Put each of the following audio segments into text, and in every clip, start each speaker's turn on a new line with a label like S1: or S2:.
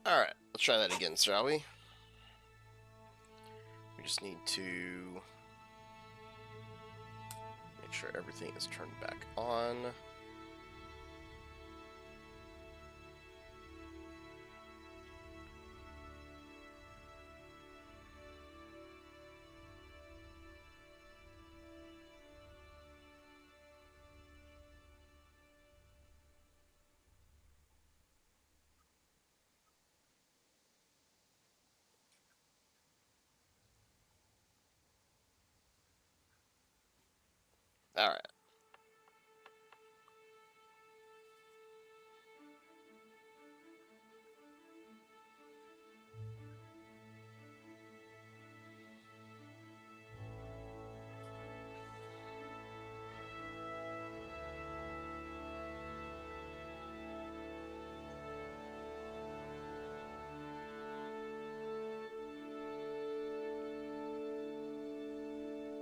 S1: Alright, let's try that again, shall we? We just need to make sure everything is turned back on. Alright.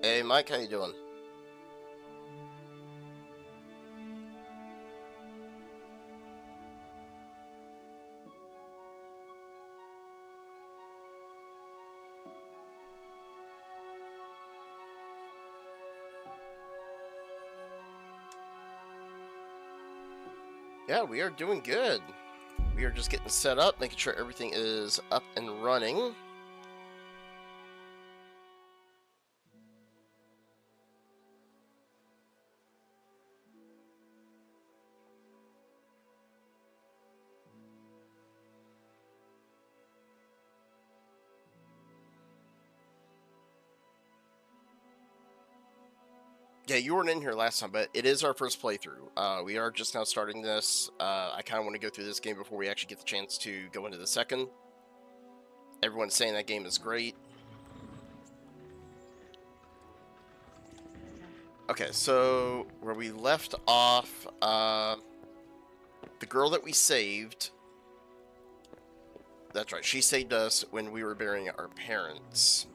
S1: Hey Mike, how you doing? Yeah, we are doing good. We are just getting set up, making sure everything is up and running. Yeah, you weren't in here last time, but it is our first playthrough. We are just now starting this. I kind of want to go through this game before we actually get the chance to go into the second. Everyone's saying that game is great. Okay, so where we left off, the girl that we saved, that's right, she saved us when we were burying our parents.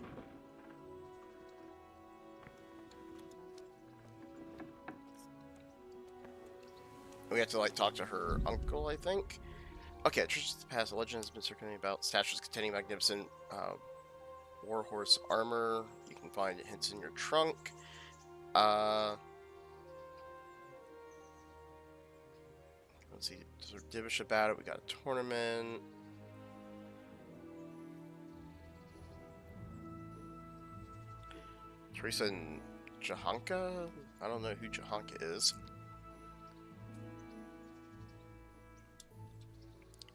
S1: We have to, like, talk to her uncle, I think. Okay, Traditions of the Past. A legend has been circulating about statues containing magnificent warhorse armor. You can find hints in your trunk. Let's see, sort of divish about it. We got a tournament. Teresa and Jahanka? I don't know who Jahanka is.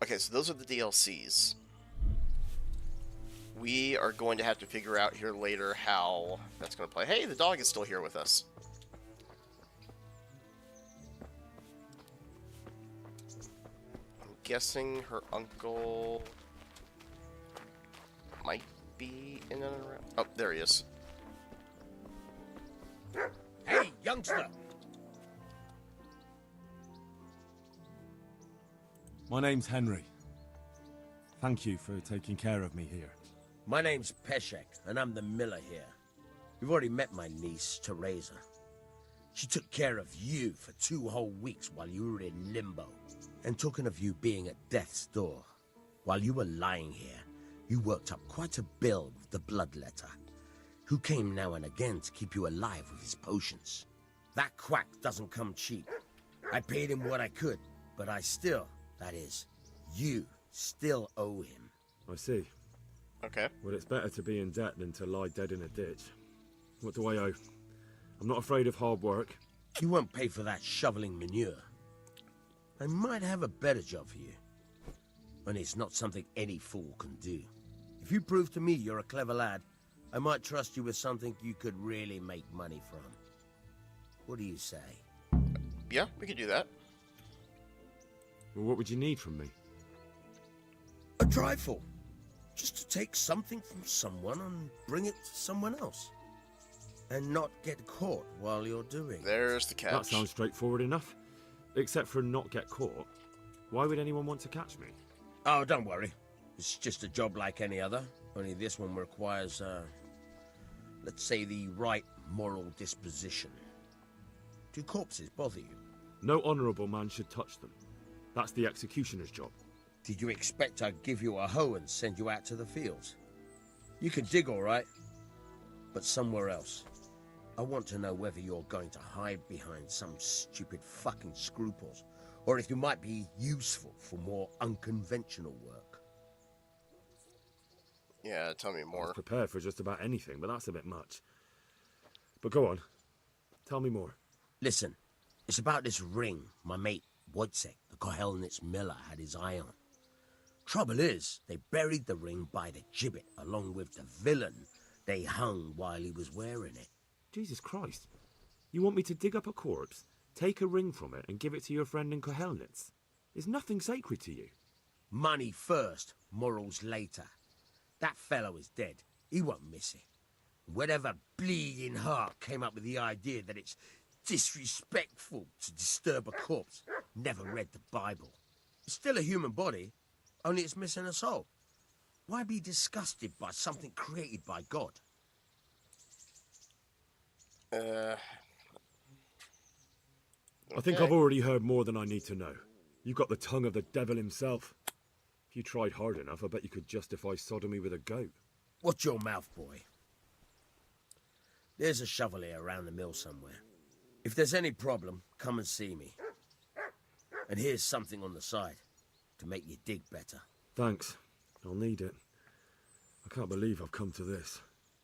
S1: Okay, so those are the DLCs. We are going to have to figure out here later how that's going to play. Hey, the dog is still here with us. I'm guessing her uncle might be in and around. Oh, there he is.
S2: Hey, youngster!
S3: My name's Henry. Thank you for taking care of me here.
S2: My name's Peshek, and I'm the miller here. You've already met my niece, Teresa. She took care of you for 2 whole weeks while you were in limbo. And talking of you being at death's door, while you were lying here, you worked up quite a bill with the bloodletter, who came now and again to keep you alive with his potions. That quack doesn't come cheap. I paid him what I could, but I still, that is, you still owe him.
S3: I see.
S1: Okay.
S3: Well, it's better to be in debt than to lie dead in a ditch. What do I owe? I'm not afraid of hard work.
S2: You won't pay for that shoveling manure. I might have a better job for you. And it's not something any fool can do. If you prove to me you're a clever lad, I might trust you with something you could really make money from. What do you say?
S1: Yeah, we could do that.
S3: Well, what would you need from me?
S2: A trifle. Just to take something from someone and bring it to someone else. And not get caught while you're doing it.
S1: There's the catch.
S3: That sounds straightforward enough. Except for not get caught. Why would anyone want to catch me?
S2: Oh, don't worry. It's just a job like any other. Only this one requires, let's say, the right moral disposition. Do corpses bother you?
S3: No honourable man should touch them. That's the executioner's job.
S2: Did you expect I'd give you a hoe and send you out to the fields? You can dig all right, but somewhere else. I want to know whether you're going to hide behind some stupid fucking scruples, or if you might be useful for more unconventional work.
S1: Yeah, tell me
S3: I was
S1: more.
S3: prepared for just about anything, but that's a bit much. But go on. Tell me more.
S2: Listen, it's about this ring my mate Wojciech, the Kohelnitz miller, had his eye on. Trouble is, they buried the ring by the gibbet along with the villain they hung while he was wearing it.
S3: Jesus Christ. You want me to dig up a corpse, take a ring from it, and give it to your friend in Kohelnitz? Is nothing sacred to you?
S2: Money first, morals later. That fellow is dead. He won't miss it. Whatever bleeding heart came up with the idea that it's disrespectful to disturb a corpse never read the Bible. It's still a human body, only it's missing a soul. Why be disgusted by something created by God?
S3: I think
S1: Okay.
S3: I've already heard more than I need to know. You've got the tongue of the devil himself. If you tried hard enough, I bet you could justify sodomy with a goat.
S2: Watch your mouth, boy. There's a shovel here around the mill somewhere. If there's any problem, come and see me. And here's something on the side to make you dig better.
S3: Thanks. I'll need it. I can't believe I've come to this.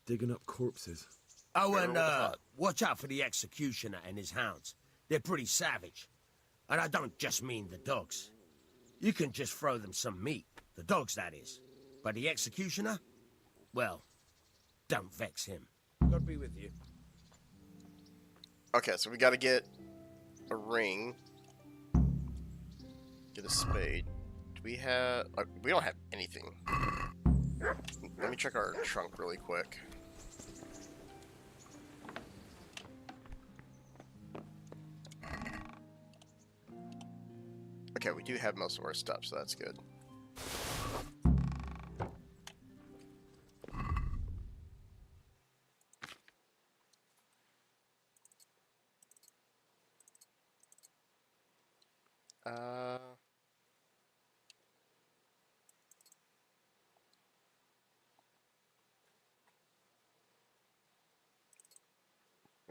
S3: Digging up corpses.
S2: Oh, and
S1: thought.
S2: watch out for the executioner and his hounds. They're pretty savage. And I don't just mean the dogs. You can just throw them some meat. The dogs, that is. But the executioner? Well, don't vex him. God be with you.
S1: Okay, so we gotta get a ring. Get a spade. Do we have... we don't have anything. Let me check our trunk really quick. Okay, we do have most of our stuff, so that's good.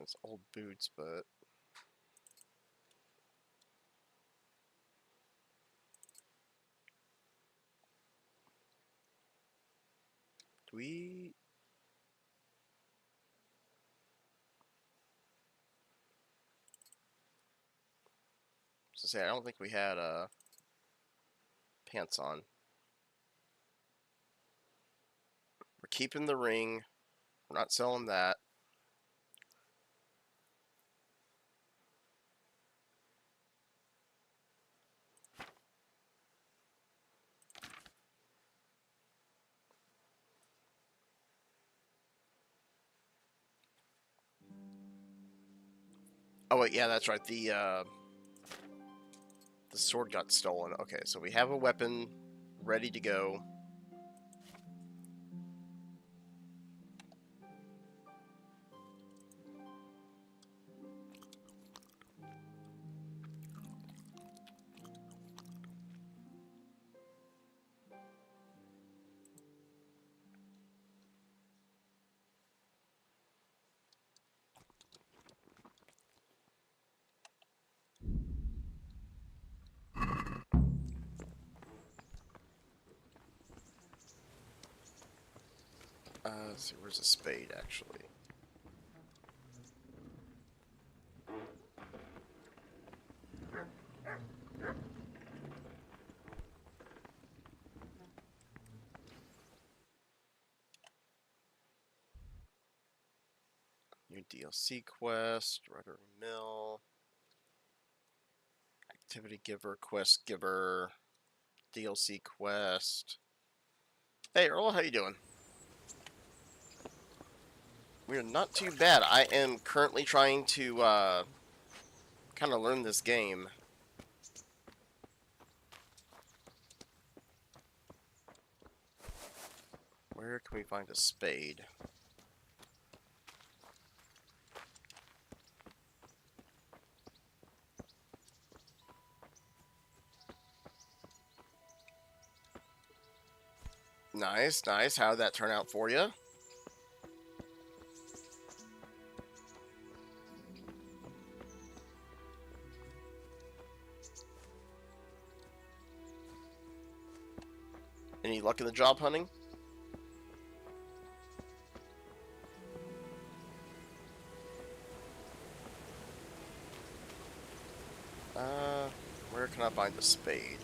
S1: It's old boots, but... Do we... To say, I don't think we had pants on. We're keeping the ring. We're not selling that. Oh wait, yeah, that's right. The sword got stolen. Okay, so we have a weapon ready to go. Let's see, where's a spade actually? New DLC quest, Rotary Mill, Activity Giver, Quest Giver, DLC quest. Hey Earl, how you doing? We're not too bad. I am currently trying to kind of learn this game. Where can we find a spade? Nice, nice. How did that turn out for you? Any luck in the job hunting? Where can I find the spade?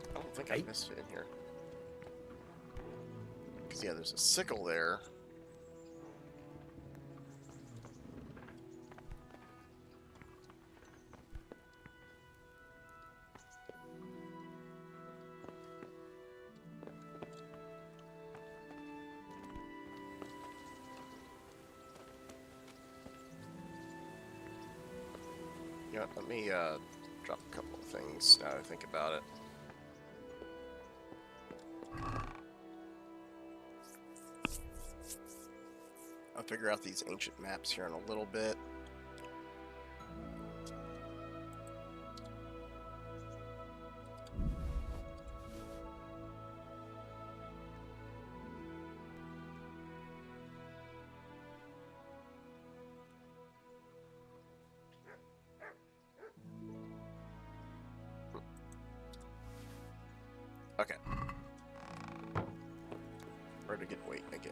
S1: I don't think I missed it in here. Because, yeah, there's a sickle there. You know, let me drop a couple of things now that I think about it. I'll figure out these ancient maps here in a little bit. Okay. Where to get weight again?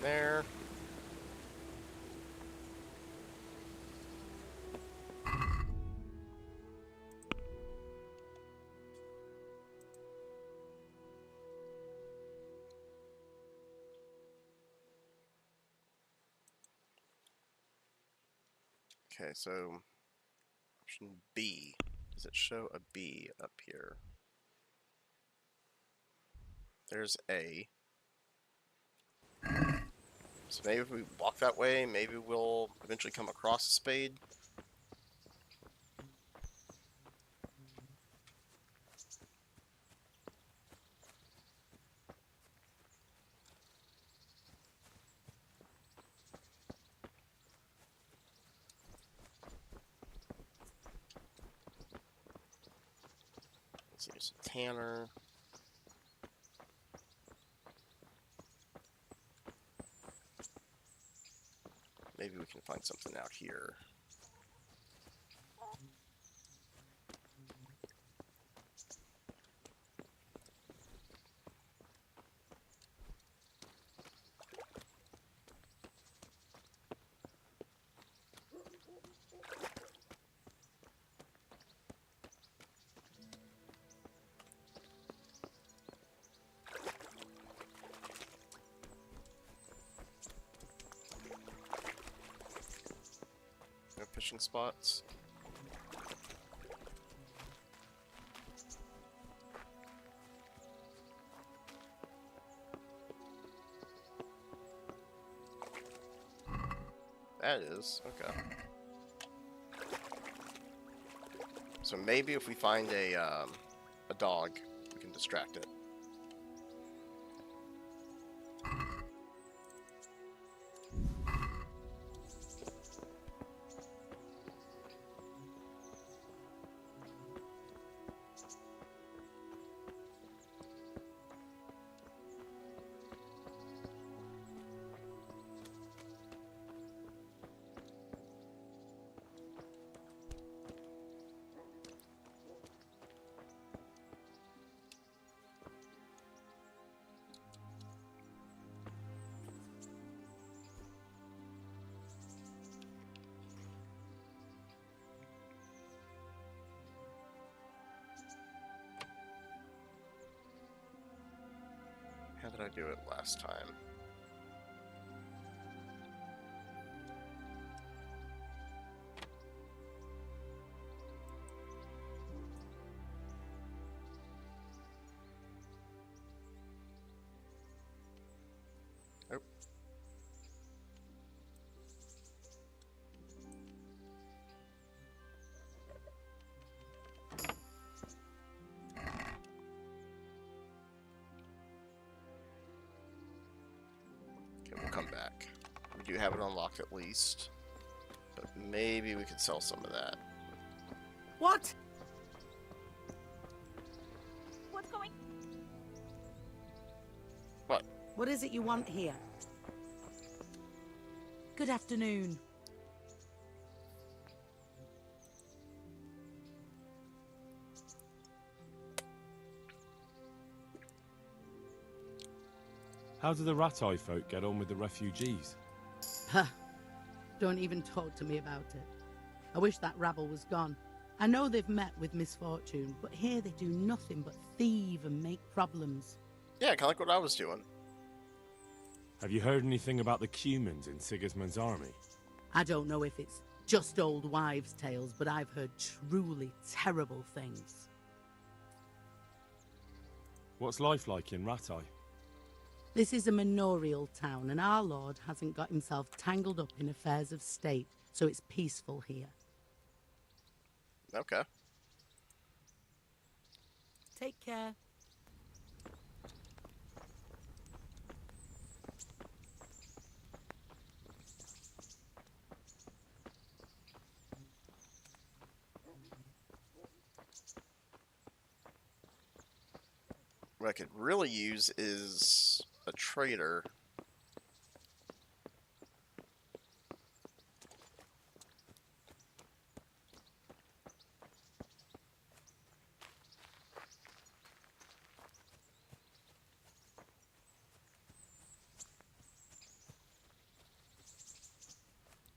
S1: There. Okay, so option B. Does it show a B up here? There's A. So maybe if we walk that way, maybe we'll eventually come across a spade. Let's see, there's a tanner. Maybe we can find something out here. No fishing spots. That is, okay. So maybe if we find a dog, we can distract it. How did I do it last time? Nope. Okay, we'll come back. We do have it unlocked at least. But maybe we could sell some of that.
S4: What?
S5: What's going?
S1: What?
S4: What is it you want here? Good afternoon.
S3: How do the Rat-Eye folk get on with the refugees?
S4: Huh. Don't even talk to me about it. I wish that rabble was gone. I know they've met with misfortune, but here they do nothing but thieve and make problems.
S1: Yeah, kind of like what I was doing.
S3: Have you heard anything about the Cumans in Sigismund's army?
S4: I don't know if it's just old wives' tales, but I've heard truly terrible things.
S3: What's life like in Rat-Eye?
S4: This is a manorial town, and our lord hasn't got himself tangled up in affairs of state, so it's peaceful here.
S1: Okay.
S4: Take care.
S1: What I could really use is a trader.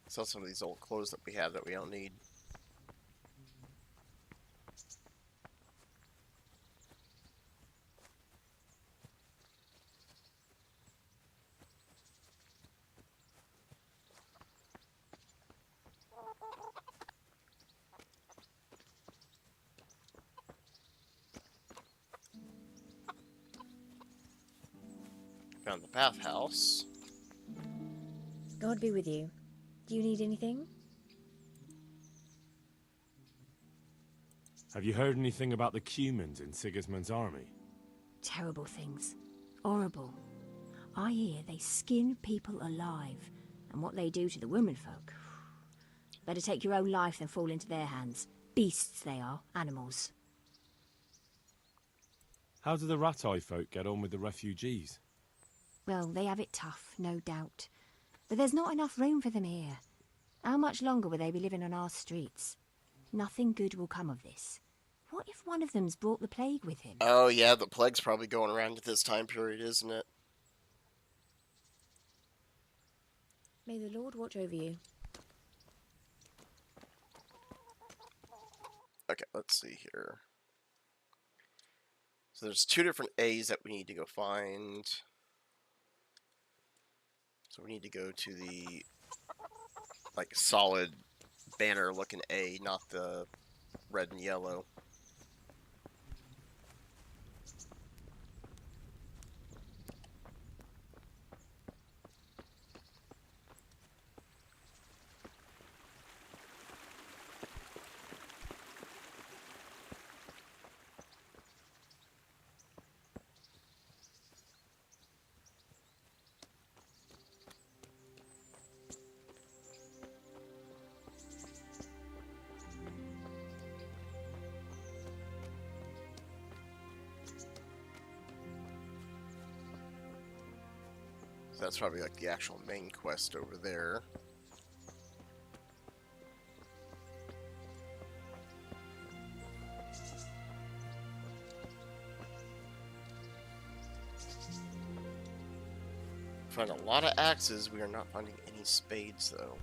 S1: Sell some of these old clothes that we have that we don't need. Found the bathhouse.
S5: God be with you. Do you need anything?
S3: Have you heard anything about the Cumans in Sigismund's army?
S5: Terrible things. Horrible. I hear they skin people alive, and what they do to the womenfolk. Better take your own life than fall into their hands. Beasts they are, animals.
S3: How do the Rat-Eye folk get on with the refugees?
S5: Well, they have it tough, no doubt. But there's not enough room for them here. How much longer will they be living on our streets? Nothing good will come of this. What if one of them's brought the plague with him?
S1: Oh yeah, the plague's probably going around at this time period, isn't it?
S5: May the Lord watch over you.
S1: Okay, let's see here. So there's two different A's that we need to go find. So we need to go to the like solid banner looking A, not the red and yellow. So that's probably like the actual main quest over there. Find a lot of axes. We are not finding any spades though.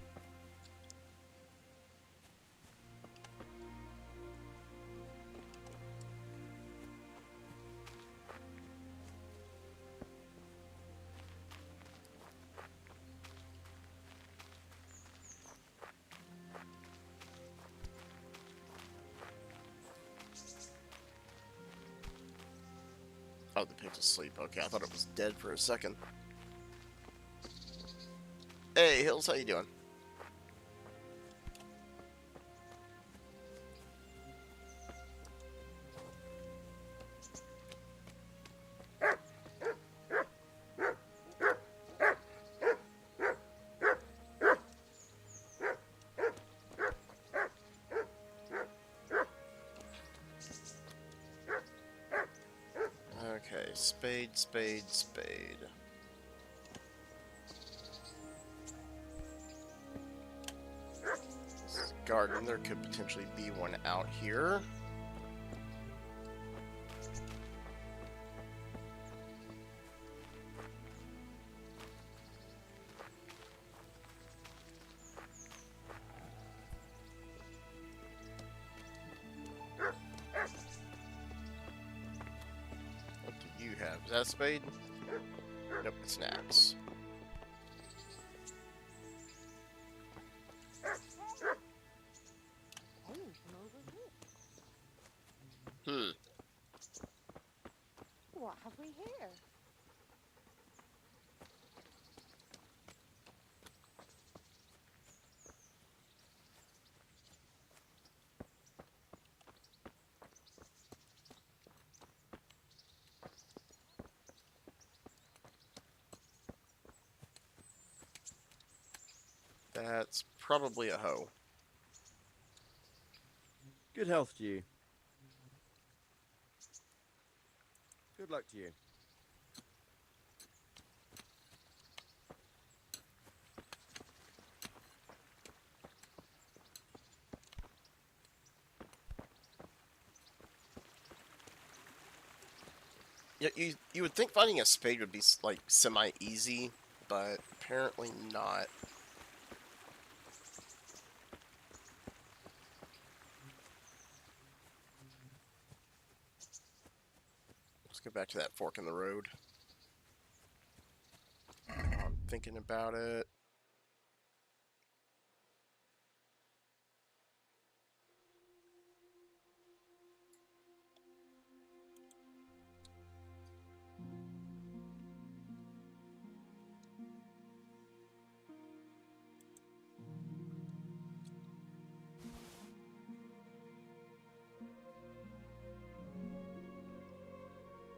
S1: Oh, the pig's asleep. Okay, I thought it was dead for a second. Hey, Hills, how you doing? Okay, spade, spade, spade. Garden, there could potentially be one out here. What do you have? Is that a spade? Nope, it's an axe. Hmm.
S6: What have we here?
S1: That's probably a hoe.
S7: Good health to you. Good luck to you.
S1: Yeah, you would think finding a spade would be like semi-easy, but apparently not. Let's go back to that fork in the road. I'm thinking about it.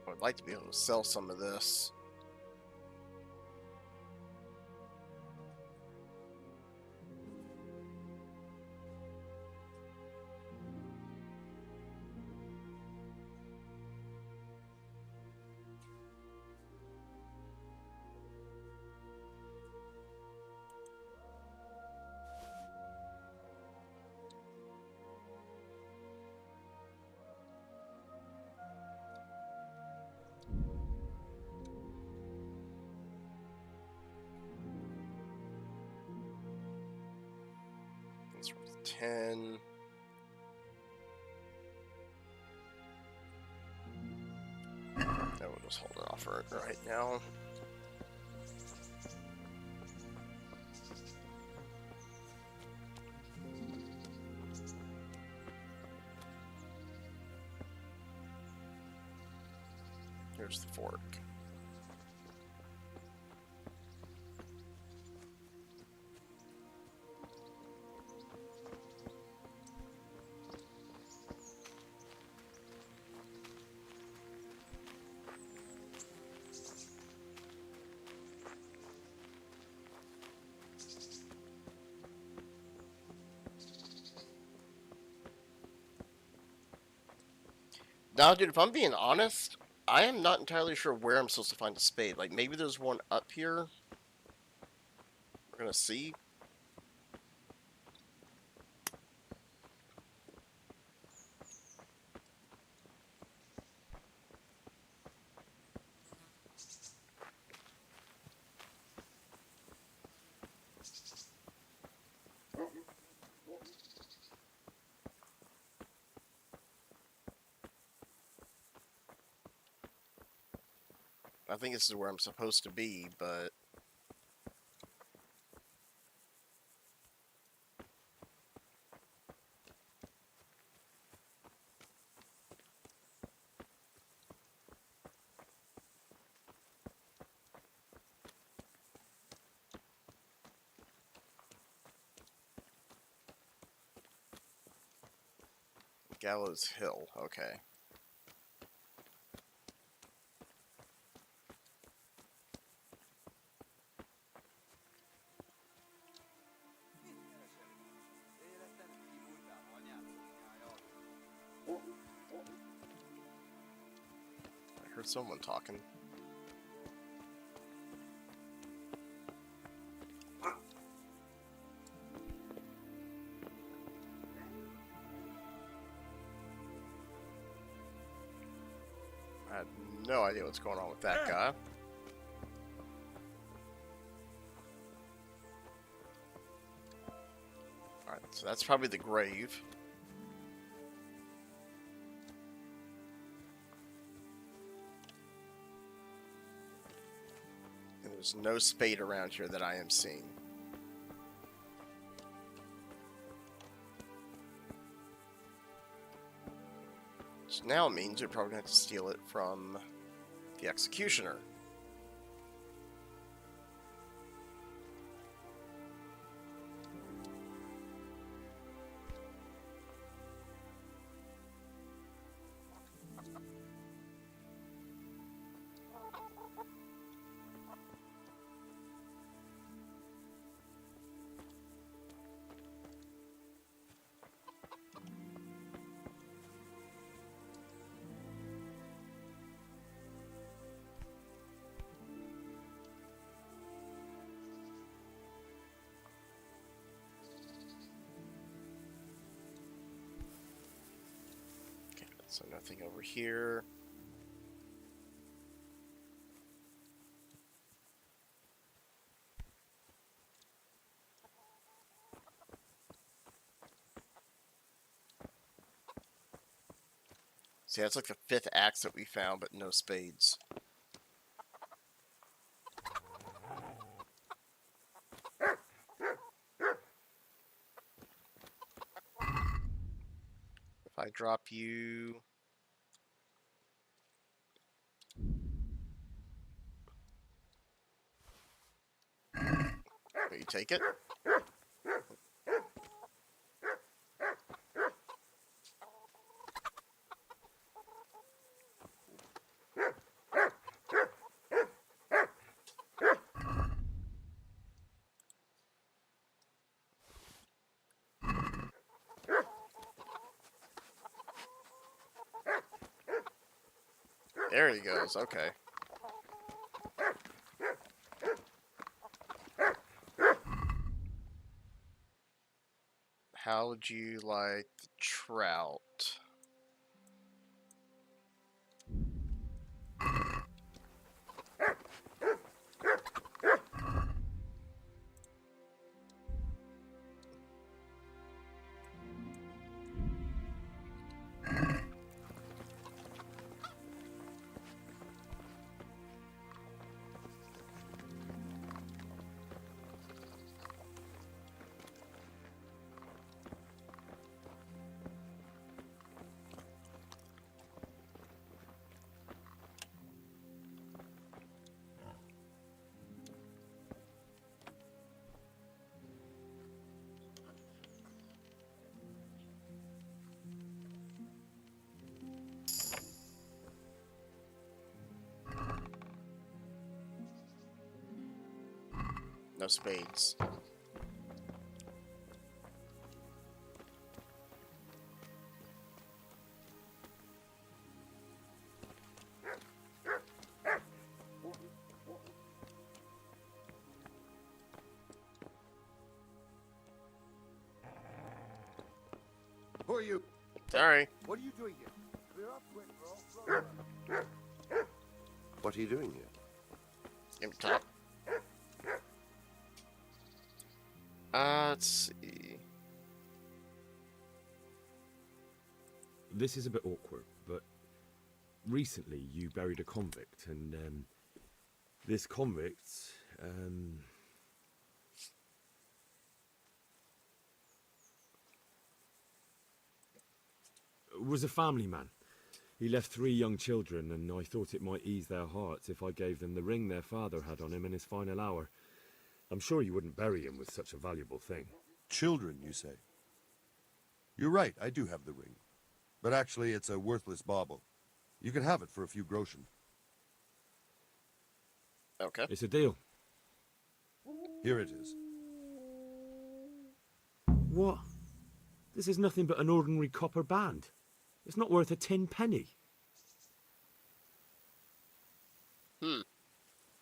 S1: I'd like to be able to sell some of this. It's worth 10. No, we'll just hold it off for it right now. Here's the fork. Now, dude, if I'm being honest, I am not entirely sure where I'm supposed to find a spade. Like, maybe there's one up here. We're gonna see. I think this is where I'm supposed to be, but... Gallows Hill, okay. I heard someone talking. I have no idea what's going on with that guy. Alright, so that's probably the grave. And there's no spade around here that I am seeing. Which now means you're probably going to have to steal it from the executioner. So nothing over here. See, that's like the 5th axe that we found, but no spades. If I drop you... Will you take it? There he goes, okay. How would you like the trout? No spades.
S6: Who are you?
S1: Sorry.
S6: What are you doing here? Clear up quick, bro. What are you doing here?
S1: Give me top. Let's see.
S3: This is a bit awkward, but recently you buried a convict, and this convict was a family man. He left 3 young children, and I thought it might ease their hearts if I gave them the ring their father had on him in his final hour. I'm sure you wouldn't bury him with such a valuable thing.
S8: Children, you say? You're right, I do have the ring.
S6: But actually, it's a worthless bauble. You can have it for a few groschen.
S1: Okay.
S3: It's a deal.
S6: Here it is.
S3: What? This is nothing but an ordinary copper band. It's not worth a 10 penny.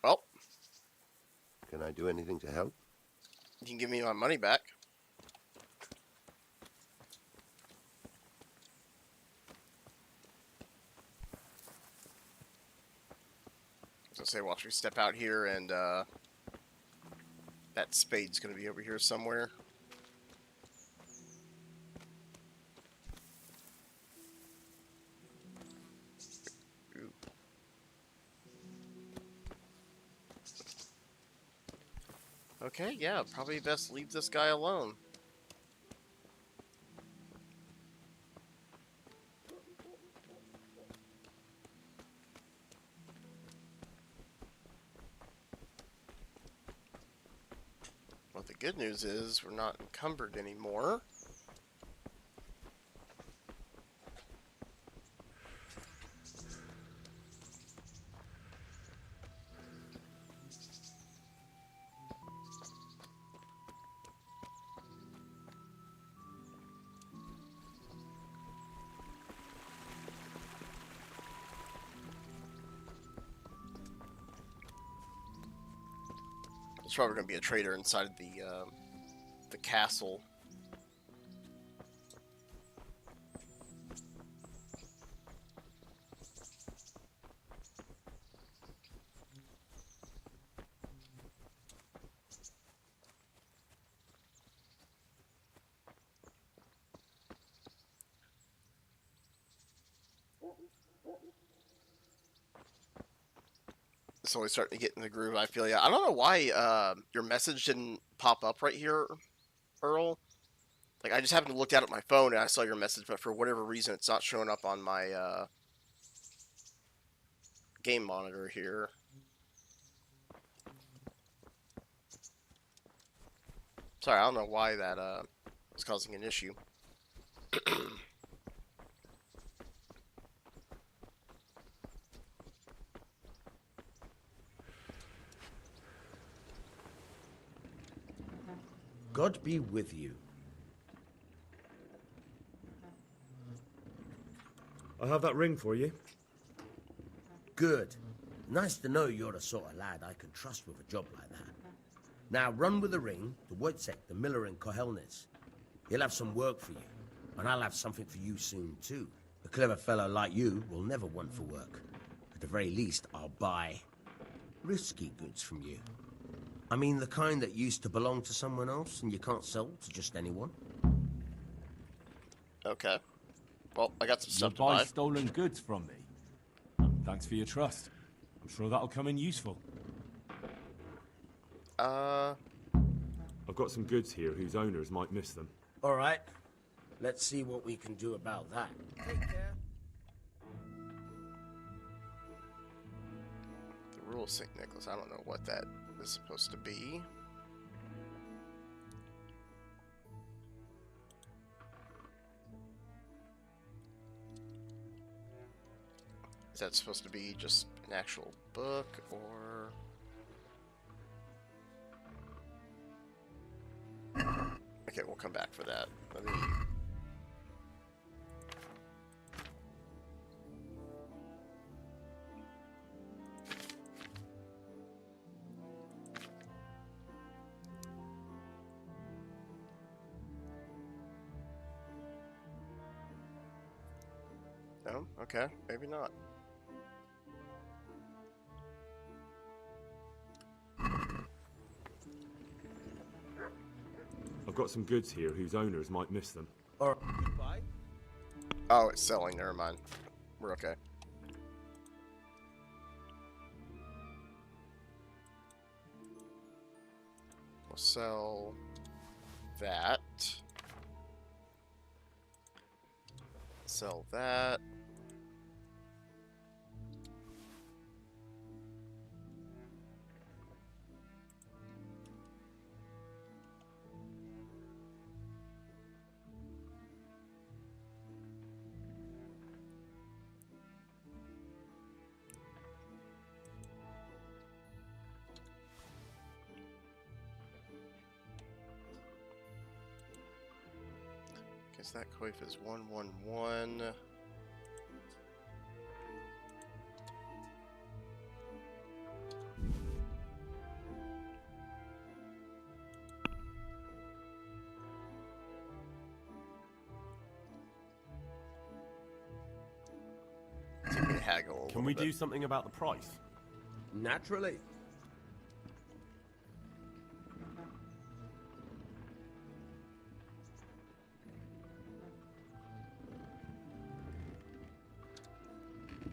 S1: Well,
S6: Can I do anything to help?
S1: you can give me my money back. So say, watch me step out here, and that spade's gonna be over here somewhere. Ooh. Okay, yeah, probably best leave this guy alone. Well, the good news is we're not encumbered anymore. There's probably going to be a trader inside the castle. It's always starting to get in the groove, I feel. Yeah, I don't know why your message didn't pop up right here, Earl. Like, I just happened to look down at my phone and I saw your message, but for whatever reason, it's not showing up on my game monitor here. Sorry, I don't know why that is causing an issue.
S2: God be with you.
S3: I have that ring for you.
S2: Good. Nice to know you're the sort of lad I can trust with a job like that. Now run with the ring to Wojciech, the miller in Kohelnitz. He'll have some work for you, and I'll have something for you soon too. A clever fellow like you will never want for work. At the very least, I'll buy risky goods from you. I mean the kind that used to belong to someone else and you can't sell to just anyone.
S1: Okay. Well, I got some
S8: You'll
S1: stuff to
S8: buy
S1: buy.
S8: stolen goods from me. Thanks for your trust. I'm sure that'll come in useful.
S1: Uh,
S3: I've got some goods here whose owners might miss them.
S2: All right. Let's see what we can do about that. Take care.
S1: the rule of St. Nicholas. I don't know what that is supposed to be. Is that supposed to be just an actual book, or... Okay, we'll come back for that. Let me... No? Okay, maybe not.
S3: I've got some goods here whose owners might miss them.
S2: Or goodbye.
S1: Oh, it's selling. Never mind. We're okay. We'll sell that. Sell that. Guess that coif is 111. Haggle.
S8: Can we do something about the price?
S2: Naturally.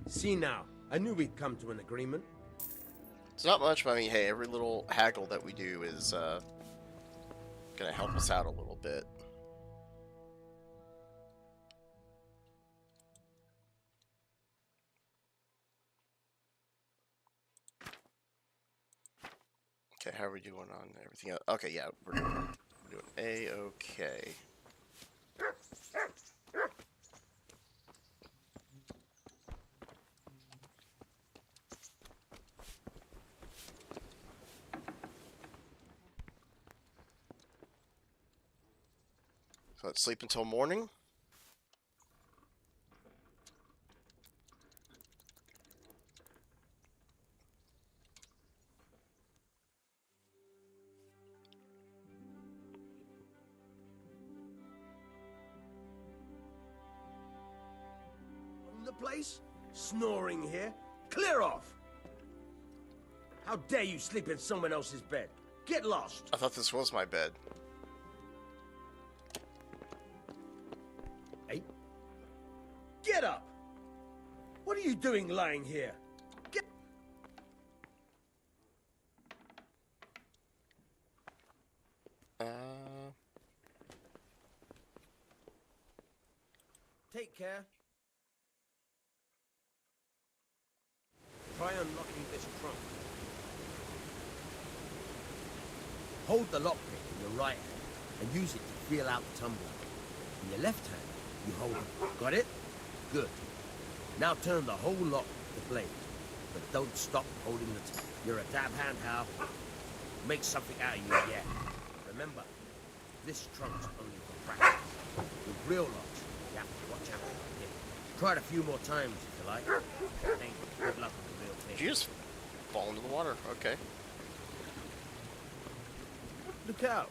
S2: See now, I knew we'd come to an agreement.
S1: It's not much, but I mean, hey, every little haggle that we do is gonna help us out a little bit. Okay, how are we doing on everything else? Okay, yeah, we're doing A-okay. So let's sleep until morning.
S2: The place? Snoring here? Clear off! How dare you sleep in someone else's bed? Get lost!
S1: I thought this was my bed.
S2: Hey? Get up! What are you doing lying here? Get... Take care. Try unlocking this trunk. Hold the lockpick in your right hand and use it to feel out the tumbler. In your left hand, you hold it. Got it? Good. Now turn the whole lock to blade, but don't stop holding the You're a dab hand, Hal. Make something out of you yet. Remember, this trunk's only for practice. With real locks, you have to watch out for it. Try it a few more times if you like. Thank you. Good luck with the real thing.
S1: Did you just fall into the water? Okay.
S2: Look out.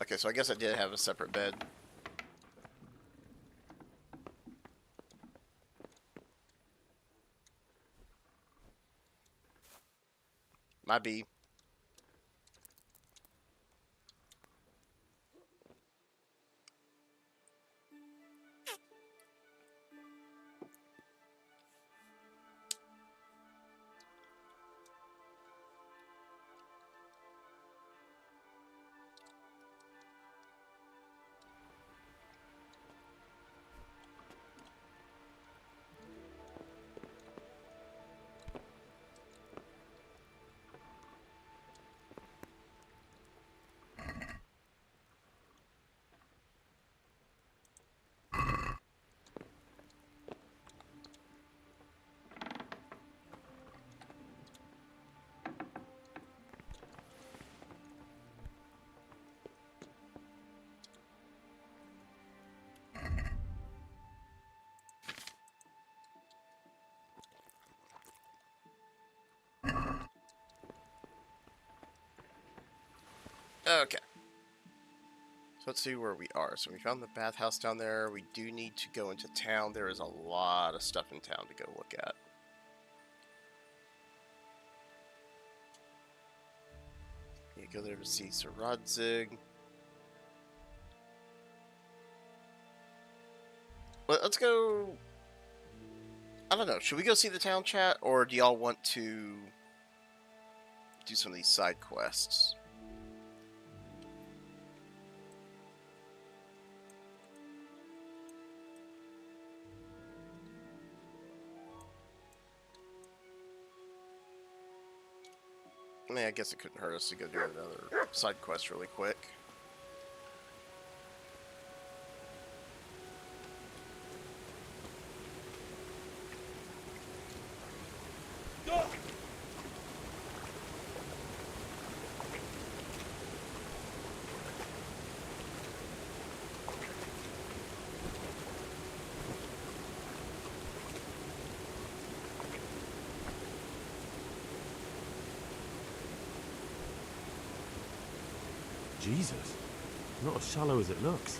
S1: Okay, so I guess I did have a separate bed. Might be. Okay. So let's see where we are. So we found the bathhouse down there. We do need to go into town. There is a lot of stuff in town to go look at. You go there to see Sir Rodzig. Well, let's go... I don't know. Should we go see the town chat? Or do y'all want to do some of these side quests? I mean, I guess it couldn't hurt us to go do another side quest really quick.
S3: Jesus. Not as shallow as it looks.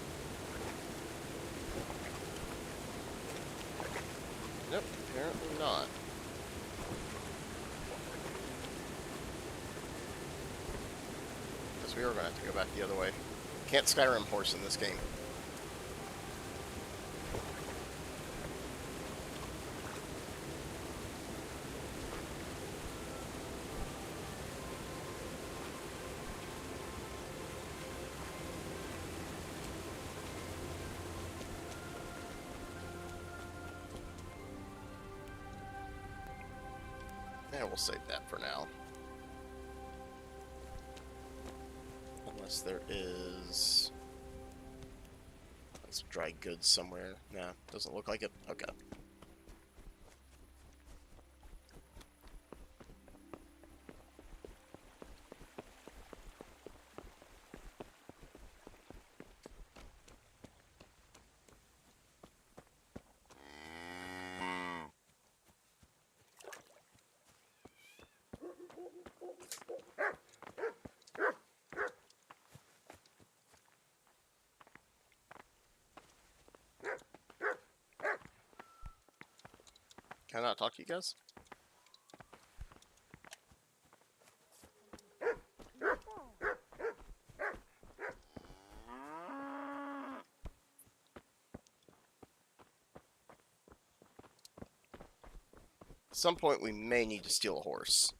S1: Nope, apparently not. Guess we are going to have to go back the other way. Can't Skyrim horse in this game. Yeah, we'll save that for now. Unless there is some dry goods somewhere. Nah, doesn't look like it. Okay. Can I not talk to you guys? At some point we may need to steal a horse.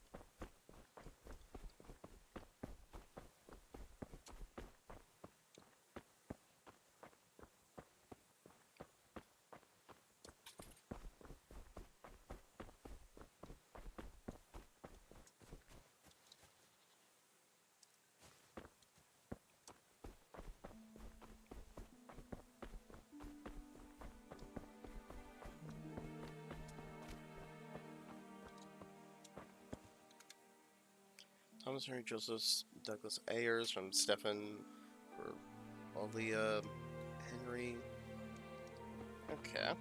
S1: Thomas Henry Joseph Douglas Ayers from Stephen for Olia Henry. Okay.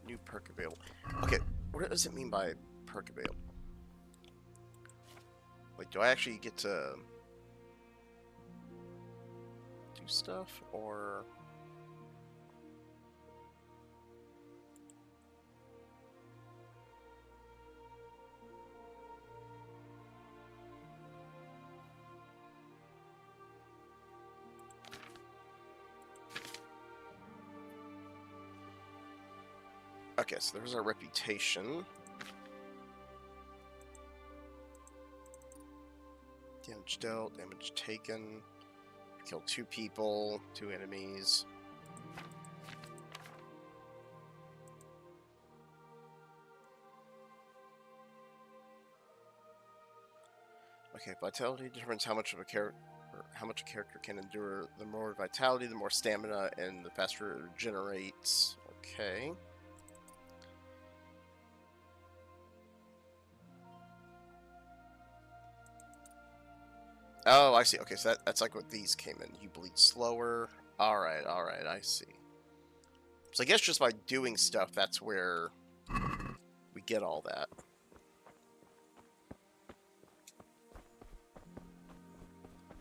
S1: New perk available. Okay, what does it mean by perk available? Wait, do I actually get to do stuff, or... Okay, so there's our reputation. Damage dealt, damage taken. Killed 2 people, 2 enemies. Okay, vitality determines how much of a character, how much a character can endure. The more vitality, the more stamina, and the faster it regenerates. Okay. Oh, I see. Okay, so that's like what these came in. You bleed slower. Alright, I see. So I guess just by doing stuff, that's where we get all that.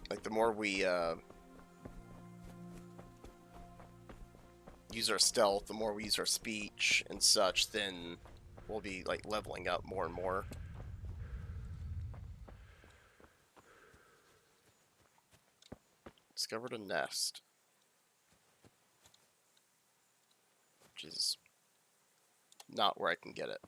S1: Like, the more we use our stealth, the more we use our speech and such, then we'll be, like, leveling up more and more. Discovered a nest. Which is not where I can get it.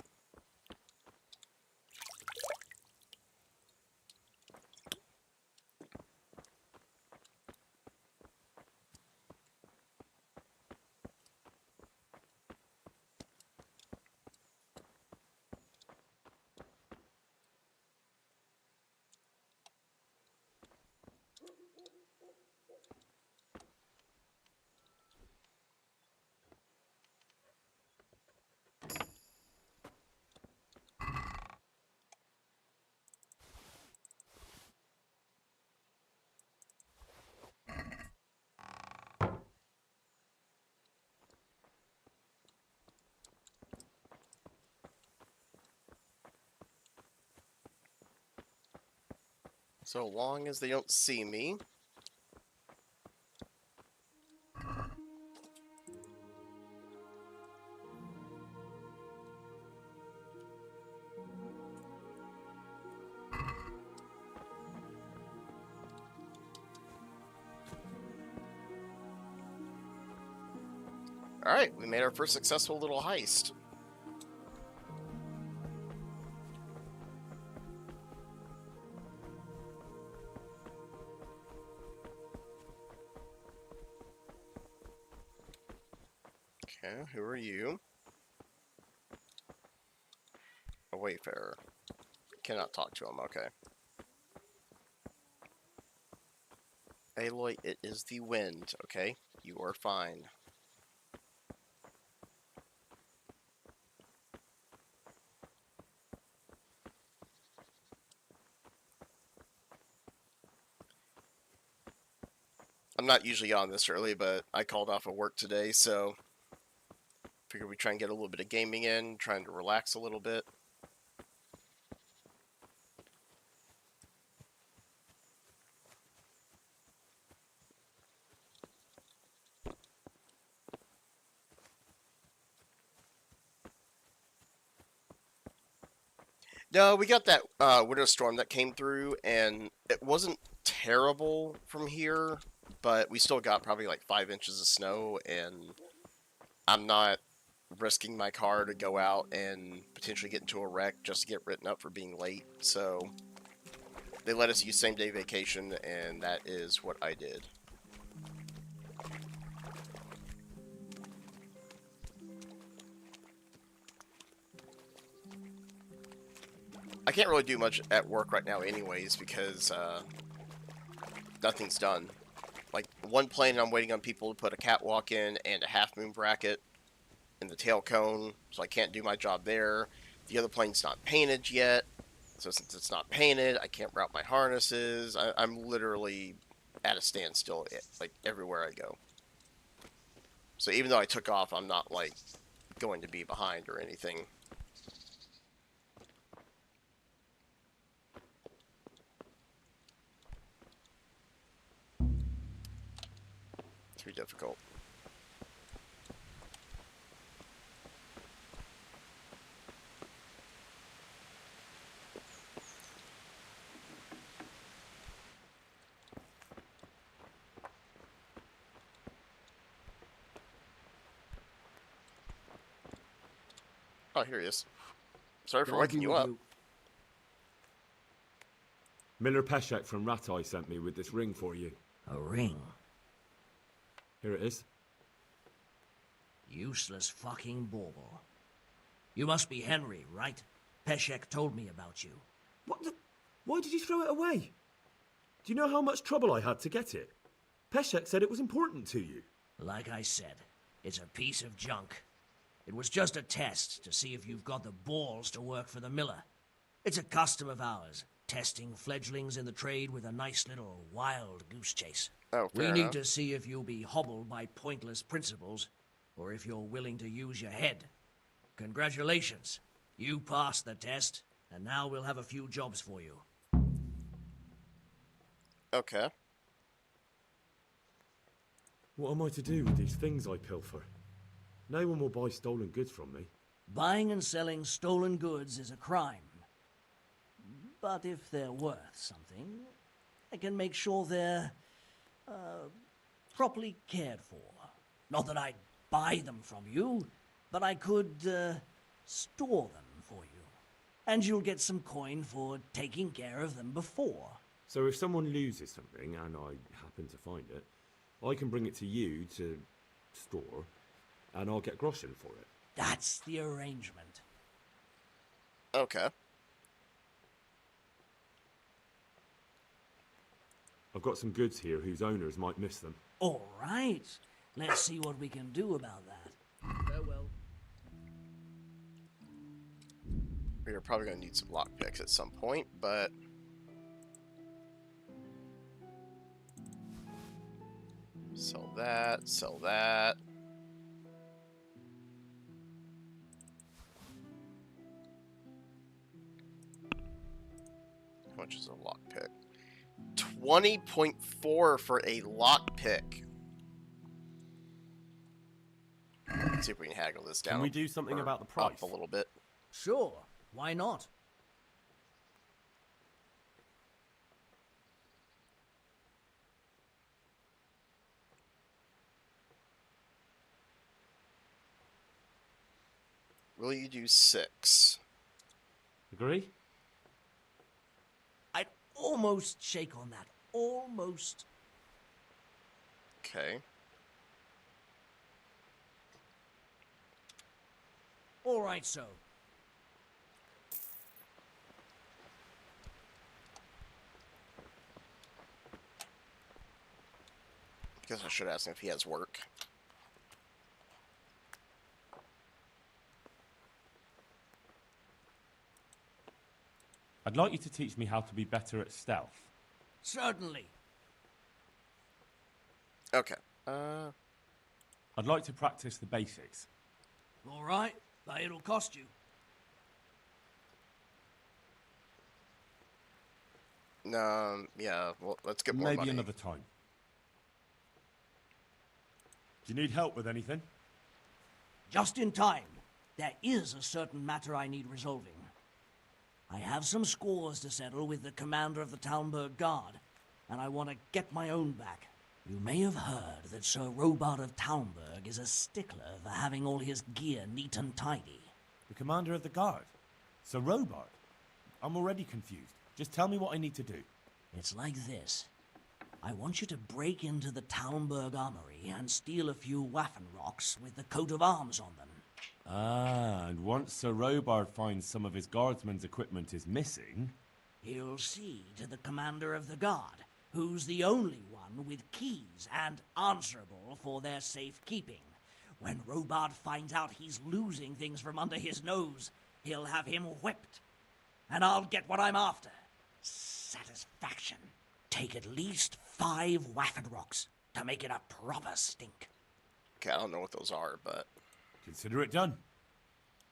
S1: So long as they don't see me. Alright, we made our first successful little heist. Okay, who are you? A wayfarer. Cannot talk to him, okay. Aloy, it is the wind, okay? You are fine. I'm not usually on this early, but I called off of work today, so figured we try and get a little bit of gaming in, trying to relax a little bit. No, we got that winter storm that came through, and it wasn't terrible from here, but we still got probably like 5 inches of snow, and I'm not risking my car to go out and potentially get into a wreck just to get written up for being late. So they let us use same-day vacation, and that is what I did. I can't really do much at work right now anyways because nothing's done. Like, one plane I'm waiting on people to put a catwalk in and a half-moon bracket in the tail cone, so I can't do my job there. The other plane's not painted yet, so since it's not painted, I can't route my harnesses. I'm literally at a standstill, like, everywhere I go. So even though I took off, I'm not, like, going to be behind or anything. Too difficult. Oh, here he is. Sorry for waking you up.
S3: Miller Peshek from Ratai sent me with this ring for you.
S2: A ring?
S3: Here it is.
S2: Useless fucking bauble. You must be Henry, right? Peshek told me about you.
S3: What the... Why did you throw it away? Do you know how much trouble I had to get it? Peshek said it was important to you.
S2: Like I said, it's a piece of junk. It was just a test to see if you've got the balls to work for the Miller. It's a custom of ours, testing fledglings in the trade with a nice little wild goose chase.
S1: Oh, fair
S2: We need
S1: enough.
S2: to see if you'll be hobbled by pointless principles, or if you're willing to use your head. Congratulations. You passed the test, and now we'll have a few jobs for you.
S1: Okay.
S3: What am I to do with these things I pilfer? No one will buy stolen goods from me.
S2: Buying and selling stolen goods is a crime. But if they're worth something, I can make sure they're properly cared for. Not that I'd buy them from you, but I could store them for you. And you'll get some coin for taking care of them before.
S3: So if someone loses something, and I happen to find it, I can bring it to you to store, and I'll get groschen for it.
S2: That's the arrangement.
S1: Okay.
S3: I've got some goods here whose owners might miss them.
S2: All right. Let's see what we can do about that. Farewell.
S1: We're probably going to need some lockpicks at some point, but... Sell that, sell that. How much is a lockpick? 20.4 for a lockpick. Let's see if we can haggle this down.
S9: Can we do something
S1: or
S9: about the
S1: up
S9: price?
S1: a little bit?
S10: Sure, why not?
S1: Will you do 6?
S9: Agree?
S10: I'd almost shake on that. Almost.
S1: Okay.
S10: All right, so.
S1: Guess I should ask him if he has work.
S8: I'd like you to teach me how to be better at stealth.
S10: Certainly.
S1: Okay.
S8: I'd like to practice the basics.
S10: All right, but it'll cost you.
S1: Yeah, well, let's get more
S8: Maybe
S1: money.
S8: another time. Do you need help with anything?
S10: Just in time. There is a certain matter I need resolving. I have some scores to settle with the commander of the Talmberg Guard, and I want to get my own back. You may have heard that Sir Robard of Talmberg is a stickler for having all his gear neat and tidy.
S8: The commander of the guard? Sir Robard? I'm already confused. Just tell me what I need to do.
S10: It's like this. I want you to break into the Talmberg armory and steal a few Waffenrocks with the coat of arms on them.
S8: Ah, and once Sir Robard finds some of his guardsmen's equipment is missing...
S10: He'll see to the commander of the guard, who's the only one with keys and answerable for their safekeeping. When Robard finds out he's losing things from under his nose, he'll have him whipped. And I'll get what I'm after. Satisfaction. Take at least 5 Waffenrocks to make it a proper stink.
S1: Okay, I don't know what those are, but...
S8: Consider it done.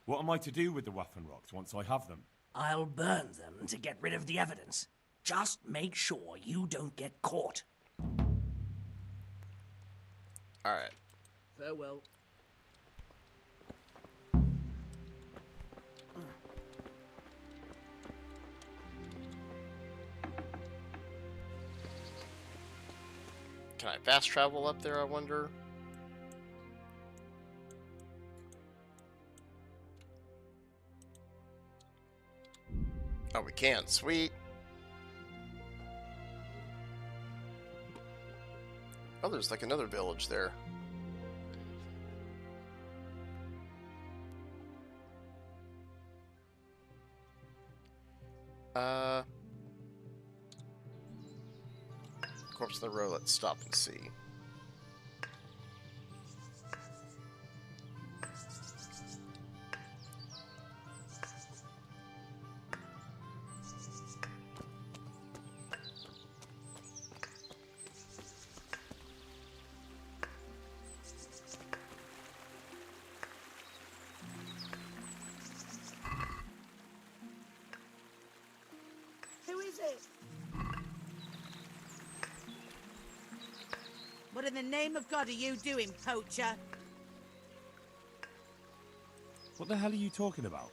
S8: What am I to do with the Waffenrocks once I have them?
S10: I'll burn them to get rid of the evidence. Just make sure you don't get caught.
S1: Alright.
S10: Farewell.
S1: Can I fast travel up there, I wonder? Oh, we can. Sweet. Oh, there's like another village there. Corpse in the row, let's stop and see.
S4: Who is it? What in the name of God are you doing, poacher?
S8: What the hell are you talking about?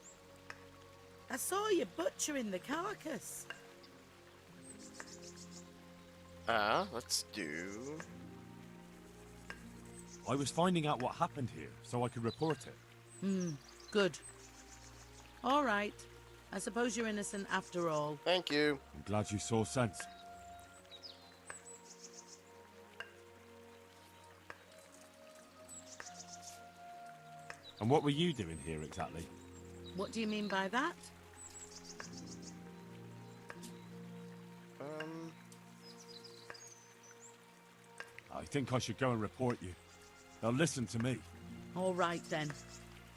S4: I saw you butchering the carcass.
S1: Let's do...
S8: I was finding out what happened here, so I could report it.
S4: Good. All right. I suppose you're innocent after all.
S1: Thank you.
S8: I'm glad you saw sense. And what were you doing here exactly?
S4: What do you mean by that?
S8: I think I should go and report you. They'll listen to me.
S4: All right then.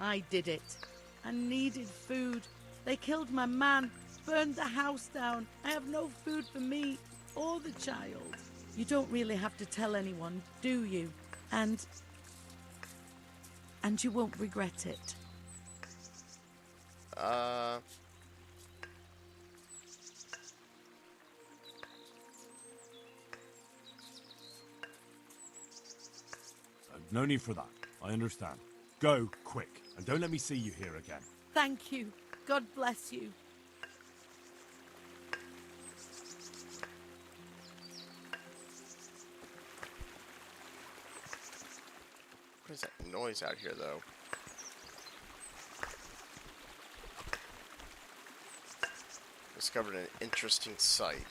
S4: I did it. I needed food. They killed my man, burned the house down. I have no food for me or the child. You don't really have to tell anyone, do you? And you won't regret it.
S8: No need for that. I understand. Go, quick, and don't let me see you here again.
S4: Thank you. God bless you.
S1: What is that noise out here, though? Discovered an interesting site.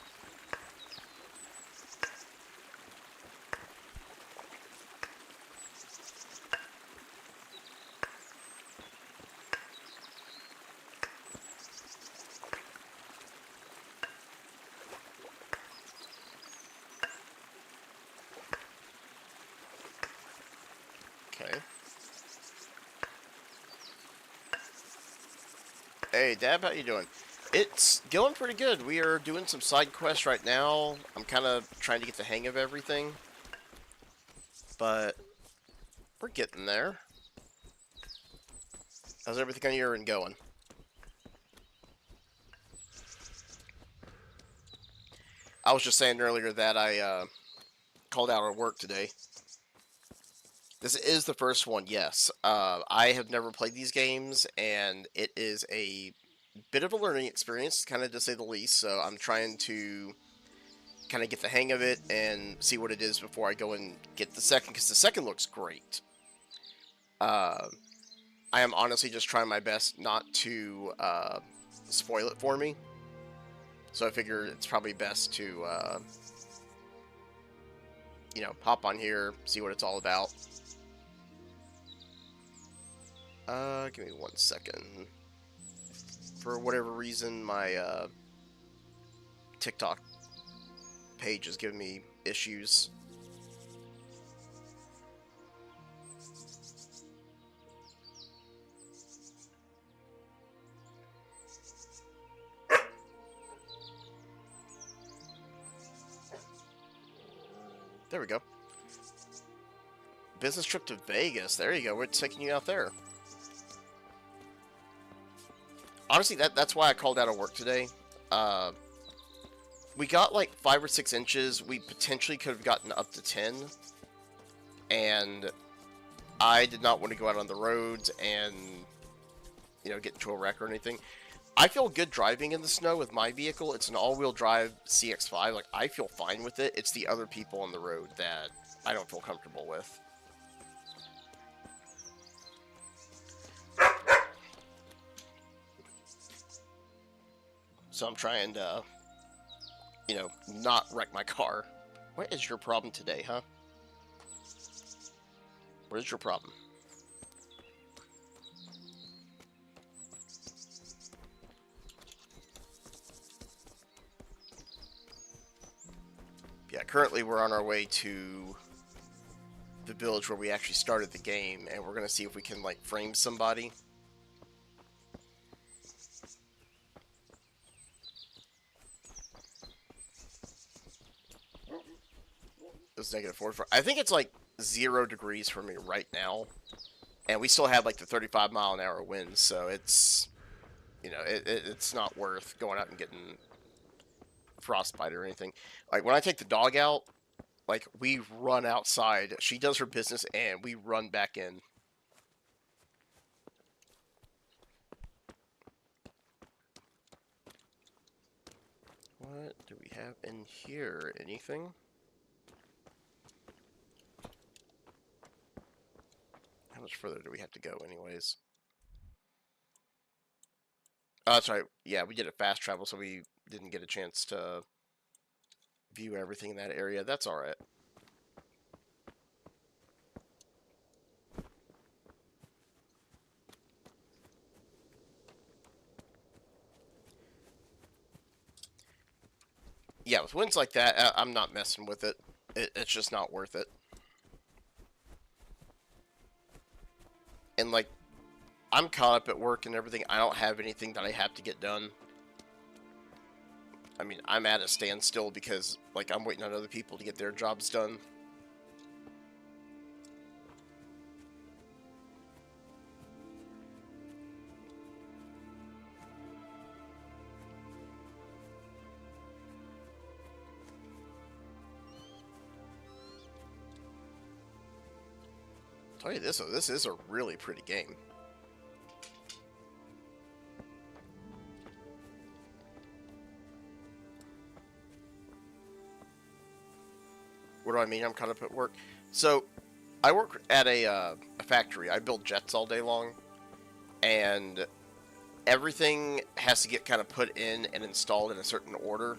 S1: Okay. Hey, Dab, how you doing? It's going pretty good. We are doing some side quests right now. I'm kind of trying to get the hang of everything. But we're getting there. How's everything on your end going? I was just saying earlier that I called out at work today. This is the first one, yes. I have never played these games, and it is a bit of a learning experience, kind of to say the least, so I'm trying to kind of get the hang of it and see what it is before I go and get the second, because the second looks great. I am honestly just trying my best not to spoil it for me, so I figure it's probably best to, you know, hop on here, see what it's all about. Give me 1 second. For whatever reason, my TikTok page is giving me issues. There we go. Business trip to Vegas. There you go. We're taking you out there. Honestly, that's why I called out of work today. We got like 5 or 6 inches. We potentially could have gotten up to 10. And I did not want to go out on the roads and, you know, get into a wreck or anything. I feel good driving in the snow with my vehicle. It's an all-wheel drive CX-5. Like, I feel fine with it. It's the other people on the road that I don't feel comfortable with. So I'm trying to, you know, not wreck my car. What is your problem today, huh? What is your problem? Yeah, currently we're on our way to the village where we actually started the game, and we're gonna see if we can, like, frame somebody. It's -4. I think it's like 0 degrees for me right now, and we still have like the 35-mile-an-hour winds, so it's, you know, it's not worth going out and getting frostbite or anything. Like, when I take the dog out, like, we run outside. She does her business, and we run back in. What do we have in here? Anything? How much further do we have to go anyways? Oh, that's right. Yeah, we did a fast travel, so we didn't get a chance to view everything in that area. That's alright. Yeah, with winds like that, I'm not messing with it. It's just not worth it. And, like, I'm caught up at work and everything. I don't have anything that I have to get done. I mean, I'm at a standstill because, like, I'm waiting on other people to get their jobs done. tell you this, though, this is a really pretty game. What do I mean? I'm caught up at work. So, I work at a factory. I build jets all day long, and everything has to get kind of put in and installed in a certain order.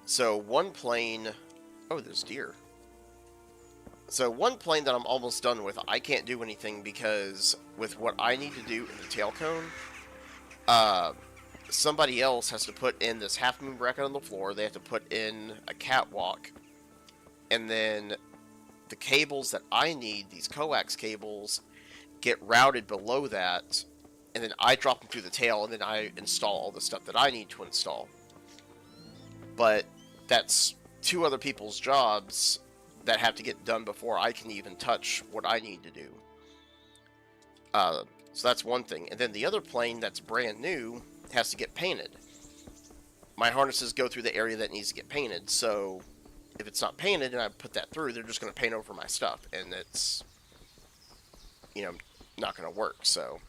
S1: So one plane... Oh, there's deer. So one plane that I'm almost done with, I can't do anything because with what I need to do in the tail cone, somebody else has to put in this half-moon bracket on the floor. They have to put in a catwalk. And then the cables that I need, these coax cables, get routed below that. And then I drop them through the tail, and then I install all the stuff that I need to install. But that's 2 other people's jobs that have to get done before I can even touch what I need to do. So that's one thing. And then the other plane that's brand new has to get painted. My harnesses go through the area that needs to get painted, so if it's not painted and I put that through, they're just going to paint over my stuff, and it's, you know, not going to work, so...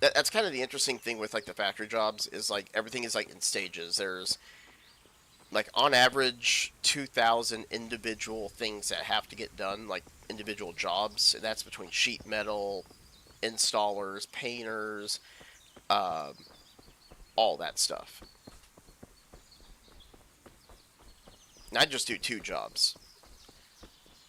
S1: That's kind of the interesting thing with, like, the factory jobs, is, like, everything is, like, in stages. There's, like, on average, 2,000 individual things that have to get done, like, individual jobs. And that's between sheet metal, installers, painters, all that stuff. And I just do 2 jobs.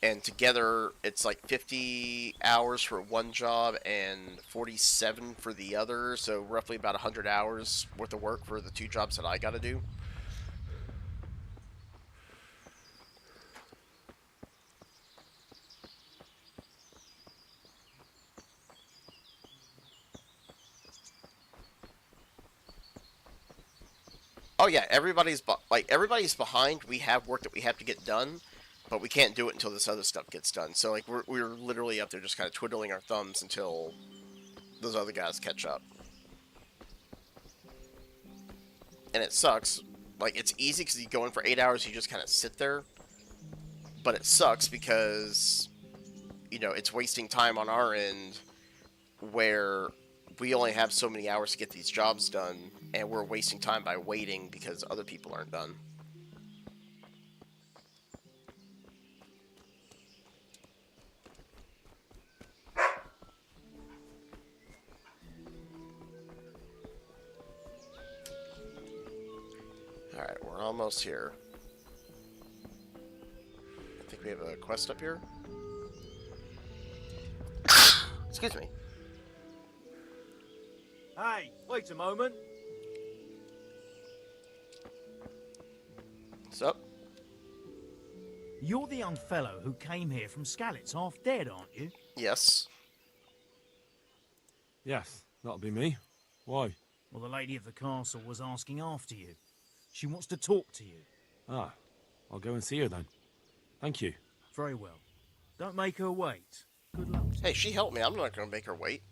S1: And together, it's like 50 hours for one job and 47 for the other. So roughly about 100 hours worth of work for the 2 jobs that I got to do. Oh yeah, everybody's behind. We have work that we have to get done. But we can't do it until this other stuff gets done. So, like, we're literally up there just kind of twiddling our thumbs until those other guys catch up. And it sucks. Like, it's easy because you go in for 8 hours, you just kind of sit there. But it sucks because, you know, it's wasting time on our end where we only have so many hours to get these jobs done. And we're wasting time by waiting because other people aren't done. Alright, we're almost here. I think we have a quest up here. Excuse me.
S11: Hey, wait a moment.
S1: What's up?
S11: You're the young fellow who came here from Skalitz half dead, aren't you?
S1: Yes.
S3: Yes, that'll be me. Why?
S11: Well, the lady of the castle was asking after you. She wants to talk to you.
S3: Ah, I'll go and see her then. Thank you.
S11: Very well. Don't make her wait. Good luck.
S1: Hey, she helped me. I'm not going to make her wait.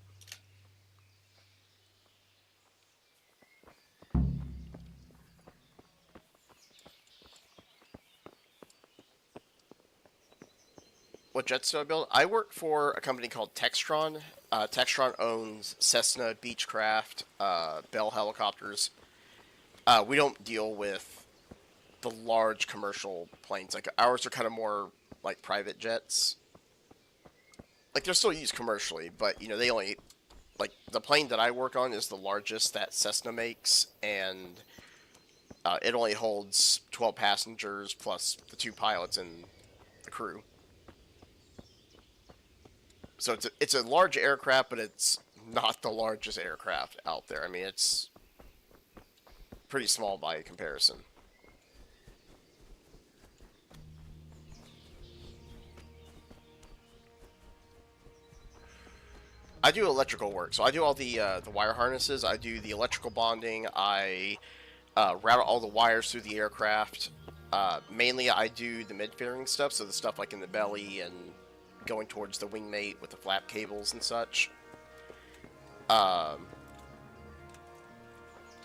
S1: What jets do I build? I work for a company called Textron. Textron owns Cessna, Beechcraft, Bell helicopters. We don't deal with the large commercial planes. Like, ours are kind of more like private jets. Like, they're still used commercially, but, you know, they only... Like, the plane that I work on is the largest that Cessna makes, and it only holds 12 passengers plus the 2 pilots and the crew. So it's a large aircraft, but it's not the largest aircraft out there. I mean, it's pretty small by comparison. I do electrical work, so I do all the wire harnesses. I do the electrical bonding. I route all the wires through the aircraft. Mainly, I do the mid-fairing stuff, so the stuff like in the belly and going towards the wingmate with the flap cables and such.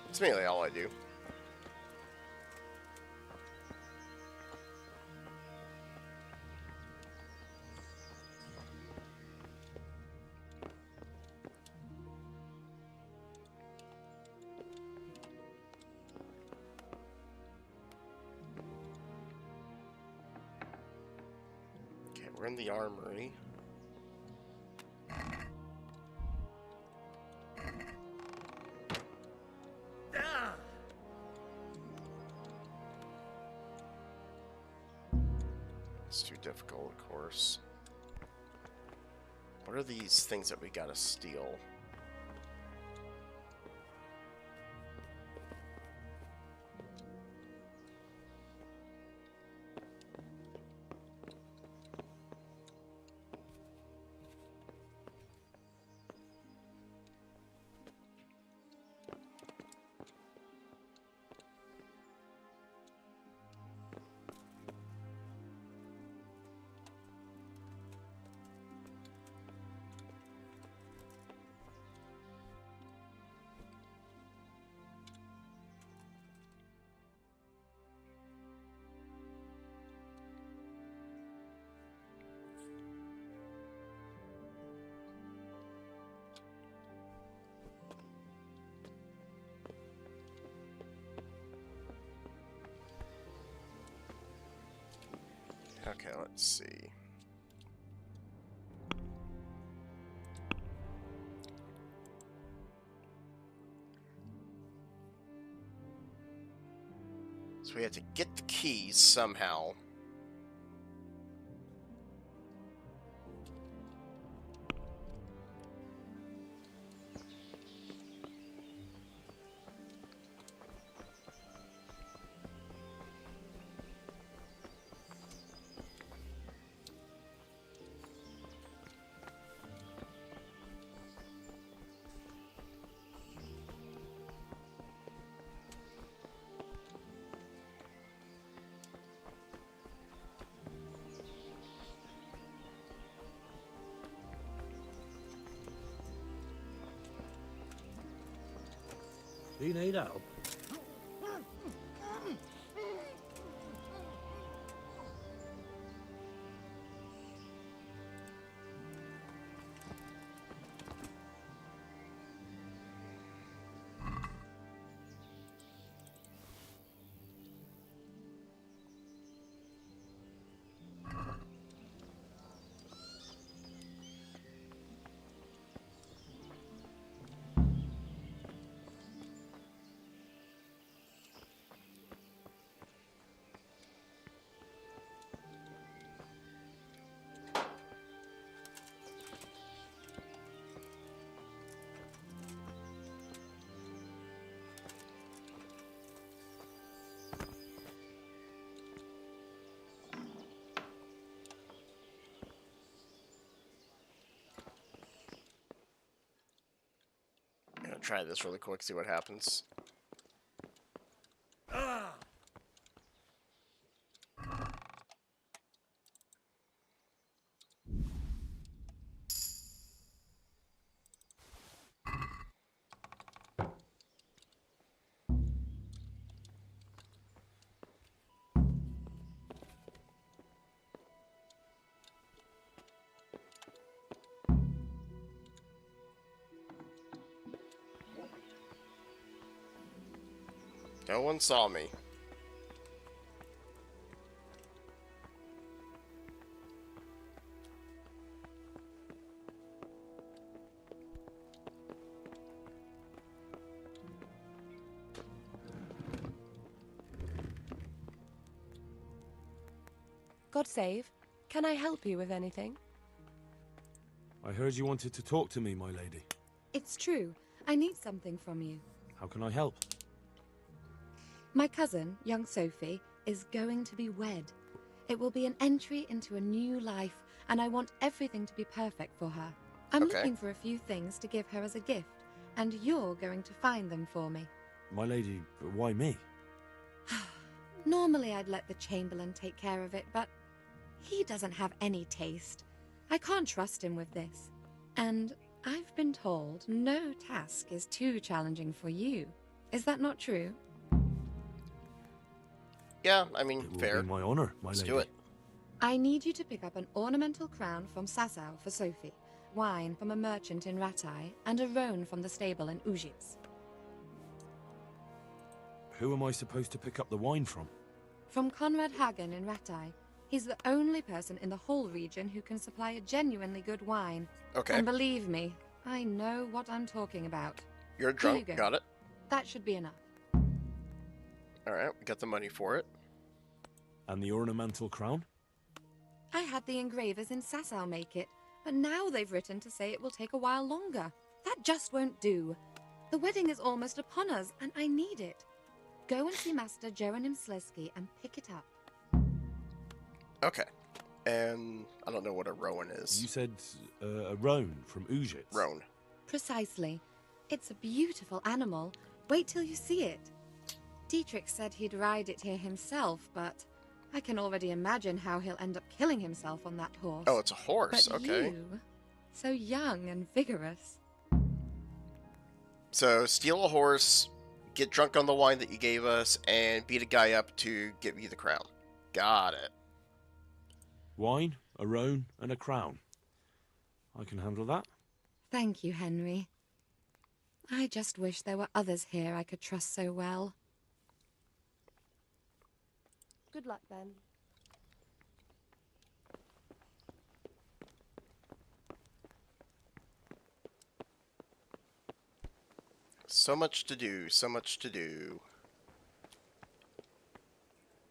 S1: It's mainly all I do. We're in the armory. It's too difficult, of course. What are these things that we gotta steal? Okay, let's see. So we have to get the keys somehow.
S9: Do you need help?
S1: I'm gonna try this really quick, see what happens. No one saw me.
S12: God save. Can I help you with anything?
S3: I heard you wanted to talk to me, my lady.
S12: It's true. I need something from you.
S3: How can I help?
S12: My cousin, young Sophie, is going to be wed. It will be an entry into a new life, and I want everything to be perfect for her. I'm looking for a few things to give her as a gift, and you're going to find them for me.
S3: My lady, why me?
S12: Normally I'd let the Chamberlain take care of it, but he doesn't have any taste. I can't trust him with this. And I've been told no task is too challenging for you. Is that not true?
S1: Yeah, I mean,
S3: It
S1: fair.
S3: will be my honor, my
S1: Let's
S3: lady.
S1: do it.
S12: I need you to pick up an ornamental crown from Sasau for Sophie, wine from a merchant in Ratai, and a roan from the stable in Ujits.
S3: Who am I supposed to pick up the wine from?
S12: From Conrad Hagen in Ratai. He's the only person in the whole region who can supply a genuinely good wine.
S1: Okay.
S12: And believe me, I know what I'm talking about.
S1: You're drunk.
S12: Here you go.
S1: Got it.
S12: That should be enough.
S1: Alright, we got the money for it.
S3: And the ornamental crown?
S12: I had the engravers in Sasau make it, but now they've written to say it will take a while longer. That just won't do. The wedding is almost upon us, and I need it. Go and see Master Jeronim Slesky and pick it up.
S1: Okay. And I don't know what a rowan is.
S3: You said a roan from Ujitz.
S1: Roan.
S12: Precisely. It's a beautiful animal. Wait till you see it. Dietrich said he'd ride it here himself, but I can already imagine how he'll end up killing himself on that horse.
S1: Oh, it's a horse.
S12: But
S1: okay.
S12: you, so young and vigorous.
S1: So, steal a horse, get drunk on the wine that you gave us, and beat a guy up to give you the crown. Got it.
S3: Wine, a roan, and a crown. I can handle that.
S12: Thank you, Henry. I just wish there were others here I could trust so well.
S13: Good luck, Ben.
S1: So much to do, so much to do.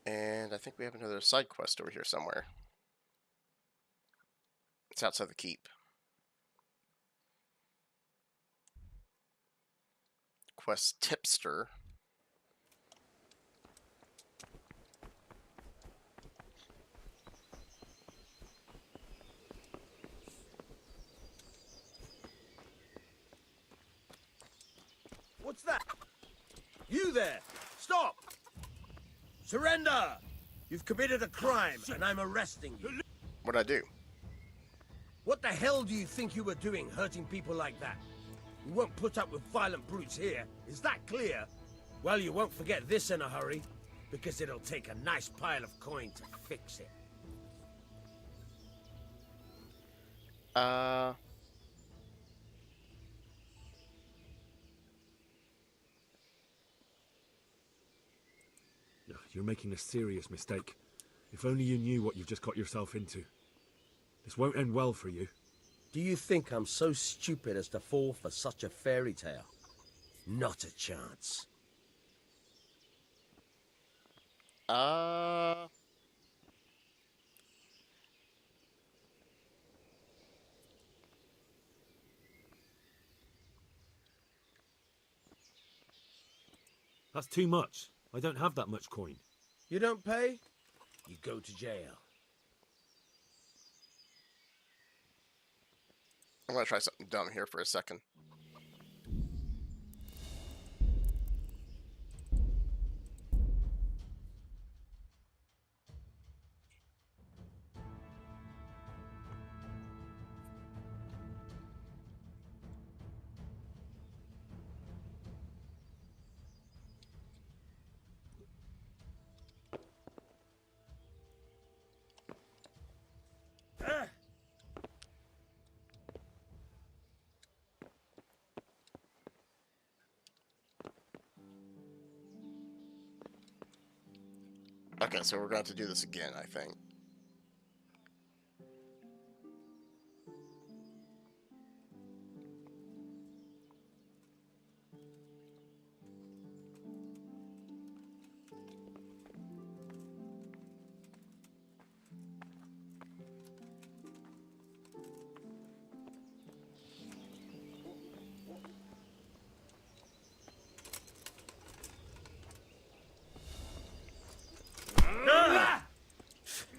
S1: And I think we have another side quest over here somewhere. It's outside the keep. Quest Tipster.
S2: What's that? You there! Stop! Surrender! You've committed a crime, and I'm arresting you.
S1: What'd I do?
S2: What the hell do you think you were doing, hurting people like that? You won't put up with violent brutes here. Is that clear? Well, you won't forget this in a hurry, because it'll take a nice pile of coin to fix it.
S3: You're making a serious mistake. If only you knew what you've just got yourself into. This won't end well for you.
S2: Do you think I'm so stupid as to fall for such a fairy tale? Not a chance.
S3: That's too much. I don't have that much coin.
S2: You don't pay? You go to jail.
S1: I'm gonna try something dumb here for a second. Okay, so we're going to have to do this again, I think.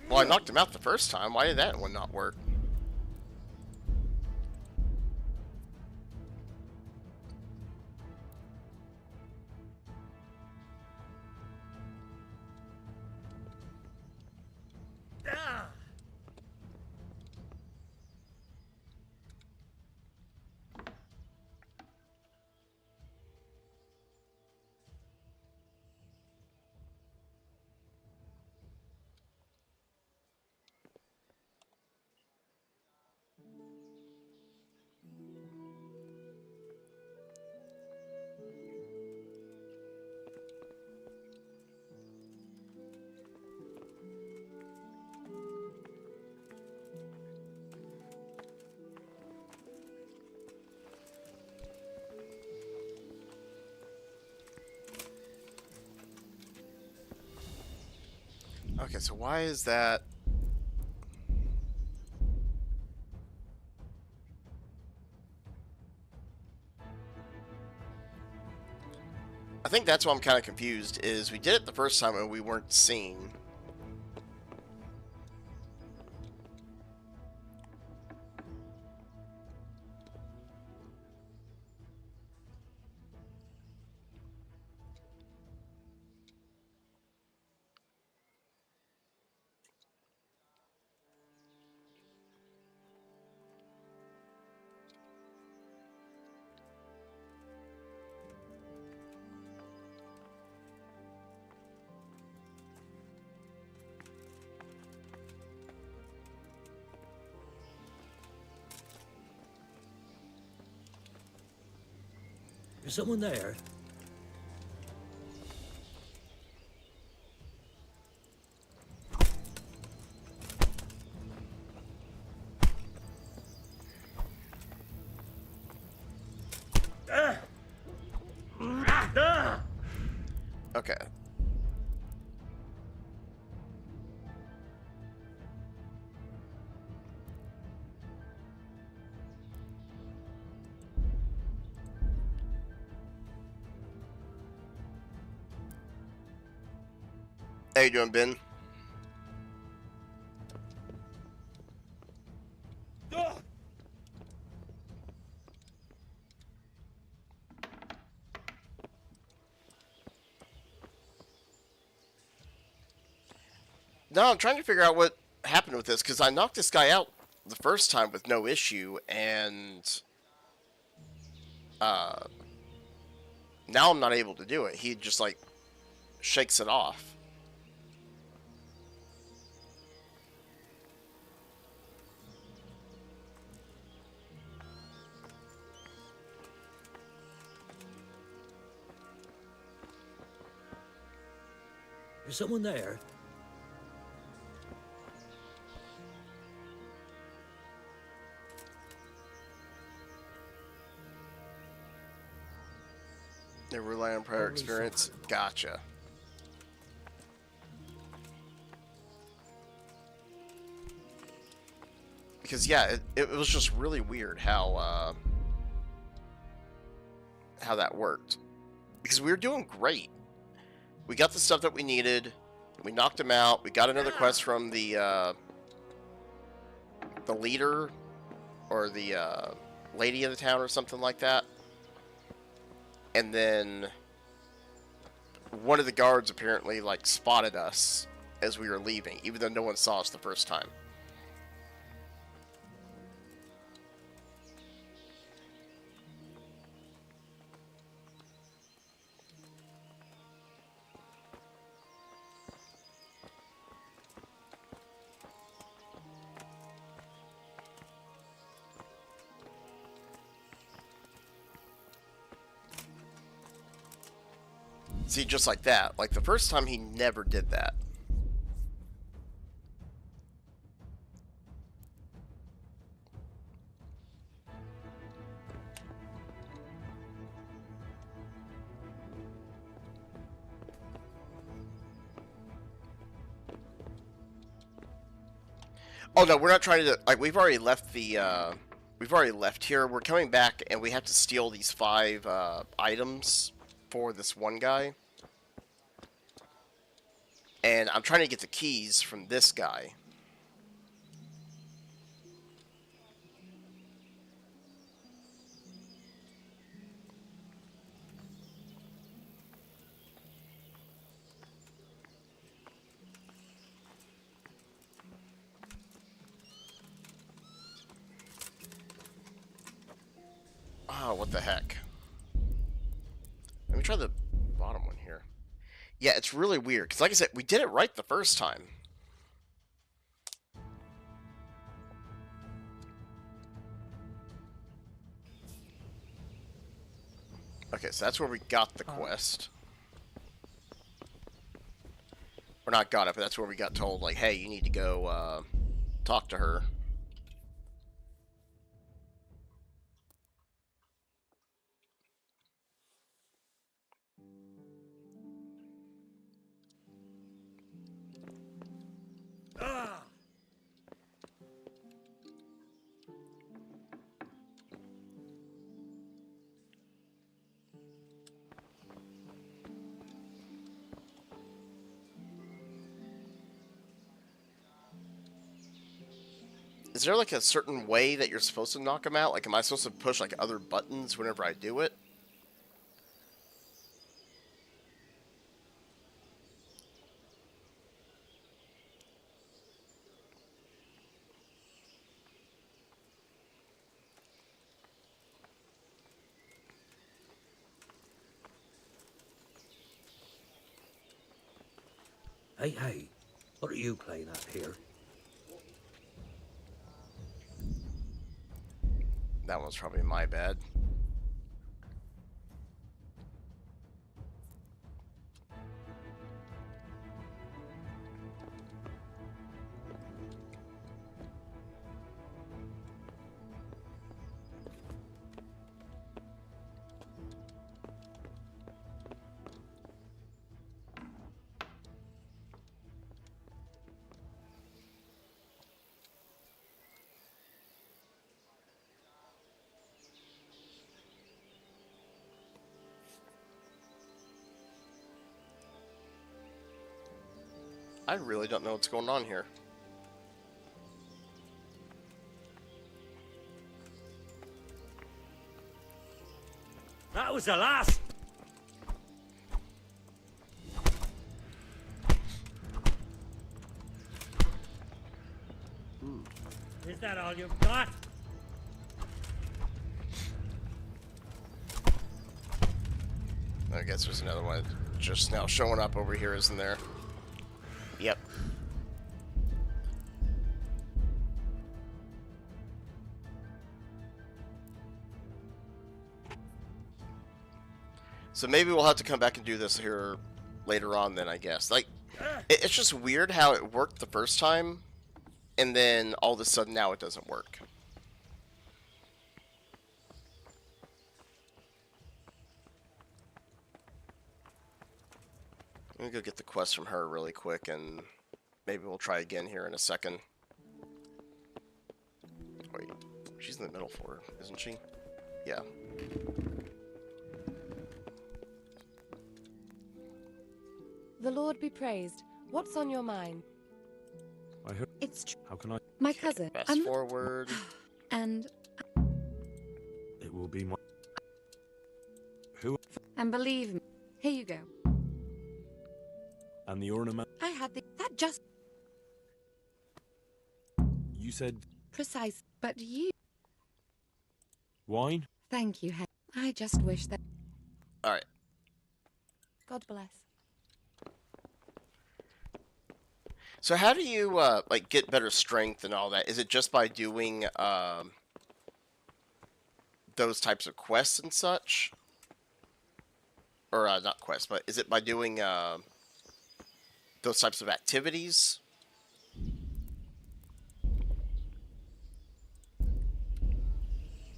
S1: Well, I knocked him out the first time. Why did that one not work? Okay, so why is that? I think that's why I'm kind of confused, is we did it the first time and we weren't seen.
S9: Is someone there?
S1: Okay. How you doing, Ben? No, I'm trying to figure out what happened with this, because I knocked this guy out the first time with no issue, and now I'm not able to do it. He just, like, shakes it off.
S9: Is someone there?
S1: They rely on prior experience. Gotcha. Because yeah, it was just really weird how that worked. Because we were doing great. We got the stuff that we needed. We knocked him out. We got another quest from the leader or the lady of the town or something like that. And then one of the guards apparently like spotted us as we were leaving, even though no one saw us the first time. See, just like that. Like, the first time he never did that. Oh, no, we're not trying to... Like, we've already left the, we've already left here. We're coming back, and we have to steal these 5, items for this one guy. And I'm trying to get the keys from this guy. Oh, what the heck. Let me try the bottom one here. Yeah, it's really weird. Because like I said, we did it right the first time. Okay, so that's where we got the quest. Or not got it, but that's where we got told, like, hey, you need to go, talk to her. Is there like a certain way that you're supposed to knock them out? Like, am I supposed to push like other buttons whenever I do it?
S9: Hey, what are you playing at here?
S1: That one's probably my bad. I really don't know what's going on here.
S9: That was the last! Is that all you've got?
S1: I guess there's another one just now showing up over here, isn't there? Yep. So maybe we'll have to come back and do this here later on then, I guess. Like, it's just weird how it worked the first time, and then all of a sudden now it doesn't work. Let me go get the quest from her really quick, and maybe we'll try again here in a second. Wait, she's in the middle for her, isn't she? Yeah.
S13: The Lord be praised. What's on your mind?
S3: I heard.
S12: It's true.
S3: How can I?
S12: My cousin.
S1: Fast forward.
S12: And
S3: It will be my. Who?
S12: and believe me, here you go.
S3: And the ornament.
S12: I had that just
S3: You said
S12: precise, but you.
S3: wine.
S12: Thank you, I just wish that.
S1: All right.
S13: God bless.
S1: So how do you like get better strength and all that? Is it just by doing those types of quests and such? Or not quests, but is it by doing those types of activities?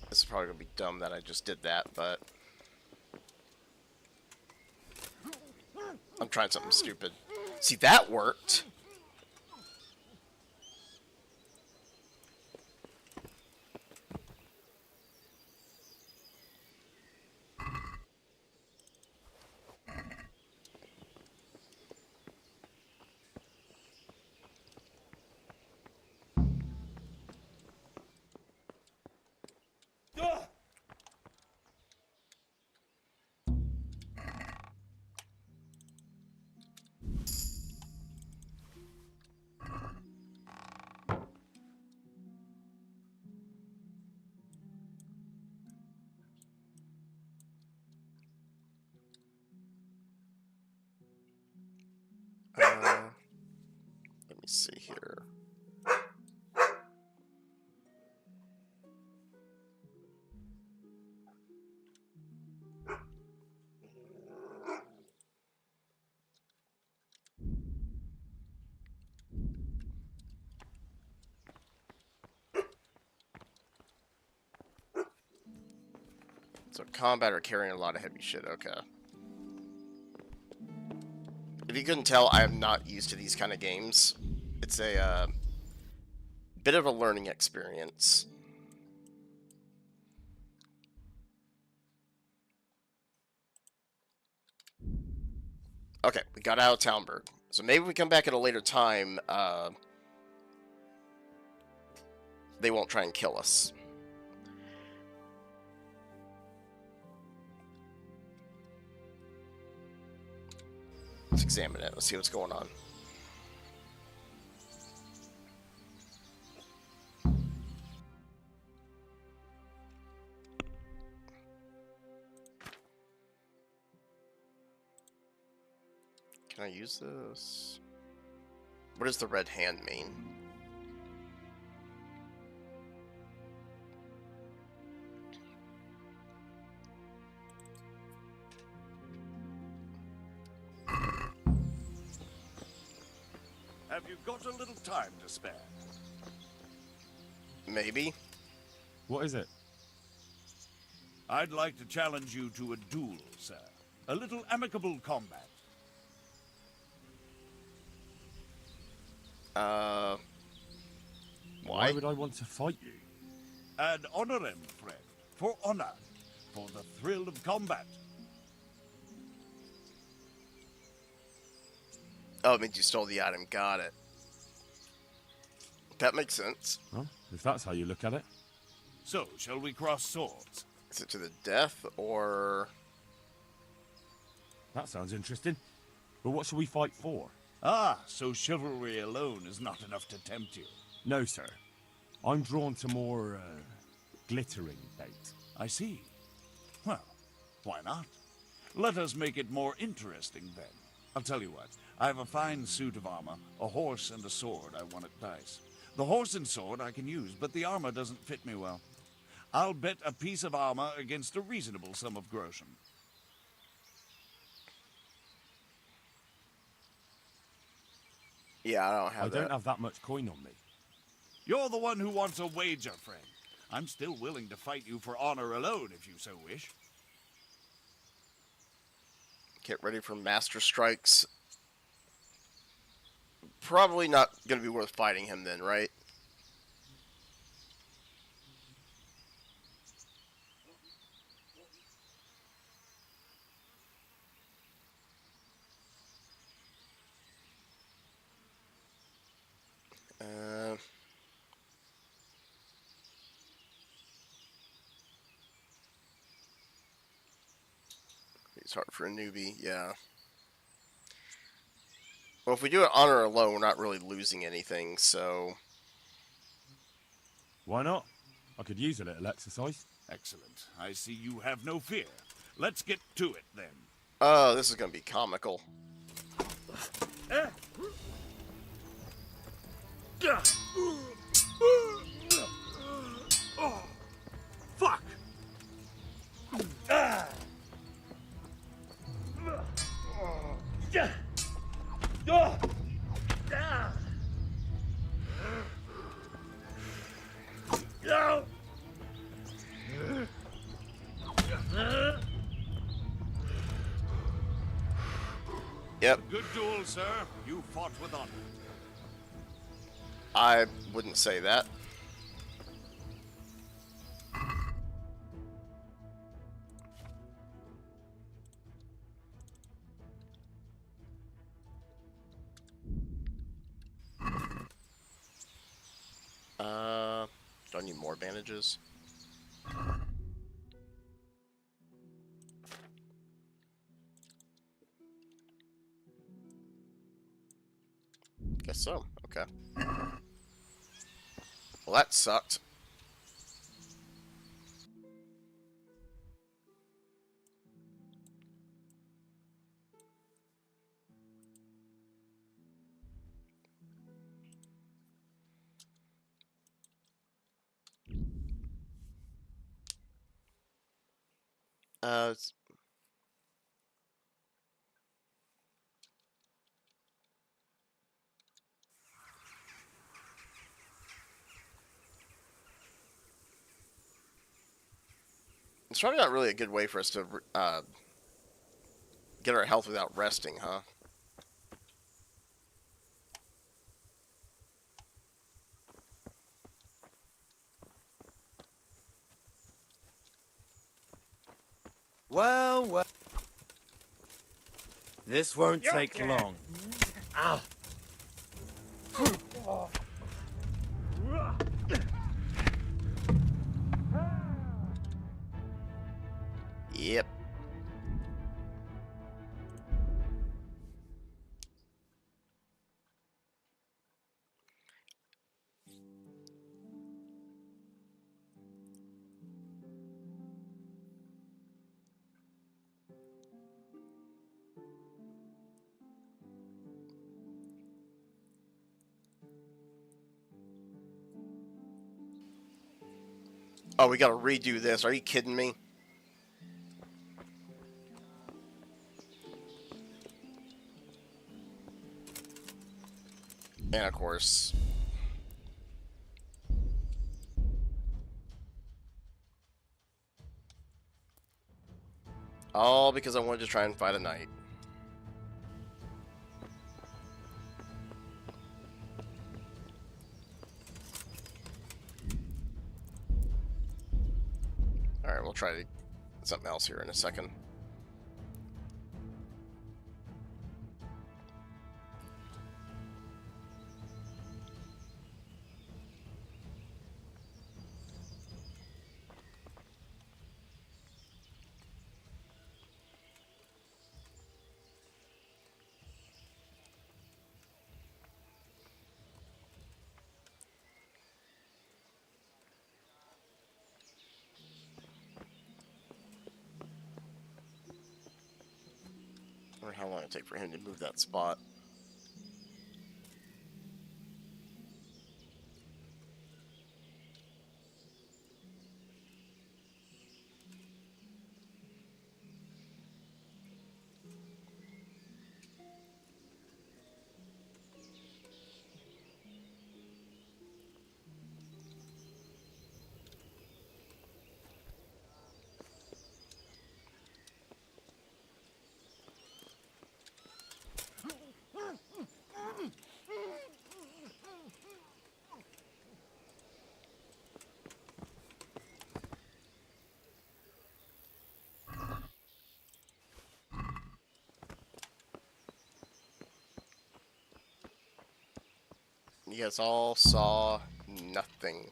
S1: This is probably gonna be dumb that I just did that, but I'm trying something stupid. See, that worked. Let me see here. So combat or carrying a lot of heavy shit, okay. If you couldn't tell, I am not used to these kind of games. It's a bit of a learning experience. Okay, we got out of Talmberg. So maybe we come back at a later time. they won't try and kill us. Let's examine it. Let's see what's going on. Can I use this? What does the red hand mean?
S14: Have you got a little time to spare?
S1: Maybe.
S3: What is it?
S14: I'd like to challenge you to a duel, sir. A little amicable combat.
S3: Why would I want to fight you?
S14: Ad honorem, friend. For honor. For the thrill of combat.
S1: Oh, it means you stole the item. Got it. That makes sense.
S3: Well, if that's how you look at it.
S14: So, shall we cross swords?
S1: Is it to the death, or...
S3: That sounds interesting. But what shall we fight for?
S14: Ah, so chivalry alone is not enough to tempt you.
S3: No, sir. I'm drawn to more, glittering bait.
S14: I see. Well, why not? Let us make it more interesting, then. I'll tell you what. I have a fine suit of armor, a horse and a sword I won at dice. The horse and sword I can use, but the armor doesn't fit me well. I'll bet a piece of armor against a reasonable sum of groschen.
S1: Yeah, I don't have that.
S3: I don't have that much coin on me.
S14: You're the one who wants a wager, friend. I'm still willing to fight you for honor alone, if you so wish.
S1: Get ready for Master Strikes. Probably not going to be worth fighting him then, right? It's hard for a newbie, yeah. Well, if we do it honor alone, we're not really losing anything, so...
S3: Why not? I could use a little exercise.
S14: Excellent. I see you have no fear. Let's get to it, then.
S1: Oh, this is going to be comical.
S9: Fuck!
S1: Yep.
S14: Good duel, sir. You fought with honor.
S1: I wouldn't say that. Do I need more bandages? Guess so. Okay. Well, that sucked. It's probably not really a good way for us to get our health without resting, huh?
S11: Well, well. This won't take long.
S9: Ow.
S1: Yep. Oh, we gotta redo this. Are you kidding me? And of course... all because I wanted to try and fight a knight. Alright, we'll try something else here in a second. I wonder how long it take for him to move that spot. You guys all saw nothing.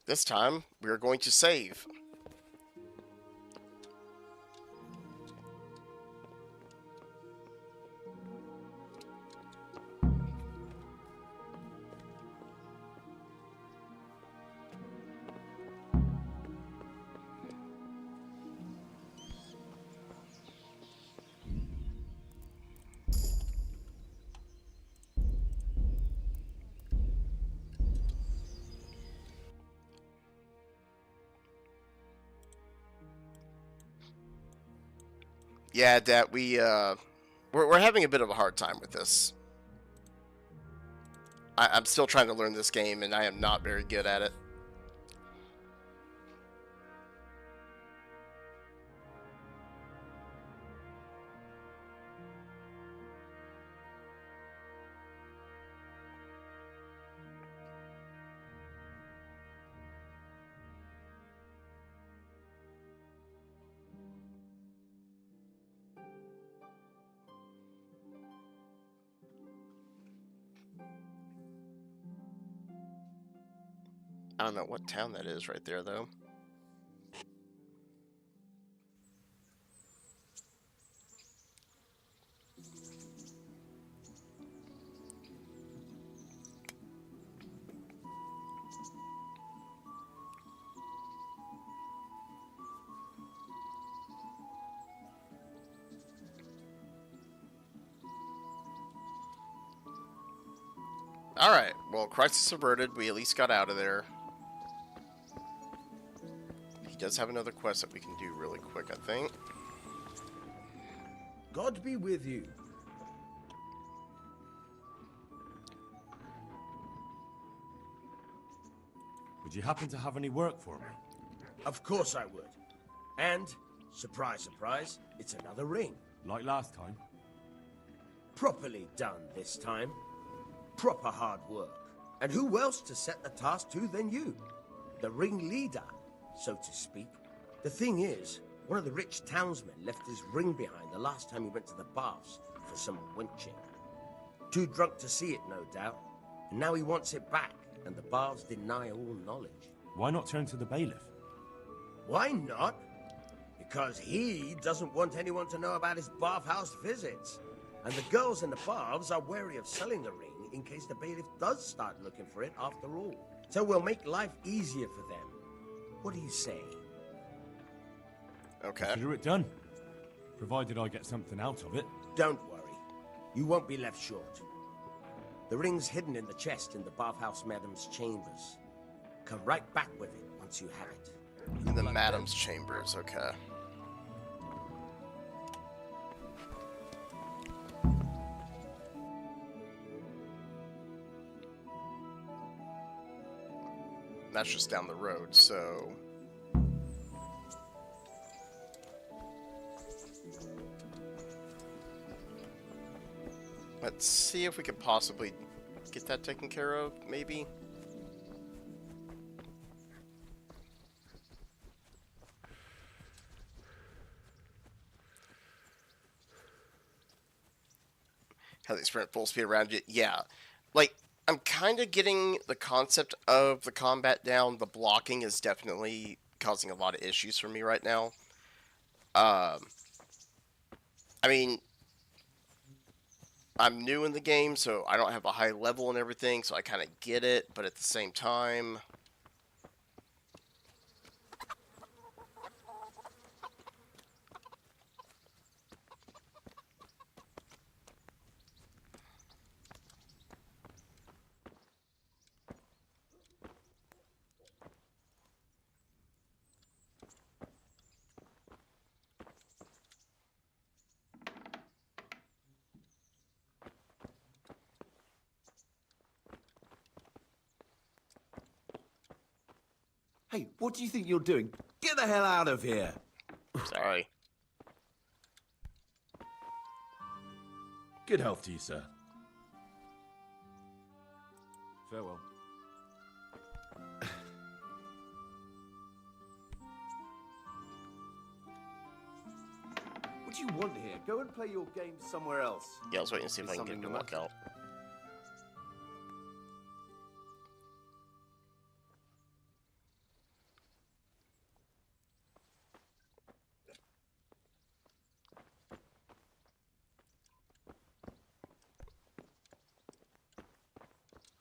S1: This time, we are going to save. Yeah, Dad, we're having a bit of a hard time with this. I'm still trying to learn this game, and I am not very good at it. I don't know what town that is right there, though. Alright, well, crisis averted. We at least got out of there. He does have another quest that we can do really quick, I think.
S2: God be with you.
S8: Would you happen to have any work for me?
S2: Of course I would. And, surprise, surprise, it's another ring.
S8: Like last time?
S2: Properly done this time. Proper hard work. And who else to set the task to than you? The ring leader, so to speak. The thing is, one of the rich townsmen left his ring behind the last time he went to the baths for some wenching. Too drunk to see it, no doubt. And now he wants it back, and the baths deny all knowledge.
S8: Why not turn to the bailiff?
S2: Why not? Because he doesn't want anyone to know about his bathhouse visits. And the girls in the baths are wary of selling the ring in case the bailiff does start looking for it after all. So we'll make life easier for them. What do you say?
S1: Okay.
S8: Consider it done. Provided I get something out of it.
S2: Don't worry. You won't be left short. The ring's hidden in the chest in the bathhouse madam's chambers. Come right back with it once you have it.
S1: In the madam's chambers, okay. That's just down the road, so... Let's see if we could possibly get that taken care of, maybe? How they sprint full speed around it, yeah. Like, I'm kind of getting the concept of the combat down. The blocking is definitely causing a lot of issues for me right now. I mean, I'm new in the game, so I don't have a high level and everything, so I kind of get it, but at the same time...
S15: Hey, what do you think you're doing? Get the hell out of here!
S1: Sorry.
S8: Good health to you, sir. Farewell.
S15: What do you want here? Go and play your game somewhere else.
S1: Yeah, I was waiting to see if I can get him to walk out.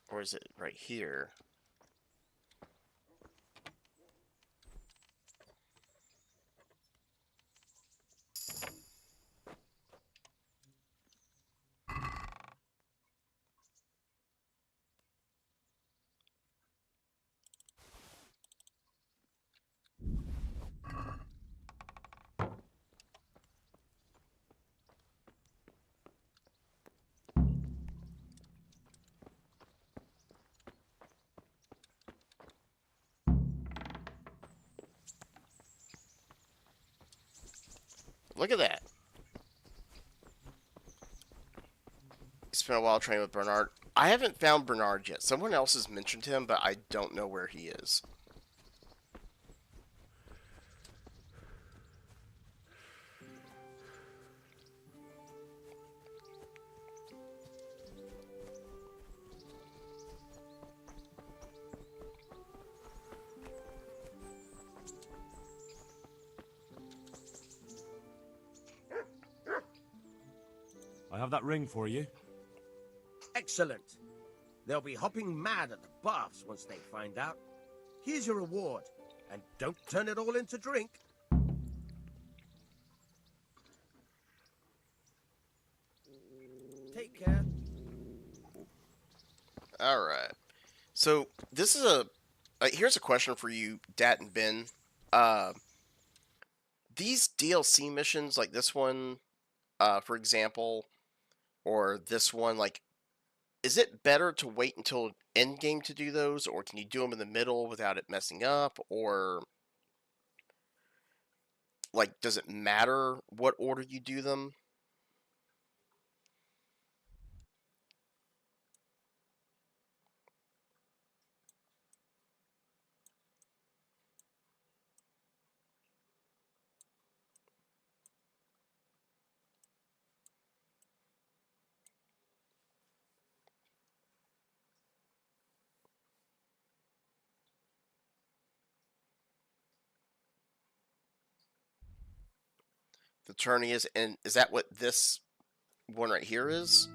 S1: Or is it right here? Look at that. It's been a while training with Bernard. I haven't found Bernard yet. Someone else has mentioned him, but I don't know where he is.
S8: I have that ring for you.
S2: Excellent. They'll be hopping mad at the baths once they find out. Here's your reward, and don't turn it all into drink. Take care.
S1: Alright. So, this is here's a question for you, Dat and Ben. These DLC missions, like this one, for example, or this one, like, is it better to wait until end game to do those, or can you do them in the middle without it messing up, or, like, does it matter what order you do them? The tourney is, and is that what this one right here is?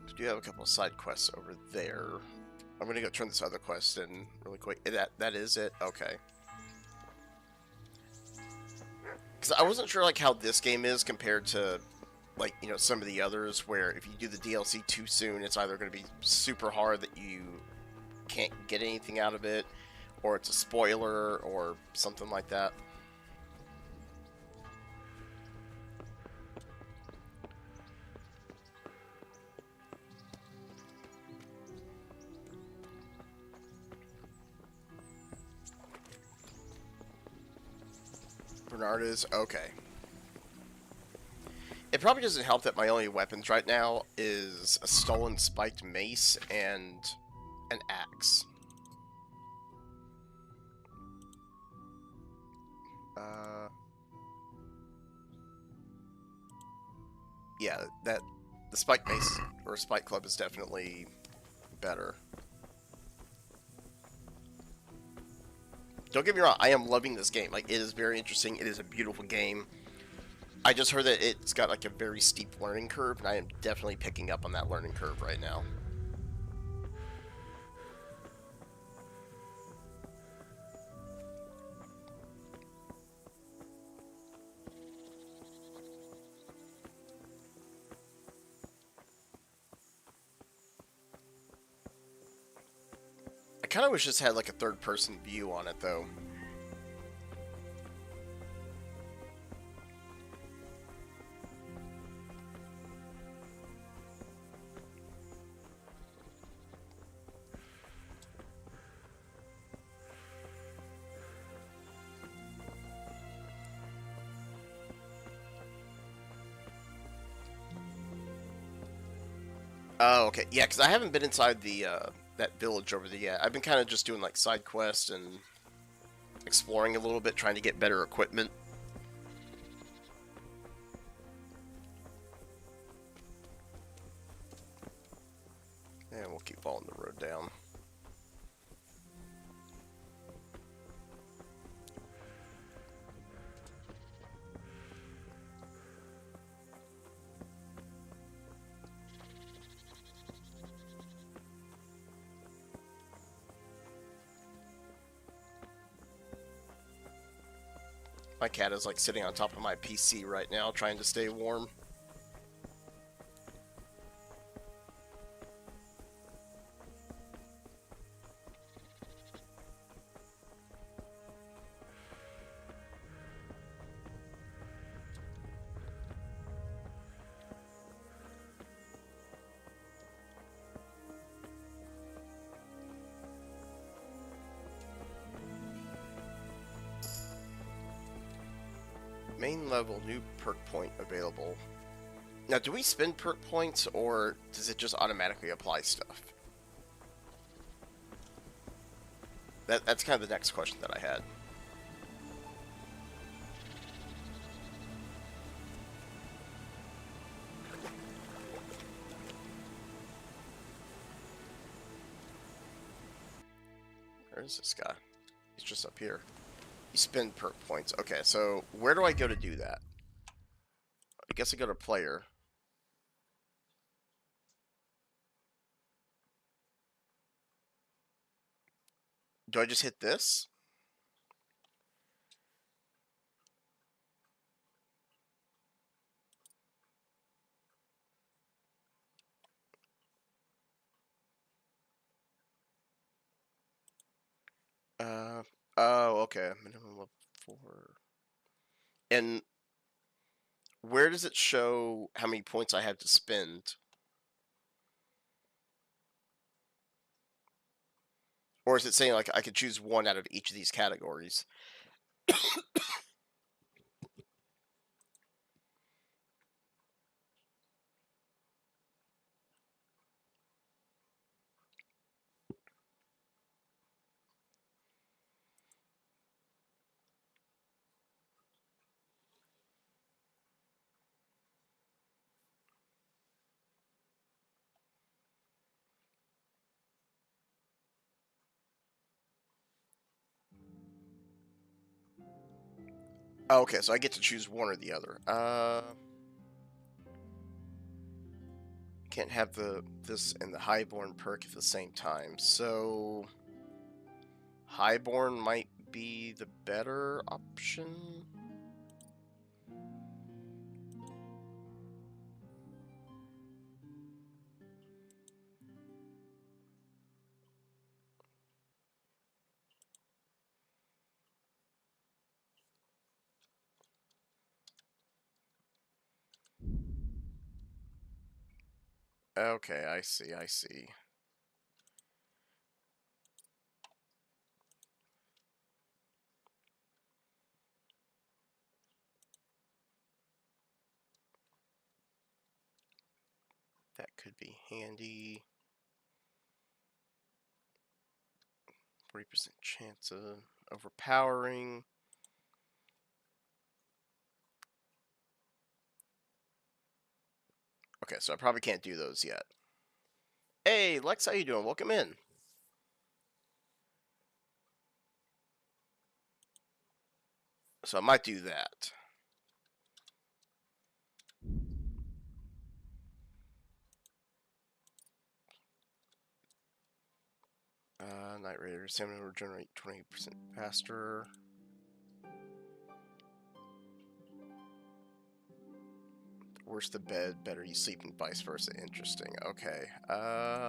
S1: I do have a couple of side quests over there. I'm gonna go turn this other quest in really quick. That is it? Okay. Because I wasn't sure like how this game is compared to like, you know, some of the others where if you do the DLC too soon, it's either going to be super hard that you can't get anything out of it, or it's a spoiler or something like that. Bernarda's okay. It probably doesn't help that my only weapons right now is a stolen spiked mace and an axe. Yeah, the spiked mace or spike club is definitely better. Don't get me wrong, I am loving this game. Like, it is very interesting. It is a beautiful game. I just heard that it's got like a very steep learning curve, and I am definitely picking up on that learning curve right now. I kind of wish this had like a third-person view on it, though. Oh, okay. Yeah, because I haven't been inside the that village over there yet. I've been kind of just doing like side quests and exploring a little bit, trying to get better equipment. And we'll keep following the road down. My cat is like sitting on top of my PC right now, trying to stay warm. Main level, new perk point available. Now, do we spend perk points, or does it just automatically apply stuff? That's kind of the next question that I had. Where is this guy? He's just up here. You spend perk points. Okay, so where do I go to do that? I guess I go to player. Do I just hit this? Oh, okay. Minimum level 4. And where does it show how many points I have to spend? Or is it saying like I could choose one out of each of these categories? Oh, okay, so I get to choose one or the other. Can't have this and the Highborn perk at the same time. So Highborn might be the better option. Okay, I see, I see. That could be handy. 40% chance of overpowering. Okay, so I probably can't do those yet. Hey, Lex, how you doing? Welcome in. So I might do that. Night Raider, stamina will regenerate 20% faster. The worse the bed, better you sleep, and vice versa. Interesting. Okay. 20%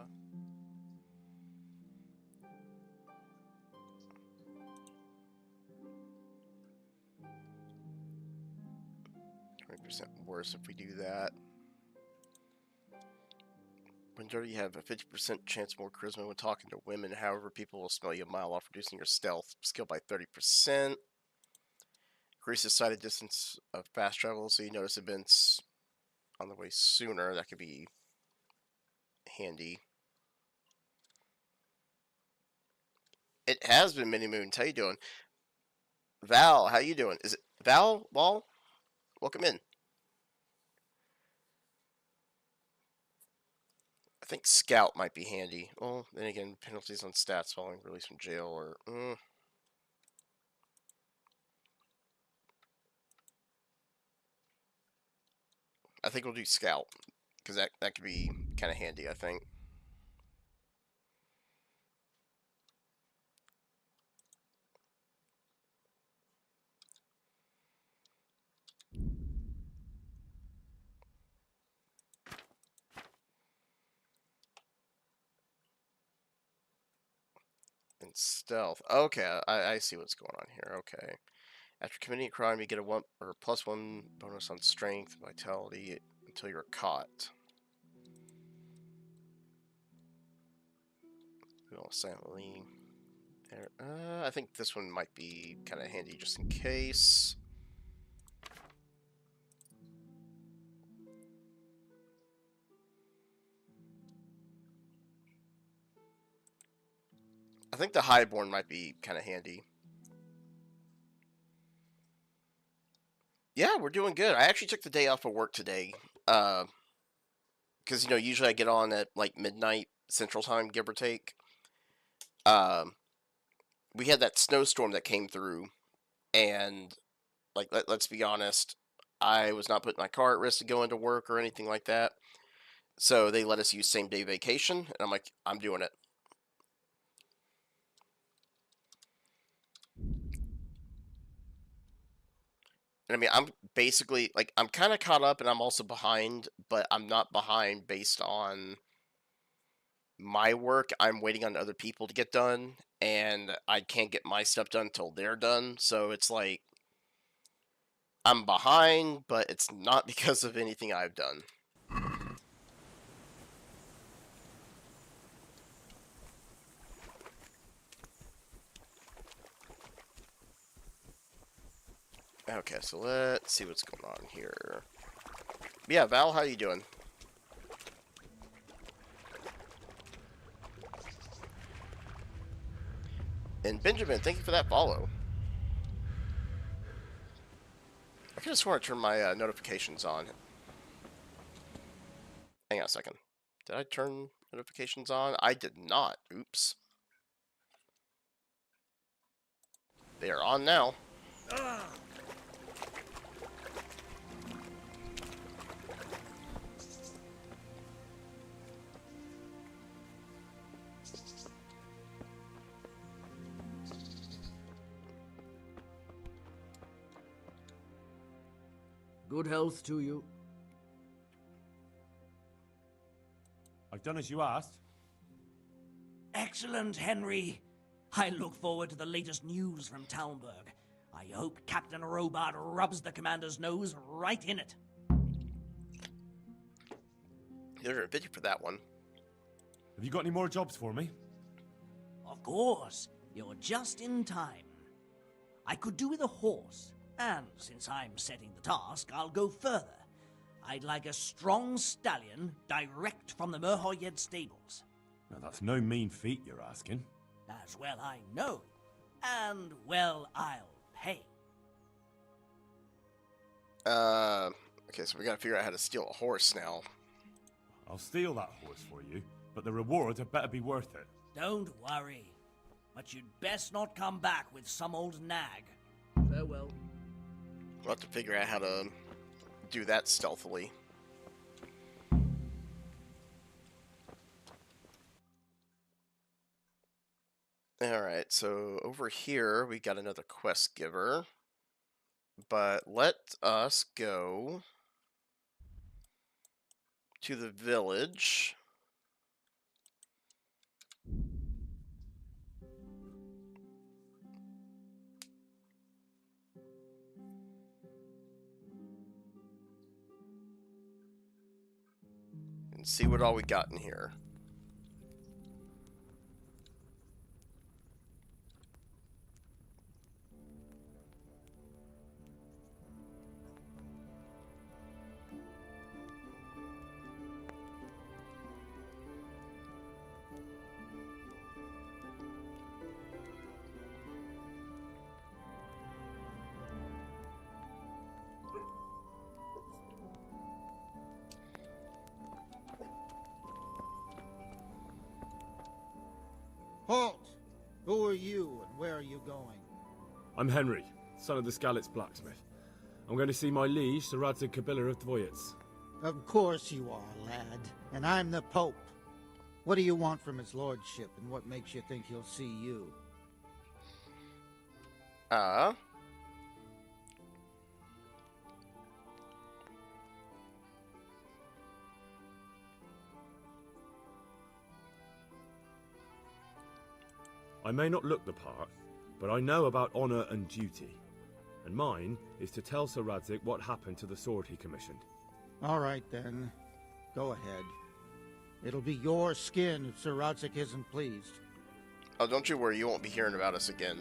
S1: worse if we do that. When dirty, you have a 50% chance more charisma when talking to women. However, people will smell you a mile off, reducing your stealth skill by 30%. Increases sighted distance of fast travel, so you notice events on the way sooner. That could be handy. It has been Mini Moon. How you doing? Val, how you doing? Is it Val Wall? Welcome in. I think Scout might be handy. Well, then again, penalties on stats following release from jail or... I think we'll do Scout, because that could be kind of handy, I think. And stealth. Okay, I see what's going on here. Okay. After committing a crime, you get a +1 bonus on strength, vitality until you're caught. We'll silently. There. I think this one might be kind of handy just in case. I think the Highborn might be kind of handy. Yeah, we're doing good. I actually took the day off of work today. Because, usually I get on at, like, midnight Central Time, give or take. We had that snowstorm that came through, and, like, let's be honest, I was not putting my car at risk to go into work or anything like that. So they let us use same-day vacation, and I'm like, I'm doing it. And I mean, I'm basically, like, I'm kind of caught up and I'm also behind, but I'm not behind based on my work. I'm waiting on other people to get done, and I can't get my stuff done until they're done. So it's like, I'm behind, but it's not because of anything I've done. Okay, so let's see what's going on here. Yeah, Val, how you doing? And Benjamin, thank you for that follow. I could have sworn I turned my notifications on. Hang on a second. Did I turn notifications on? I did not. Oops. They are on now.
S2: Good health to you.
S8: I've done as you asked.
S10: Excellent, Henry. I look forward to the latest news from Talmberg. I hope Captain Robart rubs the commander's nose right in it.
S1: You're a pity for that one.
S8: Have you got any more jobs for me?
S10: Of course. You're just in time. I could do with a horse, and since I'm setting the task, I'll go further. I'd like a strong stallion direct from the Merhoyed stables.
S8: Now, that's no mean feat you're asking.
S10: As well I know, and well I'll pay.
S1: Okay, so we gotta figure out how to steal a horse now.
S8: I'll steal that horse for you, but the rewards had better be worth it.
S10: Don't worry, but you'd best not come back with some old nag.
S2: Farewell.
S1: We'll have to figure out how to do that stealthily. Alright, so over here we got another quest giver. But let us go to the village. And see what all we got in here.
S16: Halt! Who are you and where are you going?
S3: I'm Henry, son of the Skalitz blacksmith. I'm going to see my liege, Sir Radzig Kobyla of Dvoyitz.
S16: Of course you are, lad. And I'm the Pope. What do you want from his lordship, and what makes you think he'll see you?
S3: I may not look the part, but I know about honor and duty. And mine is to tell Sir Radzig what happened to the sword he commissioned.
S16: All right, then. Go ahead. It'll be your skin if Sir Radzig isn't pleased.
S1: Oh, don't you worry, you won't be hearing about us again.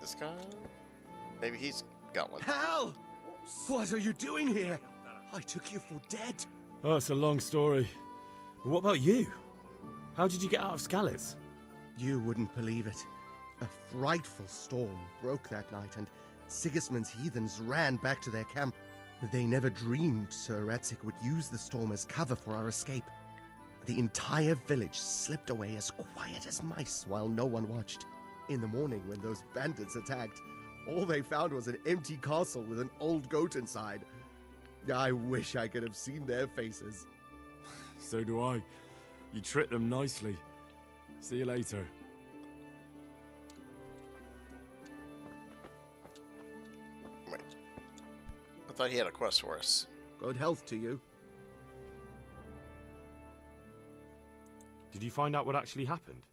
S1: This guy? Maybe he's got one.
S2: Hal! What are you doing here? I took you for dead.
S3: Oh, it's a long story. But what about you? How did you get out of Skalitz?
S17: You wouldn't believe it. A frightful storm broke that night, and Sigismund's heathens ran back to their camp. They never dreamed Sir Radzig would use the storm as cover for our escape. The entire village slipped away as quiet as mice while no one watched. In the morning, when those bandits attacked, all they found was an empty castle with an old goat inside. I wish I could have seen their faces.
S3: So do I. You tricked them nicely. See you later.
S1: Wait. I thought he had a quest for us.
S17: Good health to you.
S3: Did you find out what actually happened?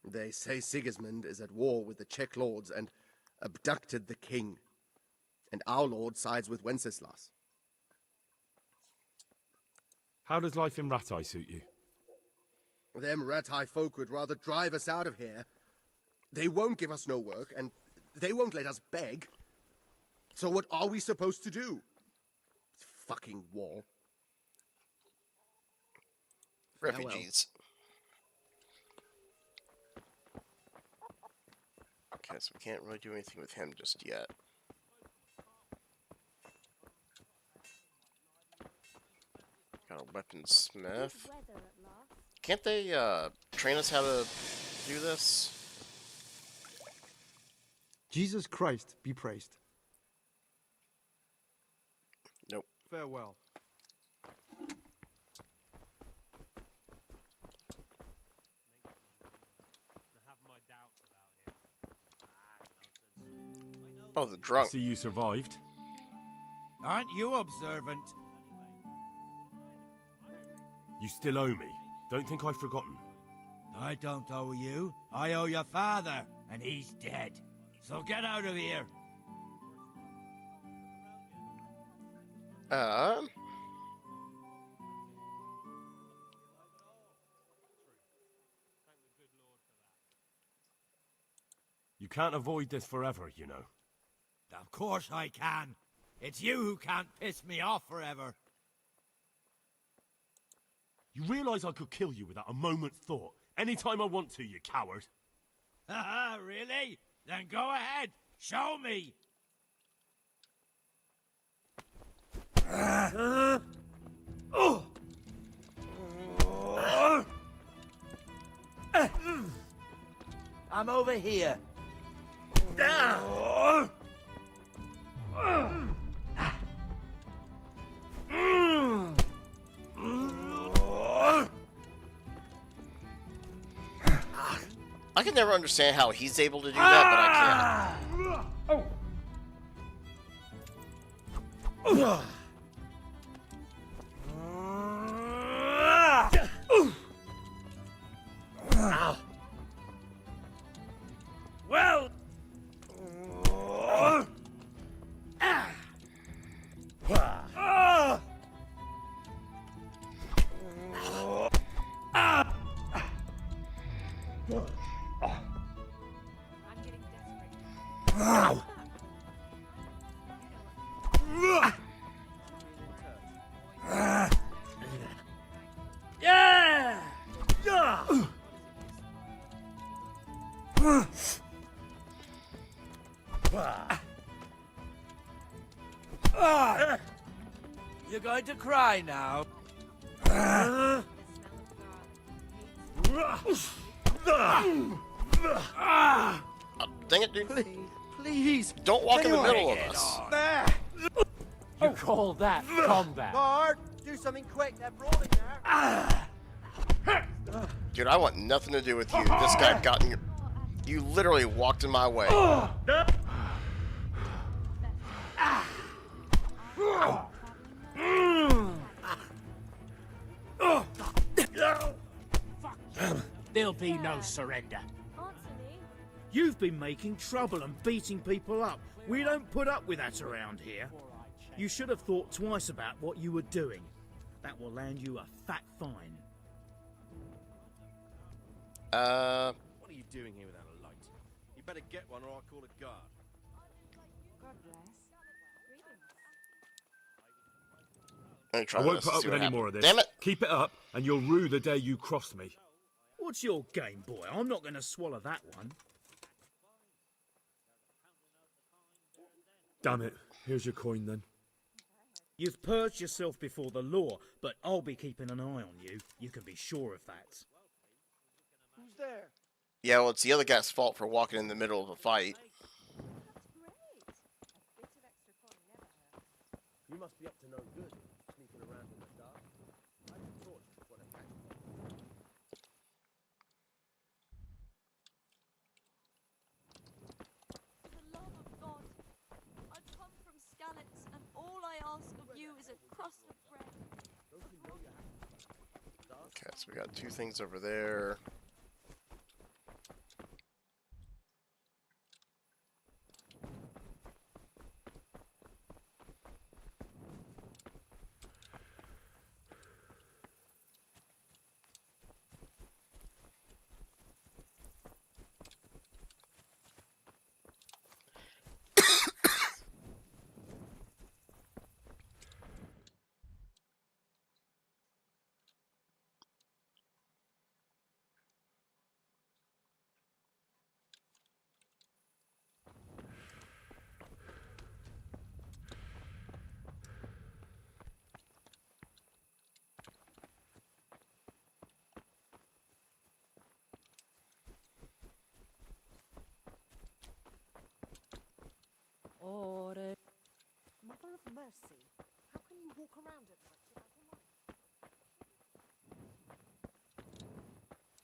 S17: They say Sigismund is at war with the Czech lords and abducted the king. And our lord sides with Wenceslas.
S3: How does life in Rattay suit you?
S17: Them Rattay folk would rather drive us out of here. They won't give us no work, and they won't let us beg. So what are we supposed to do? Fucking war.
S1: Refugees. Okay, so we can't really do anything with him just yet. Got a weaponsmith. Can't they train us how to do this?
S18: Jesus Christ be praised.
S1: Nope.
S18: Farewell.
S1: Oh, the drunk.
S3: See, you survived.
S11: Aren't you observant?
S3: You still owe me. Don't think I've forgotten.
S11: I don't owe you. I owe your father, and he's dead. So get out of here.
S3: You can't avoid this forever, you know.
S11: Of course I can. It's you who can't piss me off forever.
S3: You realise I could kill you without a moment's thought, anytime I want to, you coward.
S11: Haha, really? Then go ahead. Show me. I'm over here.
S1: I can never understand how he's able to do that, but I can't.
S11: Well. You're going to cry now.
S1: Dang it, dude.
S11: Please.
S1: Don't walk in the middle of us.
S19: You call that combat?
S11: Guard, do something quick. They're brawling there.
S1: Dude, I want nothing to do with you. This guy got in your... You literally walked in my way.
S11: There'll be no surrender. You've been making trouble and beating people up. We don't put up with that around here. You should have thought twice about what you were doing. That will land you a fat fine.
S7: What are you doing here without a light? You better get one or I'll call a guard.
S12: God bless.
S3: I won't put up with any more of this.
S1: Damn it!
S3: Keep it up, and you'll rue the day you cross me.
S11: What's your game, boy? I'm not going to swallow that one.
S3: Damn it. Here's your coin, then.
S11: You've purged yourself before the law, but I'll be keeping an eye on you. You can be sure of that.
S7: Who's there?
S1: Yeah, well, it's the other guy's fault for walking in the middle of a fight.
S2: You must be up to no good, sneaking around in the dark. I thought what a catch.
S20: For the love of God, I've come from Skalitz, and all I ask of you is a crust of bread.
S1: Okay, so we got two things over there.
S13: Order. Mother of mercy, how can you walk around at night without a light?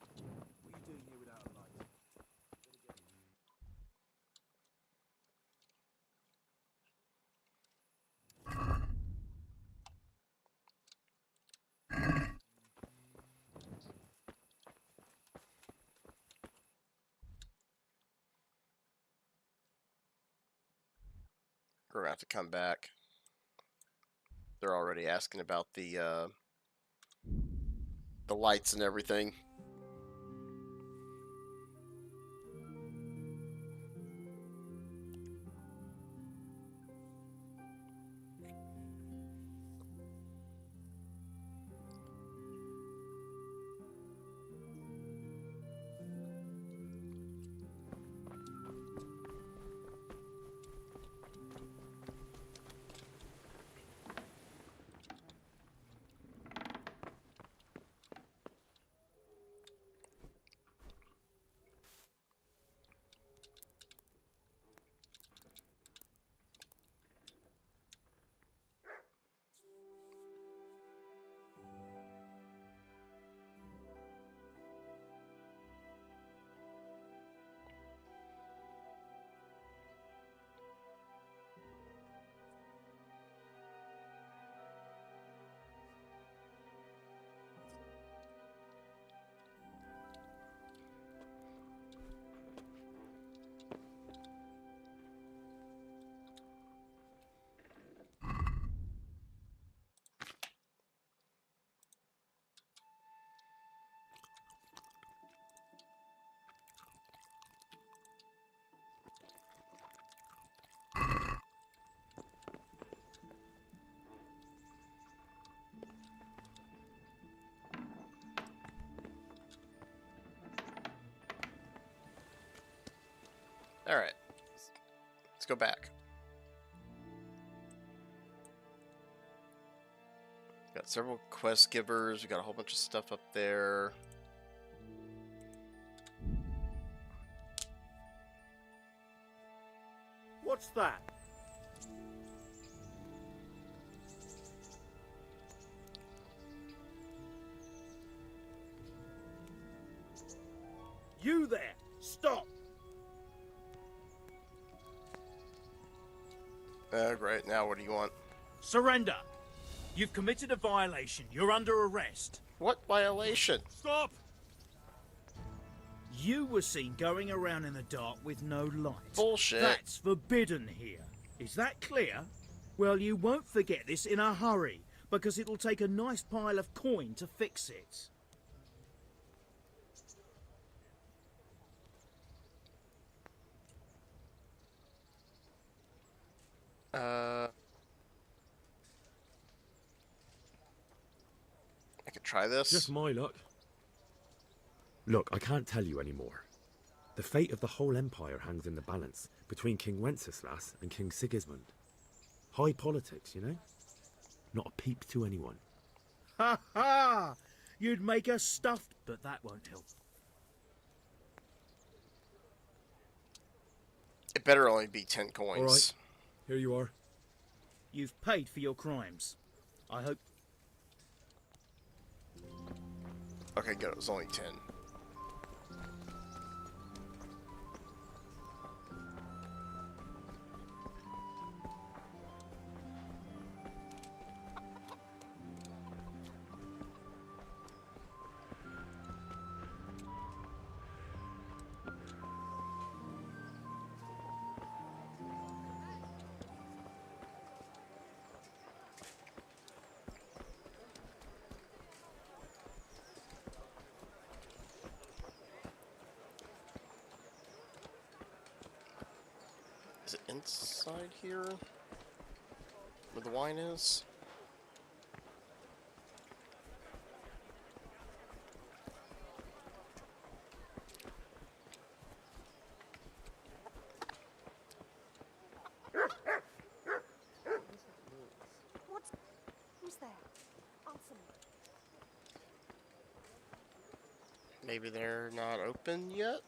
S7: What are you doing here without a light?
S1: We're gonna have to come back. They're already asking about the lights and everything. Alright. Let's go back. Got several quest givers. We got a whole bunch of stuff up there.
S11: What's that? You there! Stop!
S1: Great. Now what do you want?
S11: Surrender! You've committed a violation. You're under arrest.
S1: What violation?
S11: Stop! You were seen going around in the dark with no light.
S1: Bullshit.
S11: That's forbidden here. Is that clear? Well, you won't forget this in a hurry, because it'll take a nice pile of coin to fix it.
S1: I could try this.
S3: Just my luck. Look, I can't tell you anymore. The fate of the whole empire hangs in the balance between King Wenceslas and King Sigismund. High politics, you know? Not a peep to anyone.
S11: Ha ha! You'd make us stuffed, but that won't help.
S1: It better only be 10 coins.
S3: All right, here you are.
S11: You've paid for your crimes. I hope...
S1: Okay, good. It was only 10. Is it inside here? Where the wine is?
S13: Who's there? Answer me.
S1: Maybe they're not open yet?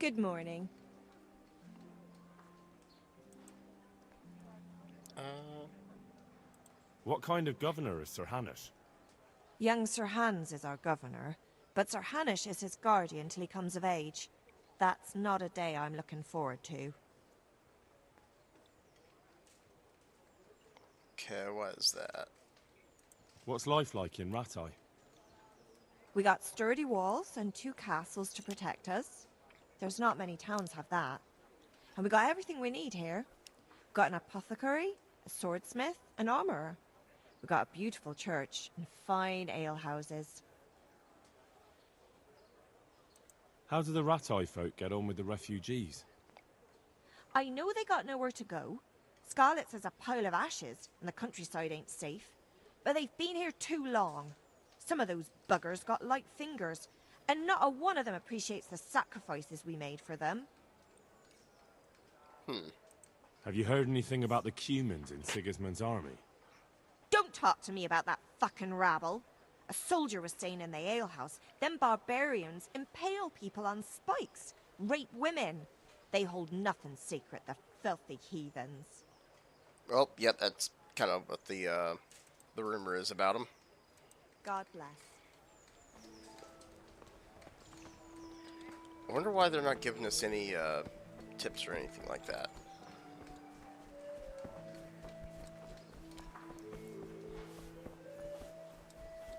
S20: Good morning.
S3: What kind of governor is Sir Hanish?
S13: Young Sir Hans is our governor, but Sir Hanish is his guardian till he comes of age. That's not a day I'm looking forward to.
S1: Okay, what is that?
S3: What's life like in Ratai?
S13: We got sturdy walls and 2 castles to protect us. There's not many towns have that. And we got everything we need here. Got an apothecary, a swordsmith, an armourer. We got a beautiful church and fine alehouses.
S3: How do the Ratai folk get on with the refugees?
S13: I know they got nowhere to go. Scarlet's is a pile of ashes, and the countryside ain't safe. But they've been here too long. Some of those buggers got light fingers, and not a one of them appreciates the sacrifices we made for them.
S3: Have you heard anything about the Cumans in Sigismund's army?
S13: Don't talk to me about that fucking rabble. A soldier was saying in the alehouse, them barbarians impale people on spikes, rape women. They hold nothing sacred, the filthy heathens.
S1: Well, yep, that's kind of what the rumor is about them.
S13: God bless.
S1: I wonder why they're not giving us any tips or anything like that.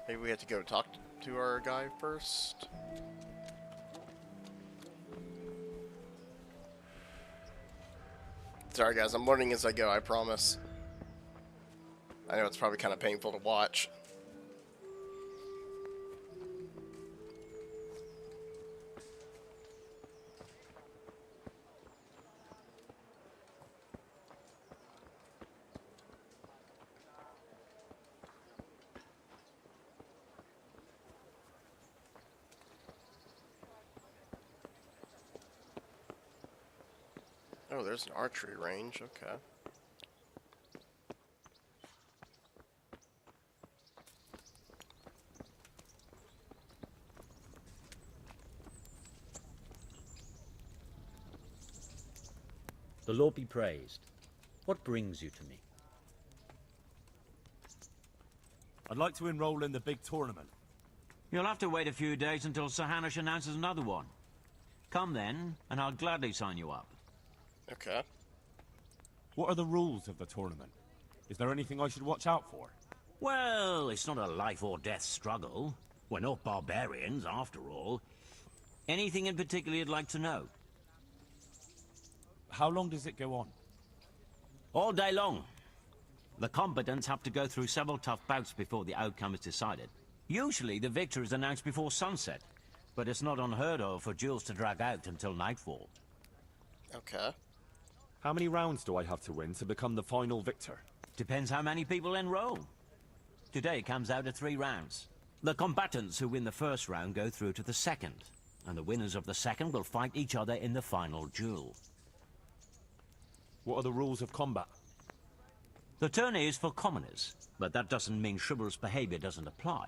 S1: Maybe we have to go talk to our guy first. Sorry guys, I'm learning as I go, I promise. I know it's probably kind of painful to watch. Oh, there's an archery range, okay.
S21: The Lord be praised. What brings you to me?
S8: I'd like to enroll in the big tournament.
S22: You'll have to wait a few days until Sir Hanish announces another one. Come then, and I'll gladly sign you up.
S1: Okay.
S8: What are the rules of the tournament? Is there anything I should watch out for?
S22: Well, it's not a life or death struggle. We're not barbarians, after all. Anything in particular you'd like to know?
S8: How long does it go on?
S22: All day long. The combatants have to go through several tough bouts before the outcome is decided. Usually the victor is announced before sunset, but it's not unheard of for duels to drag out until nightfall.
S1: Okay.
S3: How many rounds do I have to win to become the final victor?
S22: Depends how many people enroll. Today it comes out at 3 rounds. The combatants who win the first round go through to the second, and the winners of the second will fight each other in the final duel.
S3: What are the rules of combat?
S22: The tourney is for commoners, but that doesn't mean chivalrous behavior doesn't apply.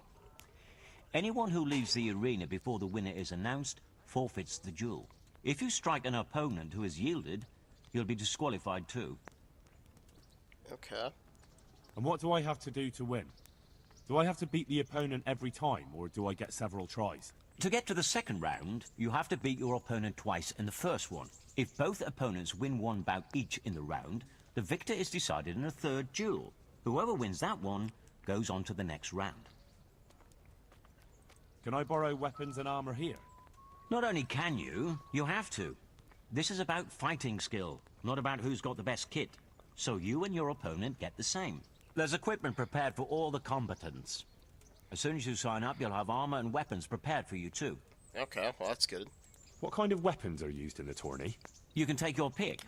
S22: Anyone who leaves the arena before the winner is announced forfeits the duel. If you strike an opponent who has yielded, you'll be disqualified too.
S1: Okay.
S8: And what do I have to do to win? Do I have to beat the opponent every time, or do I get several tries?
S22: To get to the second round, you have to beat your opponent twice in the first one. If both opponents win 1 bout each in the round, the victor is decided in a third duel. Whoever wins that one goes on to the next round.
S8: Can I borrow weapons and armor here?
S22: Not only can you, you have to. This is about fighting skill, not about who's got the best kit. So you and your opponent get the same. There's equipment prepared for all the combatants. As soon as you sign up, you'll have armor and weapons prepared for you too.
S1: Okay, well that's good.
S3: What kind of weapons are used in the tourney?
S22: You can take your pick.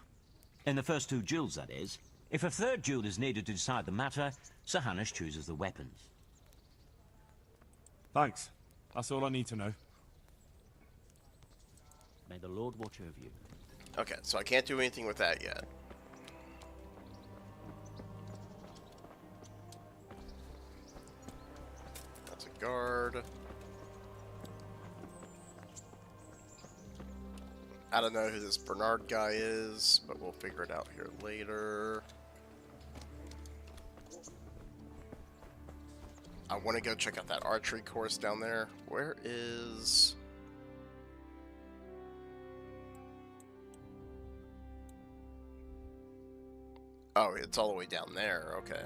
S22: In the first 2 duels, that is. If a third duel is needed to decide the matter, Sir Hanish chooses the weapons.
S8: Thanks. That's all I need to know.
S22: May the Lord watch over you.
S1: Okay, so I can't do anything with that yet. That's a guard. I don't know who this Bernard guy is, but we'll figure it out here later. I want to go check out that archery course down there. Where is... Oh, it's all the way down there. Okay.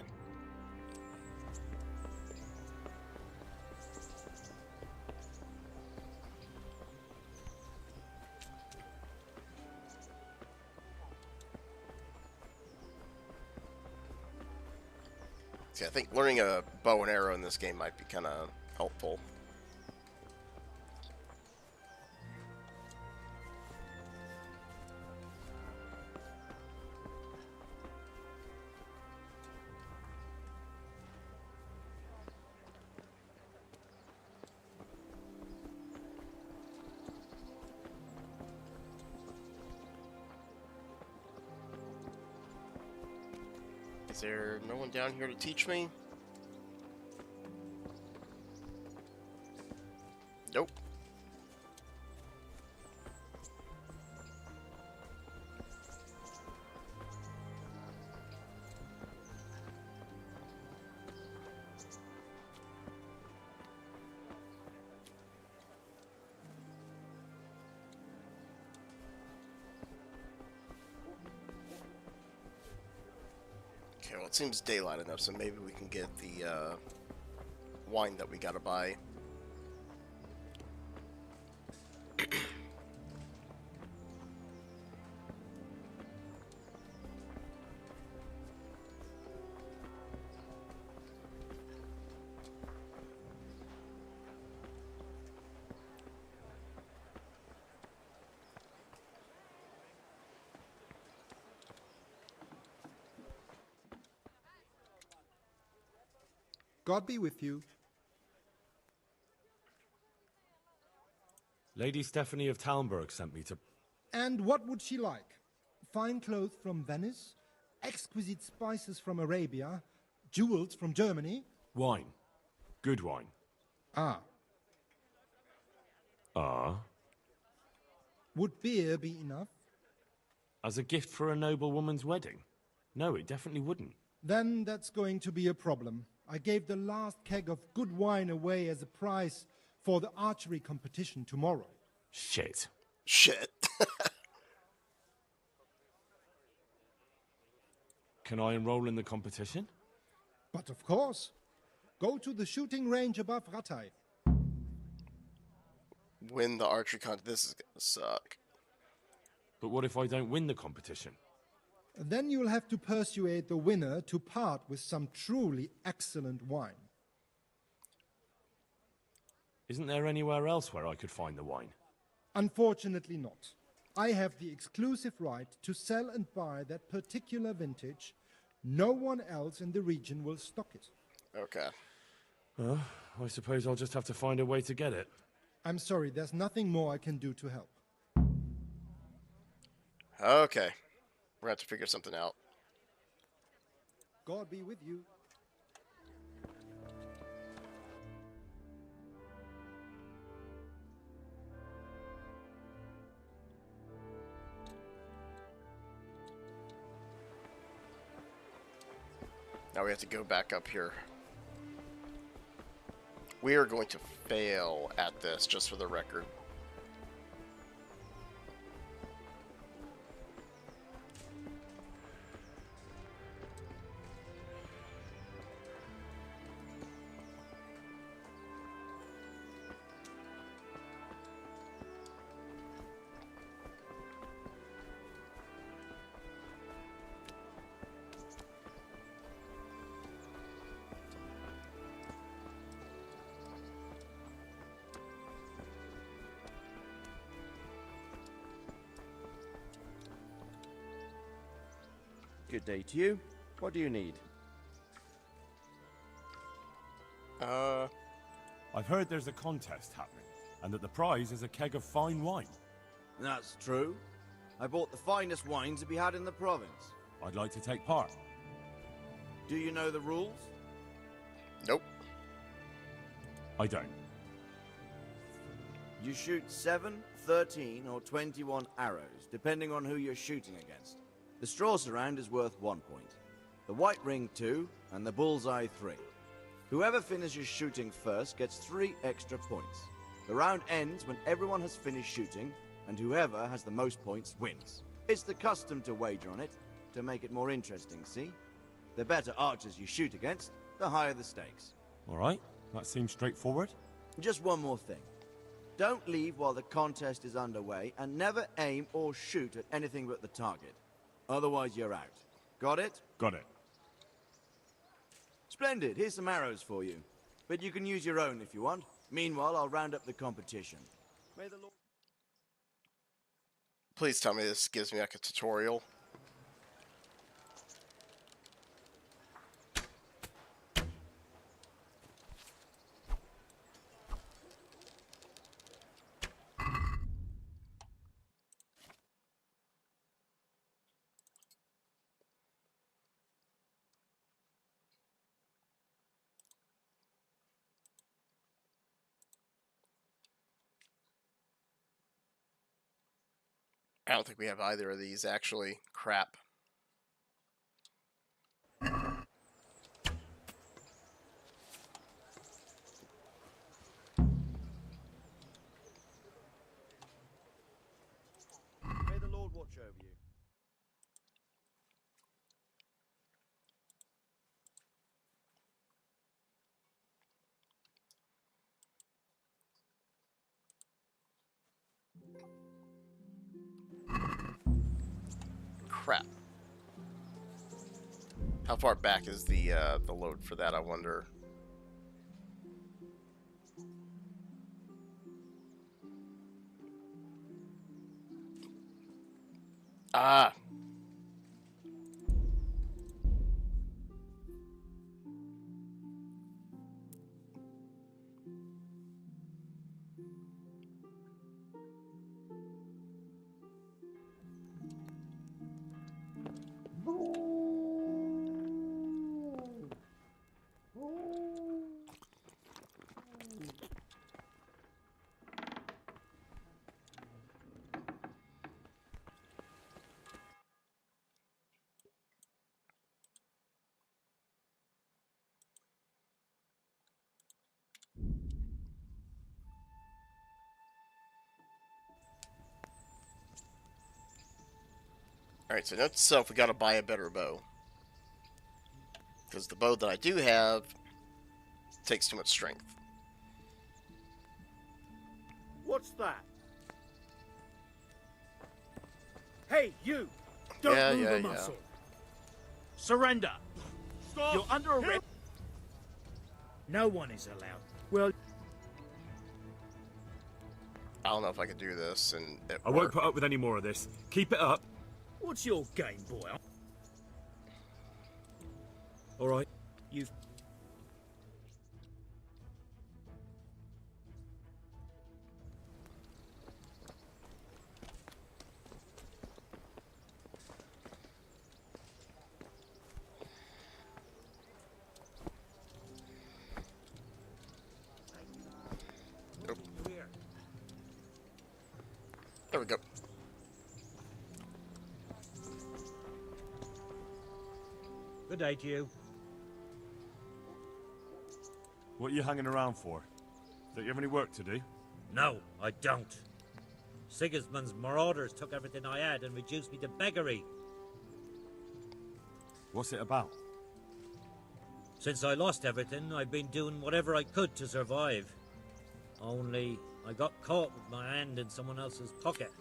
S1: See, I think learning a bow and arrow in this game might be kind of helpful. Is there no one down here to teach me? Nope. Okay, well, it seems daylight enough, so maybe we can get the wine that we gotta buy.
S18: God be with you.
S8: Lady Stephanie of Talmberg sent me to...
S18: And what would she like? Fine clothes from Venice, exquisite spices from Arabia, jewels from Germany?
S8: Wine. Good wine.
S18: Ah.
S8: Ah?
S18: Would beer be enough?
S8: As a gift for a noble woman's wedding? No, it definitely wouldn't.
S18: Then that's going to be a problem. I gave the last keg of good wine away as a prize for the archery competition tomorrow.
S8: Shit.
S1: Shit.
S8: Can I enroll in the competition?
S18: But of course. Go to the shooting range above Rattay.
S1: Win the archery contest. This is gonna suck.
S8: But what if I don't win the competition?
S18: Then you'll have to persuade the winner to part with some truly excellent wine.
S8: Isn't there anywhere else where I could find the wine?
S18: Unfortunately not. I have the exclusive right to sell and buy that particular vintage. No one else in the region will stock it.
S1: Okay.
S8: Well, I suppose I'll just have to find a way to get it.
S18: I'm sorry, there's nothing more I can do to help.
S1: Okay. We're going to have to figure something out.
S18: God be with you.
S1: Now we have to go back up here. We are going to fail at this, just for the record.
S7: Good day to you. What do you need?
S8: I've heard there's a contest happening, and that the prize is a keg of fine wine.
S7: That's true. I bought the finest wine to be had in the province.
S8: I'd like to take part.
S7: Do you know the rules?
S1: Nope.
S8: I don't.
S5: You shoot 7, 13, or 21 arrows, depending on who you're shooting against. The straw surround is worth 1 point, the white ring 2, and the bullseye 3. Whoever finishes shooting first gets 3 extra points. The round ends when everyone has finished shooting, and whoever has the most points wins. It's the custom to wager on it, to make it more interesting, see? The better archers you shoot against, the higher the stakes.
S8: Alright, that seems straightforward.
S5: Just one more thing. Don't leave while the contest is underway, and never aim or shoot at anything but the target. Otherwise you're out. Got it?
S8: Got it.
S5: Splendid, here's some arrows for you. But you can use your own if you want. Meanwhile, I'll round up the competition. May the Lord...
S1: Please tell me this gives me like a tutorial. I don't think we have either of these, actually. Crap.
S5: May the Lord watch over you.
S1: Crap. How far back is the load for that, I wonder? Ah. Alright, so note to self, we gotta buy a better bow. Because the bow that I do have takes too much strength.
S11: What's that? Hey, you! Don't move a muscle. Surrender. Stop. You're under arrest. No one is allowed. Well,
S1: I don't know if I could do this, and
S8: I won't put up with any more of this. Keep it up.
S11: What's your game, boy?
S8: All right.
S11: You've...
S1: Nope. There we go.
S21: Good day to you.
S8: What are you hanging around for? Don't you have any work to do?
S21: No, I don't. Sigismund's marauders took everything I had and reduced me to beggary.
S8: What's it about?
S21: Since I lost everything, I've been doing whatever I could to survive. Only, I got caught with my hand in someone else's pocket.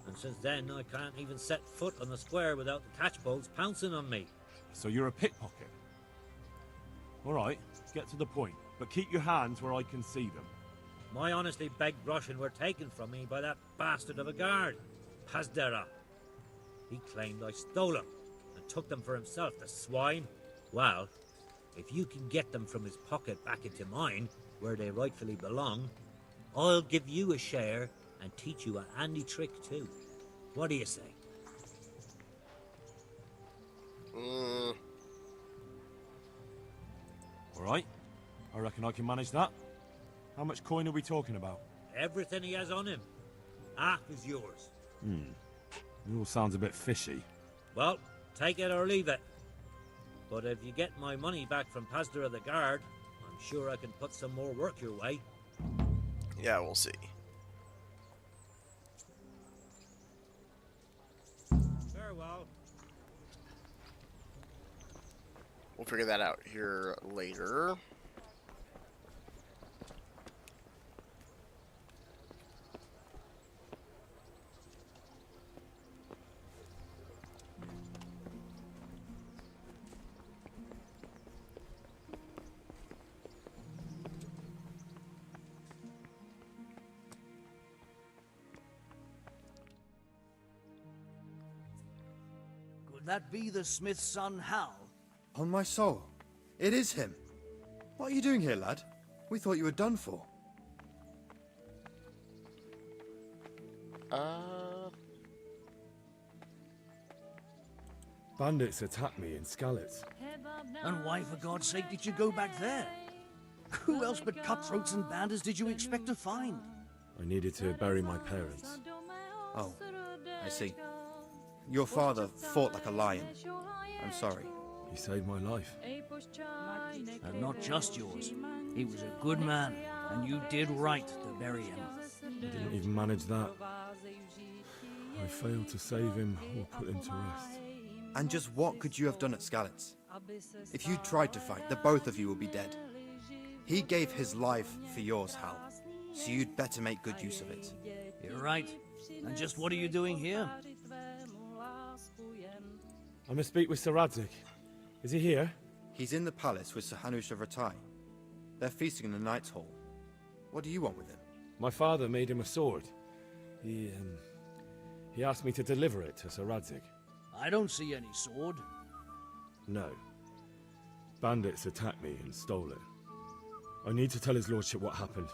S21: And since then, I can't even set foot on the square without the catchpoles pouncing on me.
S8: So you're a pickpocket? Alright, get to the point. But keep your hands where I can see them.
S21: My honestly begged Russian were taken from me by that bastard of a guard, Pazdera. He claimed I stole them and took them for himself, the swine. Well, if you can get them from his pocket back into mine, where they rightfully belong, I'll give you a share and teach you a handy trick too. What do you say?
S8: Alright, I reckon I can manage that. How much coin are we talking about?
S21: Everything he has on him. Half is yours.
S8: It all sounds a bit fishy.
S21: Well, take it or leave it. But if you get my money back from Pastor of the Guard, I'm sure I can put some more work your way.
S1: Yeah, we'll see.
S21: Farewell.
S1: We'll figure that out here later.
S10: Could that be the smith's son, Hal?
S4: On my soul, it is him. What are you doing here, lad? We thought you were done for.
S3: Bandits attacked me in Skalitz.
S10: And why, for God's sake, did you go back there? Who else but cutthroats and bandits did you expect to find?
S3: I needed to bury my parents.
S4: Oh, I see. Your father fought like a lion. I'm sorry.
S3: He saved my life.
S10: And not just yours. He was a good man, and you did right to bury him.
S3: I didn't even manage that. I failed to save him or put him to rest.
S4: And just what could you have done at Skalitz? If you tried to fight, the both of you will be dead. He gave his life for yours, Hal. So you'd better make good use of it.
S10: You're right. And just what are you doing here?
S3: I must speak with Sir Radzig. Is he here?
S4: He's in the palace with Sir Hanush of Rattay. They're feasting in the Knight's Hall. What do you want with him?
S3: My father made him a sword. He asked me to deliver it to Sir Radzig.
S10: I don't see any sword.
S3: No. Bandits attacked me and stole it. I need to tell his lordship what happened.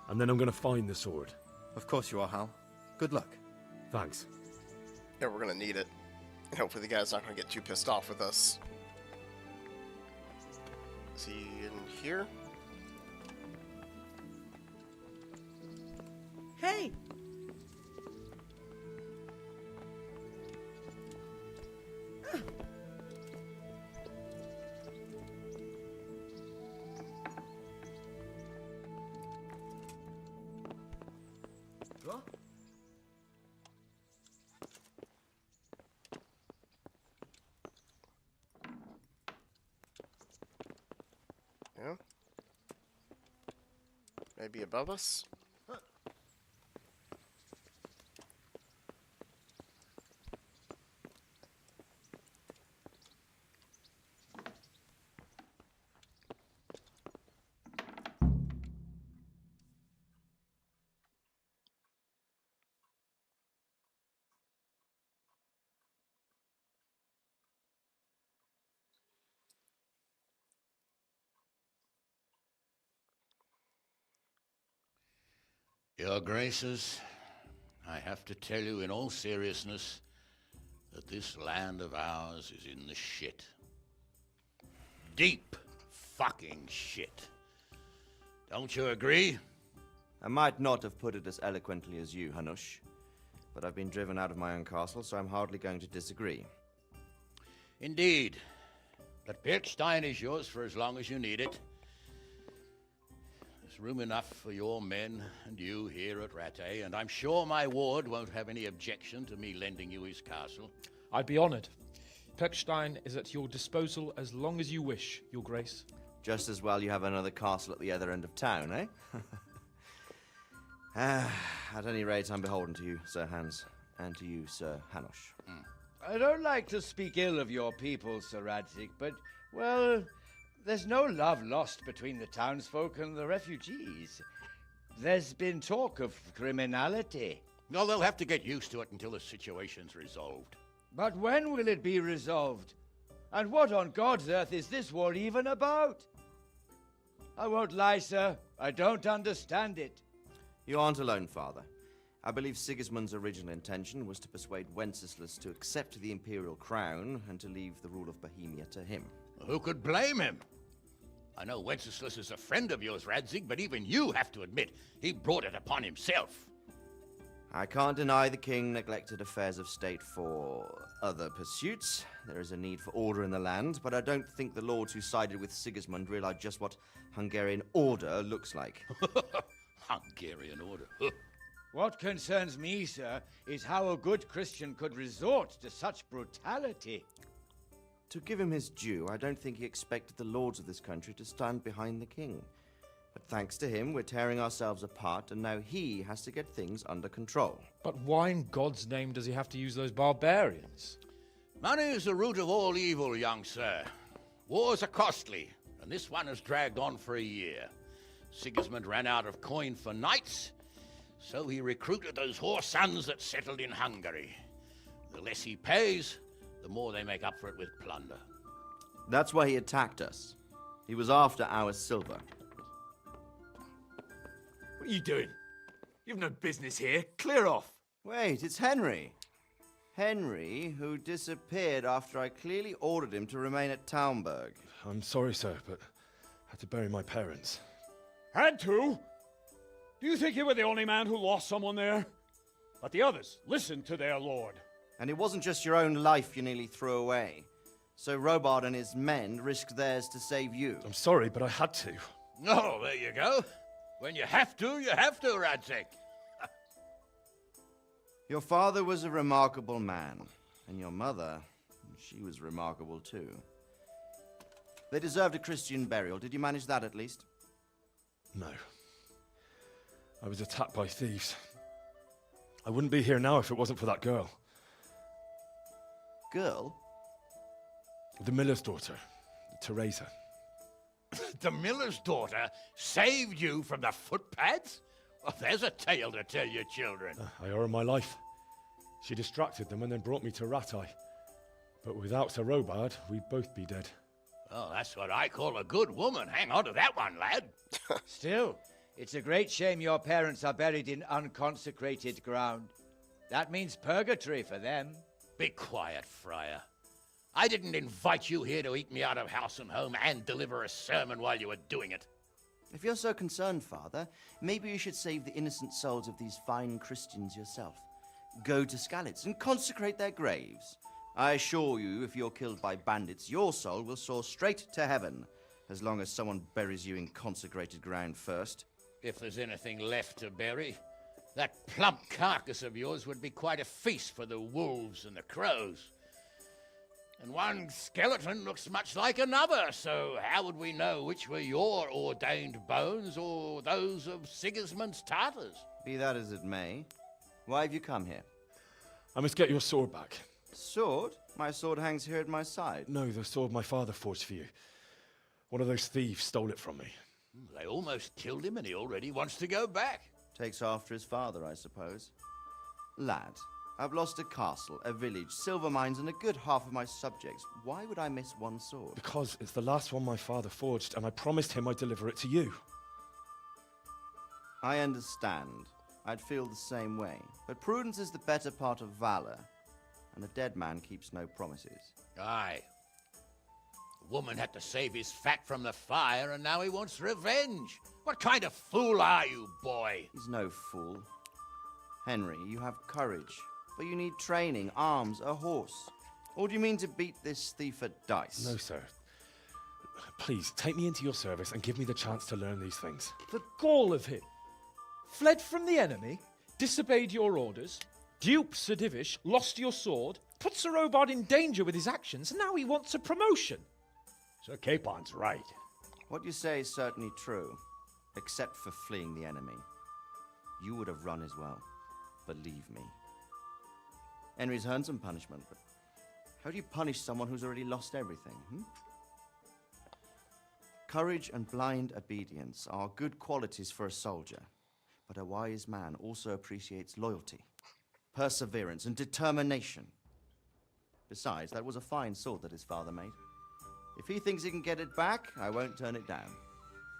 S3: And then I'm going to find the sword.
S4: Of course you are, Hal. Good luck.
S3: Thanks.
S1: Yeah, we're going to need it. And hopefully the guy's not going to get too pissed off with us. Is he in here?
S6: Hey!
S1: Yeah. Maybe above us?
S23: Your Graces, I have to tell you in all seriousness that this land of ours is in the shit. Deep fucking shit. Don't you agree?
S5: I might not have put it as eloquently as you, Hanush, but I've been driven out of my own castle, so I'm hardly going to disagree.
S23: Indeed. But Pirkstein is yours for as long as you need it. There's room enough for your men and you here at Rattay, and I'm sure my ward won't have any objection to me lending you his castle.
S24: I'd be honored. Pirkstein is at your disposal as long as you wish, Your Grace.
S5: Just as well you have another castle at the other end of town, eh? At any rate, I'm beholden to you, Sir Hans, and to you, Sir Hanush.
S25: I don't like to speak ill of your people, Sir Radzig, but, well, there's no love lost between the townsfolk and the refugees. There's been talk of criminality.
S23: Well, they'll have to get used to it until the situation's resolved.
S25: But when will it be resolved? And what on God's earth is this war even about? I won't lie, sir. I don't understand it.
S5: You aren't alone, Father. I believe Sigismund's original intention was to persuade Wenceslas to accept the imperial crown and to leave the rule of Bohemia to him.
S23: Who could blame him? I know Wenceslas is a friend of yours, Radzig, but even you have to admit he brought it upon himself.
S5: I can't deny the king neglected affairs of state for other pursuits. There is a need for order in the land, but I don't think the lords who sided with Sigismund realized just what Hungarian order looks like.
S23: Hungarian order?
S25: What concerns me, sir, is how a good Christian could resort to such brutality.
S5: To give him his due, I don't think he expected the lords of this country to stand behind the king. But thanks to him, we're tearing ourselves apart, and now he has to get things under control.
S24: But why in God's name does he have to use those barbarians?
S23: Money is the root of all evil, young sir. Wars are costly, and this one has dragged on for a year. Sigismund ran out of coin for knights, so he recruited those whore sons that settled in Hungary. The less he pays, the more they make up for it with plunder.
S5: That's why he attacked us. He was after our silver.
S6: What are you doing? You've no business here. Clear off.
S5: Wait, it's Henry. Henry, who disappeared after I clearly ordered him to remain at Taunberg.
S8: I'm sorry, sir, but I had to bury my parents.
S11: Had to? Do you think you were the only man who lost someone there? But the others listened to their lord.
S5: And it wasn't just your own life you nearly threw away. So Robard and his men risked theirs to save you.
S8: I'm sorry, but I had to.
S23: Oh, there you go. When you have to, Radzig.
S5: Your father was a remarkable man, and your mother, she was remarkable too. They deserved a Christian burial. Did you manage that at least?
S8: No. I was attacked by thieves. I wouldn't be here now if it wasn't for that girl.
S5: Girl?
S8: The miller's daughter, Teresa.
S23: The miller's daughter saved you from the footpads? Well, there's a tale to tell your children.
S8: I owe her my life. She distracted them and then brought me to Rattay. But without Sir Robard, we'd both be dead.
S23: Oh, that's what I call a good woman. Hang on to that one, lad.
S25: Still, it's a great shame your parents are buried in unconsecrated ground. That means purgatory for them.
S23: Be quiet, Friar. I didn't invite you here to eat me out of house and home and deliver a sermon while you were doing it.
S5: If you're so concerned, Father, maybe you should save the innocent souls of these fine Christians yourself. Go to Skalitz and consecrate their graves. I assure you, if you're killed by bandits, your soul will soar straight to heaven, as long as someone buries you in consecrated ground first.
S23: If there's anything left to bury, that plump carcass of yours would be quite a feast for the wolves and the crows. And one skeleton looks much like another, so how would we know which were your ordained bones or those of Sigismund's Tartars?
S5: Be that as it may, why have you come here?
S8: I must get your sword back.
S5: Sword? My sword hangs here at my side.
S8: No, the sword my father forged for you. One of those thieves stole it from me.
S23: They almost killed him and he already wants to go back.
S5: Takes after his father, I suppose. Lad, I've lost a castle, a village, silver mines, and a good half of my subjects. Why would I miss one sword?
S8: Because it's the last one my father forged, and I promised him I'd deliver it to you.
S5: I understand. I'd feel the same way. But prudence is the better part of valor, and a dead man keeps no promises.
S23: Aye. The woman had to save his fat from the fire, and now he wants revenge. What kind of fool are you, boy?
S5: He's no fool. Henry, you have courage, but you need training, arms, a horse. Or do you mean to beat this thief at dice?
S8: No, sir. Please, take me into your service and give me the chance to learn these things.
S24: The gall of him. Fled from the enemy, disobeyed your orders, duped Sir Divish, lost your sword, put Sir Robard in danger with his actions, and now he wants a promotion.
S11: Sir Capon's right.
S5: What you say is certainly true, except for fleeing the enemy. You would have run as well. Believe me. Henry's earned some punishment, but how do you punish someone who's already lost everything, Courage and blind obedience are good qualities for a soldier, but a wise man also appreciates loyalty, perseverance, and determination. Besides, that was a fine sword that his father made. If he thinks he can get it back, I won't turn it down.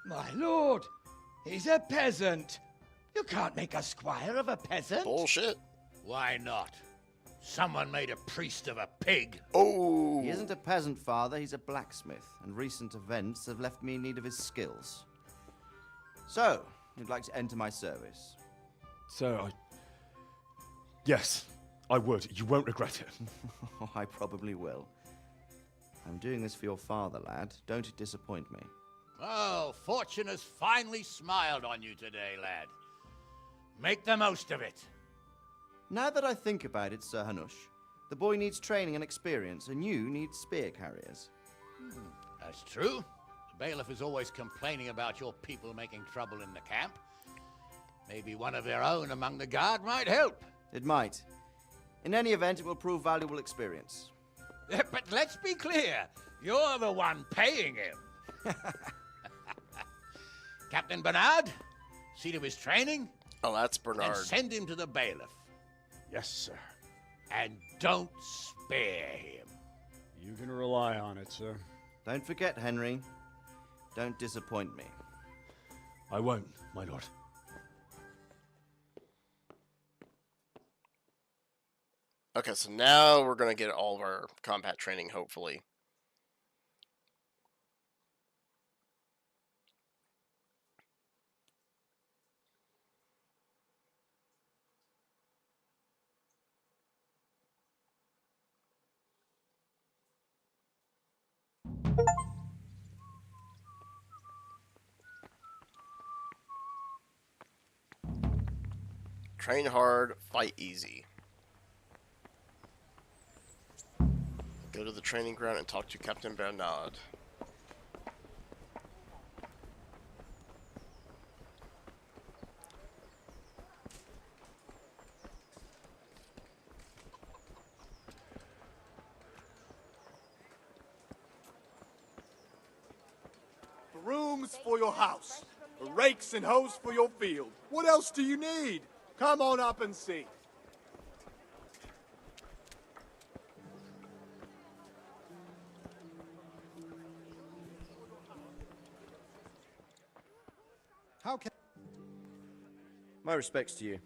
S25: My lord, he's a peasant. You can't make a squire of a peasant.
S1: Bullshit.
S23: Why not? Someone made a priest of a pig.
S1: Oh!
S5: He isn't a peasant, Father. He's a blacksmith, and recent events have left me in need of his skills. So, you'd like to enter my service?
S8: Sir, Yes, I would. You won't regret it.
S5: I probably will. I'm doing this for your father, lad. Don't disappoint me.
S23: Oh, fortune has finally smiled on you today, lad. Make the most of it.
S5: Now that I think about it, Sir Hanush, the boy needs training and experience, and you need spear carriers.
S23: That's true. The bailiff is always complaining about your people making trouble in the camp. Maybe one of their own among the guard might help.
S5: It might. In any event, it will prove valuable experience.
S23: But let's be clear. You're the one paying him. Captain Bernard, see to his training.
S1: Oh, that's Bernard.
S23: And send him to the bailiff.
S8: Yes, sir.
S23: And don't spare him.
S9: You can rely on it, sir.
S5: Don't forget, Henry. Don't disappoint me.
S8: I won't, my lord.
S1: Okay, so now we're going to get all of our combat training, hopefully. Train hard, fight easy. Go to the training ground and talk to Captain Bernard.
S7: Brooms for your house. Rakes and hoes for your field. What else do you need? Come on up and see.
S18: How can...
S5: My respects to you.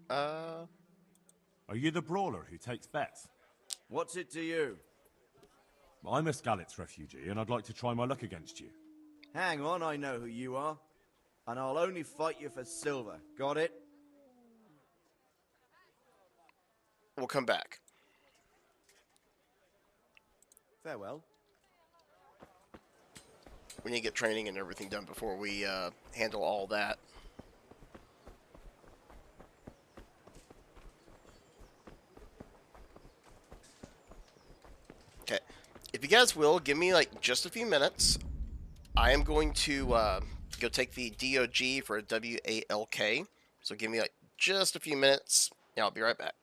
S14: Are you the brawler who takes bets?
S5: What's it to you?
S14: I'm a Skalitz refugee, and I'd like to try my luck against you.
S5: Hang on, I know who you are. And I'll only fight you for silver. Got it?
S1: We'll come back.
S5: Farewell.
S1: We need to get training and everything done before we handle all that. Okay. If you guys will, give me like just a few minutes. I am going to go take the DOG for a WALK. So give me like just a few minutes. Yeah, I'll be right back.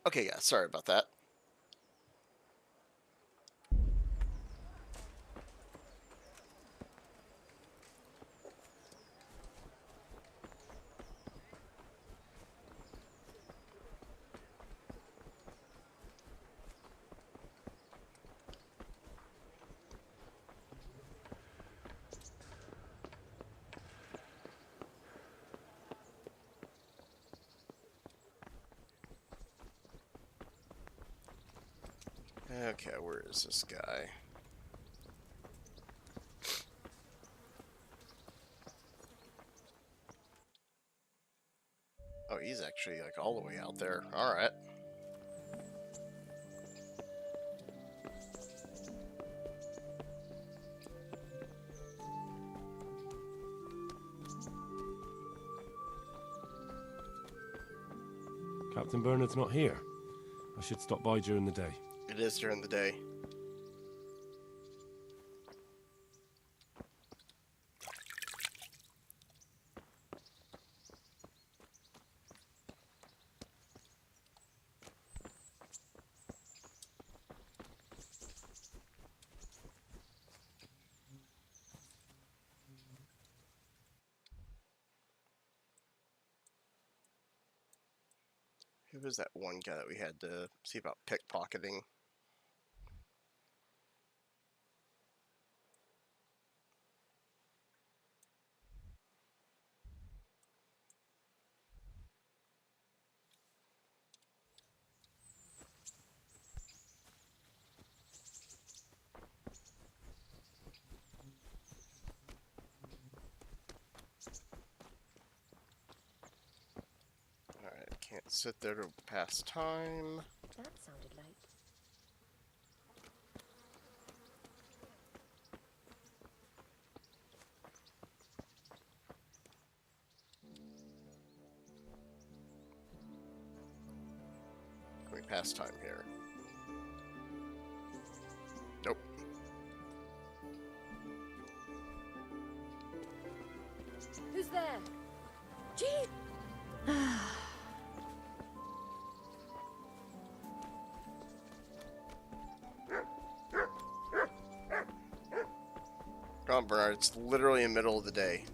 S1: Okay, yeah, sorry about that. Okay, where is this guy? Oh, he's actually like all the way out there. Alright.
S8: Captain Bernard's not here. I should stop by during the day.
S1: It is during the day. Who was that one guy that we had to see about pickpocketing? Alright, can't sit there to pass time.
S12: That sounded like...
S1: Can we pass time here? Nope.
S12: Who's there? Gee!
S1: Come on, Bernard, it's literally in the middle of the day.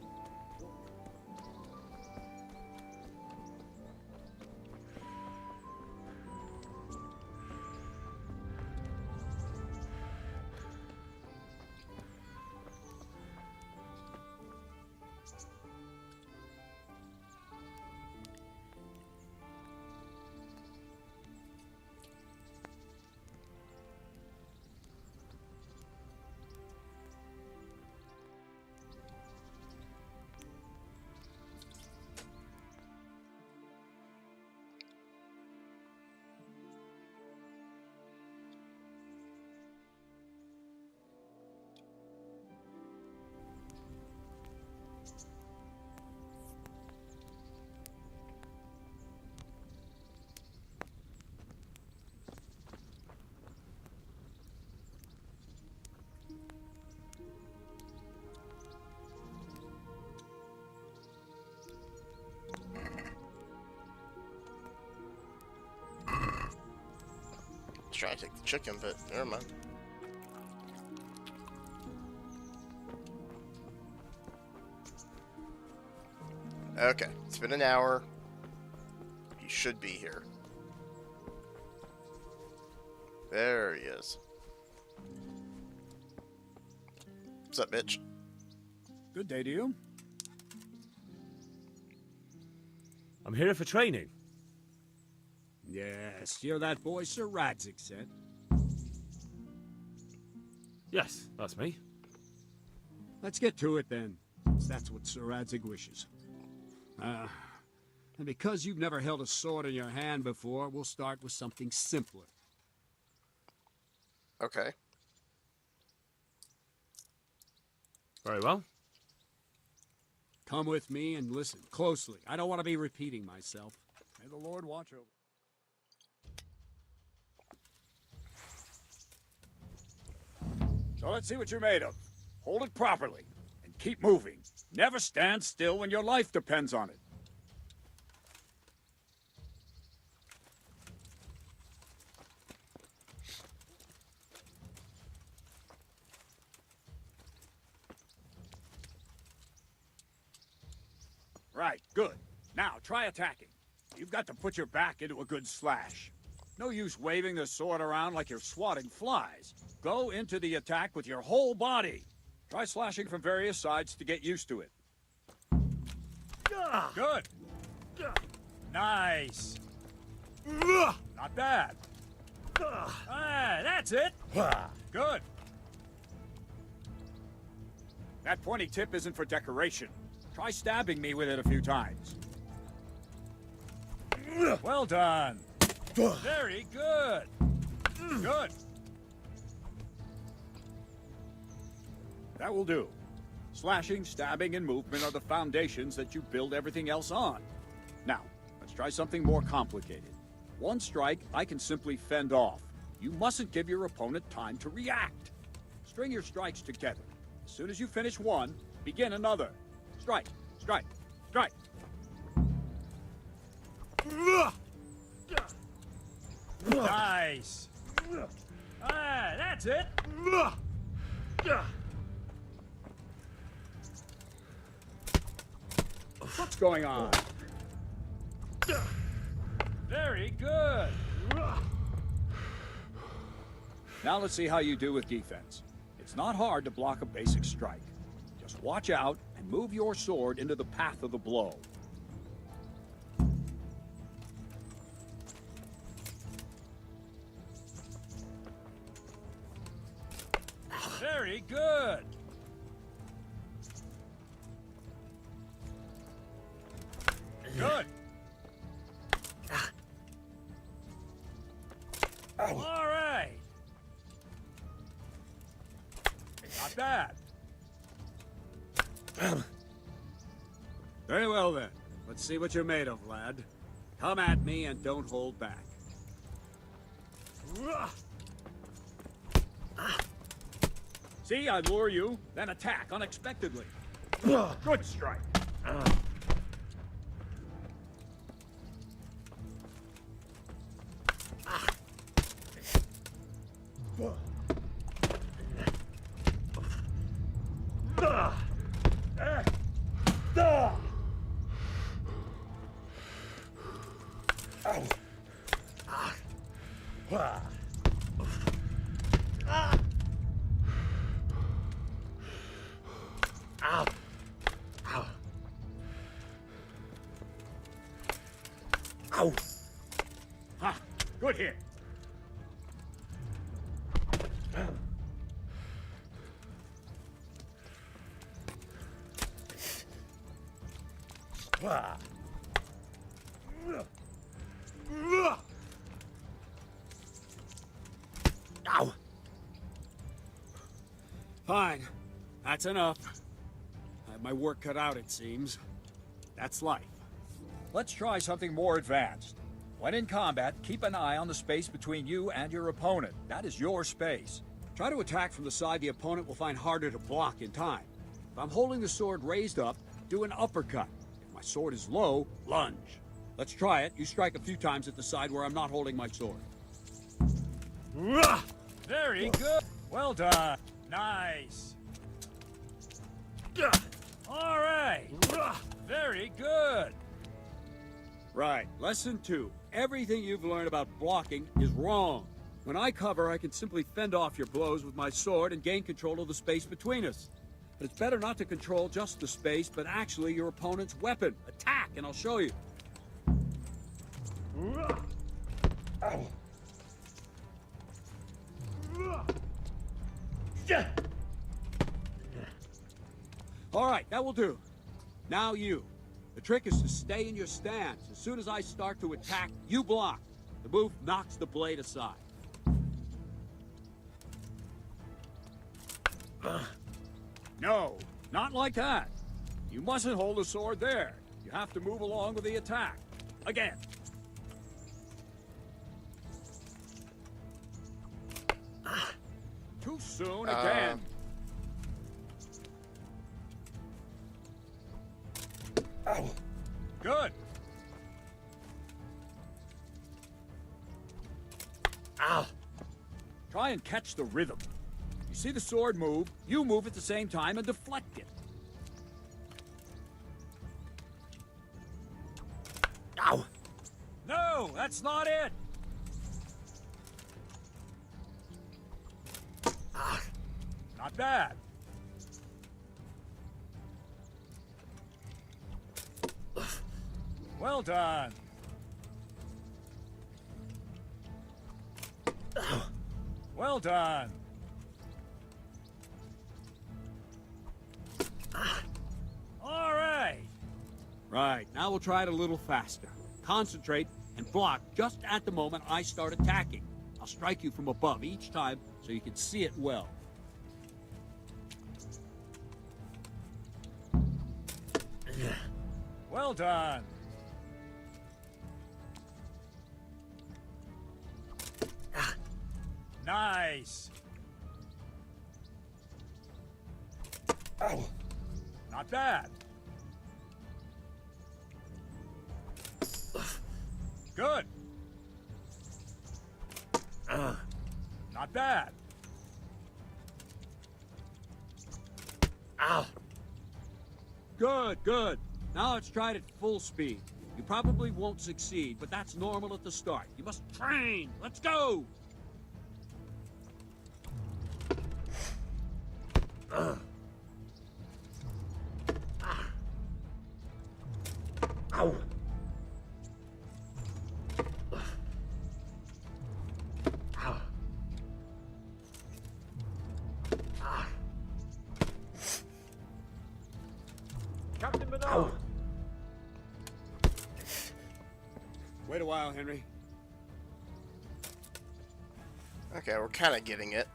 S1: Trying to take the chicken, but never mind. Okay, it's been an hour. He should be here. There he is. What's up, bitch?
S9: Good day to you.
S3: I'm here for training.
S9: Yes, you're that boy Sir Radzik sent.
S3: Yes, that's me.
S9: Let's get to it then, since that's what Sir Radzig wishes. And because you've never held a sword in your hand before, we'll start with something simpler.
S1: Okay.
S3: Very well.
S9: Come with me and listen closely. I don't want to be repeating myself. May the Lord watch over. So let's see what you're made of. Hold it properly and keep moving. Never stand still when your life depends on it. Right, good. Now, try attacking. You've got to put your back into a good slash. No use waving the sword around like you're swatting flies. Go into the attack with your whole body. Try slashing from various sides to get used to it. Good. Nice. Not bad. Ah, that's it. Good. That pointy tip isn't for decoration. Try stabbing me with it a few times. Well done. Very good. Good. That will do. Slashing, stabbing, and movement are the foundations that you build everything else on. Now, let's try something more complicated. One strike I can simply fend off. You mustn't give your opponent time to react. String your strikes together. As soon as you finish one, begin another. Strike, strike, strike. Nice. Ah, that's it. What's going on? Very good. Now let's see how you do with defense. It's not hard to block a basic strike. Just watch out and move your sword into the path of the blow. Very good. Good. All right. Not bad. Very well then. Let's see what you're made of, lad. Come at me and don't hold back. See, I lure you, then attack unexpectedly. Good strike. Ha! Good hit. Ow! Fine. That's enough. I have my work cut out, it seems. That's life. Let's try something more advanced. When in combat, keep an eye on the space between you and your opponent. That is your space. Try to attack from the side the opponent will find harder to block in time. If I'm holding the sword raised up, do an uppercut. If my sword is low, lunge. Let's try it. You strike a few times at the side where I'm not holding my sword. Very good. Well done. Nice. All right. Very good. Right. Lesson 2. Everything you've learned about blocking is wrong. When I cover, I can simply fend off your blows with my sword and gain control of the space between us. But it's better not to control just the space, but actually your opponent's weapon. Attack, and I'll show you. All right, that will do. Now you. The trick is to stay in your stance. As soon as I start to attack, you block. The move knocks the blade aside. No, not like that. You mustn't hold the sword there. You have to move along with the attack. Again. Too soon again. Good. Ow. Try and catch the rhythm. You see the sword move, you move at the same time and deflect it. Ow. No, that's not it. Not bad. Well done. Well done. All right. Right, now we'll try it a little faster. Concentrate and block just at the moment I start attacking. I'll strike you from above each time so you can see it well. Well done. Nice. Oh. Not bad. Good. Not bad. Ow. Good, good. Now let's try it at full speed. You probably won't succeed, but that's normal at the start. You must train. Let's go. Ow.
S24: Captain Bernard!
S9: Ow. Wait a while, Henry.
S1: Okay, we're kind of getting it.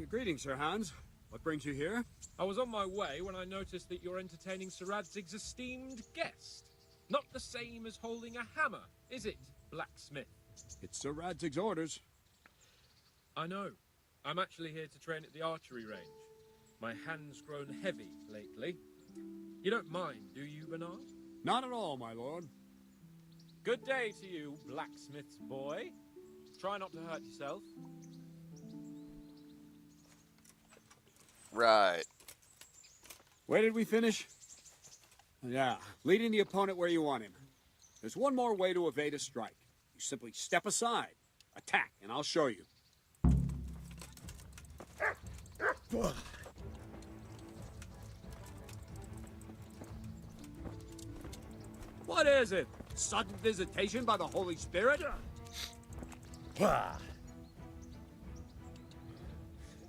S9: Greetings, Sir Hans. What brings you here?
S24: I was on my way when I noticed that you're entertaining Sir Radzig's esteemed guest. Not the same as holding a hammer, is it, blacksmith?
S9: It's Sir Radzig's orders.
S24: I know. I'm actually here to train at the archery range. My hand's grown heavy lately. You don't mind, do you, Bernard?
S9: Not at all, my lord.
S24: Good day to you, blacksmith's boy. Try not to hurt yourself.
S1: Right.
S9: Where did we finish? Yeah, leading the opponent where you want him. There's one more way to evade a strike. You simply step aside, attack, and I'll show you. What is it? Sudden visitation by the Holy Spirit?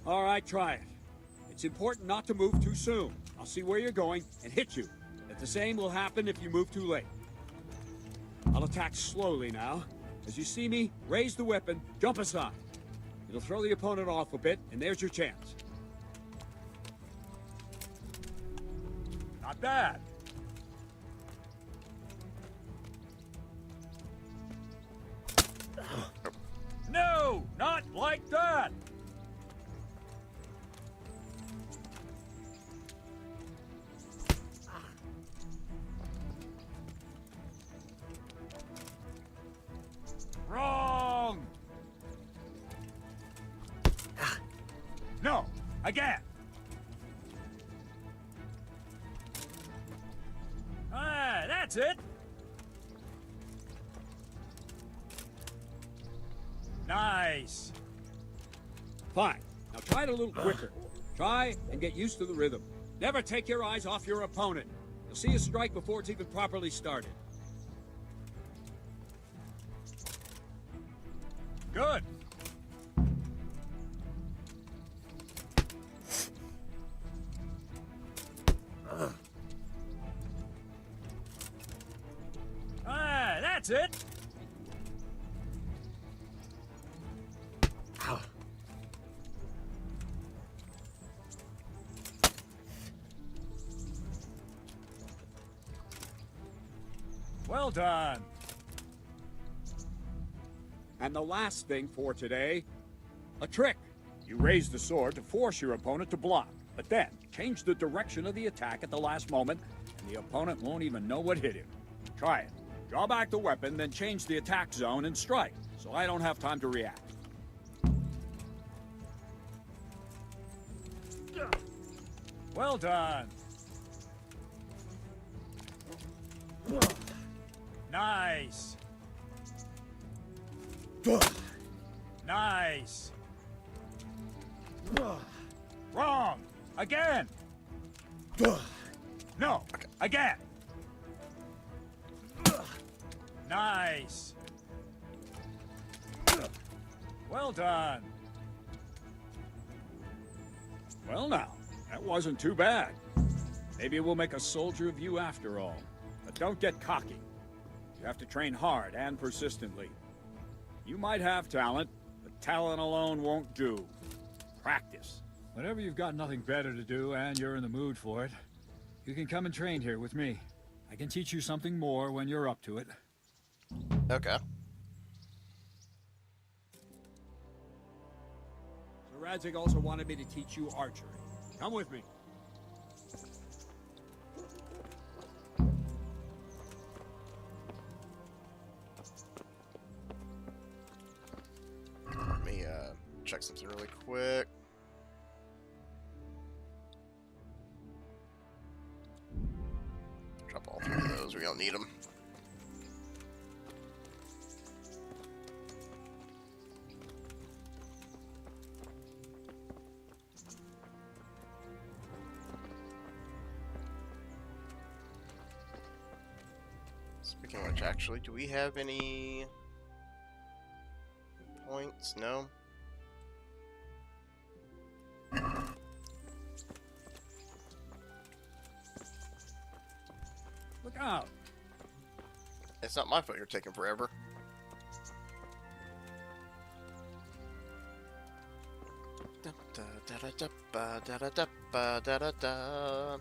S9: All right, try it. It's important not to move too soon. I'll see where you're going and hit you. But the same will happen if you move too late. I'll attack slowly now. As you see me, raise the weapon, jump aside. It'll throw the opponent off a bit, and there's your chance. Not bad. No, not like that. Wrong! No, again! Ah, that's it! Nice! Fine. Now try it a little quicker. Try and get used to the rhythm. Never take your eyes off your opponent. You'll see a strike before it's even properly started. Good. Ah, that's it.
S3: Ow.
S9: Well done. And the last thing for today, a trick. You raise the sword to force your opponent to block, but then change the direction of the attack at the last moment, and the opponent won't even know what hit him. Try it. Draw back the weapon, then change the attack zone and strike, so I don't have time to react. Well done. Nice. Nice. Wrong. Again. No. Again. Nice. Well done. Well now, that wasn't too bad. Maybe we'll make a soldier of you after all. But don't get cocky. You have to train hard and persistently. You might have talent, but talent alone won't do. Practice. Whenever you've got nothing better to do and you're in the mood for it, you can come and train here with me. I can teach you something more when you're up to it.
S1: Okay.
S9: So Radzik also wanted me to teach you archery. Come with me.
S1: Let me check something really quick. Drop all three of those. We don't need them. Speaking of which, actually, do we have any points? No.
S9: Look out!
S1: It's not my fault you're taking forever. Da da da da da da da da da da da.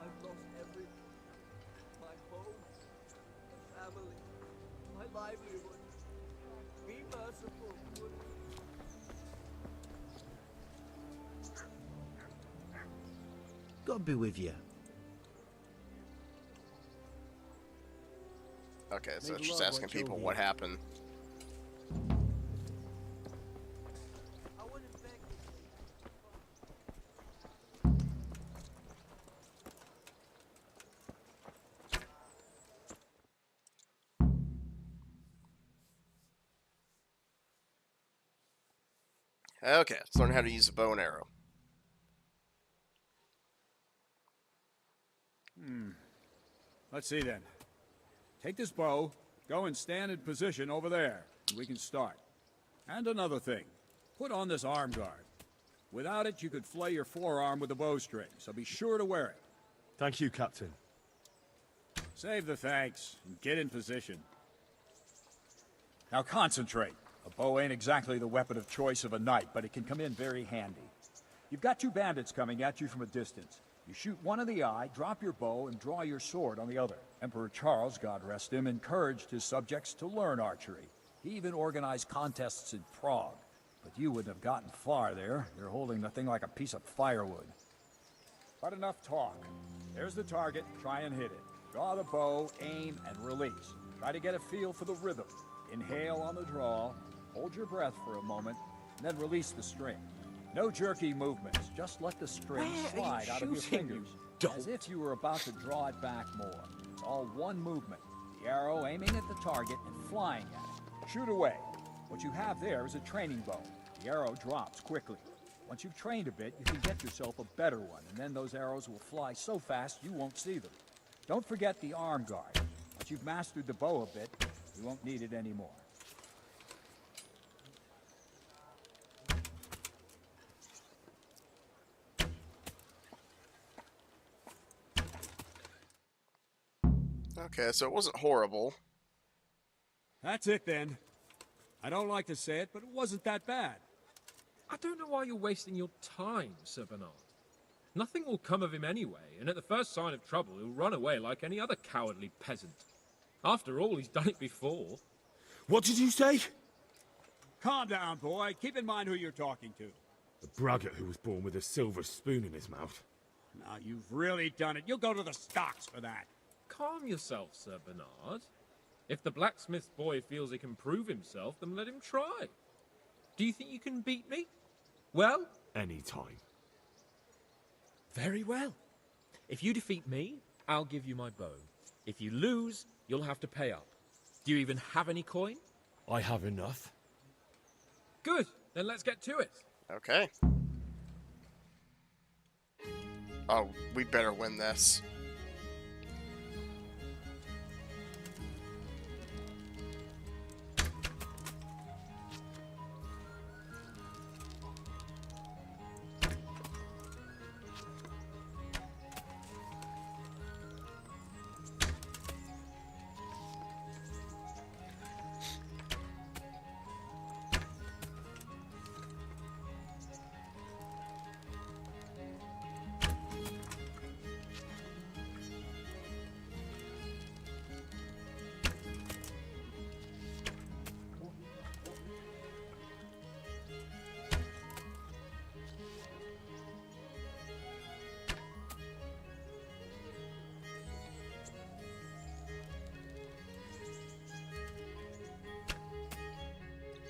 S2: I've lost everything. My home, my family, my livelihood. Be merciful.
S10: God be with you.
S1: Okay, so
S2: Make
S1: it's just
S2: love
S1: asking
S2: what you'll
S1: people
S2: be.
S1: what happened.
S2: I wouldn't beg you.
S1: Okay, let's learn how to use a bow and arrow.
S9: Let's see then. Take this bow, go and stand in position over there, and we can start. And another thing, put on this arm guard. Without it, you could flay your forearm with a bowstring, so be sure to wear it.
S8: Thank you, Captain.
S9: Save the thanks, and get in position. Now concentrate. A bow ain't exactly the weapon of choice of a knight, but it can come in very handy. You've got two bandits coming at you from a distance. You shoot one in the eye, drop your bow, and draw your sword on the other. Emperor Charles, God rest him, encouraged his subjects to learn archery. He even organized contests in Prague. But you wouldn't have gotten far there. You're holding the thing like a piece of firewood. But enough talk. There's the target. Try and hit it. Draw the bow, aim, and release. Try to get a feel for the rhythm. Inhale on the draw, hold your breath for a moment, and then release the string. No jerky movements. Just let the string slide out of your fingers, as if you were about to draw it back more. It's all one movement. The arrow aiming at the target and flying at it. Shoot away. What you have there is a training bow. The arrow drops quickly. Once you've trained a bit, you can get yourself a better one, and then those arrows will fly so fast you won't see them. Don't forget the arm guard. Once you've mastered the bow a bit, you won't need it anymore.
S1: Okay, so it wasn't horrible.
S9: That's it then. I don't like to say it, but it wasn't that bad.
S15: I don't know why you're wasting your time, Sir Bernard. Nothing will come of him anyway, and at the first sign of trouble, he'll run away like any other cowardly peasant. After all, he's done it before.
S3: What did you say?
S9: Calm down, boy. Keep in mind who you're talking to.
S3: The braggart who was born with a silver spoon in his mouth.
S9: Now, you've really done it. You'll go to the stocks for that.
S15: Calm yourself, Sir Bernard. If the blacksmith boy feels he can prove himself, then let him try. Do you think you can beat me? Well?
S3: Any time.
S15: Very well. If you defeat me, I'll give you my bow. If you lose, you'll have to pay up. Do you even have any coin?
S3: I have enough.
S15: Good. Then let's get to it.
S1: Okay. Oh, we better win this.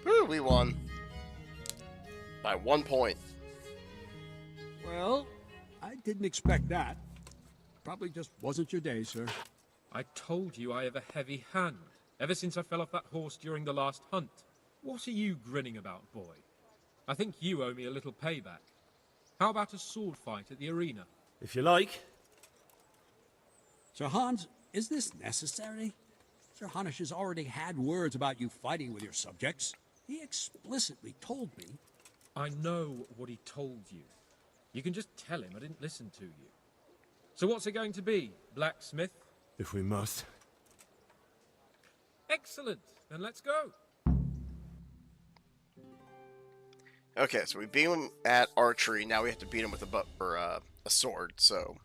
S1: Woo, we won. By 1 point.
S9: Well, I didn't expect that. Probably just wasn't your day, sir.
S15: I told you I have a heavy hand, ever since I fell off that horse during the last hunt. What are you grinning about, boy? I think you owe me a little payback. How about a sword fight at the arena?
S3: If you like.
S9: Sir Hans, is this necessary? Sir Hanush has already had words about you fighting with your subjects. He explicitly told me.
S15: I know what he told you. You can just tell him I didn't listen to you. So what's it going to be, blacksmith?
S3: If we must.
S15: Excellent. Then let's go.
S1: Okay, so we beat him at archery. Now we have to beat him with a sword. So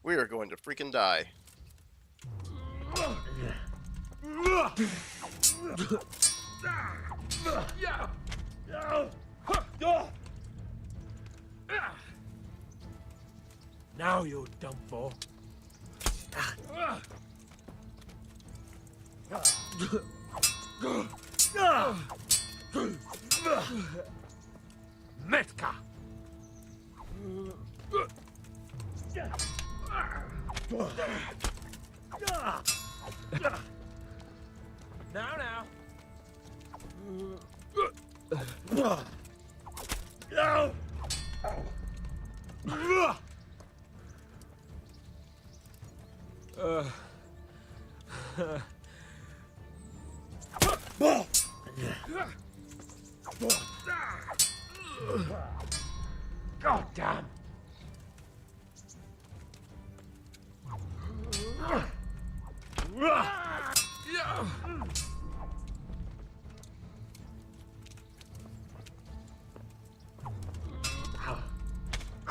S1: we are going to freaking die.
S11: Now you're done for. Metka. Now. God damn.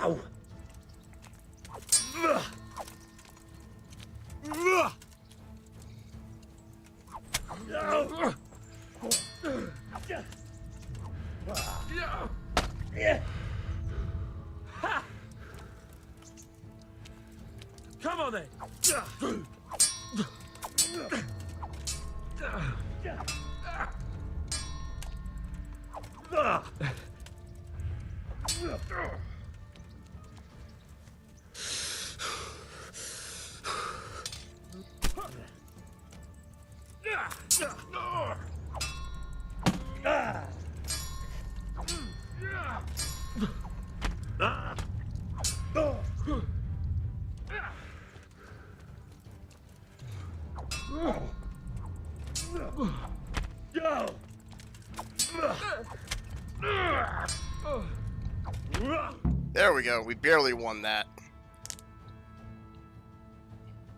S11: Ow.
S24: Come on then!
S1: There we go. We barely won that.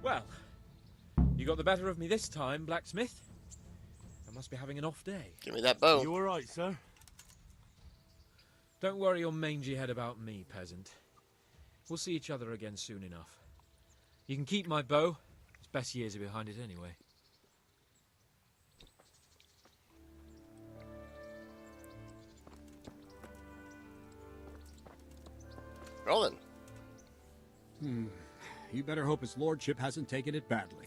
S15: Well, you got the better of me this time, blacksmith. I must be having an off day.
S1: Give me that bow.
S8: You all right, sir?
S15: Don't worry your mangy head about me, peasant. We'll see each other again soon enough. You can keep my bow. Its best years are behind it anyway.
S1: Well then.
S9: You better hope his lordship hasn't taken it badly.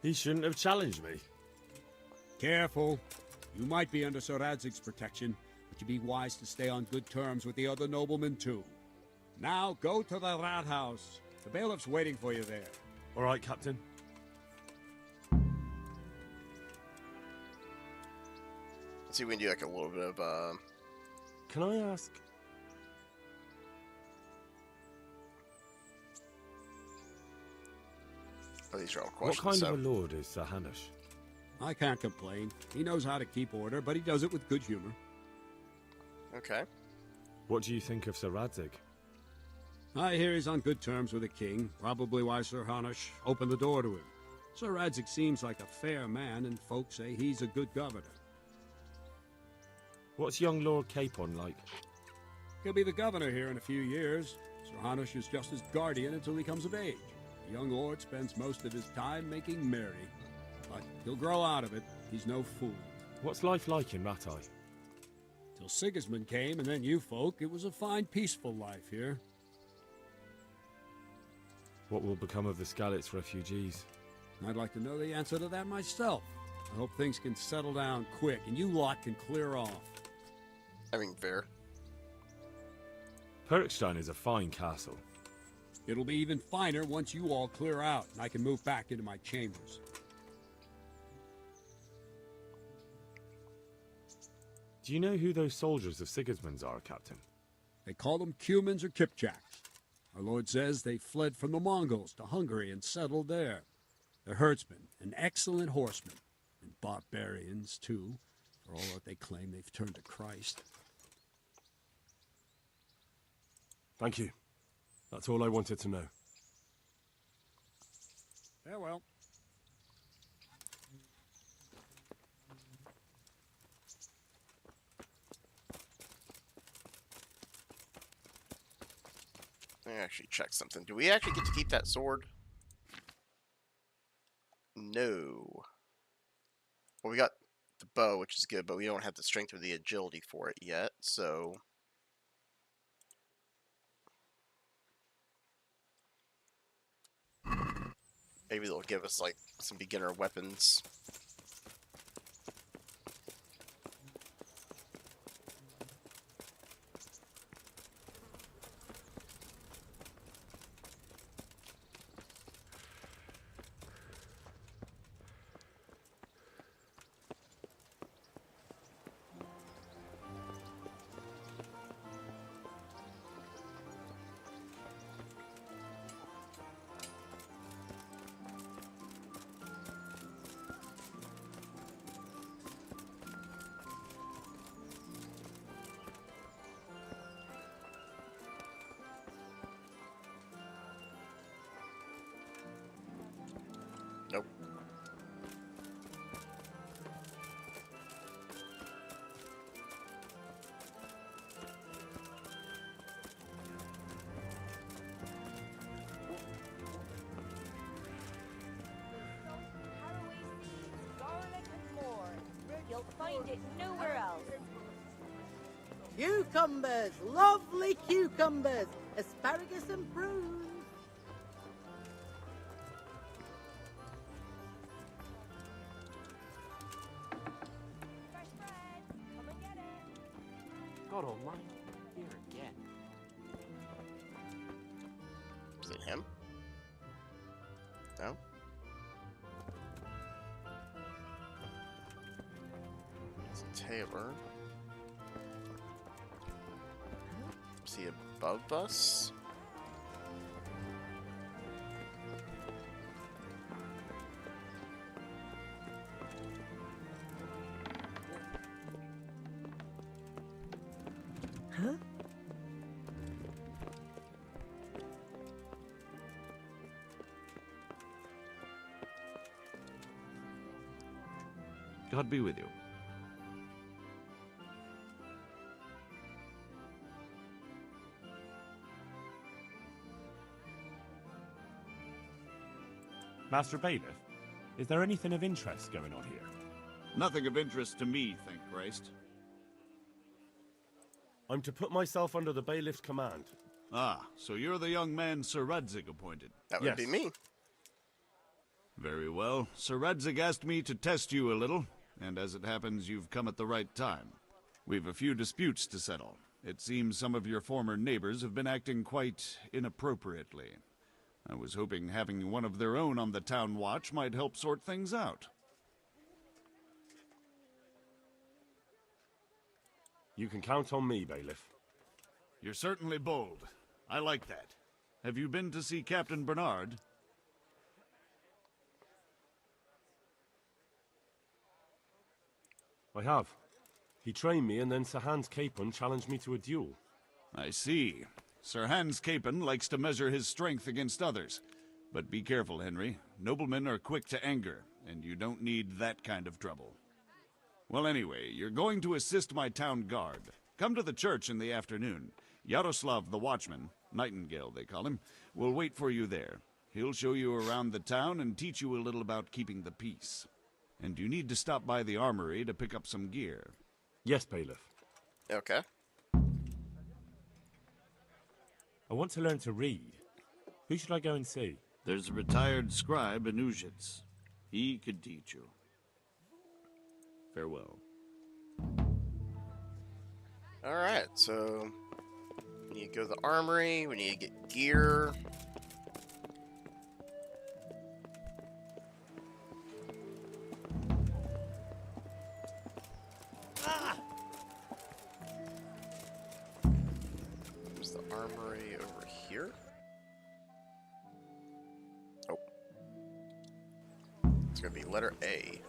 S8: He shouldn't have challenged me.
S9: Careful. You might be under Sir Radzig's protection, but you'd be wise to stay on good terms with the other noblemen too. Now go to the rat house. The bailiff's waiting for you there.
S8: All right, Captain.
S1: Let's see if we can do like a little bit of
S8: Can I ask?
S1: Oh, these are all
S3: What
S1: questions.
S3: kind
S1: so.
S3: of a lord is Sir Hanush?
S9: I can't complain. He knows how to keep order, but he does it with good humor.
S1: Okay.
S3: What do you think of Sir Radzig?
S9: I hear he's on good terms with the king, probably why Sir Hanush opened the door to him. Sir Radzig seems like a fair man, and folks say he's a good governor.
S3: What's young Lord Capon like?
S9: He'll be the governor here in a few years. Sir Hanush is just his guardian until he comes of age. The young lord spends most of his time making merry. But he'll grow out of it. He's no fool.
S3: What's life like in Rattay?
S9: Till Sigismund came, and then you folk, it was a fine, peaceful life here.
S3: What will become of the Skalitz refugees?
S9: I'd like to know the answer to that myself. I hope things can settle down quick, and you lot can clear off.
S1: I mean, fair.
S3: Perkstein is a fine castle.
S9: It'll be even finer once you all clear out, and I can move back into my chambers.
S3: Do you know who those soldiers of Sigismund's are, Captain?
S9: They call them Cumans or Kipchaks. Our lord says they fled from the Mongols to Hungary and settled there. They're herdsmen and excellent horsemen, and barbarians, too. For all that they claim, they've turned to Christ.
S8: Thank you. That's all I wanted to know.
S9: Farewell.
S1: Let me actually check something. Do we actually get to keep that sword? No. Well, we got the bow, which is good, but we don't have the strength or the agility for it yet, so... Maybe they'll give us, like, some beginner weapons. Nope.
S12: Garlic and more. You'll find it nowhere else.
S2: Cucumbers, lovely cucumbers, asparagus and prunes.
S13: God almighty, here again.
S1: Is it him? No? It's a Taylor. Is he above us?
S2: Huh?
S16: God be with you.
S14: Master Bailiff, is there anything of interest going on here?
S16: Nothing of interest to me, thank Christ.
S8: I'm to put myself under the bailiff's command.
S16: Ah, so you're the young man Sir Radzig appointed.
S1: That would be me.
S16: Very well. Sir Radzig asked me to test you a little, and as it happens, you've come at the right time. We've a few disputes to settle. It seems some of your former neighbors have been acting quite inappropriately. I was hoping having one of their own on the town watch might help sort things out.
S8: You can count on me, Bailiff.
S16: You're certainly bold. I like that. Have you been to see Captain Bernard?
S8: I have. He trained me, and then Sir Hans Capon challenged me to a duel.
S16: I see. Sir Hans Capon likes to measure his strength against others. But be careful, Henry. Noblemen are quick to anger, and you don't need that kind of trouble. Well, anyway, you're going to assist my town guard. Come to the church in the afternoon. Yaroslav the watchman, Nightingale they call him, will wait for you there. He'll show you around the town and teach you a little about keeping the peace. And you need to stop by the armory to pick up some gear.
S8: Yes, Bailiff.
S1: Okay.
S14: I want to learn to read. Who should I go and see?
S16: There's a retired scribe in Uzhitz. He could teach you. Farewell.
S1: Alright, so we need to go to the armory, we need to get gear. There's the armory over here. Oh. It's gonna be letter A.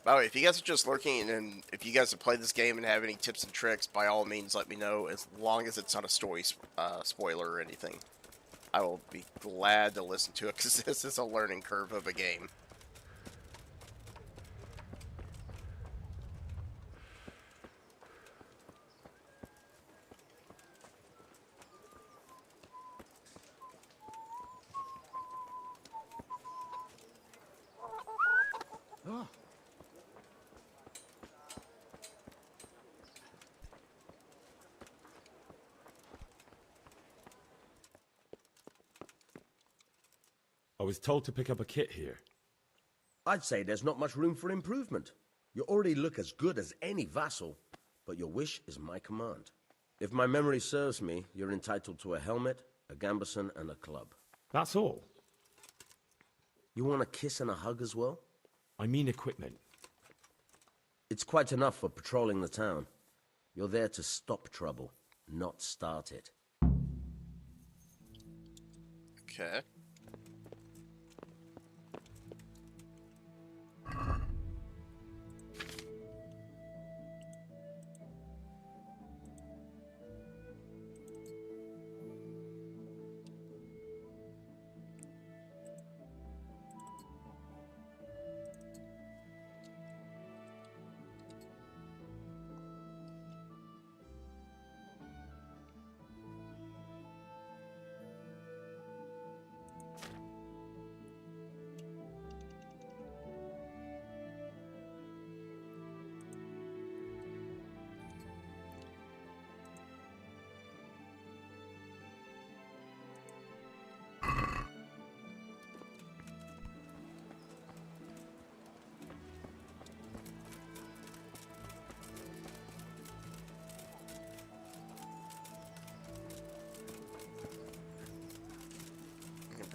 S1: By the way, if you guys are just lurking, and if you guys have played this game and have any tips and tricks, by all means let me know, as long as it's not a story spoiler or anything. I will be glad to listen to it, because this is a learning curve of a game.
S3: I was told to pick up a kit here.
S17: I'd say there's not much room for improvement. You already look as good as any vassal, but your wish is my command. If my memory serves me, you're entitled to a helmet, a gambeson, and a club.
S3: That's all?
S17: You want a kiss and a hug as well?
S3: I mean equipment.
S17: It's quite enough for patrolling the town. You're there to stop trouble, not start it.
S1: Okay.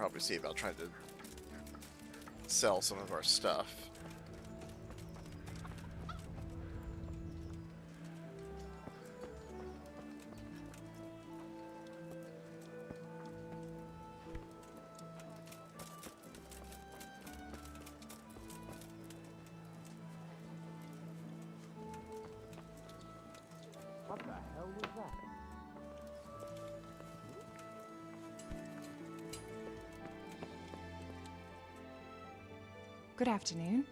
S1: probably see about trying to sell some of our stuff.
S25: What the hell was that?
S4: Good afternoon.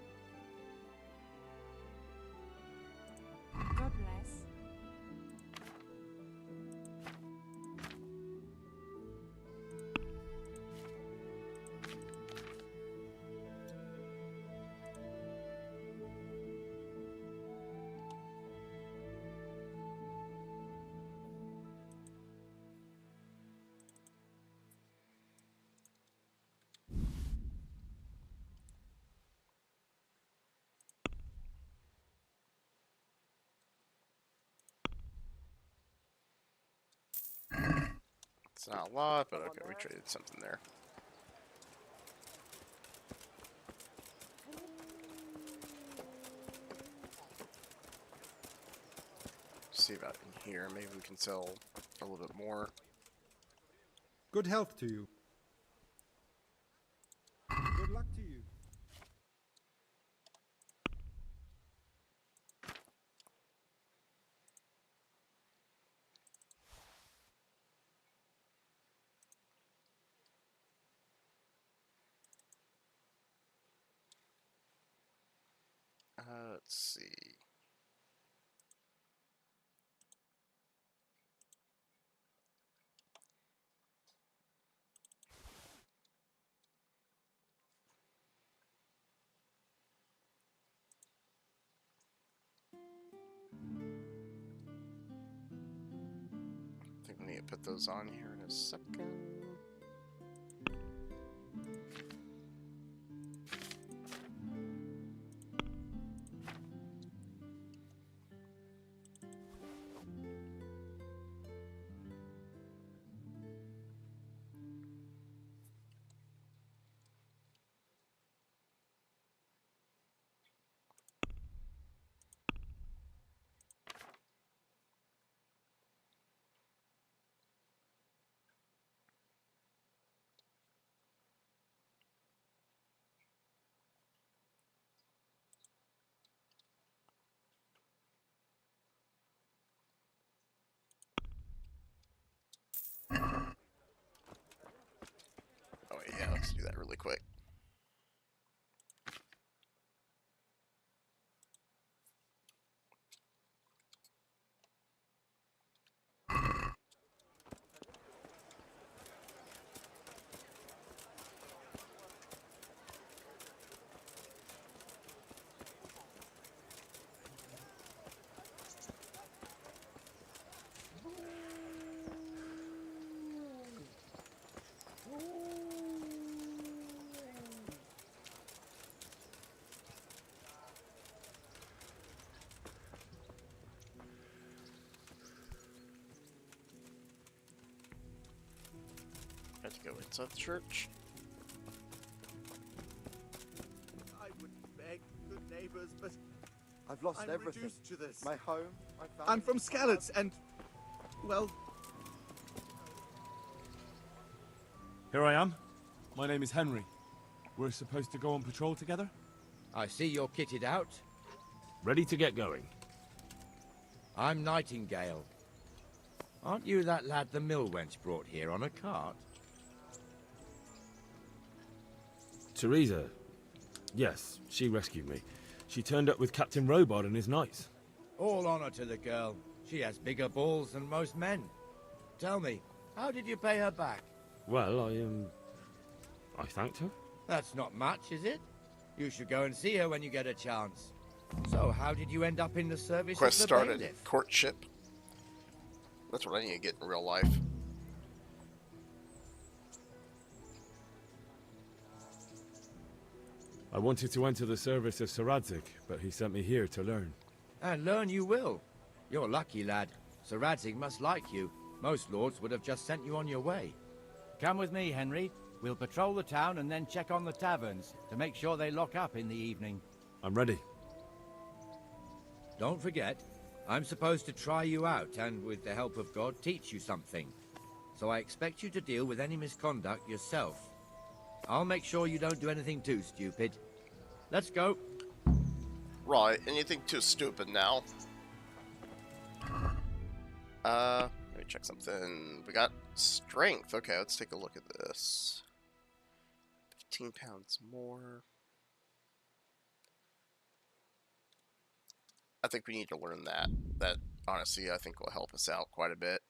S4: God bless.
S1: It's not a lot, but okay, we traded something there. See about in here. Maybe we can sell a little bit more.
S18: Good health to you. Good luck to you.
S1: Let's see. I think we need to put those on here in a second. Oh yeah, let's do that really quick. Have to go inside the church.
S5: I would beg, good neighbors, but
S19: I've lost
S5: I'm
S19: everything.
S5: reduced to this.
S19: My home, my family.
S5: I'm from Skalitz, and well,
S8: Here I am. My name is Henry. We're supposed to go on patrol together?
S25: I see you're kitted out.
S3: Ready to get going.
S25: I'm Nightingale. Aren't you that lad the mill wench brought here on a cart?
S3: Teresa. Yes, she rescued me. She turned up with Captain Robard and his knights.
S25: All honor to the girl. She has bigger balls than most men. Tell me, how did you pay her back?
S3: Well, I thanked her.
S25: That's not much, is it? You should go and see her when you get a chance. So, how did you end up in the service
S1: Quest
S25: of the
S1: started.
S25: bailiff?
S1: Courtship. That's what I need to get in real life.
S3: I wanted to enter the service of Sir Radzig, but he sent me here to learn.
S25: And learn you will. You're lucky, lad. Sir Radzig must like you. Most lords would have just sent you on your way. Come with me, Henry. We'll patrol the town and then check on the taverns to make sure they lock up in the evening.
S3: I'm ready.
S25: Don't forget, I'm supposed to try you out and, with the help of God, teach you something. So I expect you to deal with any misconduct yourself. I'll make sure you don't do anything too stupid. Let's go.
S1: Right, anything too stupid now. Let me check something. We got strength. Okay, let's take a look at this. 15 pounds more. I think we need to learn that. That, honestly, I think will help us out quite a bit.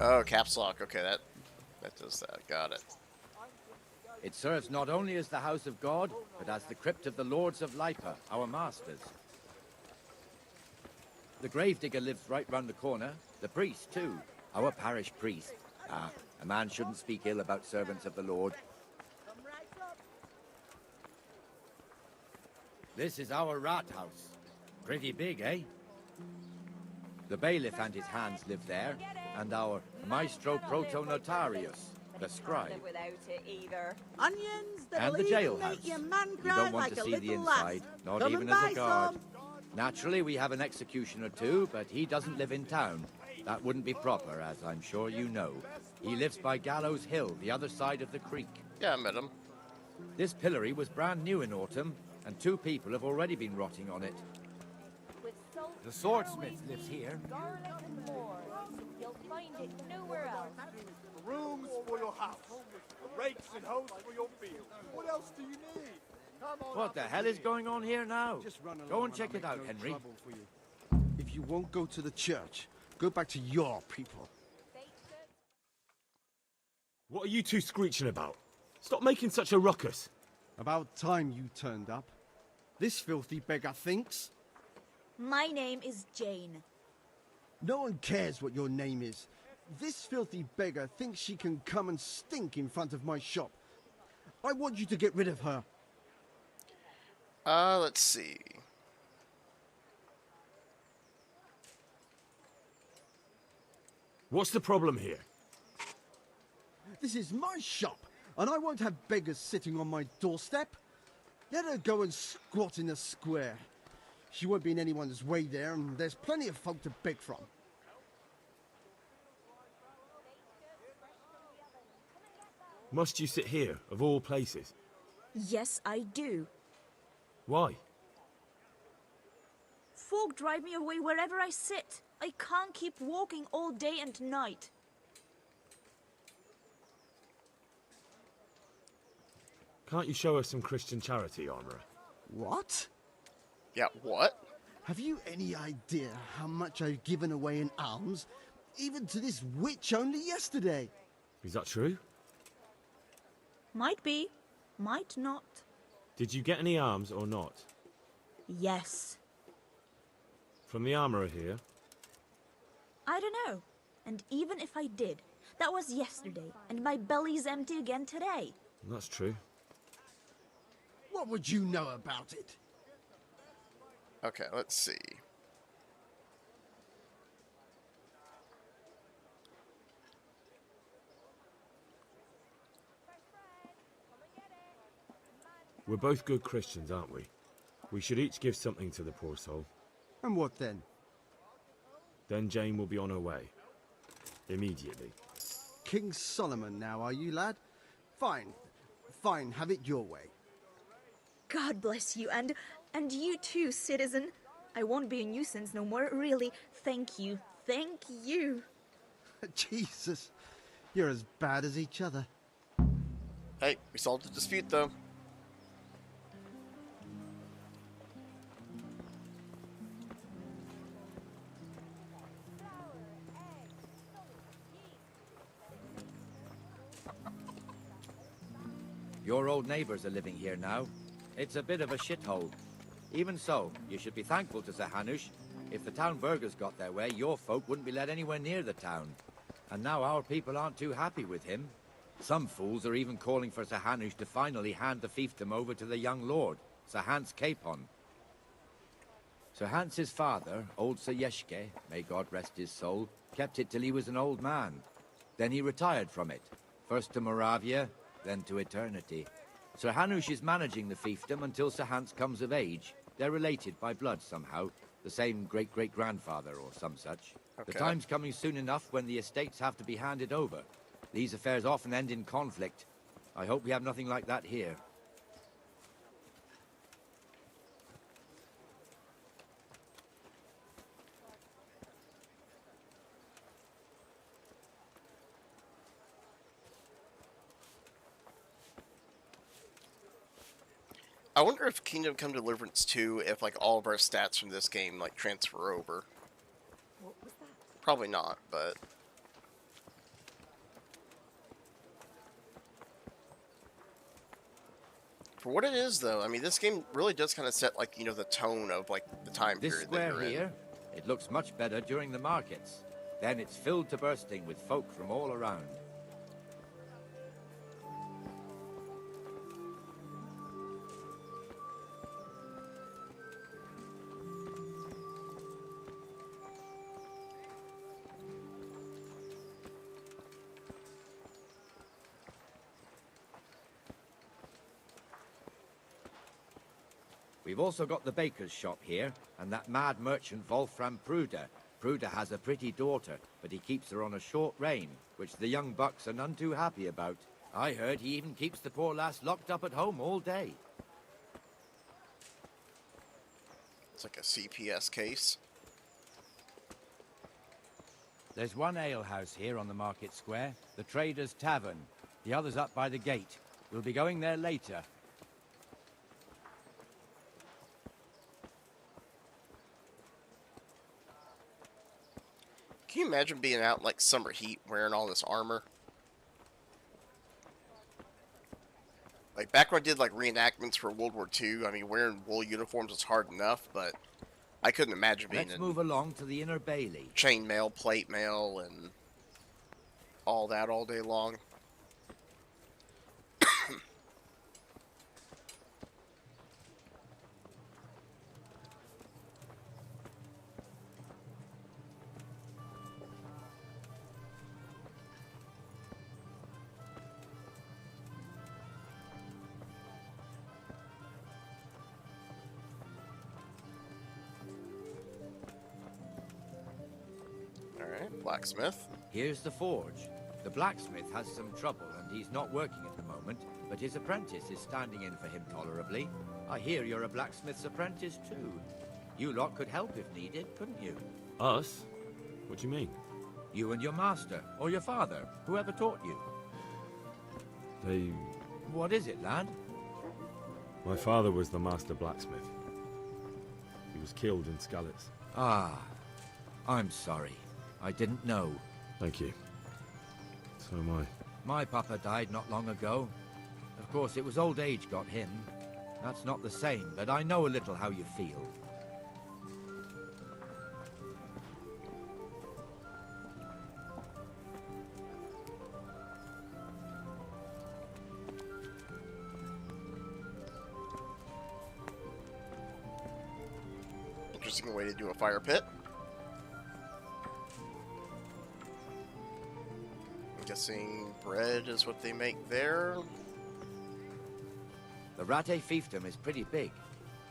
S1: Oh, caps lock. Okay, that does that. Got it.
S25: It serves not only as the house of God, but as the crypt of the lords of Lipa, our masters. The gravedigger lives right round the corner. The priest, too. Our parish priest. Ah, a man shouldn't speak ill about servants of the Lord. This is our rat house. Pretty big, eh? The bailiff and his hands live there, and our maestro proto-notarius, the scribe.
S2: Without it either. Onions that'll
S25: And the
S2: even
S25: jailhouse.
S2: make your man
S25: You
S2: cry
S25: don't want
S2: like
S25: to
S2: a
S25: see the
S2: little lass.
S25: inside, not
S2: Come
S25: even
S2: and
S25: as
S2: buy
S25: a guard.
S2: some.
S25: Naturally, we have an executioner too, but he doesn't live in town. That wouldn't be proper, as I'm sure you know. He lives by Gallows Hill, the other side of the creek.
S1: Yeah, I met him.
S25: This pillory was brand new in autumn, and 2 people have already been rotting on it. The swordsmith lives here.
S12: You'll find it nowhere else.
S7: Rooms for your house. Rakes and hoes for your field. What else do you need? Come on.
S25: What the hell is going on here now? Go and check it out, Henry.
S6: If you won't go to the church, go back to your people.
S3: What are you two screeching about? Stop making such a ruckus.
S6: About time you turned up. This filthy beggar thinks.
S20: My name is Jane.
S6: No one cares what your name is. This filthy beggar thinks she can come and stink in front of my shop. I want you to get rid of her.
S1: Let's see.
S3: What's the problem here?
S6: This is my shop, and I won't have beggars sitting on my doorstep. Let her go and squat in the square. She won't be in anyone's way there, and there's plenty of folk to beg from.
S3: Must you sit here, of all places?
S20: Yes, I do.
S3: Why?
S20: Folk drive me away wherever I sit. I can't keep walking all day and night.
S3: Can't you show us some Christian charity, Arma?
S6: What?
S1: Yeah, what?
S6: Have you any idea how much I've given away in alms, even to this witch only yesterday?
S3: Is that true?
S20: Might be, might not.
S3: Did you get any arms or not?
S20: Yes.
S3: From the armourer here?
S20: I don't know. And even if I did, that was yesterday, and my belly's empty again today.
S3: That's true.
S6: What would you know about it?
S1: Okay, let's see.
S3: We're both good Christians, aren't we? We should each give something to the poor soul.
S6: And what then?
S3: Then Jane will be on her way. Immediately.
S6: King Solomon now, are you, lad? Fine. Fine, have it your way.
S20: God bless you, and you too, citizen. I won't be a nuisance no more, really. Thank you. Thank you.
S6: Jesus, you're as bad as each other.
S1: Hey, we solved the dispute, though.
S10: Your old neighbors are living here now. It's a bit of a shithole. Even so, you should be thankful to Sir Hanush. If the town burghers got their way, your folk wouldn't be let anywhere near the town. And now our people aren't too happy with him. Some fools are even calling for Sir Hanush to finally hand the fiefdom over to the young lord, Sir Hans Capon. Sir Hans's father, old Sir Yeshke, may God rest his soul, kept it till he was an old man. Then he retired from it, first to Moravia, then to eternity. Sir Hanush is managing the fiefdom until Sir Hans comes of age. They're related by blood somehow, the same great-great-grandfather or some such.
S1: Okay.
S10: The time's coming soon enough when the estates have to be handed over. These affairs often end in conflict. I hope we have nothing like that here.
S1: I wonder if Kingdom Come Deliverance 2, if like all of our stats from this game like transfer over.
S2: What was that?
S1: Probably not, but for what it is, though, I mean, this game really does kind of set like the tone of like the time
S10: This
S1: period that
S10: square
S1: you're in.
S10: here, it looks much better during the markets. Then it's filled to bursting with folk from all around. We've also got the baker's shop here, and that mad merchant Wolfram Pruder. Pruder has a pretty daughter, but he keeps her on a short rein, which the young bucks are none too happy about. I heard he even keeps the poor lass locked up at home all day.
S1: It's like a CPS case.
S10: There's one alehouse here on the market square, the Trader's Tavern. The other's up by the gate. We'll be going there later.
S1: Can you imagine being out in like summer heat wearing all this armor? Like back when I did like reenactments for World War II, I mean wearing wool uniforms was hard enough, but I couldn't imagine being
S10: Let's move along to the inner bailey.
S1: Chainmail, plate mail, and all that all day long. Alright, blacksmith.
S10: Here's the forge. The blacksmith has some trouble and he's not working at the moment, but his apprentice is standing in for him tolerably. I hear you're a blacksmith's apprentice too. You lot could help if needed, couldn't you?
S3: Us? What do you mean?
S10: You and your master, or your father, whoever taught you.
S3: They...
S10: What is it, lad?
S3: My father was the master blacksmith. He was killed in Skalitz.
S10: Ah, I'm sorry. I didn't know.
S3: Thank you. So am I.
S10: My papa died not long ago. Of course, it was old age got him. That's not the same, but I know a little how you feel.
S1: Interesting way to do a fire pit. I'm guessing bread is what they make there.
S10: The Rate fiefdom is pretty big.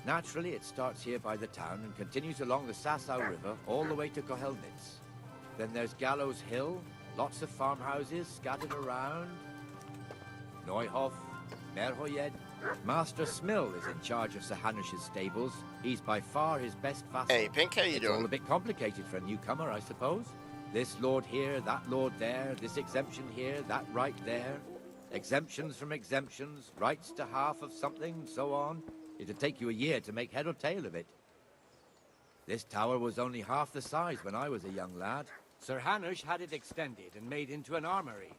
S10: Naturally, it starts here by the town and continues along the Sasau River all the way to Kohelnitz. Then there's Gallows Hill, lots of farmhouses scattered around. Neuhof, Merhoyed. Master Smill is in charge of Sir Hanush's stables. He's by far his best vassal.
S1: Hey, Pink, how you
S10: It's
S1: doing?
S10: all a bit complicated for a newcomer, I suppose. This lord here, that lord there, this exemption here, that right there. Exemptions from exemptions, rights to half of something, so on. It'd take you a year to make head or tail of it. This tower was only half the size when I was a young lad. Sir Hanush had it extended and made into an armory.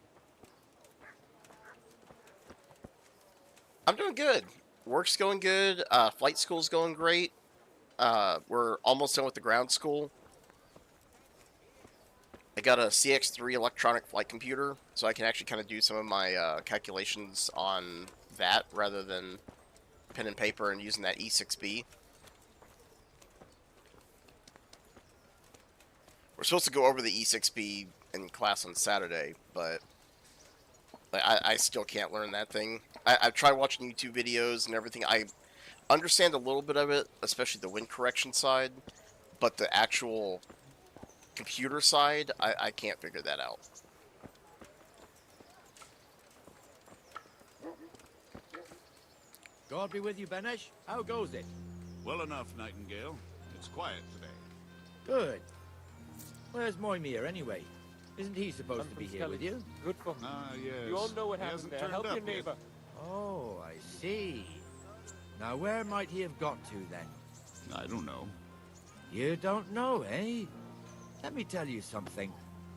S1: I'm doing good. Work's going good. Flight school's going great. We're almost done with the ground school. I got a CX3 electronic flight computer, so I can actually kind of do some of my calculations on that rather than pen and paper and using that E6B. We're supposed to go over the E6B in class on Saturday, but I still can't learn that thing. I've tried watching YouTube videos and everything. I understand a little bit of it, especially the wind correction side, but the actual computer side, I can't figure that out.
S10: God be with you, Benesh. How goes it?
S16: Well enough, Nightingale. It's quiet today.
S10: Good. Where's Moimir, anyway? Isn't he supposed to be here with you?
S13: Good for him.
S16: Ah, yes.
S13: You all know what
S16: He
S13: happened
S16: hasn't
S13: there.
S16: turned
S13: Help
S16: up
S13: your
S16: yet.
S13: neighbor.
S10: Oh, I see. Now, where might he have got to, then?
S16: I don't know.
S10: You don't know, eh? Let me tell you something.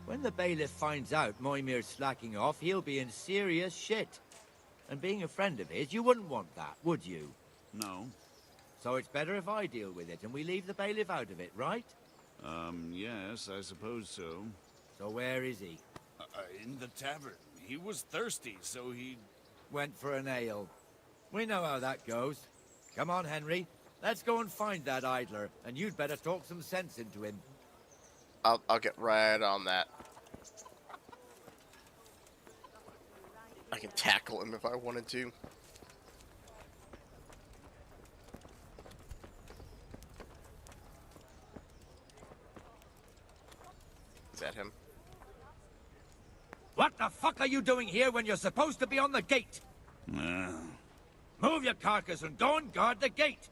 S10: When the bailiff finds out Moimir's slacking off, he'll be in serious shit. And being a friend of his, you wouldn't want that, would you?
S16: No.
S10: So it's better if I deal with it and we leave the bailiff out of it, right?
S16: Yes, I suppose so.
S10: So where is he?
S16: In the tavern. He was thirsty, so he...
S10: Went for an ale. We know how that goes. Come on, Henry. Let's go and find that idler, and you'd better talk some sense into him.
S1: I'll get right on that. I can tackle him if I wanted to. Is that him?
S10: What the fuck are you doing here when you're supposed to be on the gate? Move your carcass and go and guard the gate.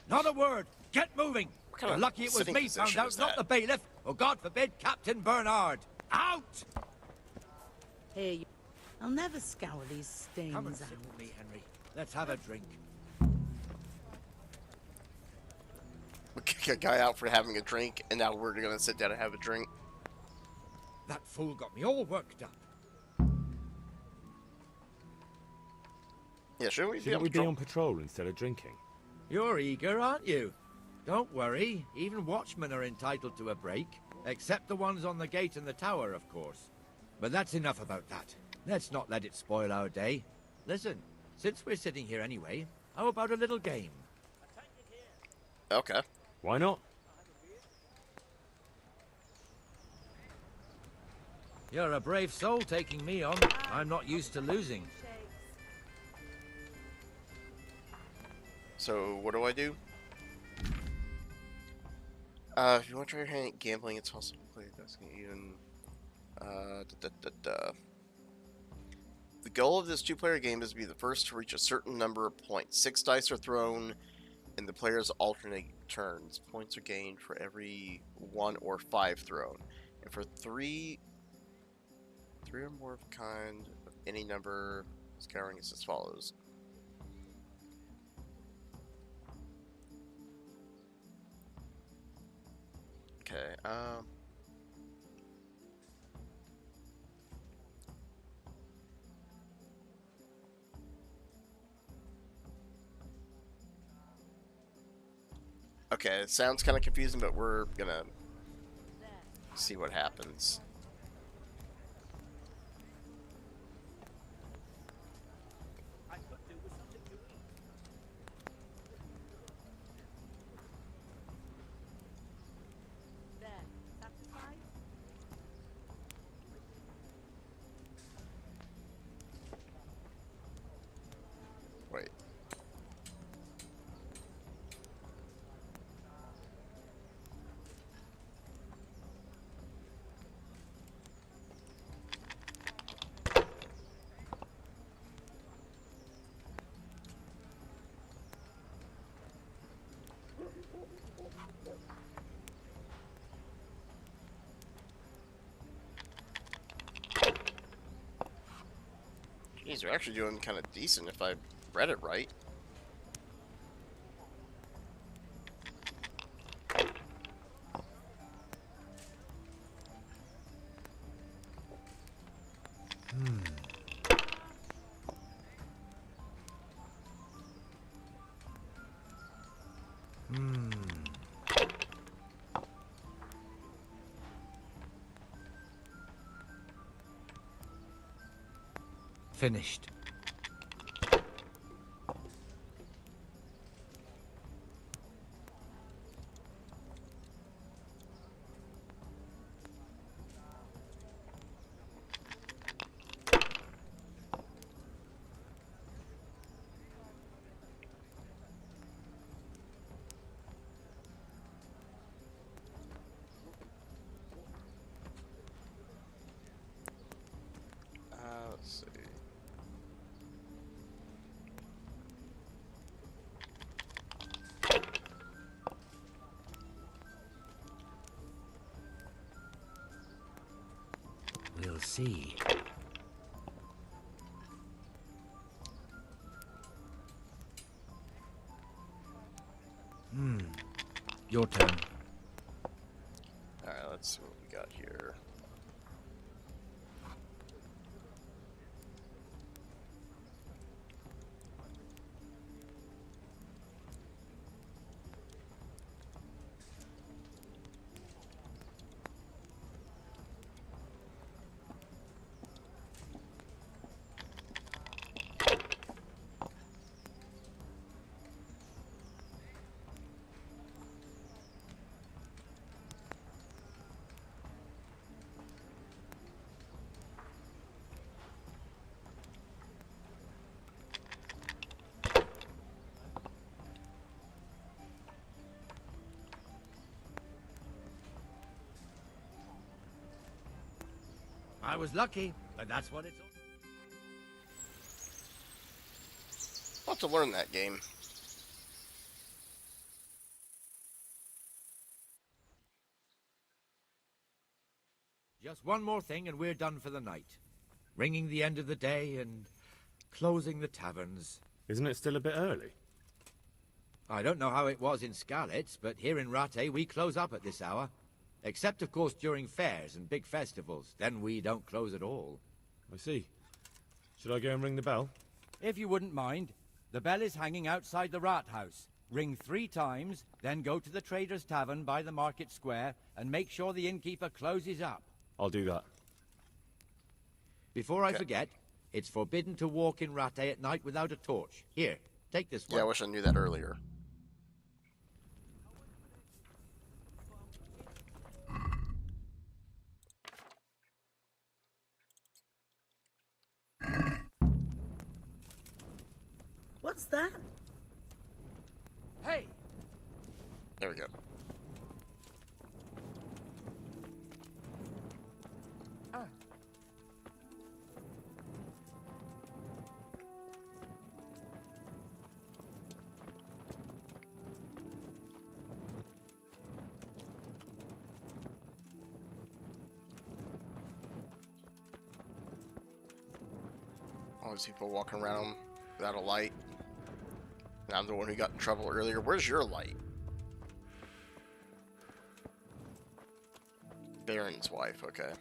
S10: Not a word. Get moving. You're lucky it was me found out, not the bailiff, or God forbid, Captain Bernard. Out!
S2: Here you... I'll never scour these stains
S10: Come and
S2: out.
S10: sit with me, Henry. Let's have a drink.
S1: We kick a guy out for having a drink, and now we're gonna sit down and have a drink.
S10: That fool got me all worked up.
S1: Yeah, shouldn't we
S3: Shouldn't we be on patrol instead of drinking?
S10: You're eager, aren't you? Don't worry. Even watchmen are entitled to a break. Except the ones on the gate and the tower, of course. But that's enough about that. Let's not let it spoil our day. Listen, since we're sitting here anyway, how about a little game?
S1: Okay.
S3: Why not?
S10: You're a brave soul taking me on. I'm not used to losing.
S1: So, what do I do? If you want to try your hand at gambling, it's possible to play this game even. The goal of this two-player game is to be the first to reach a certain number of points. 6 dice are thrown, and the players alternate turns. Points are gained for every 1 or 5 thrown, and for 3 or more of a kind of any number, scouring is as follows. Okay, okay, it sounds kind of confusing, but we're gonna see what happens. Wait. Jeez, we're actually doing kind of decent if I read it right.
S10: finished.
S1: Let's see.
S10: We'll see. Your turn.
S1: Alright, let's see what we got here.
S10: I was lucky, but that's what it's all.
S1: I'll have to learn that game.
S10: Just one more thing and we're done for the night. Ringing the end of the day and closing the taverns.
S3: Isn't it still a bit early?
S10: I don't know how it was in Skalitz, but here in Rattay we close up at this hour. Except, of course, during fairs and big festivals. Then we don't close at all.
S3: I see. Should I go and ring the bell?
S25: If you wouldn't mind. The bell is hanging outside the rat house. Ring 3 times, then go to the Trader's Tavern by the market square and make sure the innkeeper closes up.
S3: I'll do that.
S10: Before I forget, it's forbidden to walk in Rattay at night without a torch. Here, take this one.
S1: Yeah, I wish I knew that earlier.
S2: What's that?
S25: Hey!
S1: There we go. All these people walking around without a light. And I'm the one who got in trouble earlier. Where's your light? Baron's wife, okay.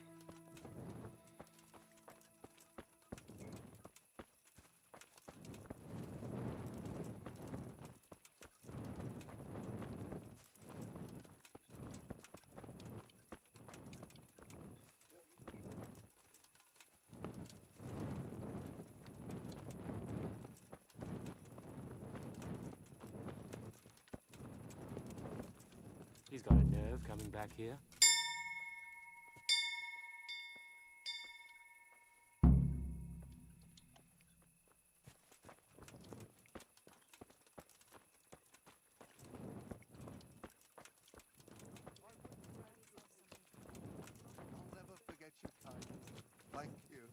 S13: He's got a nerve coming back here.
S7: I'll never forget your kindness. Thank you.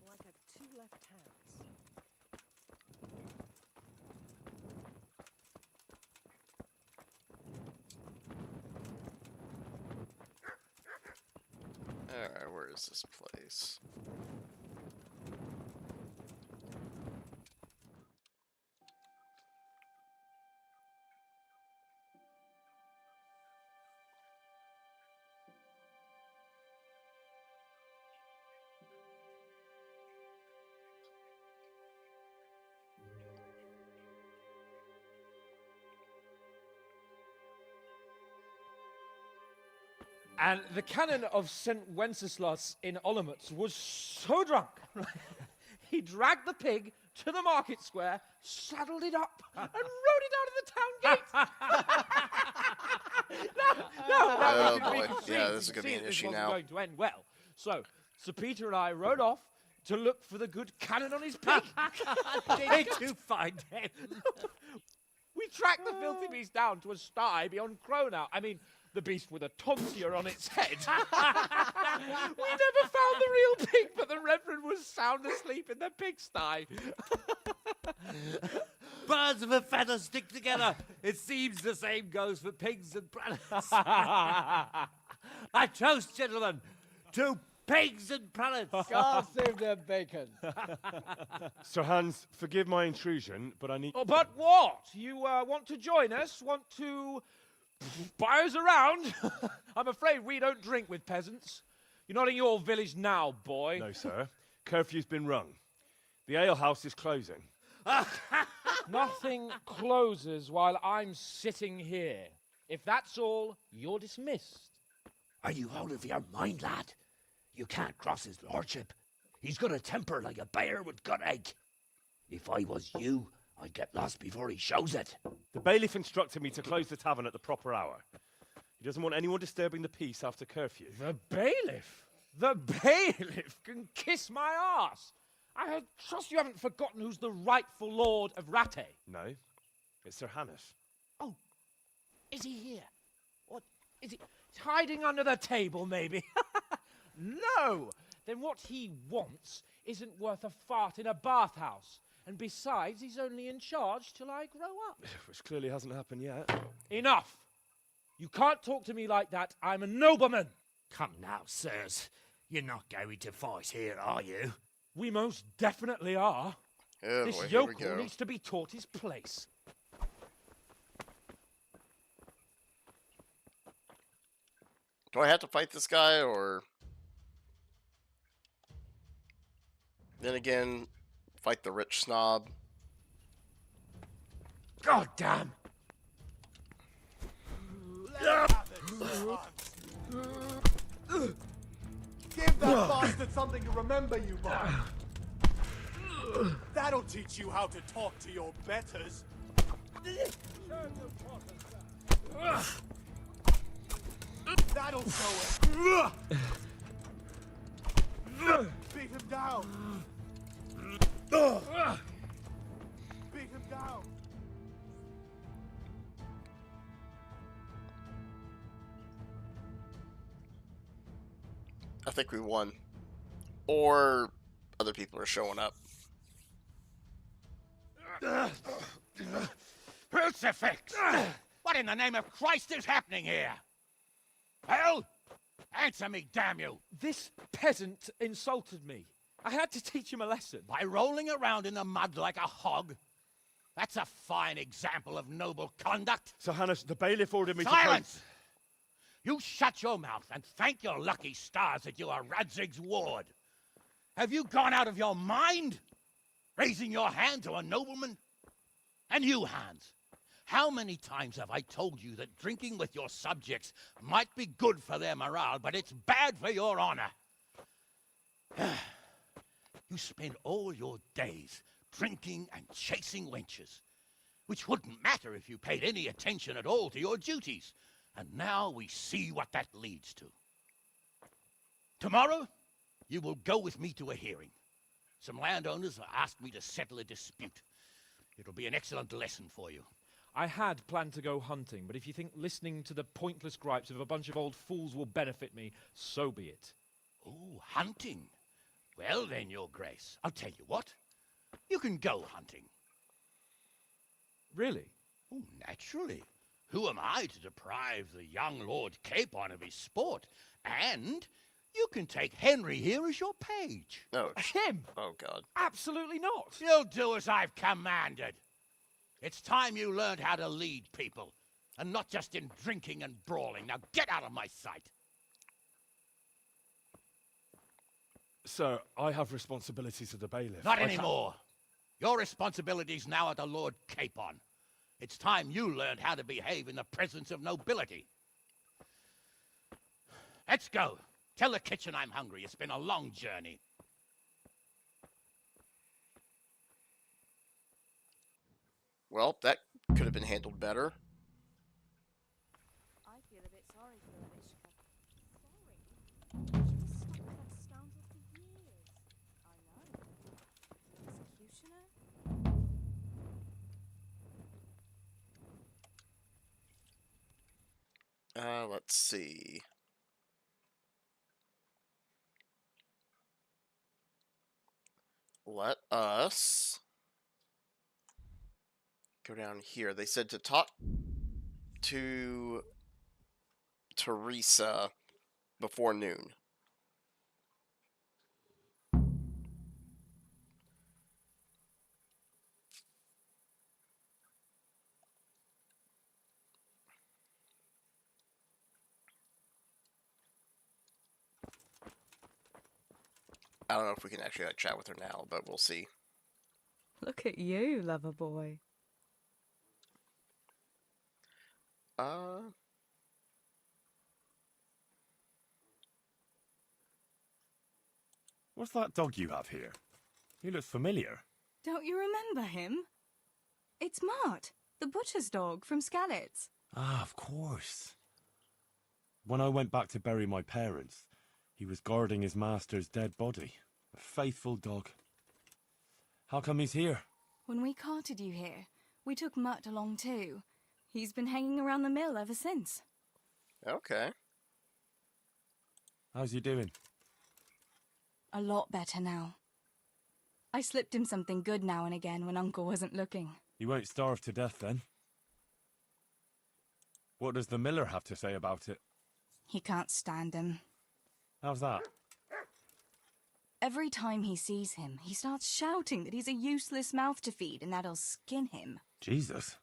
S11: Like a 2 left hands.
S1: Alright, where is this place?
S15: And the canon of St. Wenceslas in Olomouc was so drunk, he dragged the pig to the market square, saddled it up, and rode it out of the town gate.
S1: Oh, boy. Yeah, this is going to be an issue now.
S15: Going to end well. So, Sir Peter and I rode off to look for the good canon on his pig.
S9: Did you find him?
S15: We tracked the filthy beast down to a sty beyond Cronau. I mean, the beast with a tonsure on its head. We never found the real pig, but the Reverend was sound asleep in the pigsty.
S21: Birds of a feather stick together. It seems the same goes for pigs and prelates. I toast, gentlemen, to pigs and prelates.
S22: God save their bacon.
S8: Sir Hans, forgive my intrusion, but I need...
S15: Oh, but what? You want to join us? Want to buy us around? I'm afraid we don't drink with peasants. You're not in your village now, boy.
S8: No, sir. Curfew's been rung. The alehouse is closing.
S15: Nothing closes while I'm sitting here. If that's all, you're dismissed.
S23: Are you out of your mind, lad? You can't cross his lordship. He's got a temper like a bear with gut ache. If I was you, I'd get lost before he shows it.
S8: The bailiff instructed me to close the tavern at the proper hour. He doesn't want anyone disturbing the peace after curfew.
S15: The bailiff? The bailiff can kiss my arse. I trust you haven't forgotten who's the rightful lord of Rattay.
S8: No, it's Sir Hannes.
S15: Oh, is he here? What, is he hiding under the table, maybe? No! Then what he wants isn't worth a fart in a bathhouse. And besides, he's only in charge till I grow up.
S8: Which clearly hasn't happened yet.
S15: Enough! You can't talk to me like that. I'm a nobleman.
S23: Come now, sirs. You're not going to fight here, are you?
S15: We most definitely are.
S1: Oh,
S15: this
S1: boy, here we
S15: yokel
S1: go.
S15: needs to be taught his place.
S1: Do I have to fight this guy, or... Then again, fight the rich snob.
S23: God damn!
S7: Give that bastard something to remember you by. That'll teach you how to talk to your betters. That'll show it. Beat him down. Beat him down.
S1: I think we won. Or other people are showing up.
S9: Crucifix! What in the name of Christ is happening here? Well, answer me, damn you!
S15: This peasant insulted me. I had to teach him a lesson.
S9: By rolling around in the mud like a hog? That's a fine example of noble conduct.
S8: Sir Hannes, the bailiff ordered me
S9: Silence! You shut your mouth and thank your lucky stars that you are Radzig's ward. Have you gone out of your mind? Raising your hand to a nobleman? And you, Hans, how many times have I told you that drinking with your subjects might be good for their morale, but it's bad for your honor? You spend all your days drinking and chasing wenches, which wouldn't matter if you paid any attention at all to your duties. And now we see what that leads to. Tomorrow, you will go with me to a hearing. Some landowners have asked me to settle a dispute. It'll be an excellent lesson for you.
S15: I had planned to go hunting, but if you think listening to the pointless gripes of a bunch of old fools will benefit me, so be it.
S9: Oh, hunting? Well then, Your Grace, I'll tell you what. You can go hunting.
S15: Really?
S9: Oh, naturally. Who am I to deprive the young Lord Capon of his sport? And you can take Henry here as your page.
S1: Oh,
S15: him?
S1: Oh, God.
S15: Absolutely not.
S9: You'll do as I've commanded. It's time you learned how to lead people, and not just in drinking and brawling. Now get out of my sight.
S8: Sir, I have responsibilities of the bailiff.
S9: Not anymore. Your responsibilities now are the Lord Capon. It's time you learned how to behave in the presence of nobility.
S23: Let's go. Tell the kitchen I'm hungry. It's been a long journey.
S1: Well, that could have been handled better.
S12: I feel a bit sorry for the bishop. Sorry? She was stuck with that scoundrel for years. I know. The executioner?
S1: Let's see. Let us go down here. They said to talk to Teresa before noon. I don't know if we can actually chat with her now, but we'll see.
S4: Look at you, lover boy.
S3: What's that dog you have here? He looks familiar.
S4: Don't you remember him? It's Mart, the butcher's dog from Skalitz.
S3: Ah, of course. When I went back to bury my parents, he was guarding his master's dead body. A faithful dog. How come he's here?
S4: When we carted you here, we took Mutt along too. He's been hanging around the mill ever since.
S1: Okay.
S3: How's he doing?
S4: A lot better now. I slipped him something good now and again when Uncle wasn't looking.
S3: He won't starve to death then. What does the miller have to say about it?
S4: He can't stand him.
S3: How's that?
S4: Every time he sees him, he starts shouting that he's a useless mouth to feed and that'll skin him.
S3: Jesus.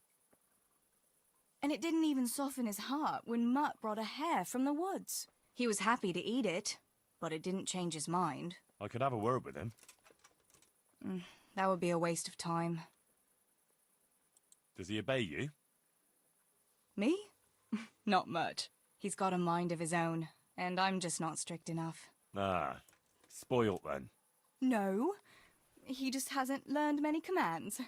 S4: And it didn't even soften his heart when Mutt brought a hare from the woods. He was happy to eat it, but it didn't change his mind.
S3: I could have a word with him.
S4: That would be a waste of time.
S3: Does he obey you?
S4: Me? Not much. He's got a mind of his own, and I'm just not strict enough.
S3: Ah, spoilt then.
S4: No, he just hasn't learned many commands.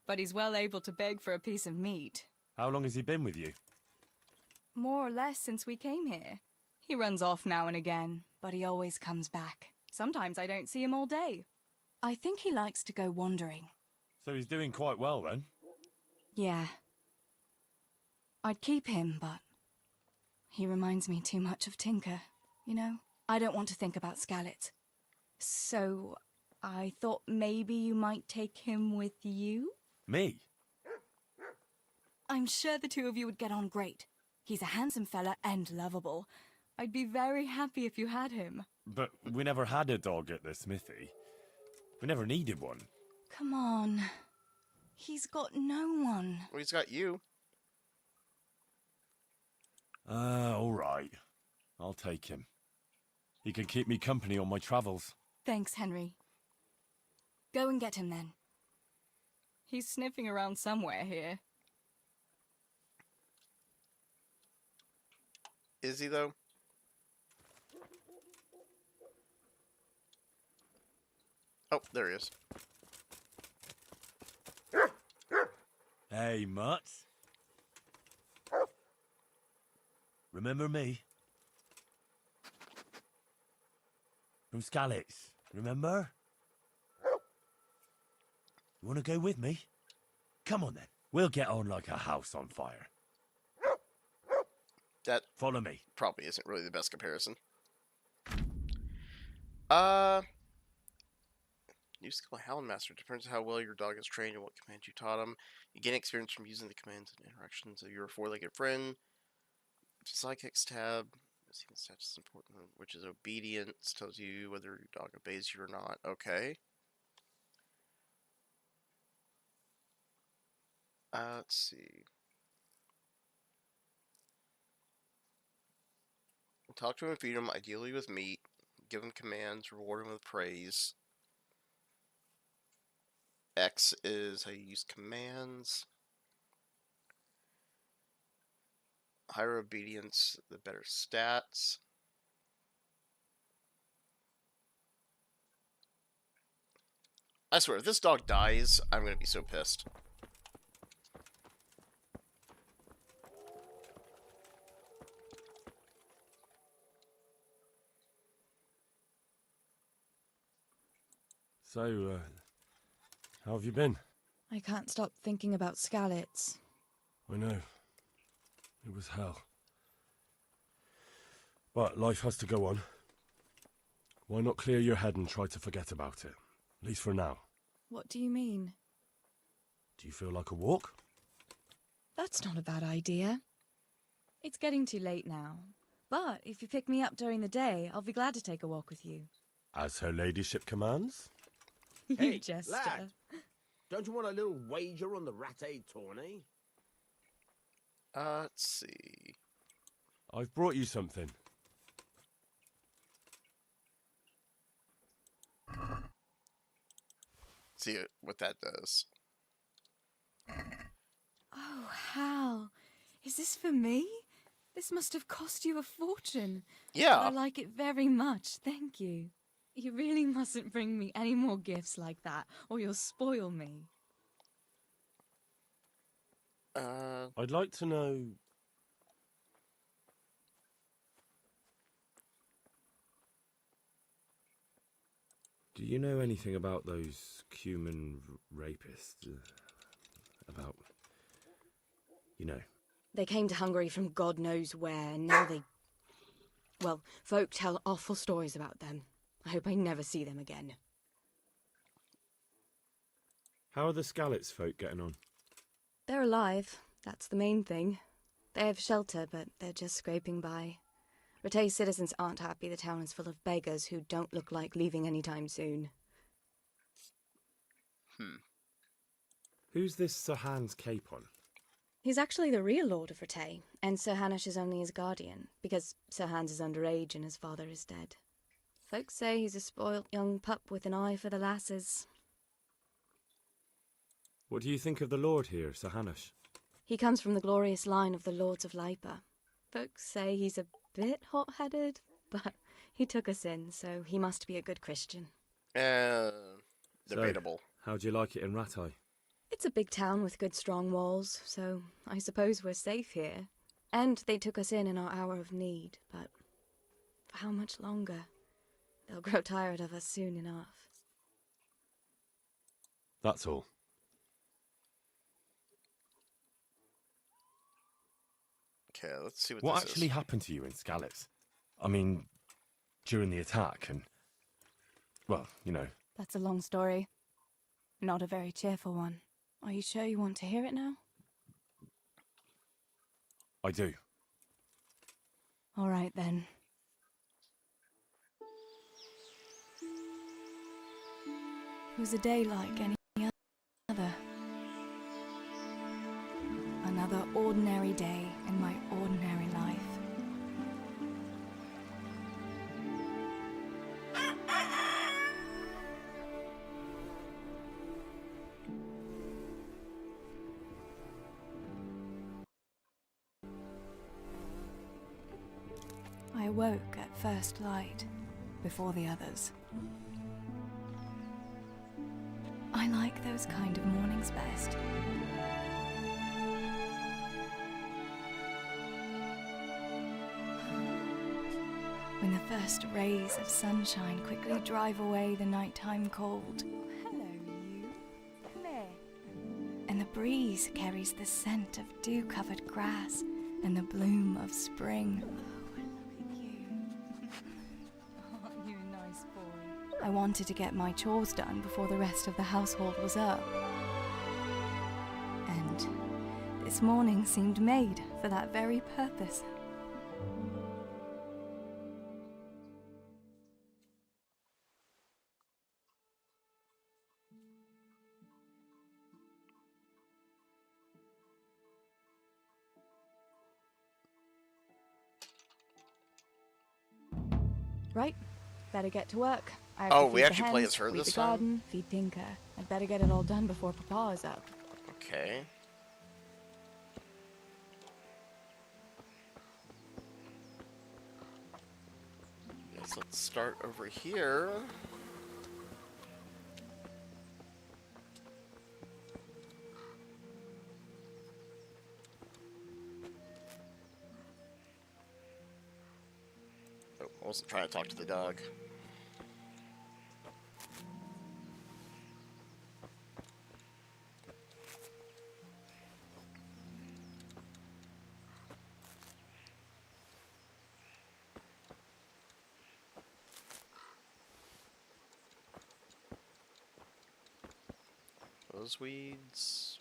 S4: But he's well able to beg for a piece of meat.
S3: How long has he been with you?
S4: More or less since we came here. He runs off now and again, but he always comes back. Sometimes I don't see him all day. I think he likes to go wandering.
S3: So he's doing quite well then?
S4: Yeah. I'd keep him, but he reminds me too much of Tinker, you know? I don't want to think about Skalitz. So I thought maybe you might take him with you?
S3: Me?
S4: I'm sure the two of you would get on great. He's a handsome fella and lovable. I'd be very happy if you had him.
S3: But we never had a dog at the smithy. We never needed one.
S4: Come on. He's got no one.
S1: Well, he's got you.
S3: All right. I'll take him. He can keep me company on my travels.
S4: Thanks, Henry. Go and get him then. He's sniffing around somewhere here.
S1: Is he, though? Oh, there he is.
S3: Hey, Mutt. Remember me? From Skalitz, remember? You want to go with me? Come on then. We'll get on like a house on fire.
S1: That
S3: follow me.
S1: Probably isn't really the best comparison. New skill Hound Master. Depends on how well your dog is trained and what commands you taught him. You gain experience from using the commands and interactions of your four-legged friend. Sidekicks tab. Stats is important, which is obedience. Tells you whether your dog obeys you or not. Okay. Let's see. Talk to him and feed him, ideally with meat. Give him commands, reward him with praise. X is how you use commands. Higher obedience, the better stats. I swear, if this dog dies, I'm gonna be so pissed.
S8: So, how have you been?
S4: I can't stop thinking about Skalitz.
S8: I know. It was hell. But life has to go on. Why not clear your head and try to forget about it? At least for now.
S4: What do you mean?
S8: Do you feel like a walk?
S4: That's not a bad idea. It's getting too late now. But if you pick me up during the day, I'll be glad to take a walk with you.
S8: As her ladyship commands?
S4: You jester.
S14: Lad, don't you want a little wager on the Ratte tourney?
S1: Let's see.
S8: I've brought you something.
S1: See what that does.
S4: Oh, Hal. Is this for me? This must have cost you a fortune.
S1: Yeah.
S4: I like it very much, thank you. You really mustn't bring me any more gifts like that, or you'll spoil me.
S8: I'd like to know...
S3: Do you know anything about those human rapists? About... You know.
S4: They came to Hungary from God knows where, and now they... Well, folk tell awful stories about them. I hope I never see them again.
S3: How are the Skalitz folk getting on?
S4: They're alive. That's the main thing. They have shelter, but they're just scraping by. Rattay's citizens aren't happy the town is full of beggars who don't look like leaving anytime soon.
S3: Who's this Sir Hans Capon?
S4: He's actually the real Lord of Rattay, and Sir Hanush is only his guardian, because Sir Hans is underage and his father is dead. Folks say he's a spoilt young pup with an eye for the lasses.
S3: What do you think of the Lord here, Sir Hanush?
S4: He comes from the glorious line of the Lords of Lipa. Folks say he's a bit hot-headed, but he took us in, so he must be a good Christian.
S1: Debatable.
S3: So, how do you like it in Rattay?
S4: It's a big town with good strong walls, so I suppose we're safe here. And they took us in our hour of need, but for how much longer? They'll grow tired of us soon enough.
S8: That's all.
S1: Okay, let's see
S8: What
S1: this
S8: actually
S1: is.
S8: happened to you in Skalitz? I mean, during the attack and... Well, you know.
S4: That's a long story. Not a very cheerful one. Are you sure you want to hear it now?
S8: I do.
S4: All right, then. It was a day like any other. Another ordinary day in my ordinary life. I awoke at first light, before the others. I like those kind of mornings best. When the first rays of sunshine quickly drive away the nighttime cold. Hello, you. Come here. And the breeze carries the scent of dew-covered grass and the bloom of spring. Aren't you a nice boy? I wanted to get my chores done before the rest of the household was up. And this morning seemed made for that very purpose. Right, better get to work. I have to
S1: We
S4: feed the
S1: actually play
S4: hens,
S1: as her
S4: weed
S1: this
S4: the
S1: time?
S4: garden, feed Tinker. I'd better get it all done before Papa is up.
S1: Okay. Yes, let's start over here. wasn't trying to talk to the dog. Those weeds.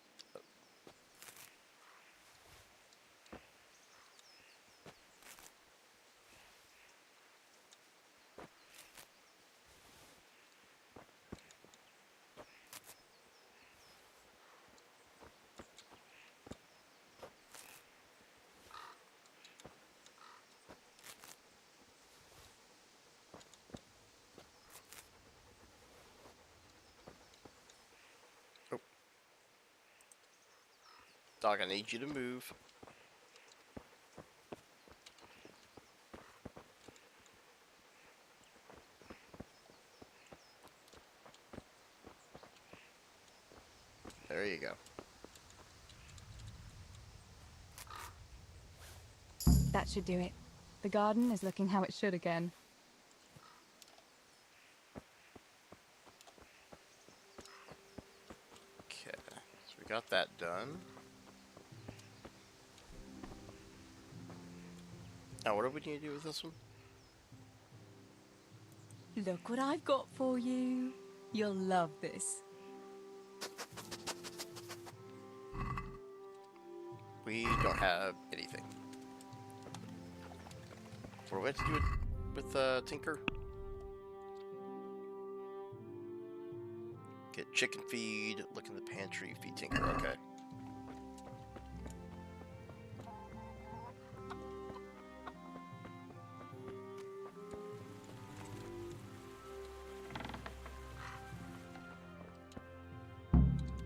S1: Dog, I need you to move. There you go.
S4: That should do it. The garden is looking how it should again.
S1: Okay, so we got that done. Now, what do we need to do with this one?
S4: Look what I've got for you. You'll love this.
S1: We don't have anything. What do we have to do with Tinker? Get chicken feed, look in the pantry, feed Tinker, okay.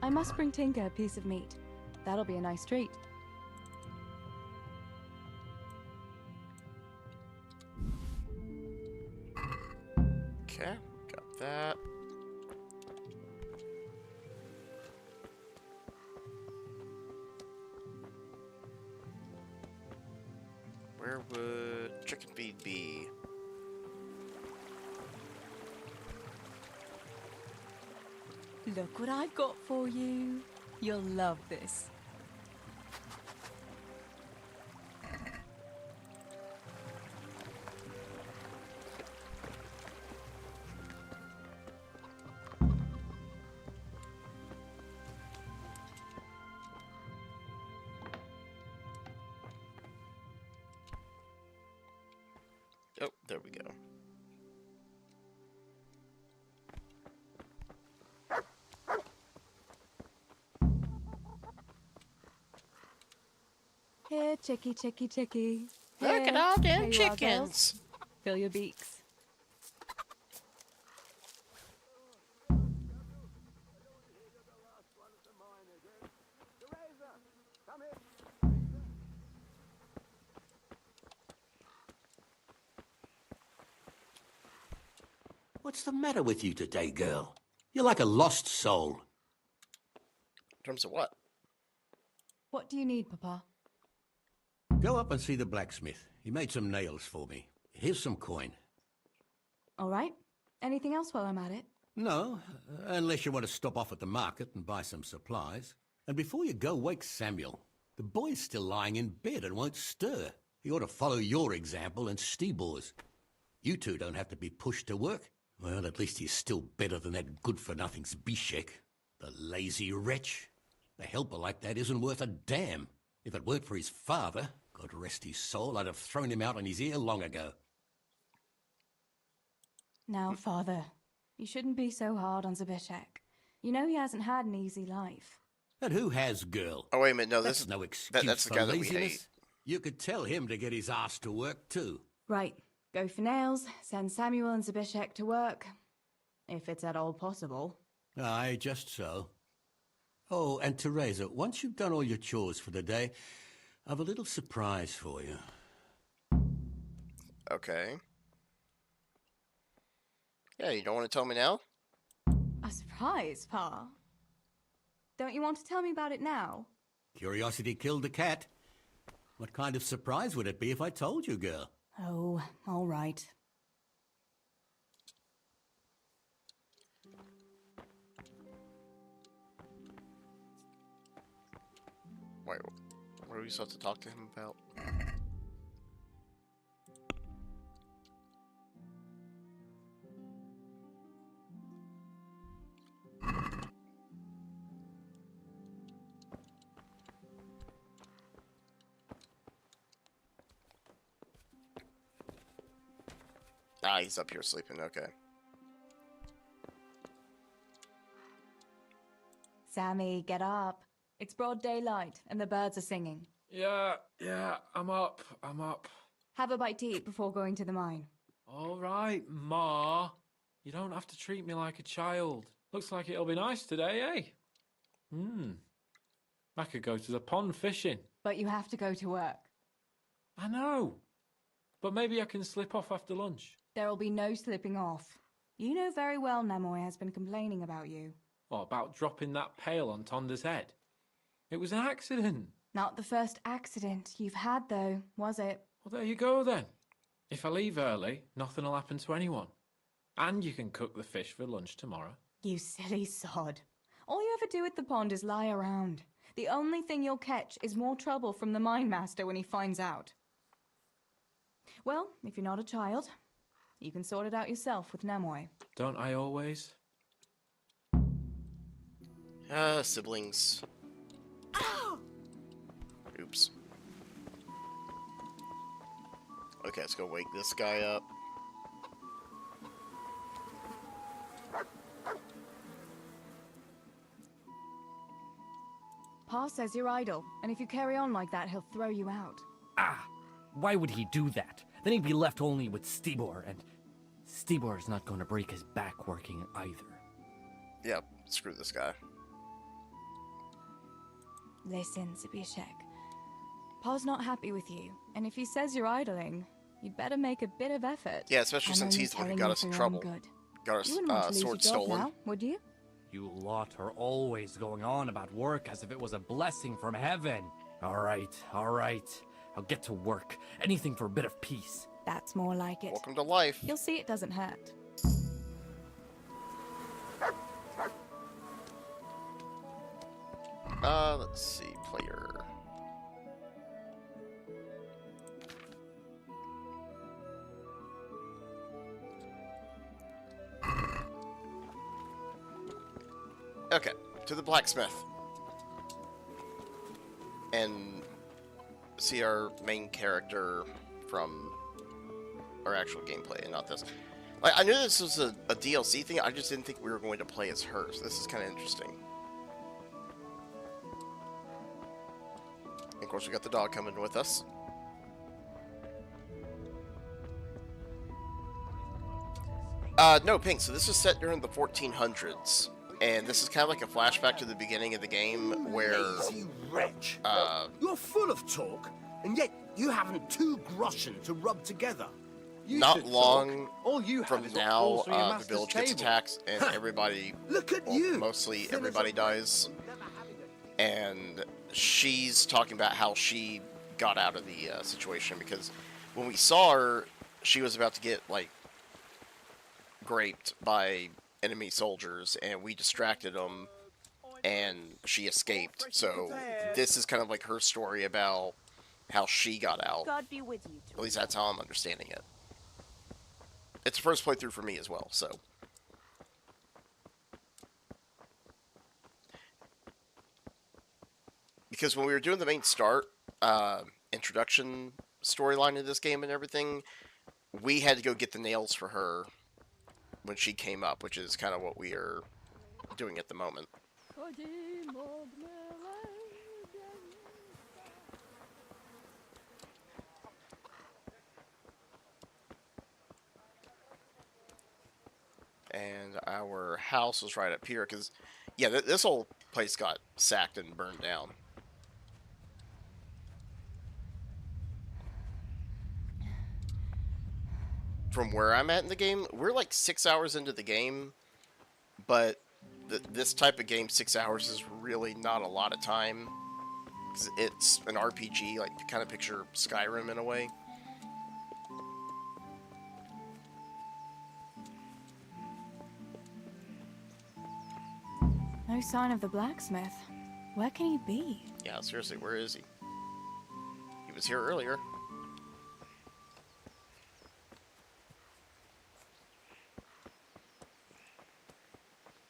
S4: I must bring Tinker a piece of meat. That'll be a nice treat.
S1: Okay, got that. Where would chicken feed be?
S4: Look what I've got for you. You'll love this.
S1: Oh, there we go.
S4: Here, chickie, chickie, chickie.
S1: Look at
S4: Here.
S1: all them
S4: Here you are,
S1: chickens.
S4: girls. Fill your beaks.
S14: What's the matter with you today, girl? You're like a lost soul.
S1: In terms of what?
S4: What do you need, Papa?
S14: Go up and see the blacksmith. He made some nails for me. Here's some coin.
S4: All right. Anything else while I'm at it?
S14: No, unless you want to stop off at the market and buy some supplies. And before you go, wake Samuel. The boy's still lying in bed and won't stir. He ought to follow your example and Stebor's. You two don't have to be pushed to work. Well, at least he's still better than that good-for-nothing Zbyszek. The lazy wretch. A helper like that isn't worth a damn. If it weren't for his father, God rest his soul, I'd have thrown him out on his ear long ago.
S4: Now, Father, you shouldn't be so hard on Zbyszek. You know he hasn't had an easy life.
S14: And who has, girl?
S1: Oh, wait a minute, no,
S14: That's
S1: this is
S14: no excuse
S1: that's the
S14: for
S1: guy that we
S14: laziness.
S1: hate.
S14: You could tell him to get his ass to work, too.
S4: Right. Go for nails, send Samuel and Zbyszek to work. If it's at all possible.
S14: Aye, just so. Oh, and Teresa, once you've done all your chores for the day, I've a little surprise for you.
S1: Okay. Yeah, you don't want to tell me now?
S4: A surprise, Pa? Don't you want to tell me about it now?
S14: Curiosity killed the cat. What kind of surprise would it be if I told you, girl?
S4: Oh, all right.
S1: Wait, what are we supposed to talk to him about? Ah, he's up here sleeping, okay.
S4: Sammy, get up. It's broad daylight, and the birds are singing.
S15: Yeah, I'm up.
S4: Have a bite to eat before going to the mine.
S15: All right, Ma. You don't have to treat me like a child. Looks like it'll be nice today, eh? I could go to the pond fishing.
S4: But you have to go to work.
S15: I know. But maybe I can slip off after lunch.
S4: There'll be no slipping off. You know very well Namoy has been complaining about you.
S15: What about dropping that pail on Tonda's head? It was an accident.
S4: Not the first accident you've had, though, was it?
S15: Well, there you go, then. If I leave early, nothing will happen to anyone. And you can cook the fish for lunch tomorrow.
S4: You silly sod. All you ever do at the pond is lie around. The only thing you'll catch is more trouble from the mine master when he finds out. Well, if you're not a child, you can sort it out yourself with Namoy.
S15: Don't I always?
S1: Siblings. Oops. Okay, let's go wake this guy up.
S4: Pa says you're idle, and if you carry on like that, he'll throw you out.
S5: Ah, why would he do that? Then he'd be left only with Stibor, and Stibor's not going to break his back working either.
S1: Yep, screw this guy.
S4: Listen, Zbyszek. Pa's not happy with you, and if he says you're idling, you'd better make a bit of effort.
S1: Yeah, especially since he's the one who got us in trouble. Got
S4: You wouldn't want
S1: our
S4: to lose your
S1: sword
S4: job
S1: stolen.
S4: now, would you?
S5: You lot are always going on about work as if it was a blessing from heaven. All right. I'll get to work. Anything for a bit of peace.
S4: That's more like it.
S1: Welcome to life.
S4: You'll see it doesn't hurt.
S1: Let's see, player. Okay, to the blacksmith. And see our main character from our actual gameplay and not this. Like, I knew this was a DLC thing, I just didn't think we were going to play as her, so this is kind of interesting. And of course, we got the dog coming with us. No, Pink, so this is set during the 1400s. And this is kind of like a flashback to the beginning of the game where...
S17: Lazy wretch! You're full of talk, and yet you haven't 2 groschen to rub together.
S1: Not long from now, the village gets attacked and everybody,
S17: Look at
S1: well,
S17: you.
S1: mostly everybody dies. And she's talking about how she got out of the situation, because when we saw her, she was about to get, like, graped by enemy soldiers, and we distracted them, and she escaped. So this is kind of like her story about how she got out.
S12: God be with you.
S1: At least that's how I'm understanding it. It's the first playthrough for me as well, so. Because when we were doing the main start, introduction storyline of this game and everything, we had to go get the nails for her when she came up, which is kind of what we are doing at the moment. And our house was right up here, because, yeah, this whole place got sacked and burned down. From where I'm at in the game, we're like 6 hours into the game, but this type of game, 6 hours is really not a lot of time. 'Cause it's an RPG, like, kind of picture Skyrim in a way.
S4: No sign of the blacksmith. Where can he be?
S1: Yeah, seriously, where is he? He was here earlier.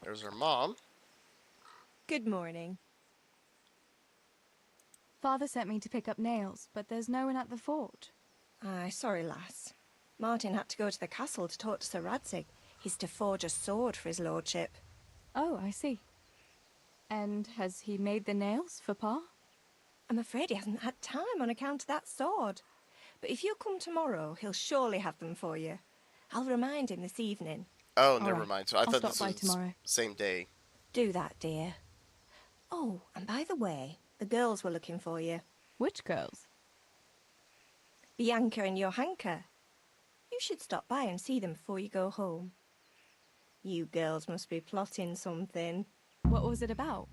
S1: There's her mom.
S12: Good morning.
S4: Father sent me to pick up nails, but there's no one at the fort.
S12: Aye, sorry, lass. Martin had to go to the castle to talk to Sir Radzig. He's to forge a sword for his lordship.
S4: Oh, I see. And has he made the nails for Pa?
S12: I'm afraid he hasn't had time on account of that sword. But if you come tomorrow, he'll surely have them for you. I'll remind him this evening.
S1: Oh, never mind. So I
S4: I'll
S1: thought
S4: stop
S1: this
S4: by
S1: was
S4: tomorrow.
S1: same day.
S12: Do that, dear. Oh, and by the way, the girls were looking for you.
S4: Which girls?
S12: Bianca and Johanka. You should stop by and see them before you go home. You girls must be plotting something.
S4: What was it about?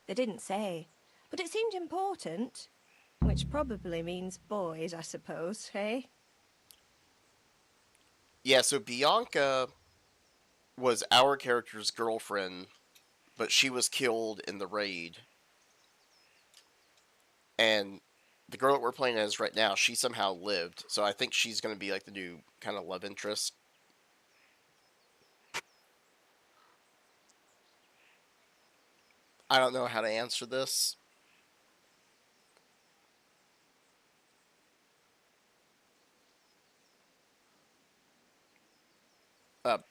S12: They didn't say, but it seemed important. Which probably means boys, I suppose, hey?
S1: Yeah, so Bianca was our character's girlfriend, but she was killed in the raid. And the girl that we're playing as right now, she somehow lived, so I think she's going to be like the new kind of love interest. I don't know how to answer this.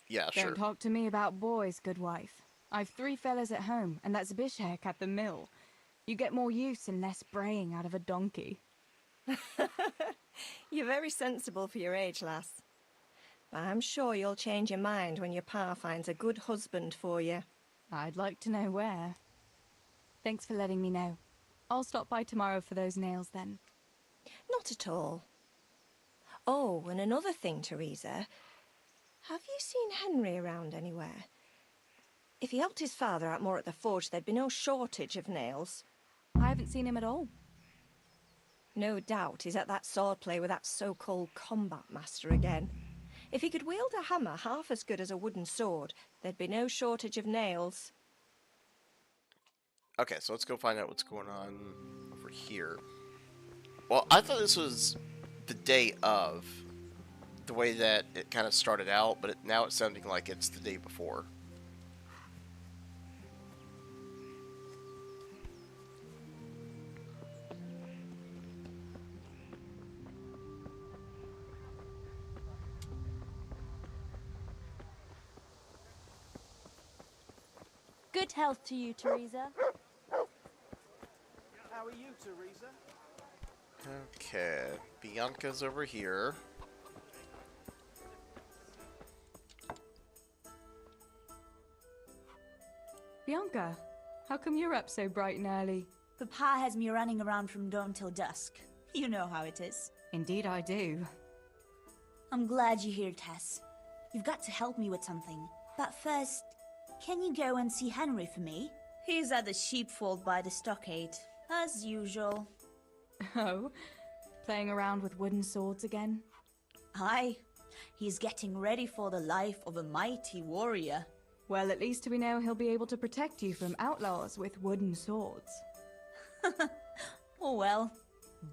S1: Yeah, sure.
S4: Don't talk to me about boys, good wife. I've 3 fellas at home, and that's Bishek at the mill. You get more use and less braying out of a donkey.
S12: You're very sensible for your age, lass. But I'm sure you'll change your mind when your pa finds a good husband for you.
S4: I'd like to know where. Thanks for letting me know. I'll stop by tomorrow for those nails then.
S12: Not at all. Oh, and another thing, Teresa. Have you seen Henry around anywhere? If he helped his father out more at the forge, there'd be no shortage of nails.
S4: I haven't seen him at all.
S12: No doubt he's at that swordplay with that so-called combat master again. If he could wield a hammer half as good as a wooden sword, there'd be no shortage of nails.
S1: Okay, so let's go find out what's going on over here. Well, I thought this was the day of, the way that it kind of started out, but now it's sounding like it's the day before.
S6: Good health to you, Teresa.
S7: How are you, Teresa?
S1: Okay, Bianca's over here.
S4: Bianca, how come you're up so bright and early?
S6: Papa has me running around from dawn till dusk. You know how it is.
S4: Indeed I do.
S6: I'm glad you're here, Tess. You've got to help me with something. But first, can you go and see Henry for me? He's at the sheepfold by the stockade, as usual.
S4: Oh? Playing around with wooden swords again?
S6: Aye. He's getting ready for the life of a mighty warrior.
S4: Well, at least we know he'll be able to protect you from outlaws with wooden swords.
S6: Oh well,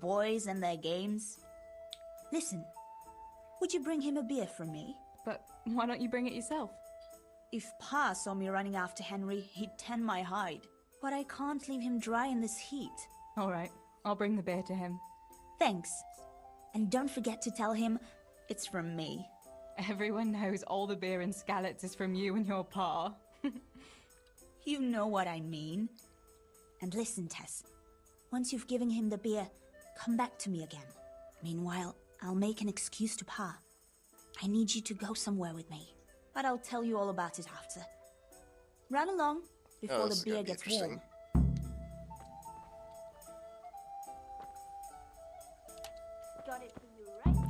S6: boys and their games. Listen, would you bring him a beer from me?
S4: But why don't you bring it yourself?
S6: If Pa saw me running after Henry, he'd tan my hide. But I can't leave him dry in this heat.
S4: All right, I'll bring the beer to him.
S6: Thanks. And don't forget to tell him it's from me.
S4: Everyone knows all the beer in Skalitz is from you and your pa.
S6: You know what I mean. And listen, Tess. Once you've given him the beer, come back to me again. Meanwhile, I'll make an excuse to Pa. I need you to go somewhere with me. But I'll tell you all about it after. Run along before the beer gets warm. Got it for you right here.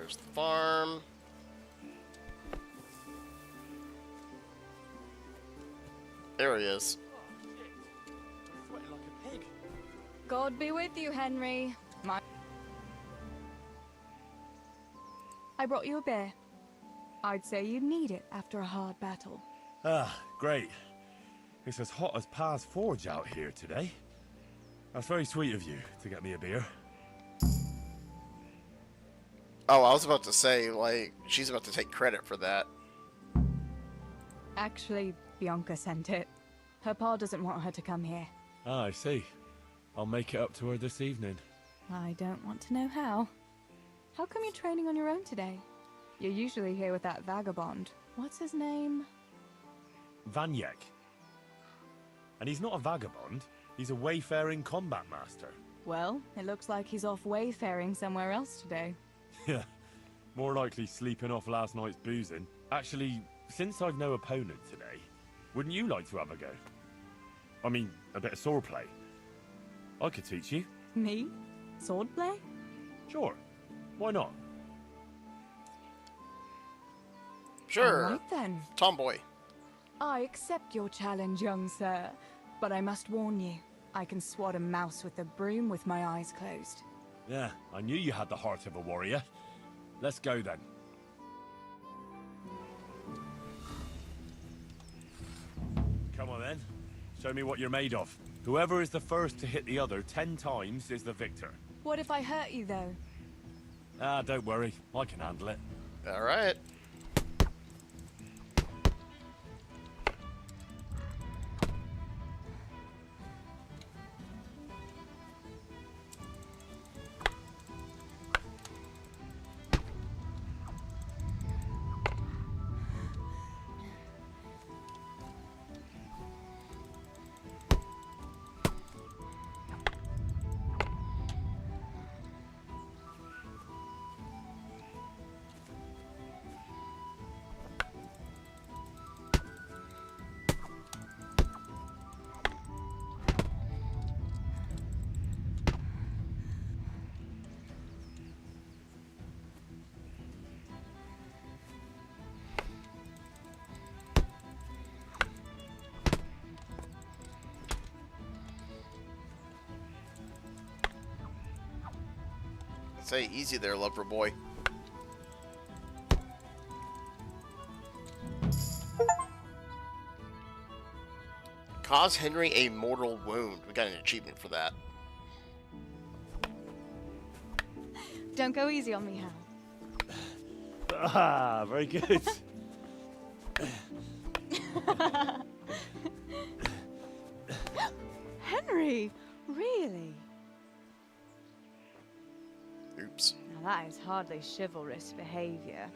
S1: Where's the farm? There he is.
S7: Sweating like a pig.
S4: God be with you, Henry. I brought you a beer. I'd say you'd need it after a hard battle.
S8: Ah, great. It's as hot as Pa's Forge out here today. That's very sweet of you to get me a beer.
S1: Oh, I was about to say, like, she's about to take credit for that.
S4: Actually, Bianca sent it. Her pa doesn't want her to come here.
S8: Ah, I see. I'll make it up to her this evening.
S4: I don't want to know how. How come you're training on your own today? You're usually here with that vagabond. What's his name?
S8: Vanyek. And he's not a vagabond. He's a wayfaring combat master.
S4: Well, it looks like he's off wayfaring somewhere else today.
S8: Yeah, more likely sleeping off last night's boozing. Actually, since I've no opponent today, wouldn't you like to have a go? I mean, a bit of swordplay. I could teach you.
S4: Me? Swordplay?
S8: Sure. Why not?
S1: Sure.
S4: All right then.
S1: Tomboy.
S4: I accept your challenge, young sir. But I must warn you, I can swat a mouse with a broom with my eyes closed.
S8: Yeah, I knew you had the heart of a warrior. Let's go then. Come on then. Show me what you're made of. Whoever is the first to hit the other 10 times is the victor.
S4: What if I hurt you, though?
S8: Ah, don't worry. I can handle it.
S1: Alright. Say easy there, lover boy. Cause Henry a mortal wound. We got an achievement for that.
S4: Don't go easy on me, Hal.
S8: Ah, very good.
S4: Henry, really?
S1: Oops.
S4: Now that is hardly chivalrous behavior.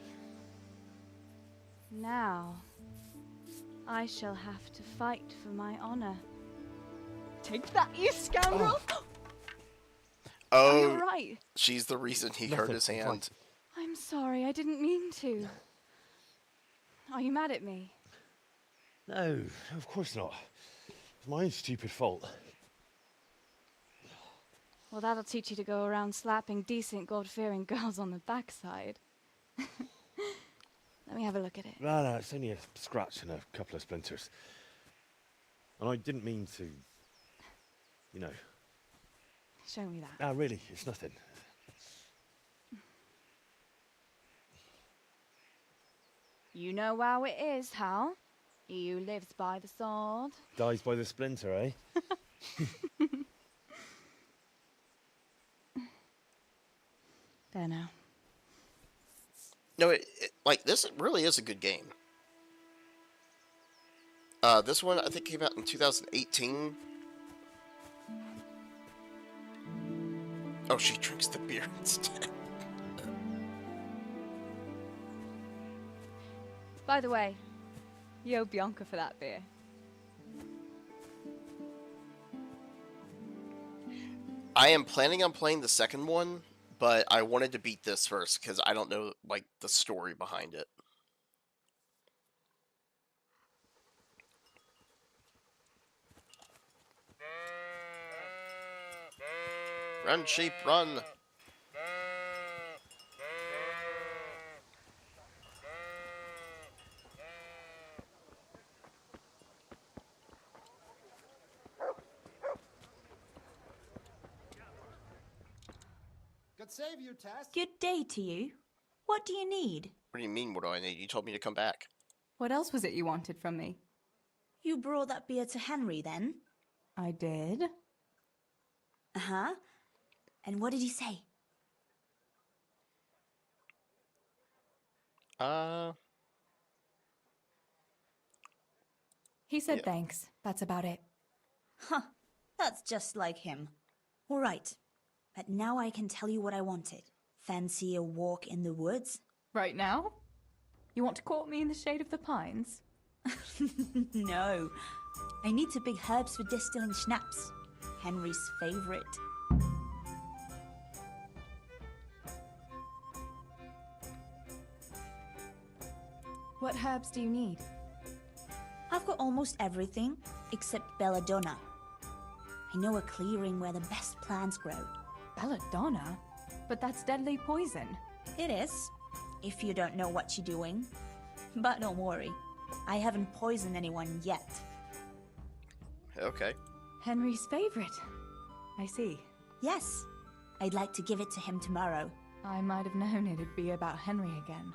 S4: Now, I shall have to fight for my honor. Take that, you scoundrel!
S1: Oh,
S4: you're right.
S1: She's the reason he hurt his hand.
S4: I'm sorry, I didn't mean to. Are you mad at me?
S8: No, of course not. It's my own stupid fault.
S4: Well, that'll teach you to go around slapping decent, God-fearing girls on the backside. Let me have a look at it.
S8: No, it's only a scratch and a couple of splinters. And I didn't mean to, you know.
S4: Show me that.
S8: Ah, really, it's nothing.
S4: You know how it is, Hal. He who lives by the sword
S8: Dies by the splinter, eh?
S4: There now.
S1: No, like, this really is a good game. This one, I think, came out in 2018. Oh, she drinks the beer instead.
S4: By the way, you owe Bianca for that beer.
S1: I am planning on playing the second one, but I wanted to beat this first because I don't know, like, the story behind it. Run, sheep, run!
S17: might save you, Tess.
S6: Good day to you. What do you need?
S1: What do you mean, what do I need? You told me to come back.
S4: What else was it you wanted from me?
S6: You brought that beer to Henry, then?
S4: I did.
S6: Uh-huh. And what did he say?
S4: He said
S1: Yeah.
S4: thanks. That's about it.
S6: Huh. That's just like him. All right. But now I can tell you what I wanted. Fancy a walk in the woods?
S4: Right now? You want to court me in the shade of the pines?
S6: No. I need to pick herbs for distilling schnapps. Henry's favorite.
S4: What herbs do you need?
S6: I've got almost everything except belladonna. I know a clearing where the best plants grow.
S4: Belladonna? But that's deadly poison.
S6: It is, if you don't know what you're doing. But don't worry, I haven't poisoned anyone yet.
S1: Okay.
S4: Henry's favorite. I see.
S6: Yes, I'd like to give it to him tomorrow.
S4: I might have known it'd be about Henry again.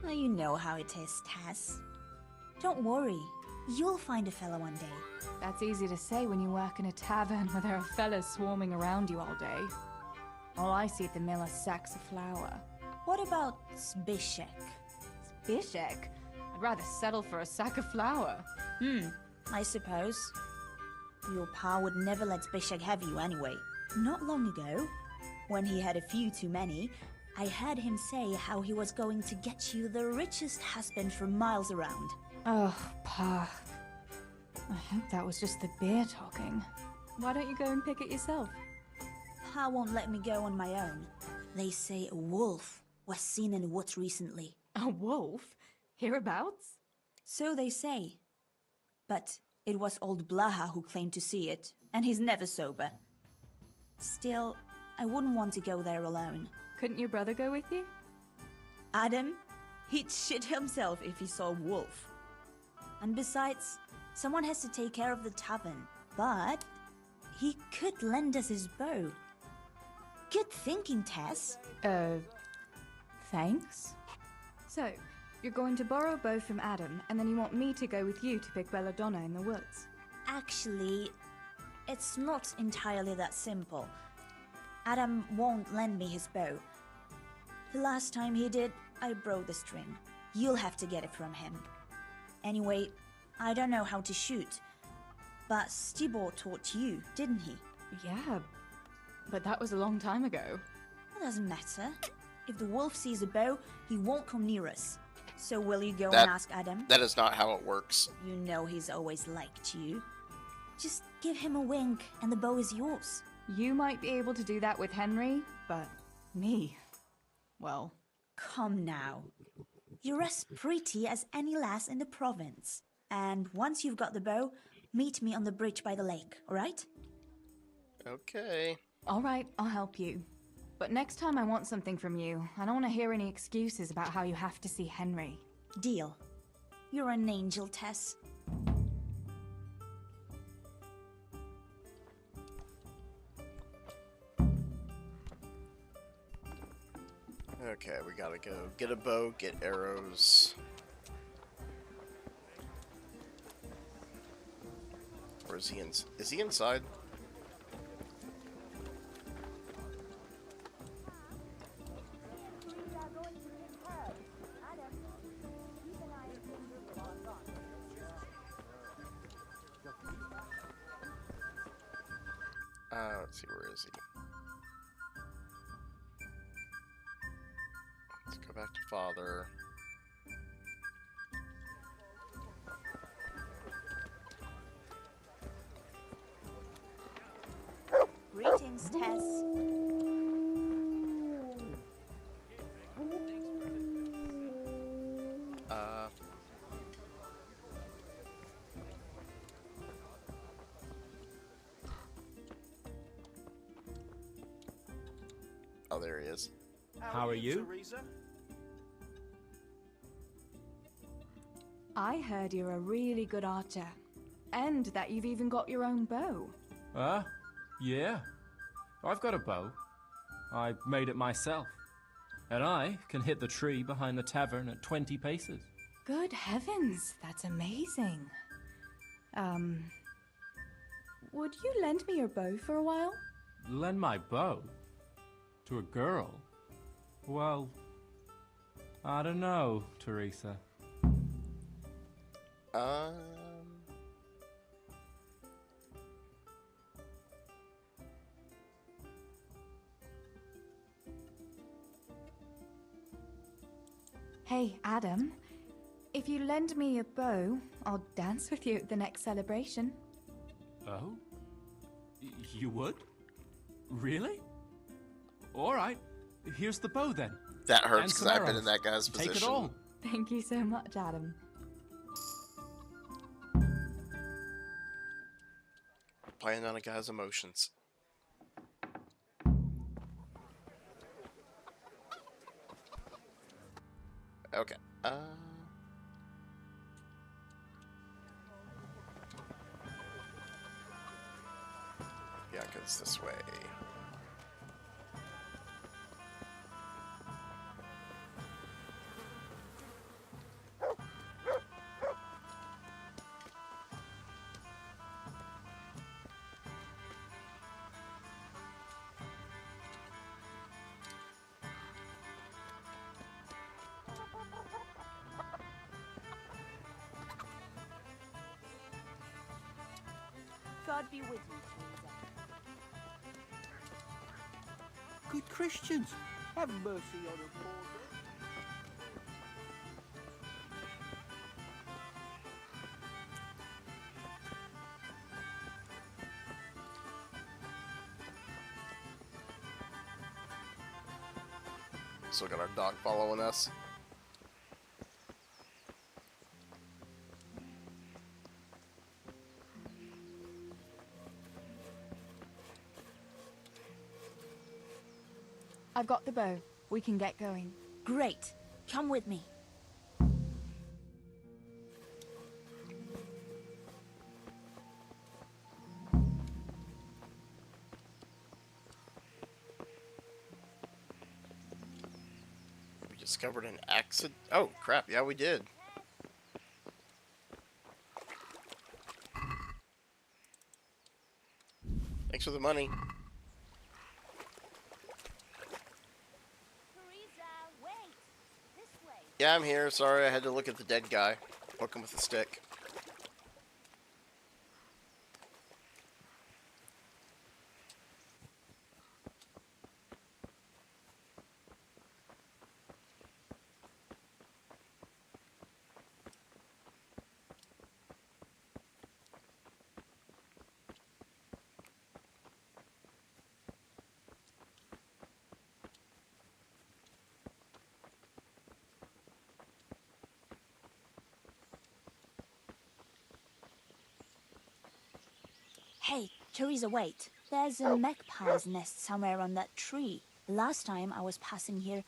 S6: Well, you know how it is, Tess. Don't worry, you'll find a fella one day.
S4: That's easy to say when you work in a tavern where there are fellas swarming around you all day. All I see at the mill are sacks of flour.
S6: What about Zbyszek?
S4: Zbyszek? I'd rather settle for a sack of flour.
S6: I suppose. Your pa would never let Zbyszek have you anyway. Not long ago, when he had a few too many, I heard him say how he was going to get you the richest husband for miles around.
S4: Oh, Pa. I hope that was just the beer talking. Why don't you go and pick it yourself?
S6: Pa won't let me go on my own. They say a wolf was seen in the woods recently.
S4: A wolf? Hereabouts?
S6: So they say. But it was old Blaha who claimed to see it, and he's never sober. Still, I wouldn't want to go there alone.
S4: Couldn't your brother go with you?
S6: Adam? He'd shit himself if he saw a wolf. And besides, someone has to take care of the tavern. But he could lend us his bow. Good thinking, Tess.
S4: Thanks? So, you're going to borrow a bow from Adam, and then you want me to go with you to pick belladonna in the woods?
S6: Actually, it's not entirely that simple. Adam won't lend me his bow. The last time he did, I broke the string. You'll have to get it from him. Anyway, I don't know how to shoot. But Stibor taught you, didn't he?
S4: Yeah, but that was a long time ago.
S6: It doesn't matter. If the wolf sees a bow, he won't come near us. So will you go
S1: That-
S6: and ask Adam?
S1: That is not how it works.
S6: You know he's always liked you. Just give him a wink and the bow is yours.
S4: You might be able to do that with Henry, but me, well...
S6: Come now. You're as pretty as any lass in the province. And once you've got the bow, meet me on the bridge by the lake, alright?
S1: Okay.
S4: Alright, I'll help you. But next time I want something from you, I don't want to hear any excuses about how you have to see Henry.
S6: Deal. You're an angel, Tess.
S1: Okay, we gotta go get a bow, get arrows. Or is he is he inside? Let's see, where is he? Let's go back to Father.
S6: Greetings, Tess.
S1: Oh, there he is.
S9: How are you?
S17: Teresa?
S4: I heard you're a really good archer. And that you've even got your own bow.
S5: Yeah. I've got a bow.
S16: I made it myself. And I can hit the tree behind the tavern at 20 paces.
S4: Good heavens, that's amazing. Would you lend me your bow for a while?
S16: Lend my bow? To a girl? Well, I don't know, Teresa.
S4: Hey, Adam. If you lend me a bow, I'll dance with you at the next celebration.
S16: Oh? You would? Really? Alright, here's the bow then.
S1: That hurts
S16: And
S1: because
S16: some
S1: I've been in
S16: arrows.
S1: that guy's position.
S16: Take it all.
S4: Thank you so much, Adam.
S1: Playing on a guy's emotions. Okay. Yeah, it goes this way.
S6: God be with you, Teresa.
S17: Good Christians, have mercy on a poor girl.
S1: Still got our dog following us.
S4: I've got the bow. We can get going.
S6: Great. Come with me.
S1: We discovered an accident. Oh, crap. Yeah, we did. Thanks for the money. Yeah, I'm here. Sorry, I had to look at the dead guy. Poke him with a stick.
S6: Hey, Teresa, wait. There's a magpie's nest somewhere on that tree. Last time I was passing here,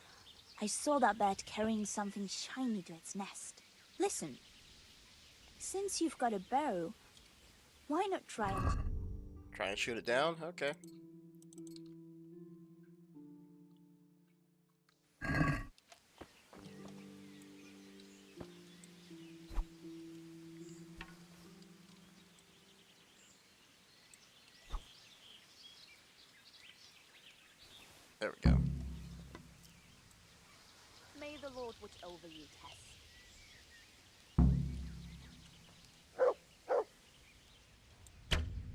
S6: I saw that bird carrying something shiny to its nest. Listen, since you've got a bow, why not try and...
S1: Try and shoot it down? Okay. There we go.
S6: May the Lord watch over you, Tess.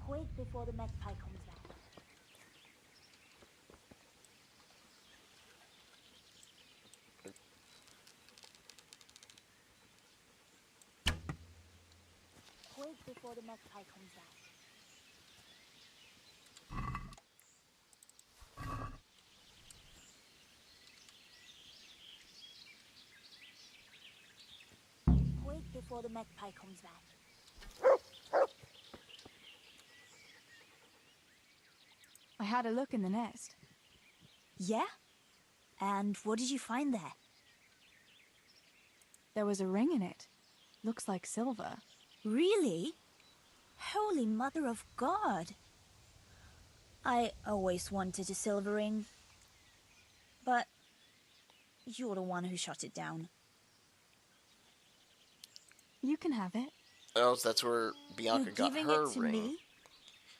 S6: Quick before the magpie comes back. Quick before the magpie comes back. Before the magpie comes back.
S4: I had a look in the nest.
S6: Yeah? And what did you find there?
S4: There was a ring in it. Looks like silver.
S6: Really? Holy Mother of God! I always wanted a silver ring. but you're the one who shot it down.
S4: You can have it.
S1: Oh, so that's where Bianca
S6: You're
S1: got
S6: giving
S1: her
S6: it to
S1: ring.
S6: me?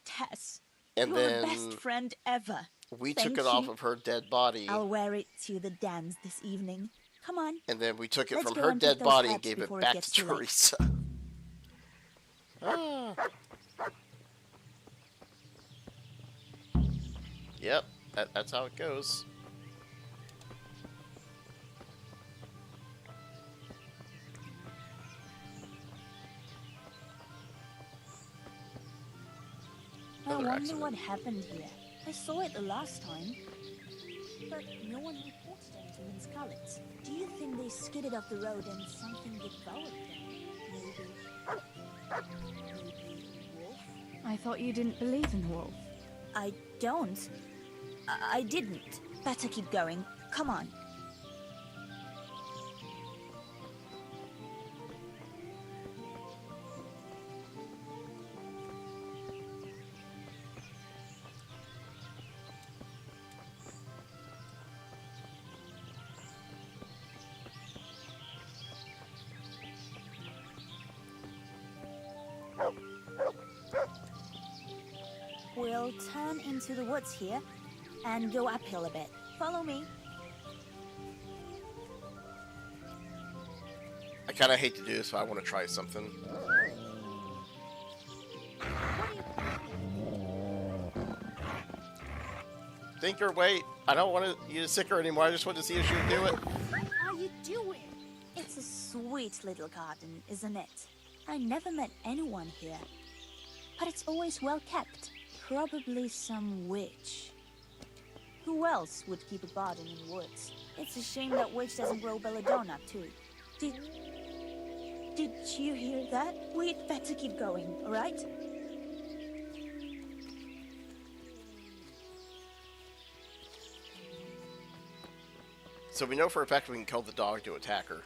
S6: Tess,
S1: And
S6: you're
S1: then
S6: the best friend ever.
S1: we
S6: Thank
S1: took it off
S6: you.
S1: of her dead body.
S6: I'll wear it to the dance this evening. Come on.
S1: And then we took it
S6: Let's
S1: from
S6: go
S1: her
S6: and pick
S1: dead
S6: those
S1: body and
S6: herbs
S1: gave it
S6: before
S1: back
S6: gets
S1: to
S6: too late.
S1: Teresa. Ah. Yep, that's how it goes.
S6: I
S1: Another
S6: wonder
S1: accident.
S6: what happened here. I saw it the last time, but no one reported anything in Scarlet. Do you think they skidded off the road and something devoured them? Maybe wolf?
S4: I thought you didn't believe in the wolf.
S6: I don't. I didn't. Better keep going. Come on. We'll turn into the woods here and go uphill a bit. Follow me.
S1: I kind of hate to do this, but I want to try something. Tinker, wait. I don't want you to sick her anymore. I just want to see if she would do it.
S6: What are you doing? It's a sweet little garden, isn't it? I never met anyone here. But it's always well kept. Probably some witch. Who else would keep a garden in the woods? It's a shame that witch doesn't grow belladonna, too. Did you hear that? We'd better keep going, alright?
S1: So we know for a fact we can kill the dog to attack her.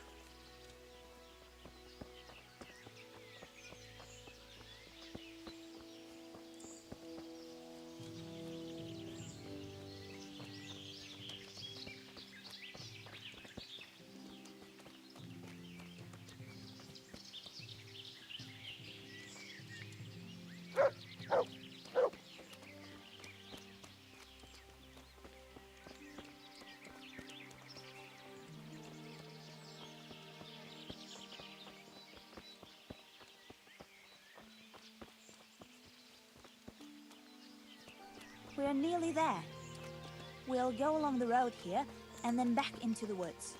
S6: We're nearly there. We'll go along the road here and then back into the woods.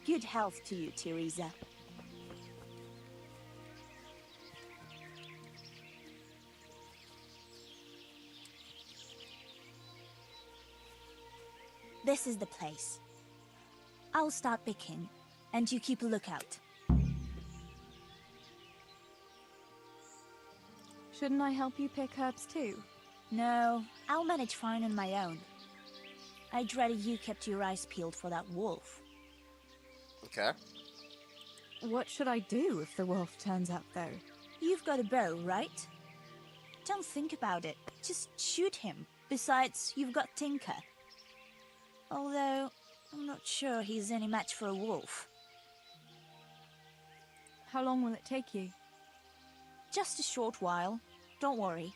S6: Good health to you, Teresa. This is the place. I'll start picking, and you keep a lookout.
S4: Shouldn't I help you pick herbs too?
S6: No, I'll manage fine on my own. I'd rather you kept your eyes peeled for that wolf.
S1: Okay.
S4: What should I do if the wolf turns up, though?
S6: You've got a bow, right? Don't think about it. Just shoot him. Besides, you've got Tinker. Although, I'm not sure he's any match for a wolf.
S4: How long will it take you?
S6: Just a short while. Don't worry.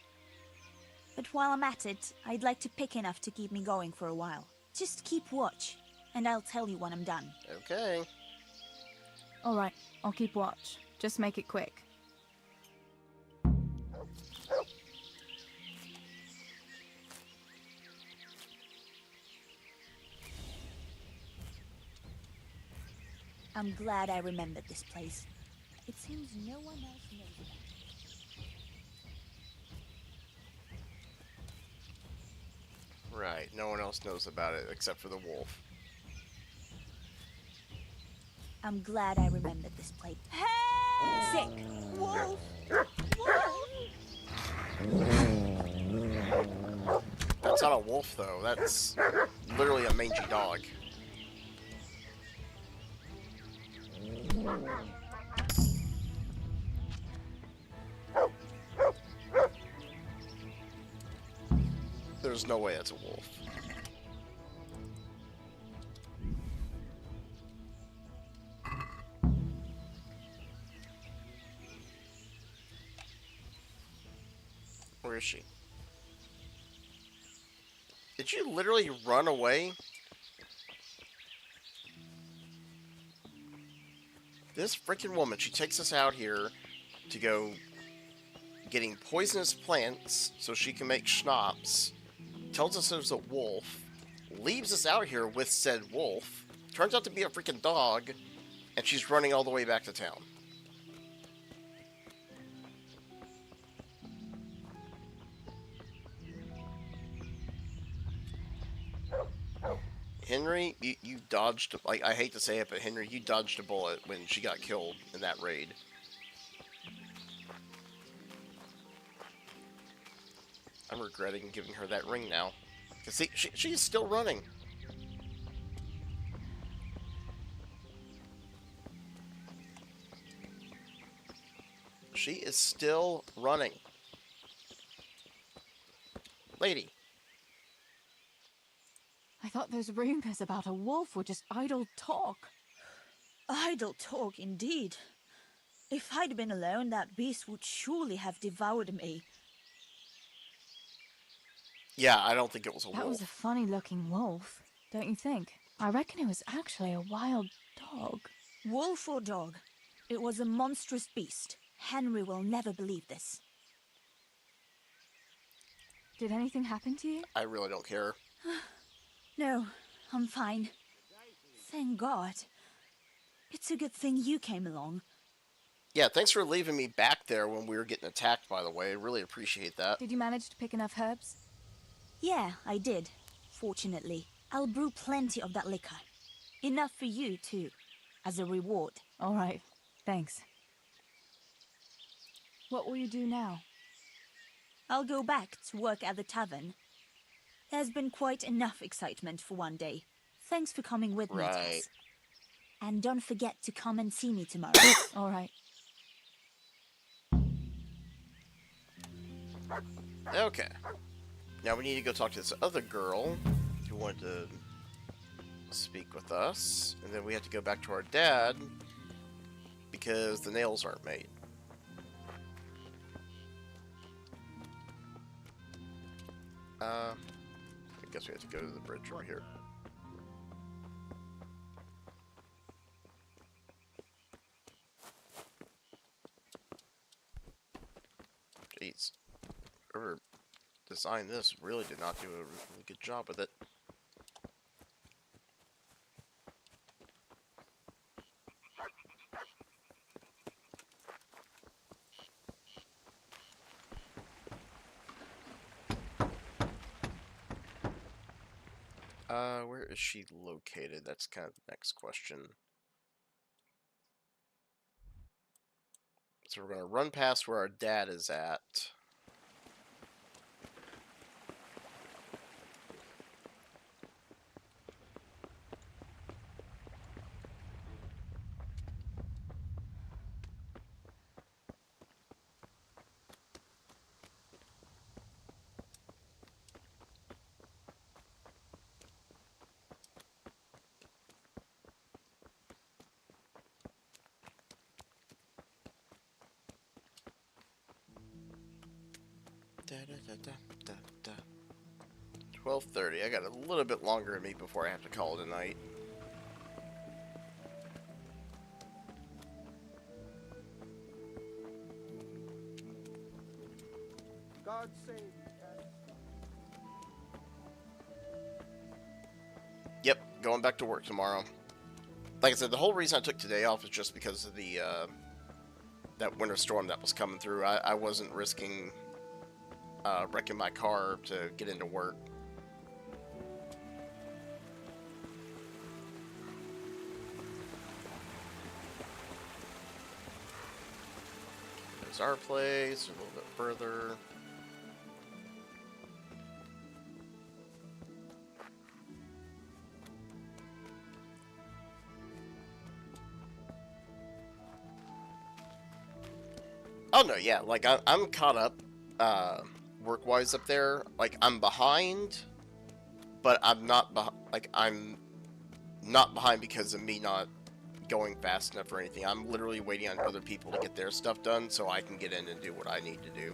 S6: But while I'm at it, I'd like to pick enough to keep me going for a while. Just keep watch, and I'll tell you when I'm done.
S1: Okay.
S4: Alright, I'll keep watch. Just make it quick.
S6: I'm glad I remembered this place. It seems no one else knows about it.
S1: Right, no one else knows about it except for the wolf.
S6: I'm glad I remembered this place. Hey! Sick! Wolf!
S1: That's not a wolf, though. That's literally a mangy dog. There's no way that's a wolf. Where is she? Did you literally run away? This freaking woman, she takes us out here to go getting poisonous plants so she can make schnapps, tells us there's a wolf, leaves us out here with said wolf, turns out to be a freaking dog, and she's running all the way back to town. Henry, you dodged, like, I hate to say it, but Henry, you dodged a bullet when she got killed in that raid. I'm regretting giving her that ring now. Because see, she's still running. She is still running. Lady.
S4: I thought those rumors about a wolf were just idle talk.
S6: Idle talk, indeed. If I'd been alone, that beast would surely have devoured me.
S1: Yeah, I don't think it was a wolf.
S4: That was a funny-looking wolf, don't you think? I reckon it was actually a wild dog.
S6: Wolf or dog, it was a monstrous beast. Henry will never believe this.
S4: Did anything happen to you?
S1: I really don't care.
S6: No, I'm fine. Thank God. It's a good thing you came along.
S1: Yeah, thanks for leaving me back there when we were getting attacked, by the way. I really appreciate that.
S4: Did you manage to pick enough herbs?
S6: Yeah, I did. Fortunately, I'll brew plenty of that liquor. Enough for you, too, as a reward.
S4: All right, thanks. What will you do now?
S6: I'll go back to work at the tavern. There's been quite enough excitement for one day. Thanks for coming with me, Tess. And don't forget to come and see me tomorrow.
S4: All right.
S1: Okay. Now we need to go talk to this other girl who wanted to speak with us. And then we have to go back to our dad because the nails aren't made. I guess we have to go to the bridge right here. Jeez. Whoever designed this really did not do a really good job with it. Where is she located? That's kind of the next question. So we're going to run past where our dad is at. Da, da, da, da, da, da. 12:30. I got a little bit longer in me before I have to call it a night.
S22: God save you, Tess.
S1: Yep, going back to work tomorrow. Like I said, the whole reason I took today off is just because of the that winter storm that was coming through. I wasn't risking wrecking my car to get into work. There's our place, a little bit further. Oh no, yeah, like I'm caught up work-wise up there. Like, I'm behind, but I'm not I'm not behind because of me not going fast enough or anything. I'm literally waiting on other people to get their stuff done so I can get in and do what I need to do.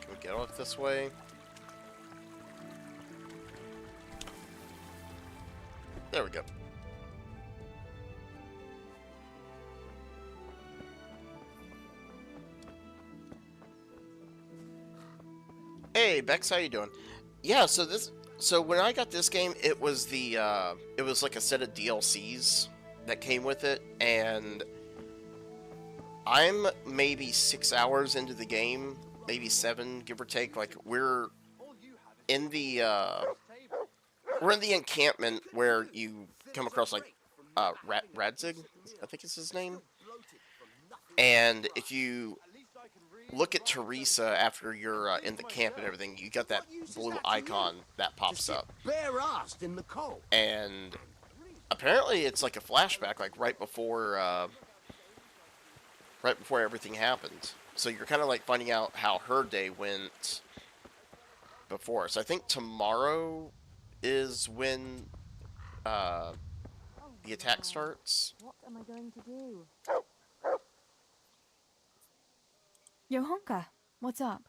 S1: Can we get off this way? There we go. Hey, Bex, how you doing? Yeah, so when I got this game, it was it was like a set of DLCs that came with it, and I'm maybe 6 hours into the game, maybe 7, give or take. Like, we're in the encampment where you come across, like, Radzig, I think is his name. And if you look at Teresa after you're in the camp and everything, you got that blue icon that pops up.
S17: Bare-assed in the cold.
S1: And apparently it's like a flashback, like right before everything happened. So you're kind of like finding out how her day went before. So I think tomorrow is when the attack starts.
S10: What am I going to do?
S4: Johanka, what's up?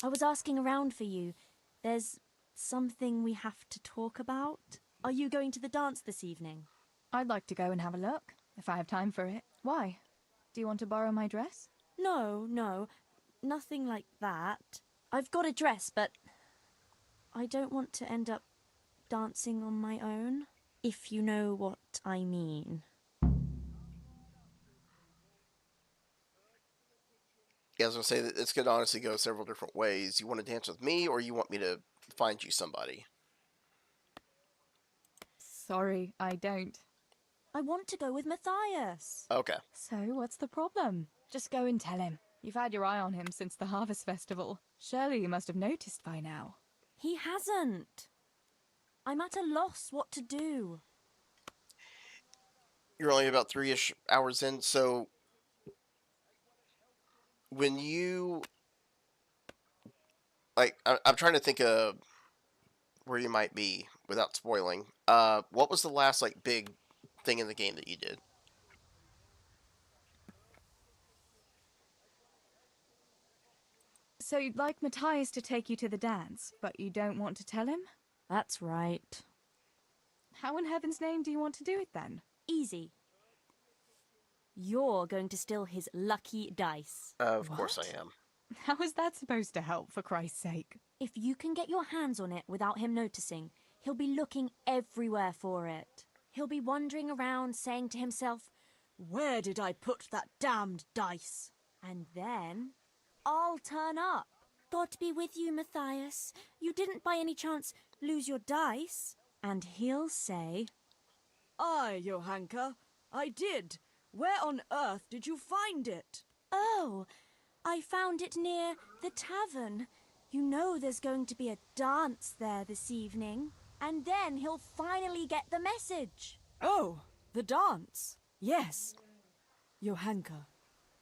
S10: I was asking around for you. There's something we have to talk about. Are you going to the dance this evening?
S4: I'd like to go and have a look, if I have time for it. Why? Do you want to borrow my dress?
S10: No, nothing like that. I've got a dress, but I don't want to end up dancing on my own, if you know what I mean.
S1: Yeah, I was going to say that this could honestly go several different ways. You want to dance with me, or you want me to find you somebody?
S4: Sorry, I don't.
S10: I want to go with Matthias.
S1: Okay.
S4: So, what's the problem? Just go and tell him. You've had your eye on him since the Harvest Festival. Surely you must have noticed by now.
S10: He hasn't. I'm at a loss what to do.
S1: You're only about 3-ish hours in, so when you, like, I'm trying to think of where you might be without spoiling. What was the last, like, big thing in the game that you did?
S4: So you'd like Matthias to take you to the dance, but you don't want to tell him?
S10: That's right.
S4: How in heaven's name do you want to do it then?
S10: Easy. You're going to steal his lucky dice.
S1: Of course I am.
S4: How is that supposed to help, for Christ's sake?
S10: If you can get your hands on it without him noticing, he'll be looking everywhere for it. He'll be wandering around saying to himself, "Where did I put that damned dice?" And then I'll turn up. God be with you, Matthias. You didn't by any chance lose your dice? And he'll say,
S18: Aye, Johanka, I did. Where on earth did you find it?
S10: "Oh, I found it near the tavern. You know there's going to be a dance there this evening." And then he'll finally get the message.
S18: Oh, the dance. Yes. Johanka,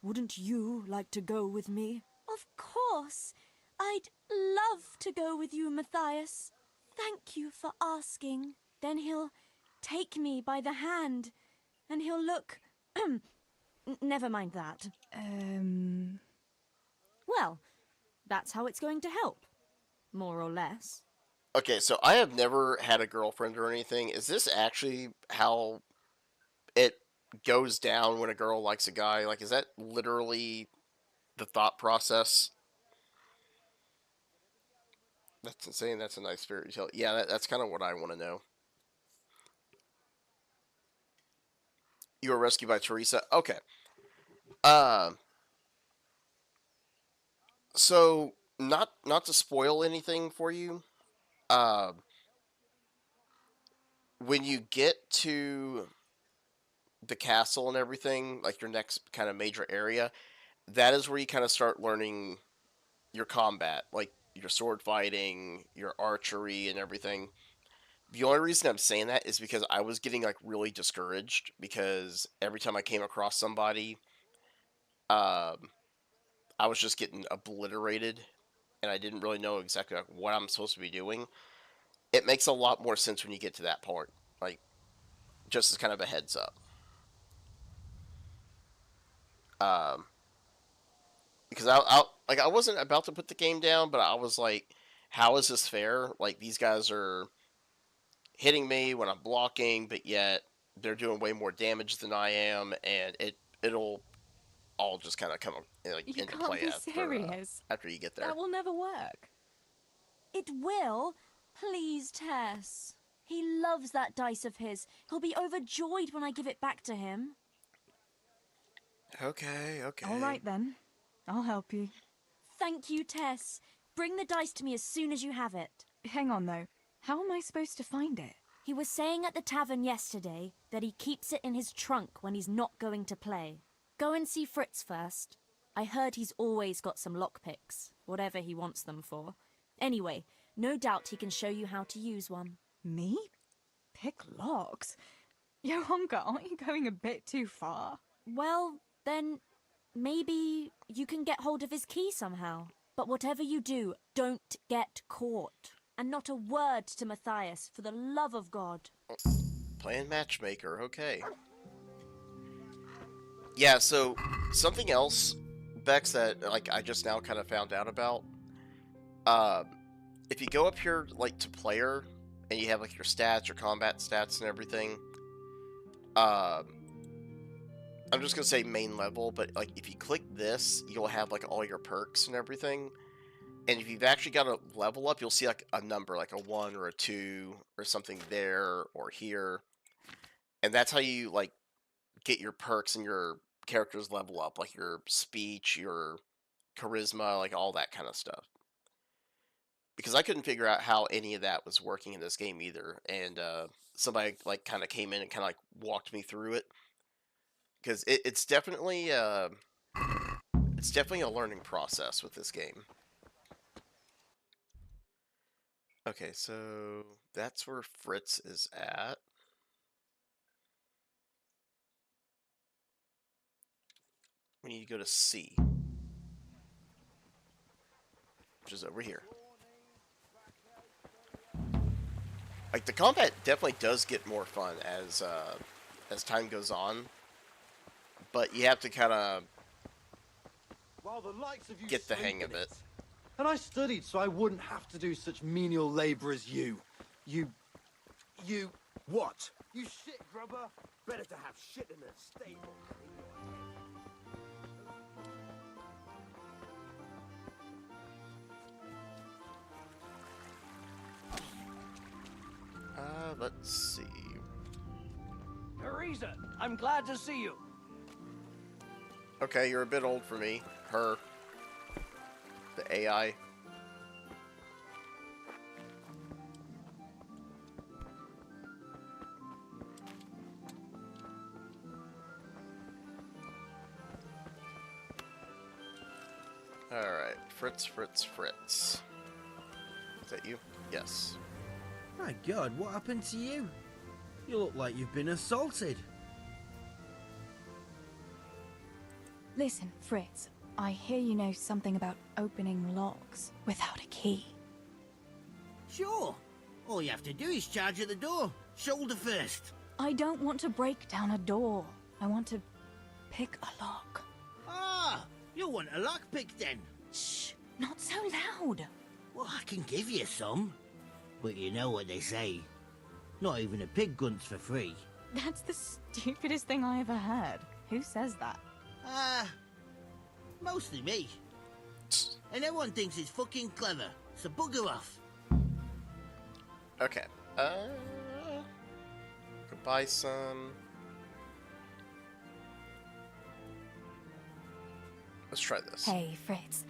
S18: wouldn't you like to go with me?
S10: Of course. I'd love to go with you, Matthias. Thank you for asking. Then he'll take me by the hand, and he'll look... Never mind that. Well, that's how it's going to help. More or less.
S1: Okay, so I have never had a girlfriend or anything. Is this actually how it goes down when a girl likes a guy? Like, is that literally the thought process? That's insane. That's a nice fairy tale. Yeah, that's kind of what I want to know. You were rescued by Teresa? Okay. So, not to spoil anything for you, when you get to the castle and everything, like your next kind of major area, that is where you kind of start learning your combat, like your sword fighting, your archery, and everything. The only reason I'm saying that is because I was getting like really discouraged because every time I came across somebody, um, I was just getting obliterated, and I didn't really know exactly like what I'm supposed to be doing. It makes a lot more sense when you get to that part, like just as kind of a heads up. Um, because I wasn't about to put the game down, but I was like, how is this fair? Like these guys are hitting me when I'm blocking, but yet they're doing way more damage than I am, and it'll all just kind of come like,
S4: You
S1: into
S4: can't
S1: play
S4: be
S1: after
S4: serious.
S1: after you get there.
S4: That will never work.
S10: It will. Please, Tess. He loves that dice of his. He'll be overjoyed when I give it back to him.
S1: Okay.
S4: All right then. I'll help you.
S10: Thank you, Tess. Bring the dice to me as soon as you have it.
S4: Hang on though. How am I supposed to find it?
S10: He was saying at the tavern yesterday that he keeps it in his trunk when he's not going to play. Go and see Fritz first. I heard he's always got some lockpicks, whatever he wants them for. Anyway, no doubt he can show you how to use one.
S4: Me? Pick locks? Yo, Honka, aren't you going a bit too far?
S10: Well, then maybe you can get hold of his key somehow. But whatever you do, don't get caught. And not a word to Matthias, for the love of God.
S1: Playing matchmaker, okay. Yeah, so something else, Bex, that like I just now kind of found out about. If you go up here like to player and you have like your stats, your combat stats and everything, I'm just gonna say main level, but like if you click this, you'll have like all your perks and everything. And if you've actually got a level up, you'll see like a number, like a 1 or a 2 or something there or here. And that's how you like get your perks and your characters level up, like your speech, your charisma, like all that kind of stuff. Because I couldn't figure out how any of that was working in this game either. And somebody like kind of came in and kind of like walked me through it. Because it's definitely a learning process with this game. Okay, so that's where Fritz is at. We need to go to C, which is over here. Like the combat definitely does get more fun as time goes on, but you have to kind of get the hang of it.
S2: And I studied so I wouldn't have to do such menial labor as you. You what?
S17: You shit grubber. Better to have shit in a stable.
S1: Let's see.
S23: Teresa, I'm glad to see you.
S1: Okay, you're a bit old for me. Her. The AI. Alright, Fritz. Is that you? Yes.
S17: My God, what happened to you? You look like you've been assaulted.
S4: Listen, Fritz, I hear you know something about opening locks without a key.
S17: Sure. All you have to do is charge at the door. Shoulder first.
S4: I don't want to break down a door. I want to pick a lock.
S17: Ah, you want a lockpick then?
S4: Shh, not so loud.
S17: Well, I can give you some. But you know what they say. Not even a pig grunts for free.
S4: That's the stupidest thing I ever heard. Who says that?
S17: Mostly me. And everyone thinks it's fucking clever, so bugger off.
S1: Okay. Could buy some. Let's try this.
S4: Hey, Fritz.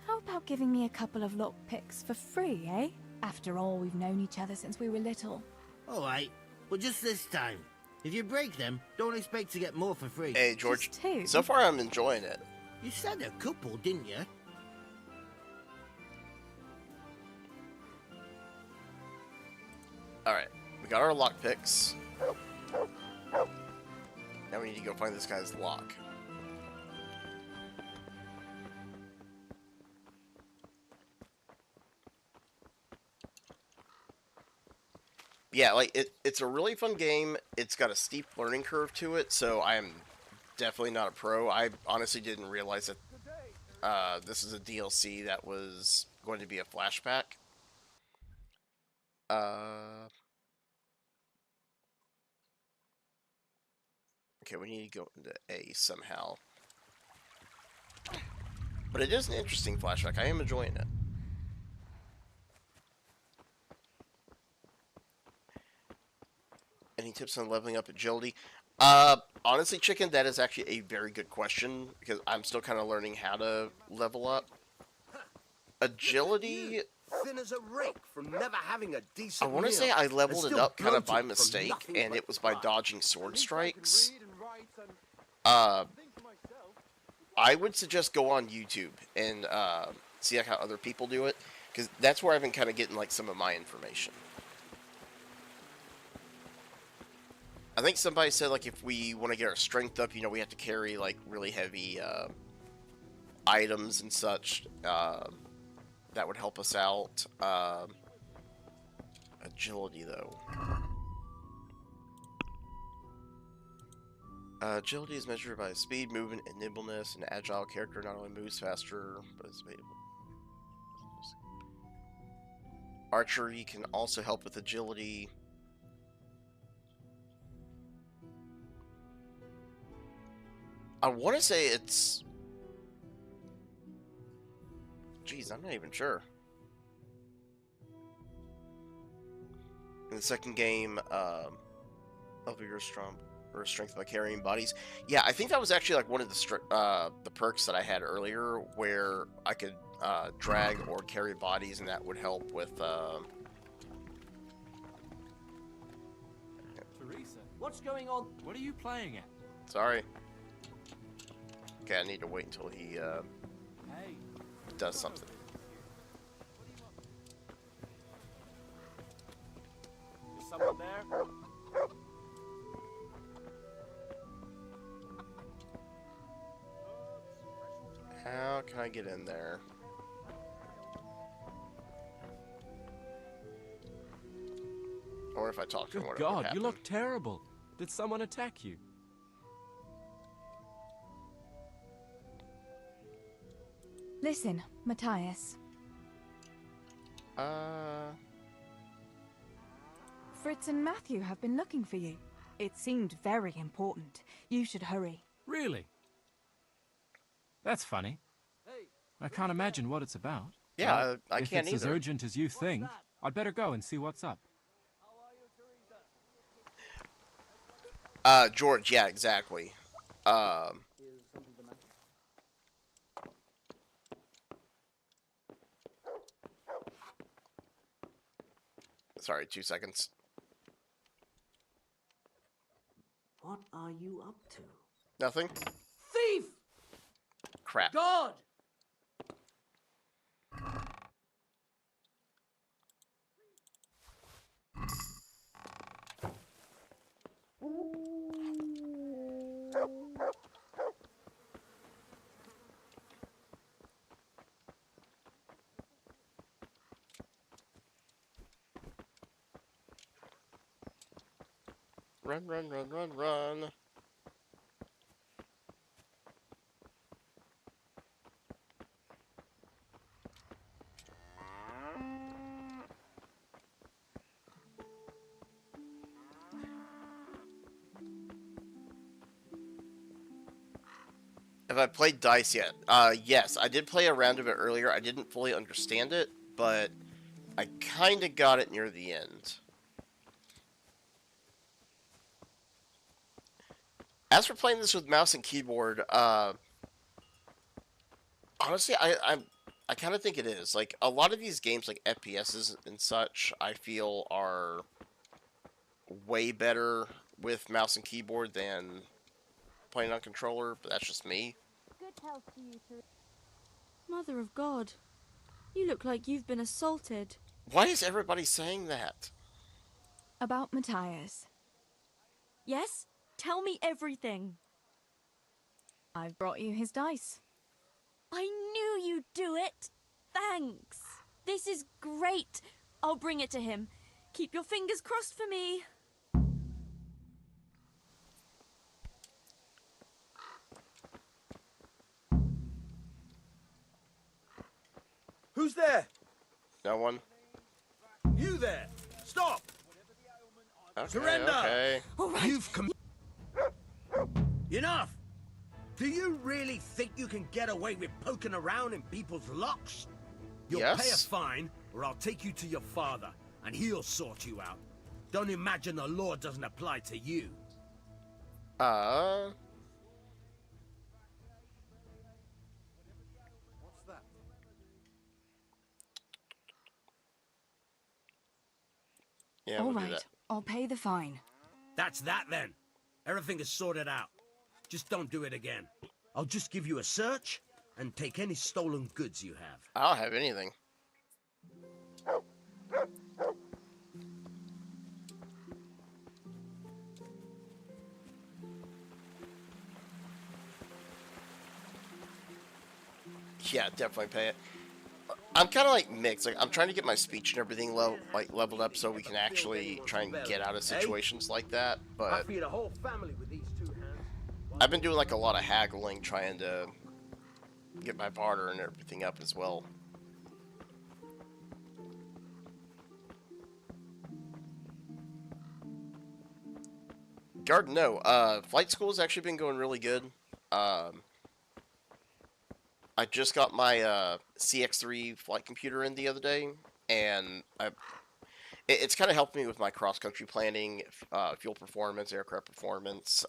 S4: How about giving me a couple of lockpicks for free, eh? After all, we've known each other since we were little.
S17: Alright, but just this time. If you break them, don't expect to get more for free.
S1: Hey, George. So far, I'm enjoying it.
S17: You said a couple, didn't you?
S1: Alright. got our lockpicks. Now we need to go find this guy's lock. Yeah, like, it's a really fun game. It's got a steep learning curve to it, so I am definitely not a pro. I honestly didn't realize that this is a DLC that was going to be a flashback. Okay, we need to go into A somehow. But it is an interesting flashback. I am enjoying it. Any tips on leveling up agility? Honestly, Chicken, that is actually a very good question, because I'm still kind of learning how to level up. Agility...
S17: Thin as a rake from never having a decent
S1: I want to
S17: meal,
S1: say I leveled
S17: and
S1: it
S17: still
S1: up kind of by
S17: bloated from
S1: mistake,
S17: nothing
S1: and
S17: but
S1: it was by
S17: fun.
S1: dodging sword strikes. I would suggest go on YouTube and see like how other people do it, because that's where I've been kind of getting like some of my information. I think somebody said like if we want to get our strength up, you know, we have to carry like really heavy items and such. That would help us out. Agility though. Agility is measured by speed, movement, and nimbleness. An agile character not only moves faster, but is able. Archery can also help with agility. I want to say it's... Jeez, I'm not even sure. In the second game, elevate your strength by carrying bodies. Yeah, I think that was actually like one of the perks that I had earlier, where I could drag or carry bodies, and that would help with.
S5: Teresa, what's going on? What are you playing at?
S1: Sorry. Okay, I need to wait until he does something.
S5: Is someone there?
S1: How can I get in there? I wonder if I talk to him.
S16: Good
S1: What
S16: God,
S1: would
S16: you
S1: happen.
S16: look terrible. Did someone attack you?
S4: Listen, Matthias. Fritz and Matthew have been looking for you. It seemed very important. You should hurry.
S16: Really? That's funny. I can't imagine what it's about.
S1: Yeah,
S16: Well,
S1: I
S16: if
S1: can't
S16: it's as
S1: either.
S16: urgent as you think, I'd better go and see what's up.
S1: George, yeah, exactly. Sorry, 2 seconds.
S17: What are you up to?
S1: Nothing?
S17: Thief!
S1: Crap.
S17: God!
S1: Run, run, run, run, run. Have I played Dice yet? Yes, I did play a round of it earlier. I didn't fully understand it, but I kind of got it near the end. As for playing this with mouse and keyboard, honestly, I kind of think it is. Like, a lot of these games, like FPSs and such, I feel are way better with mouse and keyboard than playing on controller, but that's just me.
S10: Good health to you, Teresa. Mother of God, you look like you've been assaulted.
S1: Why is everybody saying that?
S4: About Matthias.
S10: Yes? Tell me everything.
S4: I've brought you his dice.
S10: I knew you'd do it. Thanks. This is great. I'll bring it to him. Keep your fingers crossed for me.
S17: Who's there?
S1: No one.
S17: You there! Stop!
S1: Okay,
S17: Surrender!
S1: okay.
S10: All right.
S17: You've Enough! Do you really think you can get away with poking around in people's locks? You'll
S1: Yes.
S17: pay a fine, or I'll take you to your father, and he'll sort you out. Don't imagine the law doesn't apply to you.
S1: What's
S2: that?
S1: Yeah,
S4: All
S1: we'll do
S4: right,
S1: that.
S4: I'll pay the fine.
S17: That's that then. Everything is sorted out. Just don't do it again. I'll just give you a search and take any stolen goods you have.
S1: I don't have anything. Yeah, definitely pay it. I'm kind of like mixed. Like I'm trying to get my speech and everything leveled up so we can actually try and get out of situations like that.
S17: I
S1: But
S17: feed a whole family with these 2 hands.
S1: I've been doing like a lot of haggling, trying to get my barter and everything up as well. Garden, no. Flight school has actually been going really good. I just got my CX3 flight computer in the other day, and it's kind of helped me with my cross-country planning, fuel performance, aircraft performance,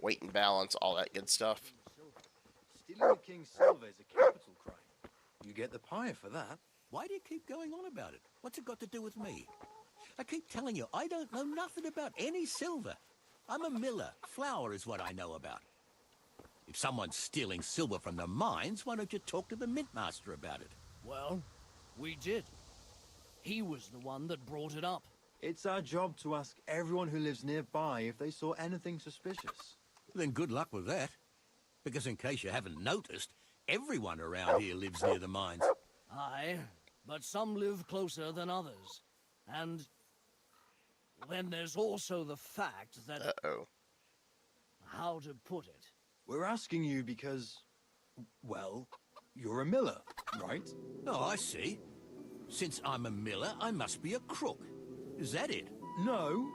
S1: weight and balance, all that good stuff.
S2: Stealing the king's silver is a capital crime. You get the pyre for that.
S14: Why do you keep going on about it? What's it got to do with me? I keep telling you, I don't know nothing about any silver. I'm a miller. Flour is what I know about. If someone's stealing silver from the mines, why don't you talk to the mintmaster about it?
S13: Well, we did. He was the one that brought it up.
S2: It's our job to ask everyone who lives nearby if they saw anything suspicious.
S14: Then good luck with that. Because in case you haven't noticed, everyone around here lives near the mines.
S13: Aye, but some live closer than others. And then there's also the fact that...
S1: Uh-oh.
S13: How to put it?
S2: We're asking you because, well, you're a miller, right?
S14: Oh, I see. Since I'm a miller, I must be a crook. Is that it?
S2: No,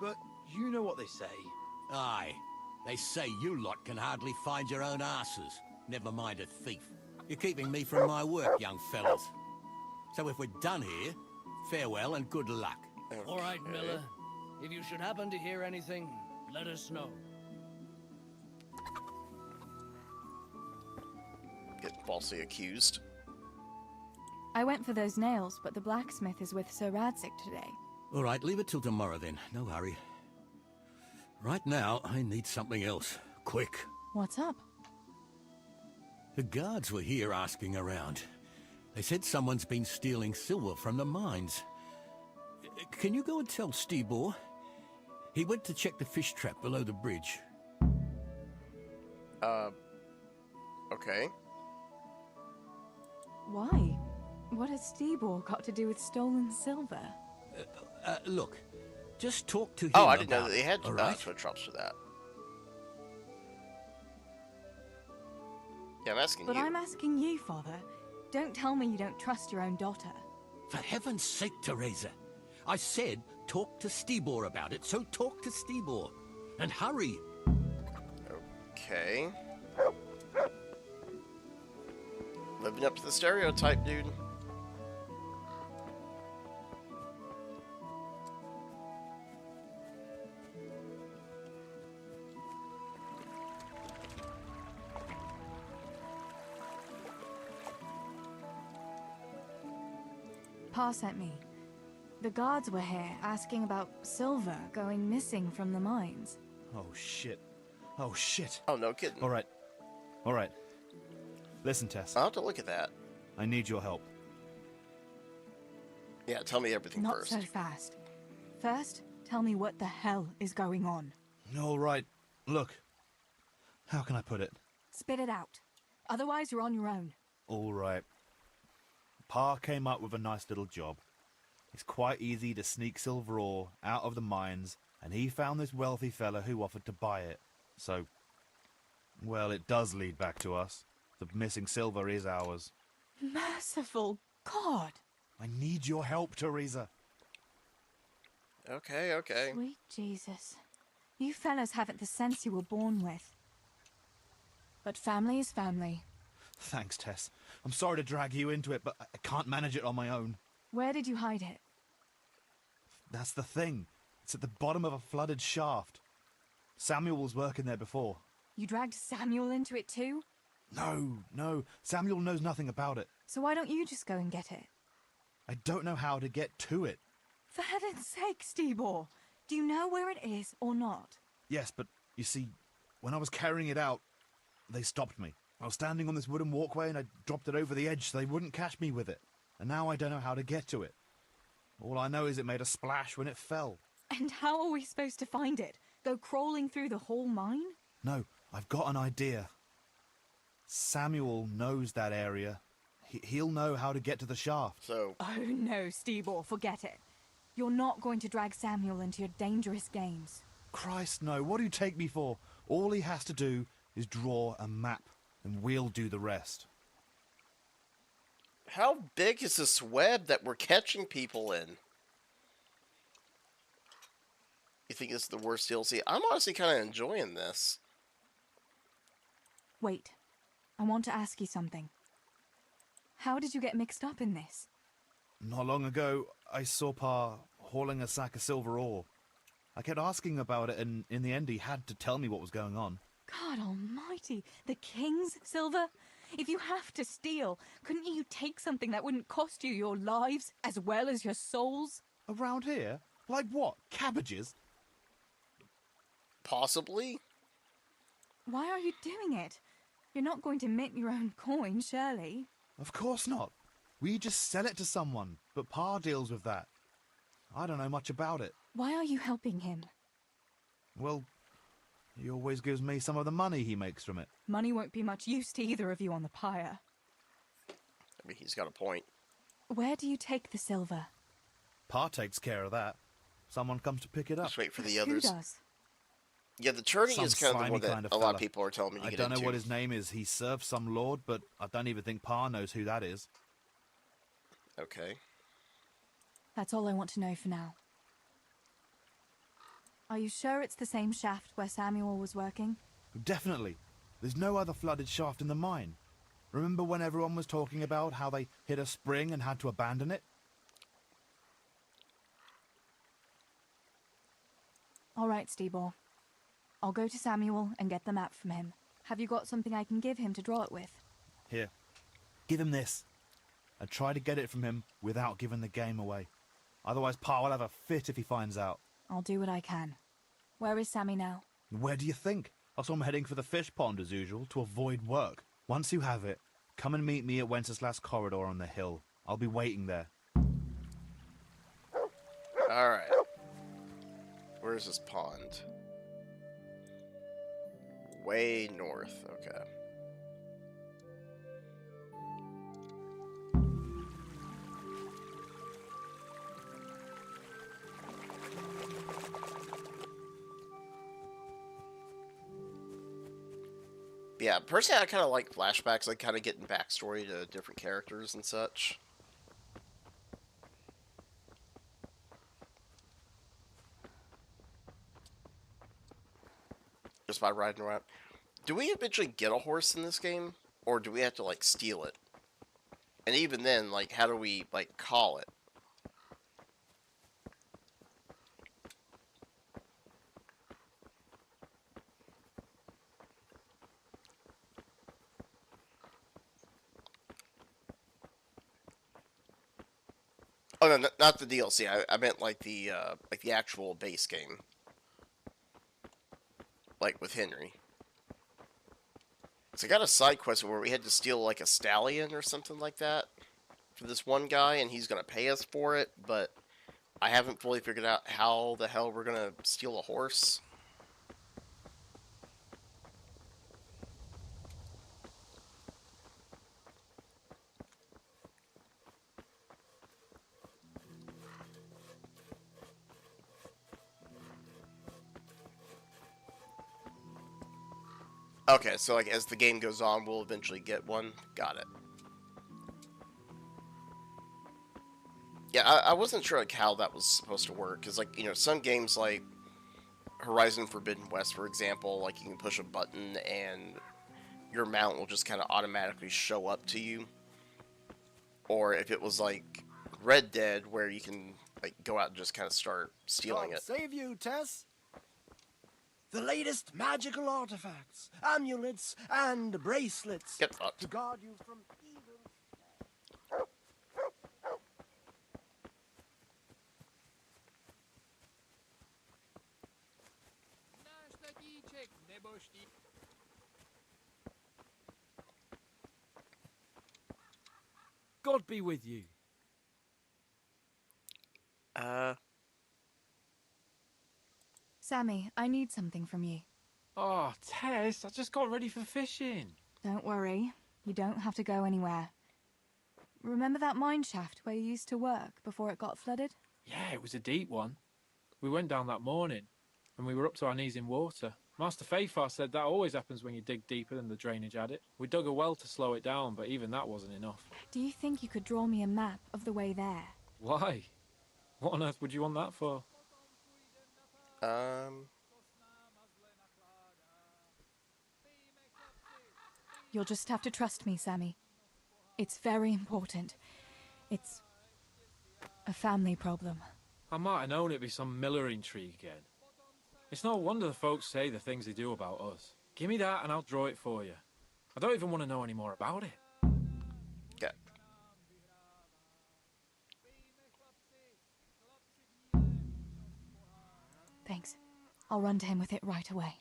S2: but you know what they say.
S14: Aye. They say you lot can hardly find your own asses. Never mind a thief. You're keeping me from my work, young fellas. So if we're done here, farewell and good luck.
S1: Okay.
S13: All right, Miller. If you should happen to hear anything, let us know.
S1: Get falsely accused.
S4: I went for those nails, but the blacksmith is with Sir Radzik today.
S14: All right, leave it till tomorrow then. No hurry. Right now, I need something else. Quick.
S4: What's up?
S14: The guards were here asking around. They said someone's been stealing silver from the mines. Can you go and tell Stibor? He went to check the fish trap below the bridge.
S1: Okay.
S4: Why? What has Stibor got to do with stolen silver?
S14: Look, just talk to him.
S1: Oh, I didn't know
S14: about
S1: that they had
S14: it, all right?
S1: switch drops for that. Yeah, I'm asking
S4: But
S1: you.
S4: I'm asking you, Father. Don't tell me you don't trust your own daughter.
S14: For heaven's sake, Teresa. I said talk to Stibor about it, so talk to Stibor. And hurry.
S1: Okay. Living up to the stereotype, dude.
S4: Pa sent me. The guards were here asking about silver going missing from the mines.
S19: Oh, shit. Oh, shit.
S1: Oh, no kidding.
S19: All right. All right. Listen, Tess.
S1: I'll have to look at that.
S19: I need your help.
S1: Yeah, tell me everything
S4: Not
S1: first.
S4: so fast. First, tell me what the hell is going on.
S19: All right. Look. How can I put it?
S4: Spit it out. Otherwise, you're on your own.
S19: All right. Pa came up with a nice little job. It's quite easy to sneak silver ore out of the mines, and he found this wealthy fella who offered to buy it. So, well, it does lead back to us. The missing silver is ours.
S4: Merciful God!
S19: I need your help, Teresa.
S1: Okay, okay.
S4: Sweet Jesus. You fellas haven't the sense you were born with. But family is family.
S19: Thanks, Tess. I'm sorry to drag you into it, but I can't manage it on my own.
S4: Where did you hide it?
S19: That's the thing. It's at the bottom of a flooded shaft. Samuel was working there before.
S4: You dragged Samuel into it too?
S19: No. Samuel knows nothing about it.
S4: So why don't you just go and get it?
S19: I don't know how to get to it.
S4: For heaven's sake, Stebor! Do you know where it is or not?
S19: Yes, but you see, when I was carrying it out, they stopped me. I was standing on this wooden walkway and I dropped it over the edge so they wouldn't catch me with it. And now I don't know how to get to it. All I know is it made a splash when it fell.
S4: And how are we supposed to find it? Go crawling through the whole mine?
S19: No, I've got an idea. Samuel knows that area. He'll know how to get to the shaft.
S1: So...
S4: Oh no, Stebor, forget it. You're not going to drag Samuel into your dangerous games.
S19: Christ, no. What do you take me for? All he has to do is draw a map, and we'll do the rest.
S1: How big is this web that we're catching people in? You think this is the worst DLC? I'm honestly kind of enjoying this.
S4: Wait. I want to ask you something. How did you get mixed up in this?
S19: Not long ago, I saw Pa hauling a sack of silver ore. I kept asking about it, and in the end he had to tell me what was going on.
S4: God almighty, the king's silver? If you have to steal, couldn't you take something that wouldn't cost you your lives as well as your souls?
S19: Around here? Like what? Cabbages?
S1: Possibly.
S4: Why are you doing it? You're not going to mint your own coin, surely?
S19: Of course not. We just sell it to someone, but Pa deals with that. I don't know much about it.
S4: Why are you helping him?
S19: Well, he always gives me some of the money he makes from it.
S4: Money won't be much use to either of you on the pyre.
S1: I mean, he's got a point.
S4: Where do you take the silver?
S19: Pa takes care of that. Someone comes to pick it up.
S1: Just wait for the others.
S4: Who does?
S1: Yeah, the turning
S19: Some
S1: is kind of the one that
S19: slimy
S1: a lot of people are telling me to
S19: I
S1: get
S19: don't
S1: into.
S19: know what his name is. He serves some lord, but I don't even think Pa knows who that is.
S1: Okay.
S4: That's all I want to know for now. Are you sure it's the same shaft where Samuel was working?
S19: Definitely. There's no other flooded shaft in the mine. Remember when everyone was talking about how they hit a spring and had to abandon it?
S4: All right, Stebor. I'll go to Samuel and get the map from him. Have you got something I can give him to draw it with?
S19: Here. Give him this. And try to get it from him without giving the game away. Otherwise Pa will have a fit if he finds out.
S4: I'll do what I can. Where is Sammy now?
S19: Where do you think? I saw him heading for the fish pond as usual to avoid work. Once you have it, come and meet me at Wenceslas Corridor on the hill. I'll be waiting there.
S1: Alright. Where's this pond? Way north, okay. Yeah, personally I kind of like flashbacks, like kind of getting backstory to different characters and such. Just by riding around. Do we eventually get a horse in this game? Or do we have to, like, steal it? And even then, like, how do we, like, call it? Oh, no, not the DLC. I meant, like the actual base game. Like, with Henry. So I got a side quest where we had to steal, like, a stallion or something like that for this one guy, and he's going to pay us for it, but I haven't fully figured out how the hell we're gonna steal a horse. Okay, so like as the game goes on, we'll eventually get one. Got it. Yeah, I wasn't sure like how that was supposed to work, because like, you know, some games like Horizon Forbidden West, for example, like you can push a button and your mount will just kind of automatically show up to you. Or if it was like Red Dead, where you can like go out and just kind of start stealing it.
S17: Save you, Tess. The latest magical artifacts, amulets, and bracelets
S1: Get fucked.
S17: to guard you from evil.
S5: God be with you.
S4: Sammy, I need something from you.
S16: Oh, Tess, I just got ready for fishing.
S4: Don't worry. You don't have to go anywhere. Remember that mine shaft where you used to work before it got flooded?
S16: Yeah, it was a deep one. We went down that morning, and we were up to our knees in water. Master Fafar said that always happens when you dig deeper than the drainage had it. We dug a well to slow it down, but even that wasn't enough.
S4: Do you think you could draw me a map of the way there?
S16: Why? What on earth would you want that for?
S4: You'll just have to trust me, Sammy. It's very important. It's a family problem.
S16: I might have known it'd be some Miller intrigue again. It's no wonder the folks say the things they do about us. Give me that and I'll draw it for you. I don't even want to know any more about it.
S1: Okay.
S4: Thanks. I'll run to him with it right away.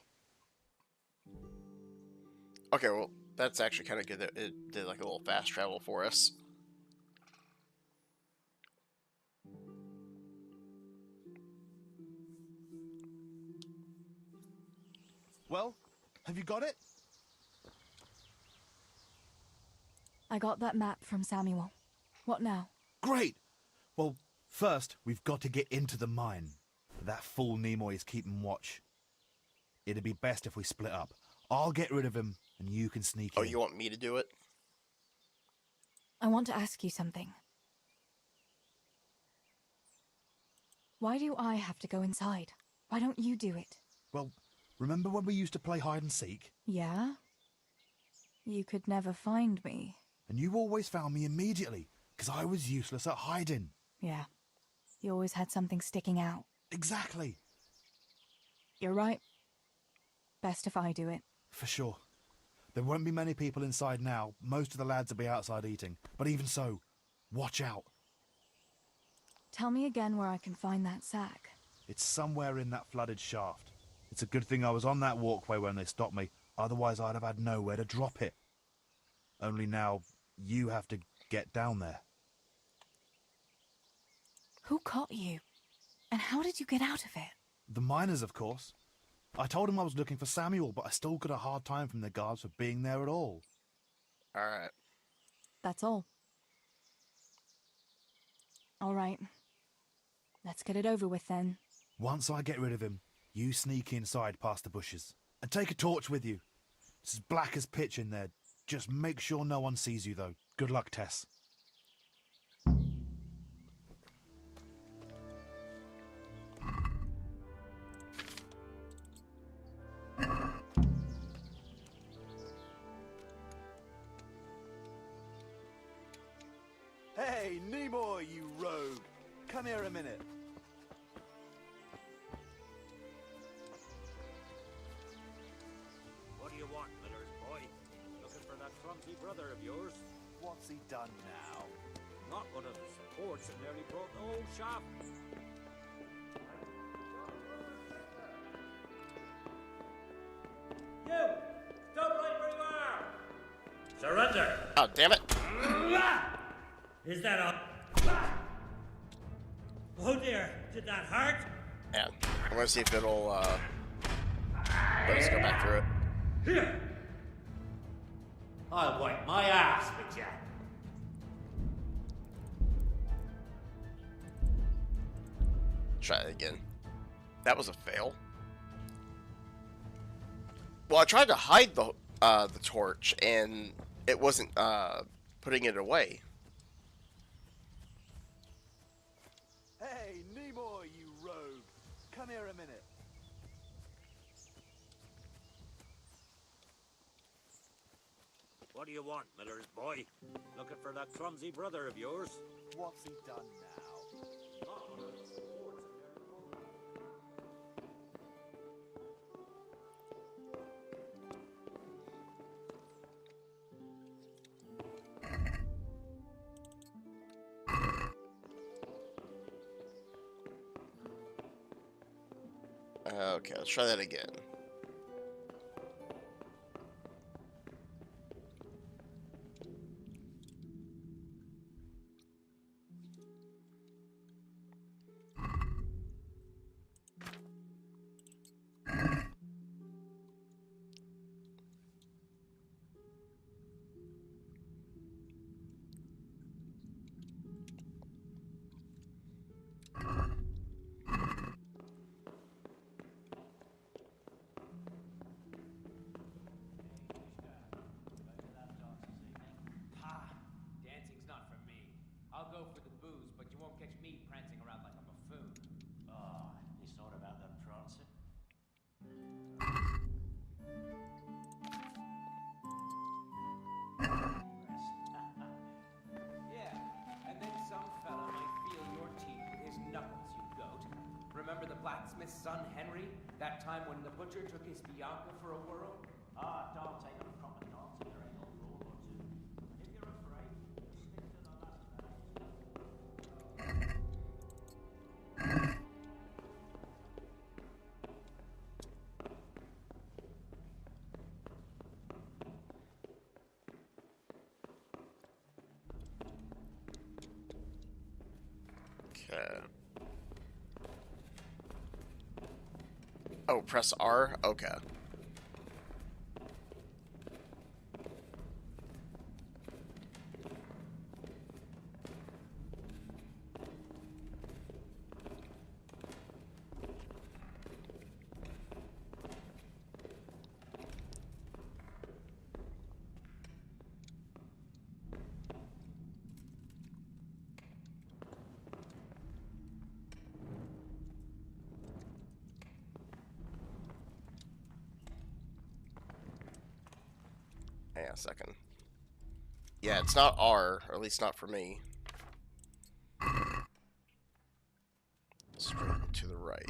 S1: Okay, well, that's actually kind of good that it did like a little fast travel for us.
S19: Well, have you got it?
S4: I got that map from Samuel. What now?
S19: Great! Well, first, we've got to get into the mine. That fool Nimoy is keeping watch. It'd be best if we split up. I'll get rid of him, and you can sneak in.
S1: Oh, you want me to do it?
S4: I want to ask you something. Why do I have to go inside? Why don't you do it?
S19: Well, remember when we used to play hide and seek?
S4: Yeah? You could never find me.
S19: And you always found me immediately, because I was useless at hiding.
S4: Yeah. You always had something sticking out.
S19: Exactly.
S4: You're right. Best if I do it.
S19: For sure. There won't be many people inside now. Most of the lads will be outside eating. But even so, watch out.
S4: Tell me again where I can find that sack.
S19: It's somewhere in that flooded shaft. It's a good thing I was on that walkway when they stopped me. Otherwise, I'd have had nowhere to drop it. Only now, you have to get down there.
S4: Who caught you? And how did you get out of it?
S19: The miners, of course. I told him I was looking for Samuel, but I still got a hard time from the guards for being there at all.
S1: Alright.
S4: That's all. Alright. Let's get it over with then.
S19: Once I get rid of him, you sneak inside past the bushes. And take a torch with you. It's as black as pitch in there. Just make sure no one sees you, though. Good luck, Tess.
S2: Hey, Nimoy, you rogue! Come here a minute.
S17: What do you want, Miller's boy? Looking for that clumsy brother of yours?
S2: What's he done now?
S17: Not one of the supports that nearly broke the whole shaft. You! Stop right where you are! Surrender!
S1: Oh, damn it.
S17: Is that all? Oh dear, did that hurt?
S1: Yeah, I want to see if it'll let us go back through it.
S17: Here! I'll wipe my ass with ya.
S1: Try it again. That was a fail. Well, I tried to hide the torch, and it wasn't putting it away.
S2: Hey, Nimoy, you rogue! Come here a minute.
S17: What do you want, Miller's boy? Looking for that clumsy brother of yours?
S2: What's he done now?
S1: Okay, let's try that again.
S11: Dancing's not for me. I'll go for the booze, but you won't catch me prancing around like a buffoon.
S17: Oh, it's not about the prancing.
S11: Yeah, and then some fella might feel your teeth with his knuckles, you goat. Remember the blacksmith's son, Henry? That time when the butcher took his Bianca for a whirl?
S17: Ah, don't take a proper dance if there ain't no rule or two. If you're afraid, stick to the last
S1: Okay. Oh, press R? Okay. Hang on a second. Yeah, it's not R, or at least not for me. Straight to the right.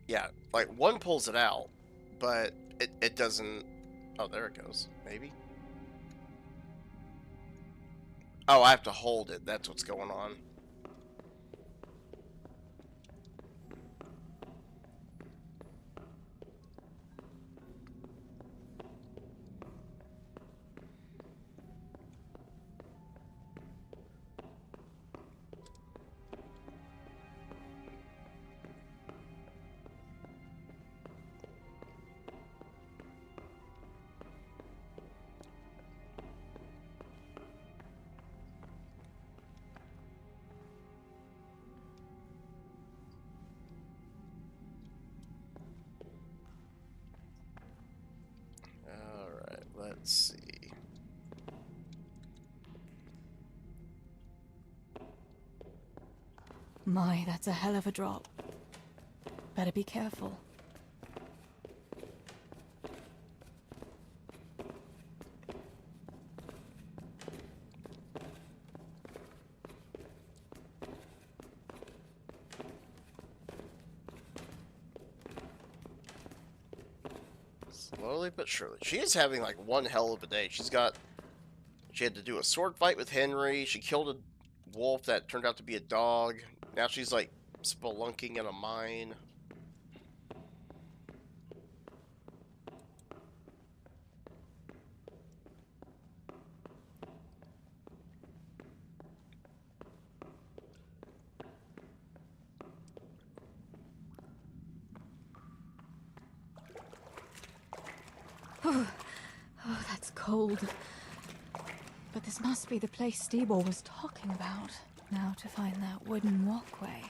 S1: Yeah, like one pulls it out, but it doesn't. Oh, there it goes. Maybe. Oh, I have to hold it. That's what's going on.
S4: My, that's a hell of a drop. Better be careful.
S1: Slowly but surely. She is having like one hell of a day. She had to do a sword fight with Henry. She killed a wolf that turned out to be a dog. Now she's like spelunking in a mine.
S4: Oh, that's cold. But this must be the place Steebor was talking about. Now to find that wooden walkway.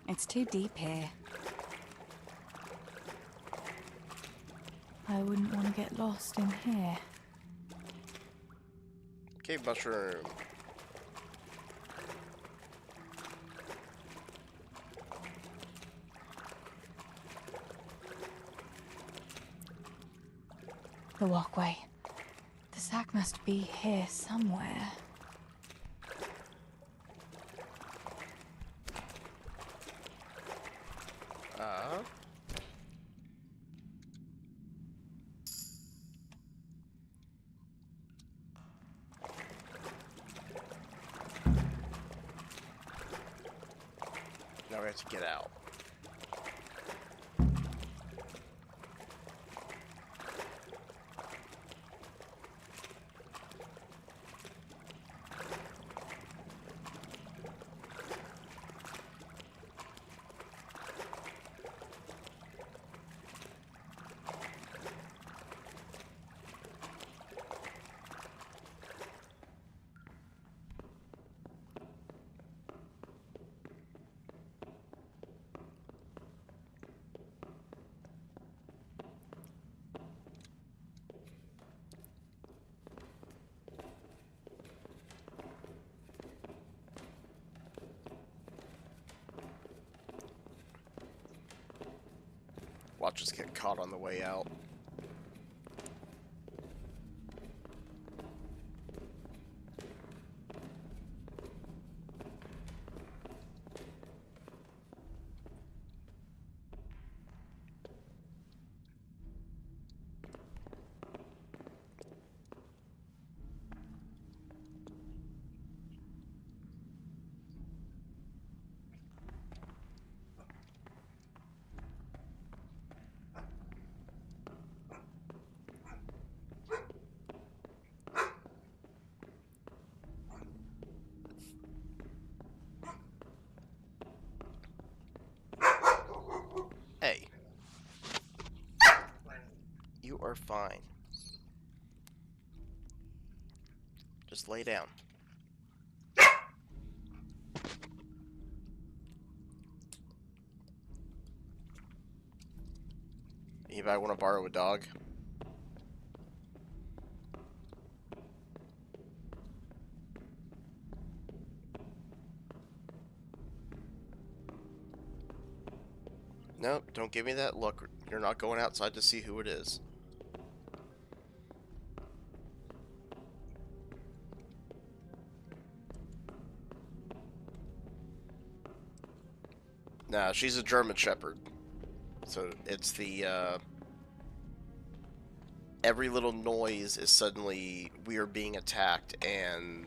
S4: It's too deep here. I wouldn't want to get lost in here.
S1: Cave mushroom.
S4: The walkway. The sack must be here somewhere.
S1: Now we have to get out. Watch us get caught on the way out. Hey. You are fine. Just lay down. Anybody want to borrow a dog? Nope, don't give me that look. You're not going outside to see who it is. Nah, she's a German Shepherd. So it's the, every little noise is suddenly we are being attacked, and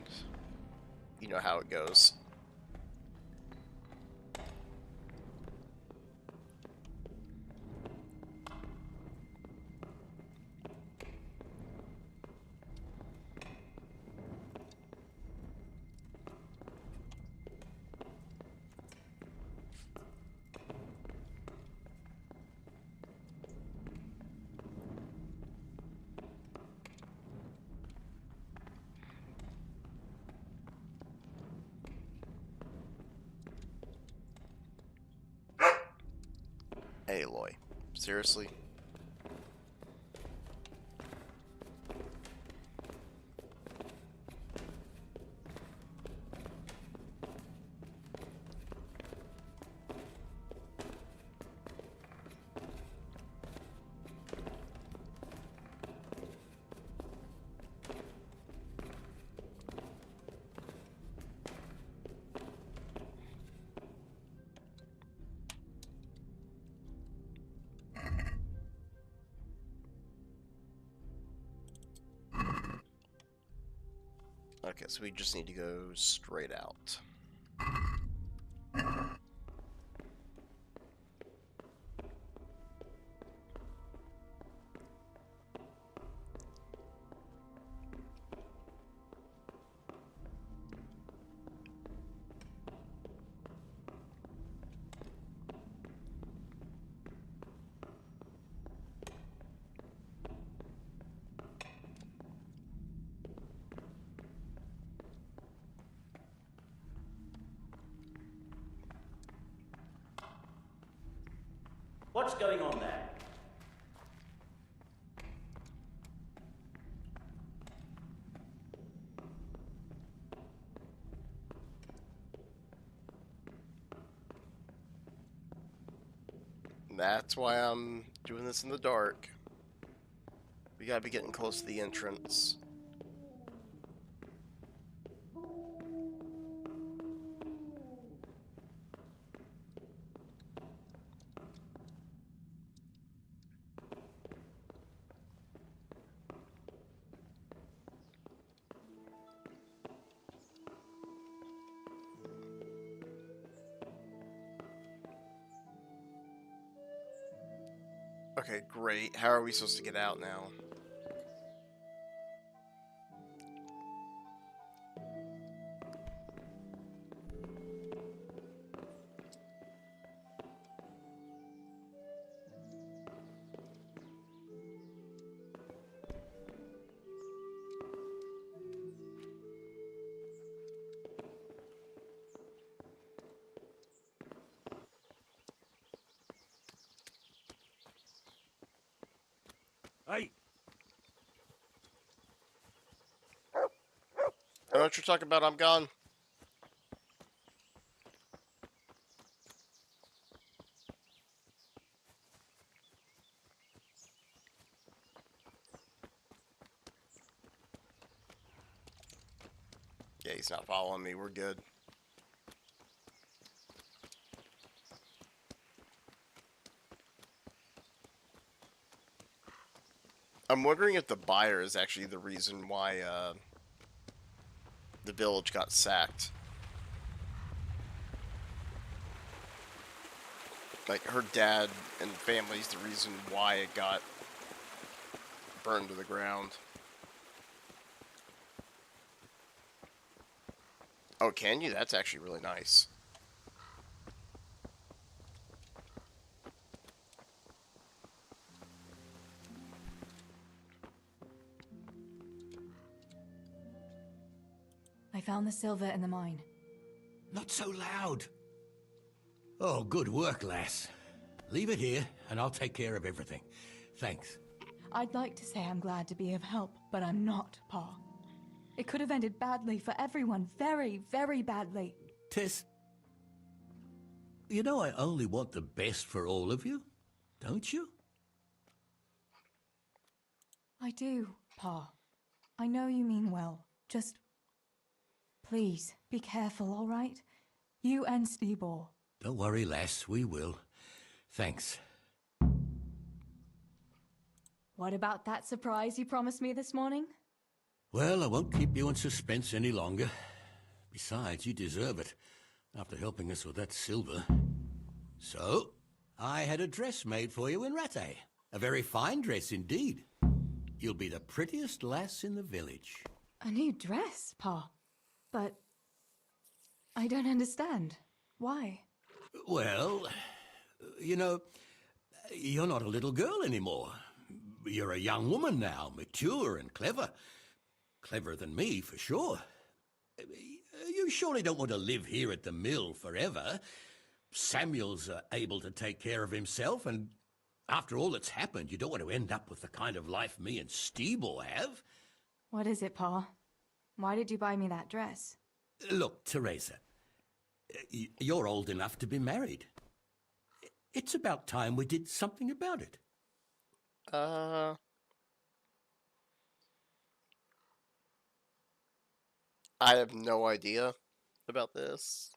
S1: you know how it goes. Seriously? Okay, so we just need to go straight out.
S3: What's going on there?
S1: That's why I'm doing this in the dark. We gotta be getting close to the entrance. Okay, great. How are we supposed to get out now?
S17: Hey!
S1: I know what you're talking about, I'm gone. Yeah, he's not following me, we're good. I'm wondering if the buyer is actually the reason why the village got sacked. Like, her dad and family's the reason why it got burned to the ground. Oh, can you? That's actually really nice.
S4: I found the silver in the mine.
S14: Not so loud. Oh, good work, lass. Leave it here, and I'll take care of everything. Thanks.
S4: I'd like to say I'm glad to be of help, but I'm not, Pa. It could have ended badly for everyone. Very, very badly.
S14: Tess, you know I only want the best for all of you, don't you?
S4: I do, Pa. I know you mean well. Just... please, be careful, all right? You and Steebor.
S14: Don't worry, lass, we will. Thanks.
S4: What about that surprise you promised me this morning?
S14: Well, I won't keep you in suspense any longer. Besides, you deserve it, after helping us with that silver. So, I had a dress made for you in Rattay. A very fine dress indeed. You'll be the prettiest lass in the village.
S4: A new dress, Pa. But... I don't understand. Why?
S14: Well, you know, you're not a little girl anymore. You're a young woman now, mature and clever. Cleverer than me, for sure. You surely don't want to live here at the mill forever. Samuel's able to take care of himself, and After all that's happened, you don't want to end up with the kind of life me and Steeble have.
S4: What is it, Pa? Why did you buy me that dress?
S14: Look, Teresa, you're old enough to be married. It's about time we did something about it.
S1: I have no idea about this.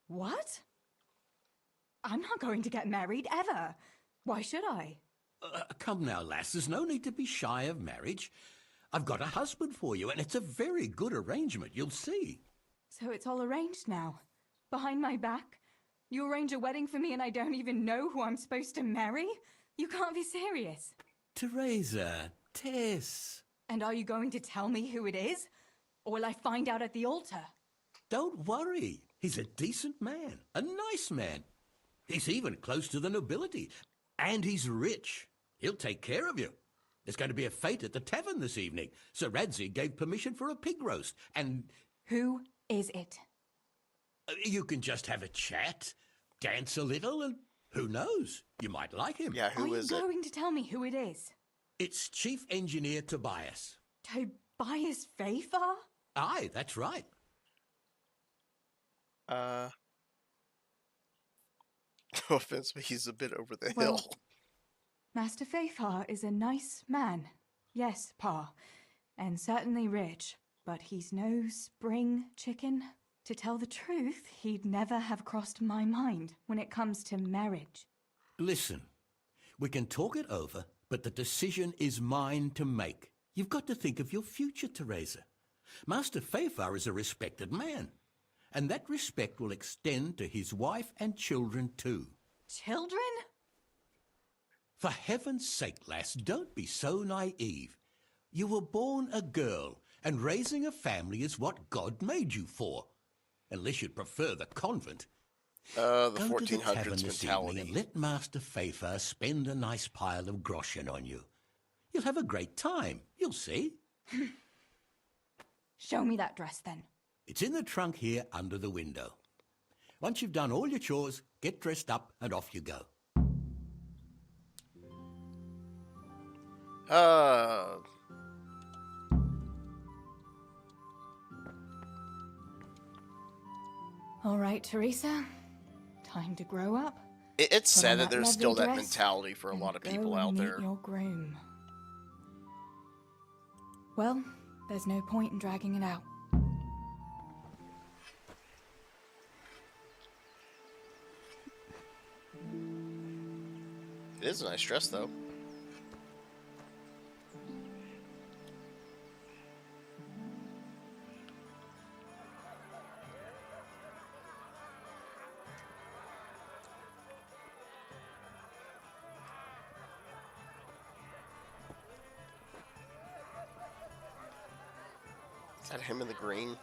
S4: What? I'm not going to get married, ever. Why should I?
S14: Come now, lass, there's no need to be shy of marriage. I've got a husband for you, and it's a very good arrangement, you'll see.
S4: So it's all arranged now? Behind my back? You arrange a wedding for me and I don't even know who I'm supposed to marry? You can't be serious.
S14: Teresa, Tess.
S4: And are you going to tell me who it is? Or will I find out at the altar?
S14: Don't worry. He's a decent man, a nice man. He's even close to the nobility. And he's rich. He'll take care of you. There's going to be a fete at the tavern this evening. Sir Radzi gave permission for a pig roast, and...
S4: Who is it?
S14: You can just have a chat, dance a little, and who knows? You might like him.
S1: Yeah, who is it?
S4: Are you going to tell me who it is?
S14: It's Chief Engineer Tobias.
S4: Tobias Fafar?
S14: Aye, that's right.
S1: No offense, but he's a bit over the hill.
S4: Master Fafar is a nice man. Yes, Pa. And certainly rich. But he's no spring chicken. To tell the truth, he'd never have crossed my mind when it comes to marriage.
S14: Listen, we can talk it over, but the decision is mine to make. You've got to think of your future, Teresa. Master Fafar is a respected man, and that respect will extend to his wife and children too.
S4: Children?
S14: For heaven's sake, lass, don't be so naive. You were born a girl, and raising a family is what God made you for. Unless you'd prefer the convent.
S1: The
S14: Go
S1: 1400s
S14: to the tavern this
S1: mentality.
S14: evening and let Master Fafar spend a nice pile of groschen on you. You'll have a great time, you'll see.
S4: Show me that dress, then.
S14: It's in the trunk here under the window. Once you've done all your chores, get dressed up and off you go.
S4: All right, Teresa. Time to grow up.
S1: It's
S4: Put
S1: sad
S4: on
S1: that there's
S4: lovely
S1: still that
S4: dress
S1: mentality for a lot of
S4: and
S1: people
S4: go
S1: out
S4: meet
S1: there.
S4: Your groom. Well, there's no point in dragging it out.
S1: It is a nice dress, though. Is that him in the green?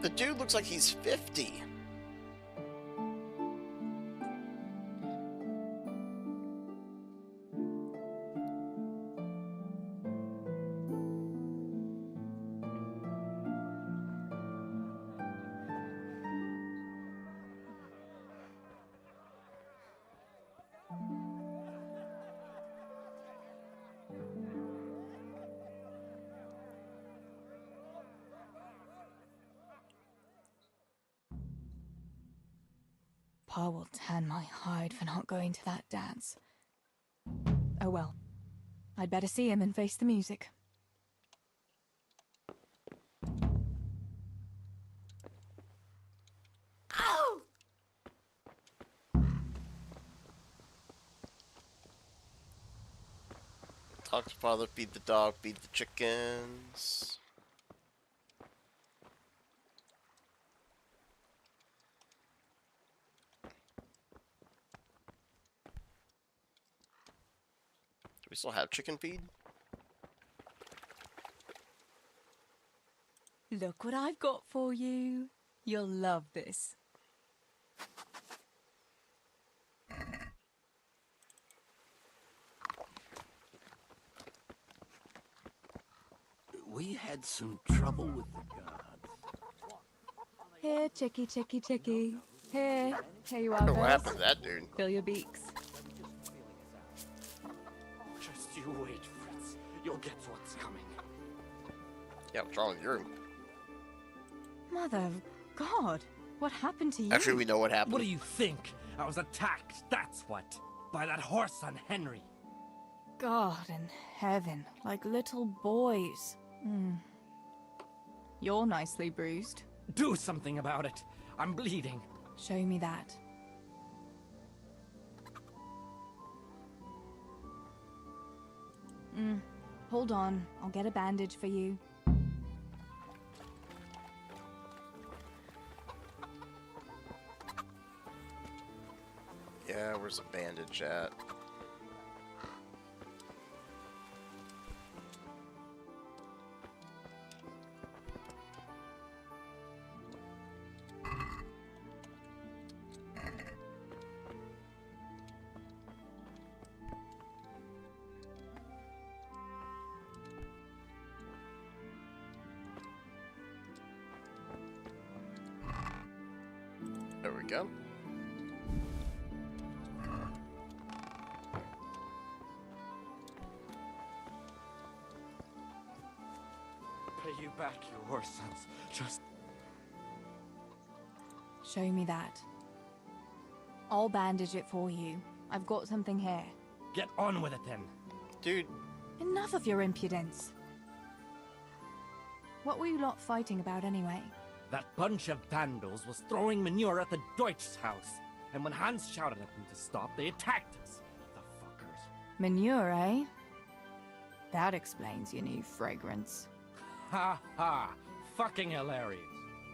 S1: The dude looks like he's 50.
S4: Pa will tan my hide for not going to that dance. Oh well. I'd better see him and face the music.
S1: Talk to father, feed the dog, feed the chickens. Do we still have chicken feed?
S4: Look what I've got for you. You'll love this.
S23: We had some trouble with the guards.
S4: Here, chickie, chickie, chickie. Here you are,
S1: What
S4: birds.
S1: happened to that dude?
S4: Fill your beaks.
S5: Just you wait, Fritz. You'll get what's coming.
S1: Yeah, what's wrong with you?
S4: Mother of God, what happened to you?
S1: Actually, we know what happened.
S5: What do you think? I was attacked, that's what. By that horse on Henry.
S4: God in heaven, like little boys. You're nicely bruised.
S5: Do something about it. I'm bleeding.
S4: Show me that. Hold on, I'll get a bandage for you.
S1: Yeah, where's the bandage at? There we go.
S5: Pay you back, you horse sons. Just...
S4: Show me that. I'll bandage it for you. I've got something here.
S5: Get on with it then.
S1: Dude.
S4: Enough of your impudence. What were you lot fighting about anyway?
S5: That bunch of vandals was throwing manure at the Deutsch's house. And when Hans shouted at them to stop, they attacked us. The fuckers.
S4: Manure, eh? That explains your new fragrance.
S5: Ha ha. Fucking hilarious.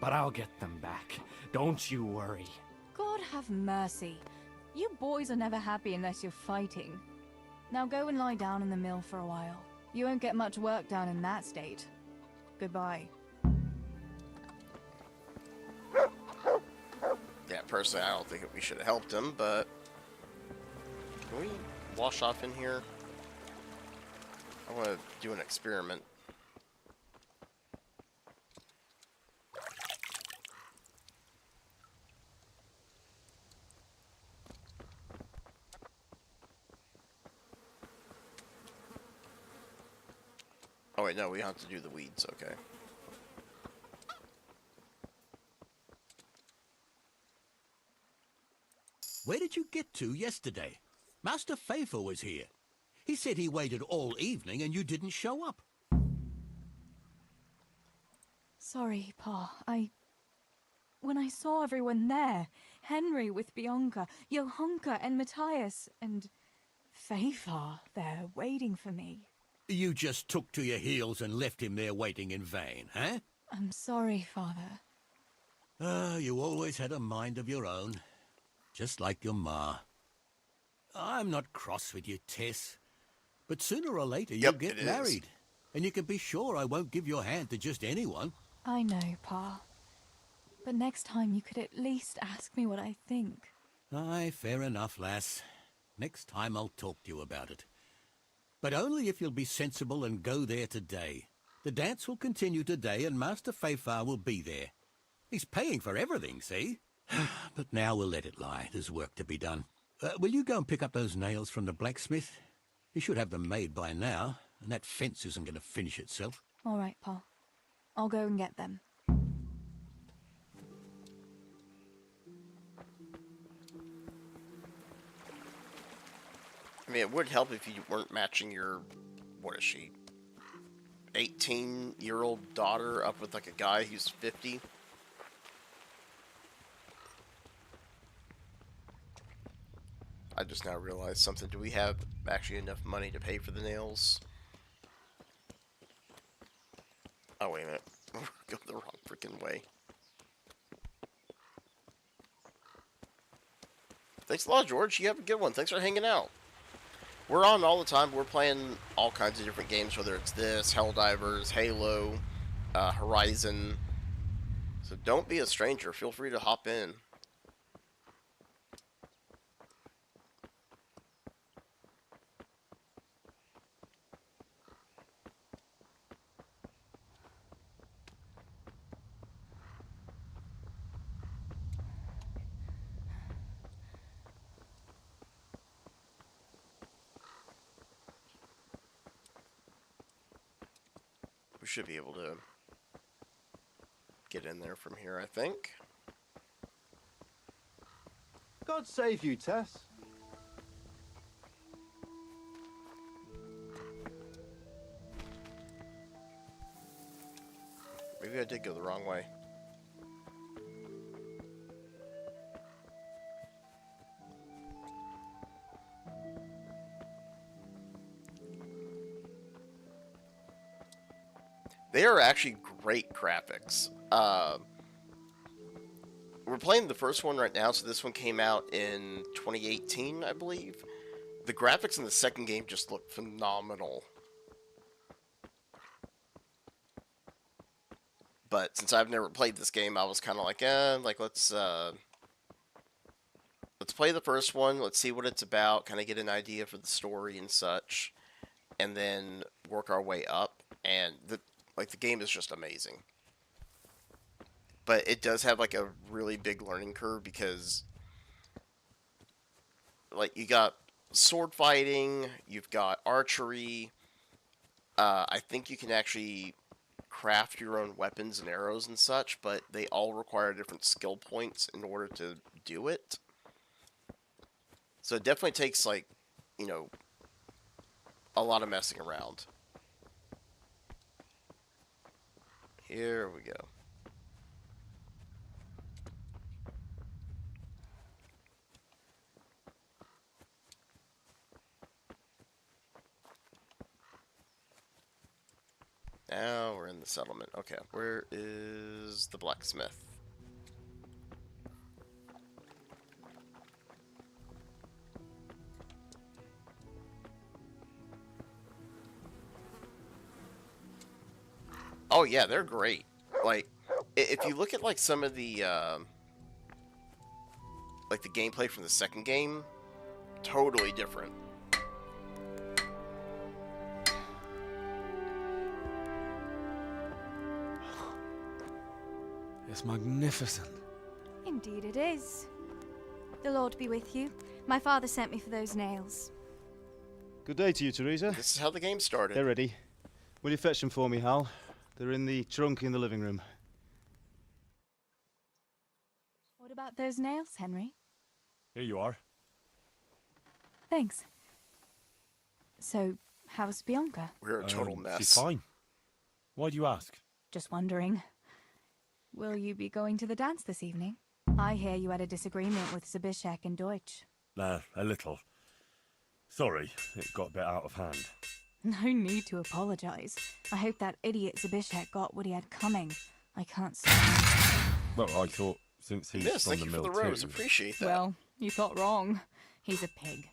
S5: But I'll get them back. Don't you worry.
S4: God have mercy. You boys are never happy unless you're fighting. Now go and lie down in the mill for a while. You won't get much work done in that state. Goodbye.
S1: Yeah, personally, I don't think we should have helped him, but... Can we wash off in here? I want to do an experiment. Oh wait, no, we have to do the weeds, okay.
S14: Where did you get to yesterday? Master Faithful was here. He said he waited all evening and you didn't show up.
S4: Sorry, Pa. When I saw everyone there, Henry with Bianca, Johanka and Matthias, and Faithful there waiting for me.
S14: You just took to your heels and left him there waiting in vain, huh?
S4: I'm sorry, Father.
S14: You always had a mind of your own. Just like your ma. I'm not cross with you, Tess. But sooner or later you'll get married. And you can be sure I won't give your hand to just anyone.
S4: I know, Pa. But next time you could at least ask me what I think.
S14: Aye, fair enough, lass. Next time I'll talk to you about it. But only if you'll be sensible and go there today. The dance will continue today and Master Faithful will be there. He's paying for everything, see? But now we'll let it lie. There's work to be done. Will you go and pick up those nails from the blacksmith? He should have them made by now, and that fence isn't going to finish itself.
S4: All right, Pa. I'll go and get them.
S1: I mean, it would help if you weren't matching your, what is she, 18-year-old daughter up with like a guy who's 50. I just now realized something. Do we have actually enough money to pay for the nails? Oh, wait a minute. We're going the wrong freaking way. Thanks a lot, George. You have a good one. Thanks for hanging out. We're on all the time. We're playing all kinds of different games, whether it's this, Helldivers, Halo, Horizon. So don't be a stranger. Feel free to hop in. We should be able to get in there from here, I think.
S2: God save you, Tess.
S1: Maybe I did go the wrong way. They are actually great graphics. We're playing the first one right now, so this one came out in 2018, I believe. The graphics in the second game just look phenomenal. But since I've never played this game, I was kind of like, let's play the first one, let's see what it's about, kind of get an idea for the story and such, and then work our way up. And the game is just amazing. But it does have like a really big learning curve because like you got sword fighting, you've got archery. I think you can actually craft your own weapons and arrows and such, but they all require different skill points in order to do it. So it definitely takes like, a lot of messing around. Here we go. Now we're in the settlement. Okay, where is the blacksmith? Oh yeah, they're great. Like, if you look at like some of the like the gameplay from the second game, totally different.
S15: It's magnificent.
S4: Indeed it is. The Lord be with you. My father sent me for those nails.
S15: Good day to you, Teresa.
S1: This is how the game started.
S15: They're ready. Will you fetch them for me, Hal? They're in the trunk in the living room.
S4: What about those nails, Henry?
S8: Here you are.
S4: Thanks. So, how's Bianca?
S1: We're a total mess.
S8: She's fine. Why do you ask?
S4: Just wondering. Will you be going to the dance this evening? I hear you had a disagreement with Zabishek and Deutsch.
S8: A little. Sorry, it got a bit out of hand.
S4: No need to apologize. I hope that idiot Zabishek got what he had coming. I can't stand.
S8: Well, I thought since he's
S1: Yes,
S8: from
S1: thank
S8: the
S1: you
S8: mill
S1: for the rose.
S8: too.
S1: Appreciate that.
S4: Well, you thought wrong. He's a pig.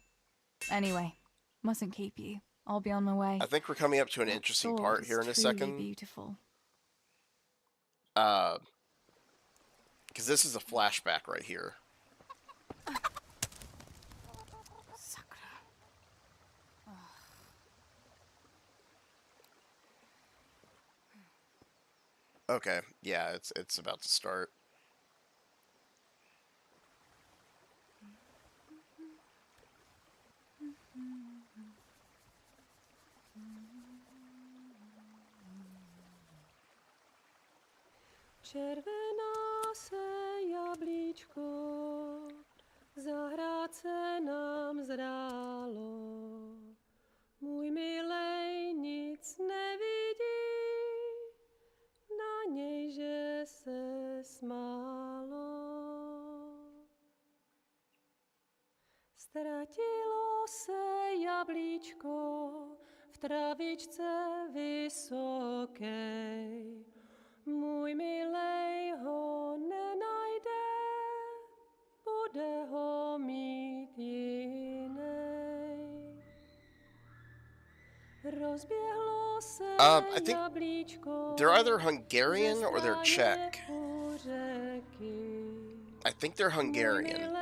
S4: Anyway, mustn't keep you. I'll be on my way.
S1: I think we're coming up to an interesting part here in a second.
S4: Beautiful.
S1: Because this is a flashback right here. Okay, yeah, it's about to start.
S20: Červená se jablíčko, zahrát se nám zdálo. Můj milej nic nevidí, na něj, že se smálo. Ztratilo se jablíčko v travičce vysokej.
S1: I think they're either Hungarian or they're Czech. I think they're Hungarian.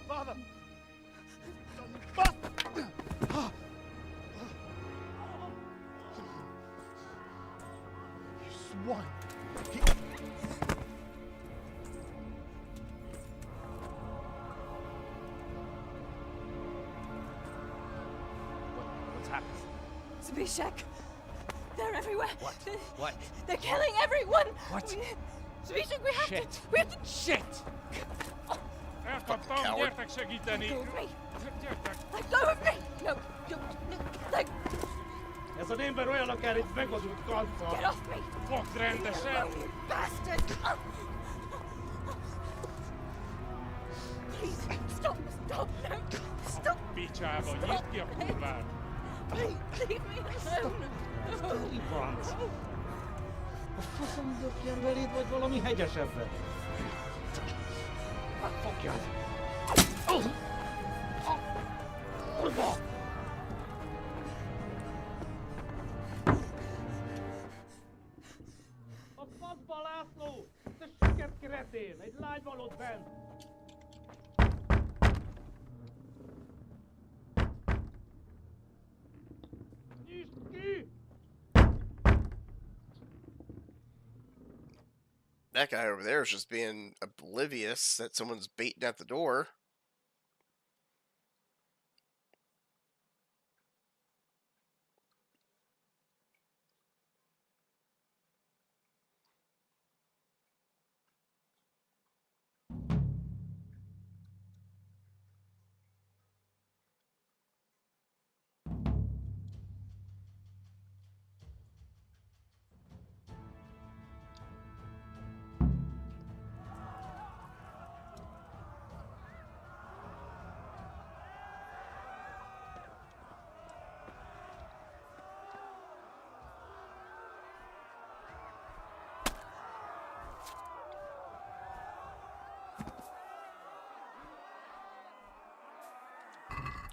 S2: Father! You swine!
S9: What's happened?
S18: Zbyszek! They're everywhere!
S9: What? What?
S18: They're killing everyone!
S9: What?
S18: Zbyszek, we have
S9: Shit.
S18: to... We have to...
S9: Shit!
S1: Coward.
S18: Let go of me! Let go of me! No, let...
S23: Ez a némber olyan akár itt megadott kalfa.
S18: Get off me!
S23: Fogd rendesen!
S18: You bastard! Please, stop, stop, no! Stop!
S23: Picsába, nyisd ki a kurvát!
S18: Please, leave me alone!
S23: Story Franz! A faszom dökjen beléd, vagy valami hegyesebbre? Megfogjad! Kurva! A faszba, László! Te süket kretén! Egy lány van ott bent! Nyisd ki!
S1: That guy over there is just being oblivious that someone's baiting at the door.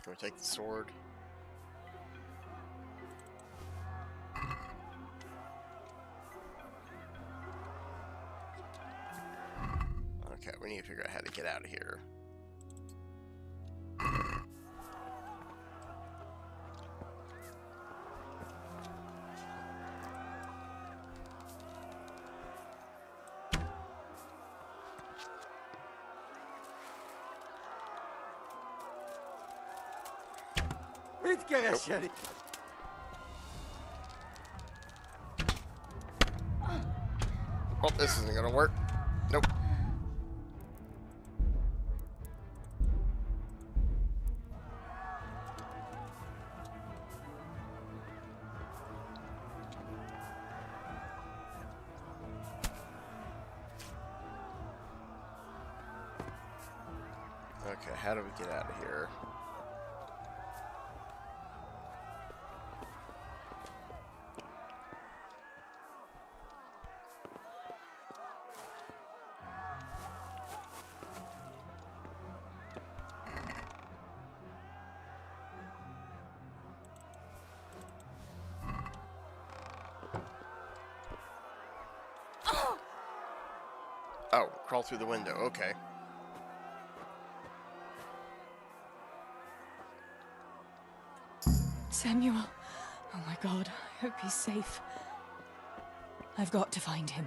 S1: Can we take the sword? Okay, we need to figure out how to get out of here.
S2: Mit keresel?
S1: Oh, this isn't gonna work. Nope. Okay, how do we get out of here? Oh, crawl through the window. Okay.
S4: Samuel. Oh my god, I hope he's safe. I've got to find him.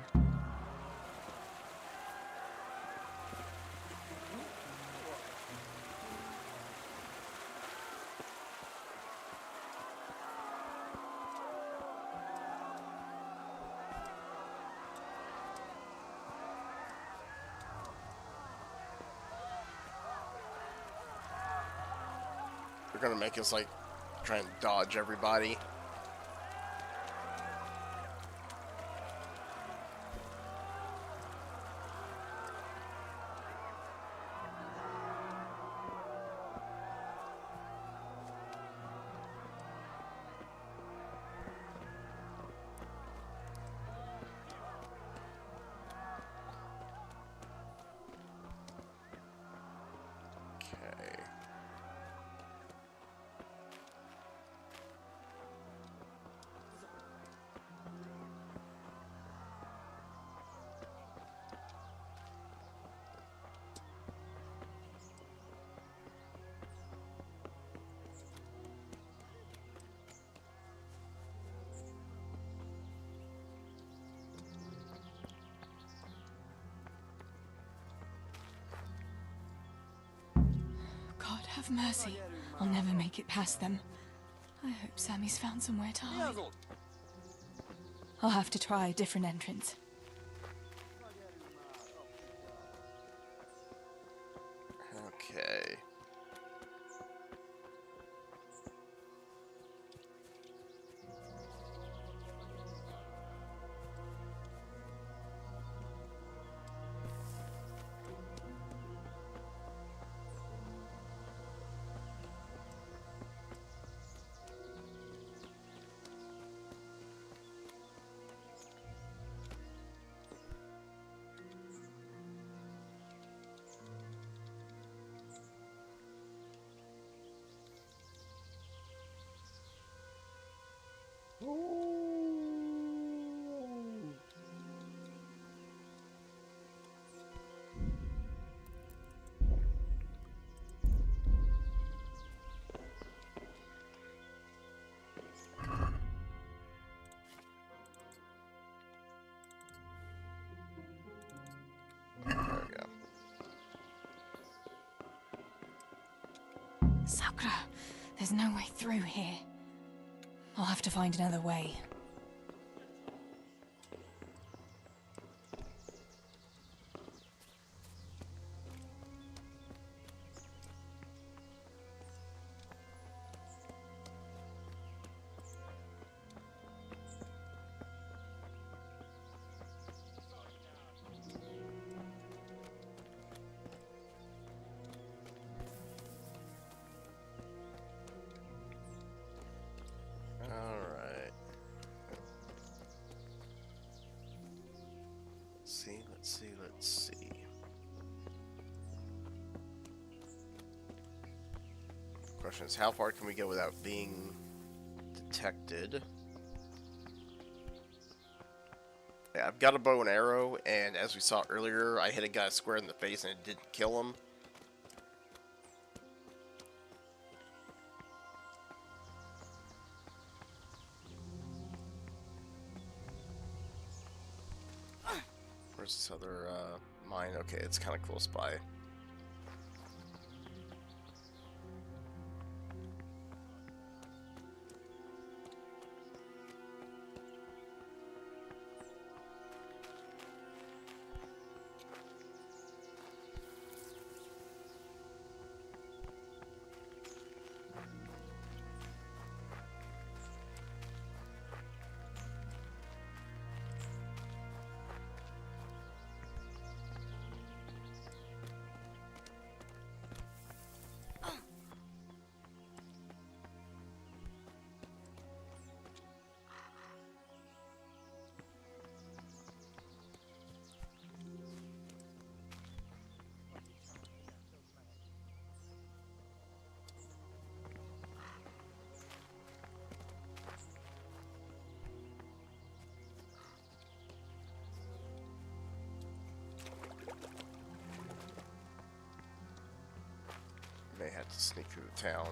S1: They're gonna make us like try and dodge everybody.
S4: God have mercy. I'll never make it past them. I hope Sammy's found somewhere to hide. I'll have to try a different entrance.
S1: Okay.
S4: Sakura, there's no way through here. I'll have to find another way. Let's see. Question is, how far can we go without being detected? Yeah, I've got a bow and arrow, and as we saw earlier, I hit a guy square in the face and it didn't kill him. Where's this other mine? Okay, it's kind of close by. May have to sneak through the town.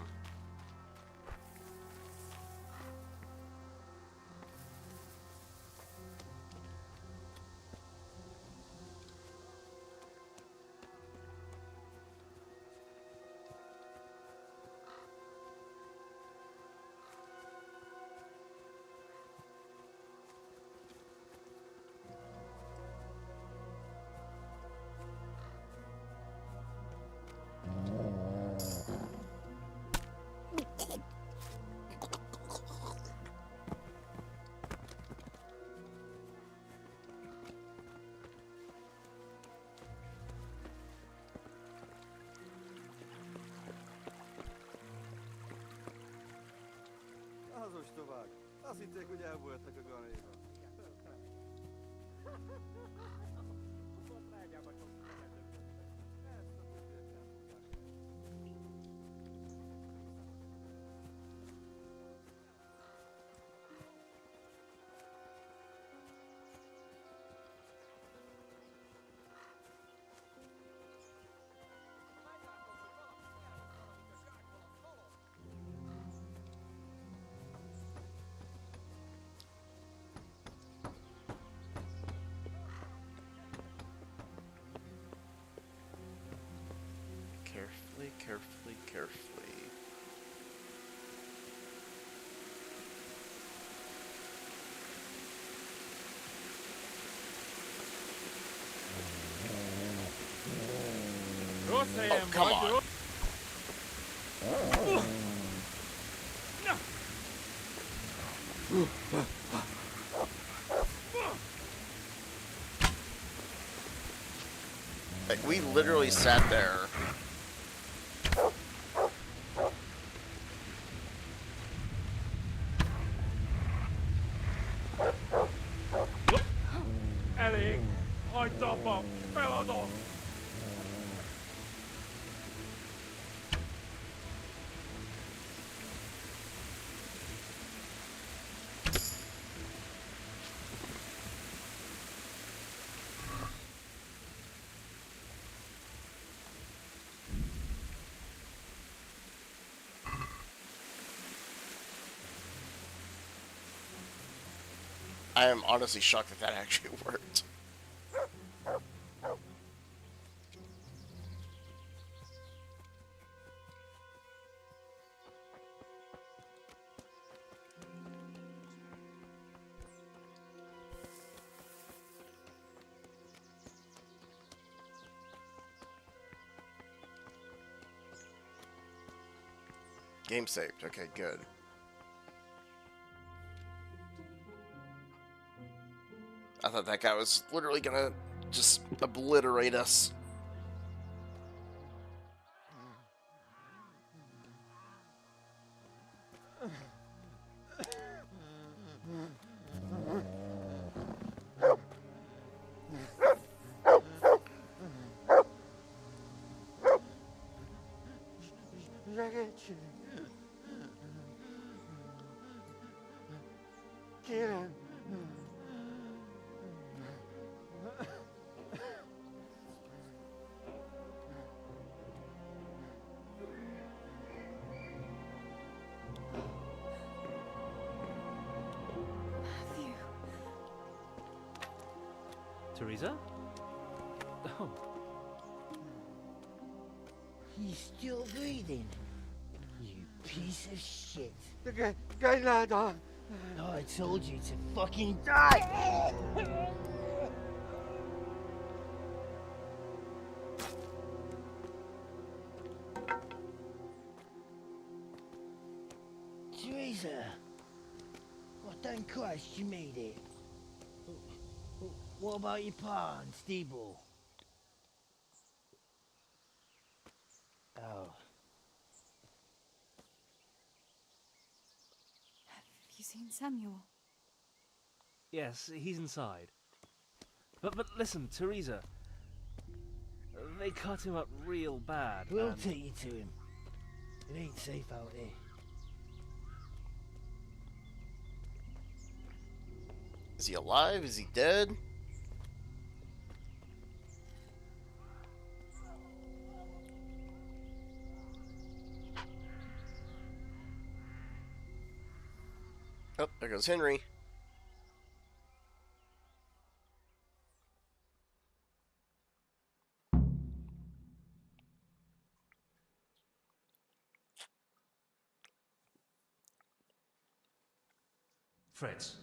S22: tovább. Azt hitték, hogy el voltak a ganéba.
S1: Carefully, carefully, carefully. Oh, come on. Like, we literally sat there.
S8: Elég! Hagyd abba! Feladom!
S1: I am honestly shocked that that actually worked. Game saved. Okay, good. I thought that guy was literally gonna just obliterate us.
S22: Ragazzi. Kérem.
S7: Teresa? Oh.
S23: He's still breathing. You piece of shit.
S22: The guy ladder.
S23: Oh, I told you to fucking die! Teresa! Well, thank Christ you made it. What about your pa and Steeble? Oh.
S4: Have you seen Samuel?
S7: Yes, he's inside. But listen, Teresa. They cut him up real bad.
S23: We'll
S7: and...
S23: take you to him. It ain't safe out here.
S1: Is he alive? Is he dead? Oh, there goes Henry.
S12: Fritz,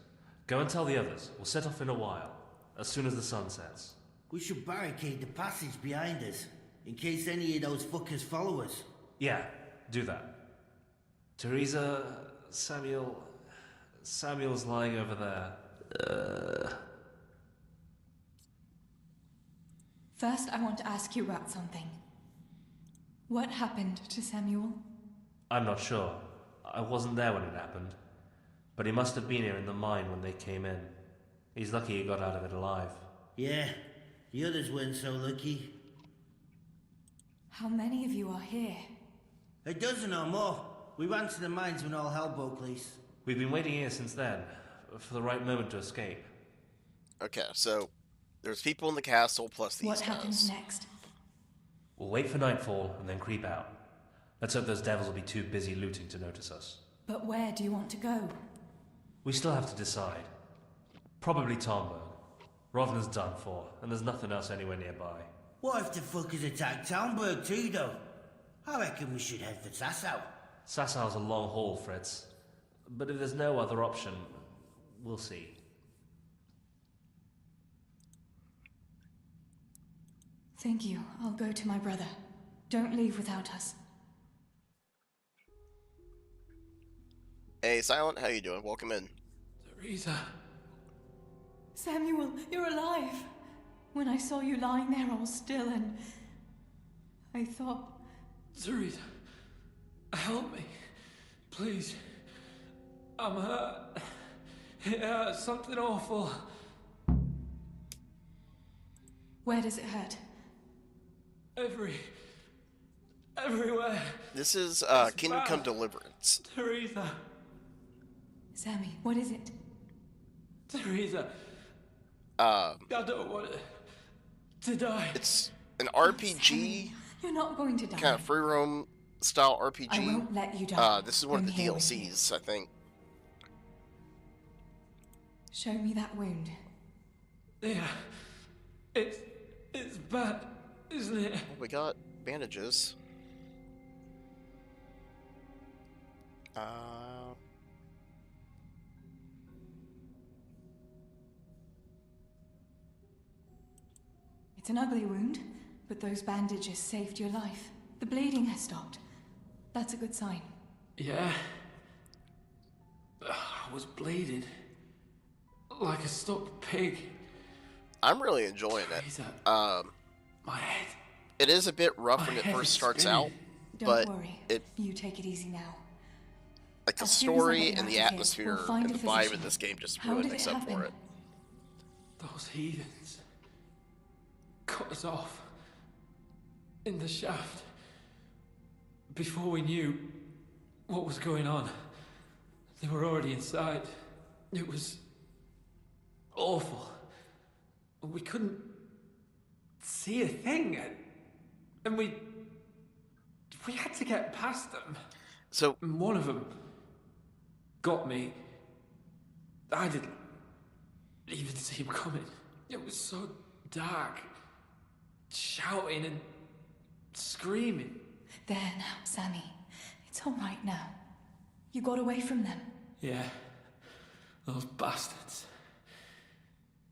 S12: go and tell the others. We'll set off in a while, as soon as the sun sets.
S23: We should barricade the passage behind us, in case any of those fuckers follow us.
S12: Yeah, do that. Teresa, Samuel's lying over there.
S4: First, I want to ask you about something. What happened to Samuel?
S12: I'm not sure. I wasn't there when it happened. But he must have been here in the mine when they came in. He's lucky he got out of it alive.
S6: Yeah, the others weren't so lucky.
S4: How many of you are here?
S6: A dozen or more. We ran to the mines when all hell broke loose.
S12: We've been waiting here since then, for the right moment to escape.
S1: Okay, so there's people in the castle plus these
S4: What
S1: guys.
S4: happens next?
S12: We'll wait for nightfall and then creep out. Let's hope those devils will be too busy looting to notice us.
S4: But where do you want to go?
S12: We still have to decide. Probably Tomberg. Rovna's done for, and there's nothing else anywhere nearby.
S6: What if the fuckers attack Townburg too, though? I reckon we should head for Sasau.
S12: Sassau's a long haul, Fritz. But if there's no other option, we'll see.
S4: Thank you. I'll go to my brother. Don't leave without us.
S1: Hey, Silent, how you doing? Welcome in.
S16: Teresa.
S4: Samuel, you're alive. When I saw you lying there all still and... I thought...
S16: Teresa, help me. Please. I'm hurt. It hurts. Something awful.
S4: Where does it hurt?
S16: Everywhere.
S1: This is Kingdom Come Deliverance.
S16: Teresa.
S4: Sammy, what is it?
S16: Teresa. I don't want to die.
S1: It's an RPG.
S4: You're not going to die.
S1: Kind of free roam style RPG.
S4: I won't let you die.
S1: This is one of the
S4: Come here with me.
S1: DLCs, I think.
S4: Show me that wound.
S16: Yeah. It's bad, isn't it?
S1: Well, we got bandages.
S4: It's an ugly wound, but those bandages saved your life. The bleeding has stopped. That's a good sign.
S16: Yeah. I was bleeding. Like a stuck pig.
S1: I'm really enjoying it.
S16: My head.
S1: It is a bit rough when it first starts out, but
S4: worry.
S1: it
S4: You take it easy now.
S1: like the
S4: As soon as I
S1: story
S4: get you
S1: and
S4: out
S1: the
S4: of here,
S1: atmosphere
S4: we'll find
S1: and
S4: a
S1: the vibe
S4: physician.
S1: of this game just
S4: How
S1: really
S4: did
S1: makes
S4: it
S1: up for
S4: happen?
S1: it.
S16: Those heathens cut us off in the shaft before we knew what was going on. They were already inside. It was awful. We couldn't see a thing, and we had to get past them.
S1: So
S16: and one of them got me. I didn't even see him coming. It was so dark, shouting and screaming.
S4: There now, Sammy. It's all right now. You got away from them.
S16: Yeah, those bastards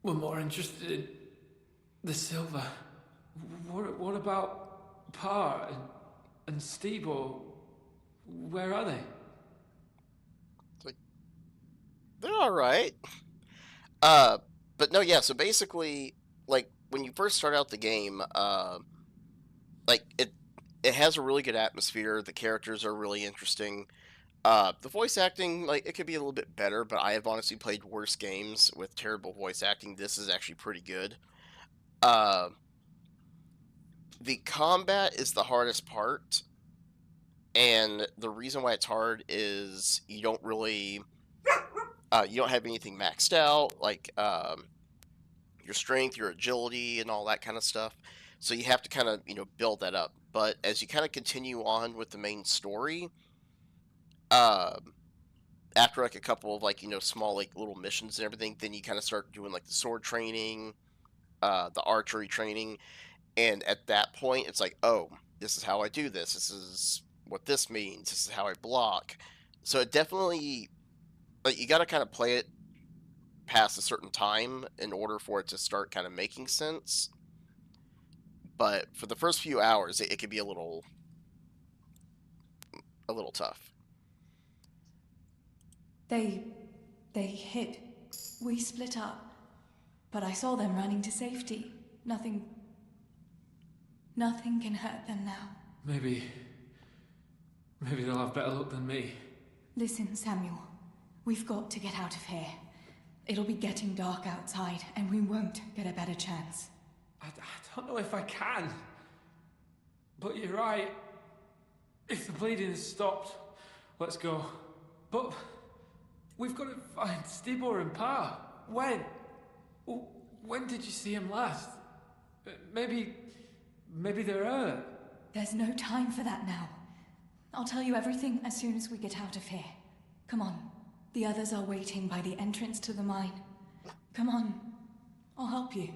S16: were more interested in the silver. What about Pa and Stebo? Where are they?
S1: It's like, they're all right. But no, yeah. So basically, like when you first start out the game, like it has a really good atmosphere. The characters are really interesting. The voice acting, like, it could be a little bit better, but I have honestly played worse games with terrible voice acting. This is actually pretty good. The combat is the hardest part, and the reason why it's hard is you don't really, you don't have anything maxed out, like, your strength, your agility, and all that kind of stuff. So you have to kind of, build that up. But as you kind of continue on with the main story, after like a couple of like small like little missions and everything, then you kind of start doing like the sword training, the archery training, and at that point it's like, oh, this is how I do this. This is what this means. This is how I block. So it definitely, like, you got to kind of play it past a certain time in order for it to start kind of making sense. But for the first few hours, it could be a little tough.
S4: They hid. We split up. But I saw them running to safety. Nothing can hurt them now.
S16: Maybe they'll have better luck than me.
S4: Listen, Samuel. We've got to get out of here. It'll be getting dark outside, and we won't get a better chance.
S16: I don't know if I can. But you're right. If the bleeding has stopped, let's go. But we've got to find Stibor and Pa. When? When did you see him last? Maybe they're hurt.
S4: There's no time for that now. I'll tell you everything as soon as we get out of here. Come on. The others are waiting by the entrance to the mine. Come on. I'll help you.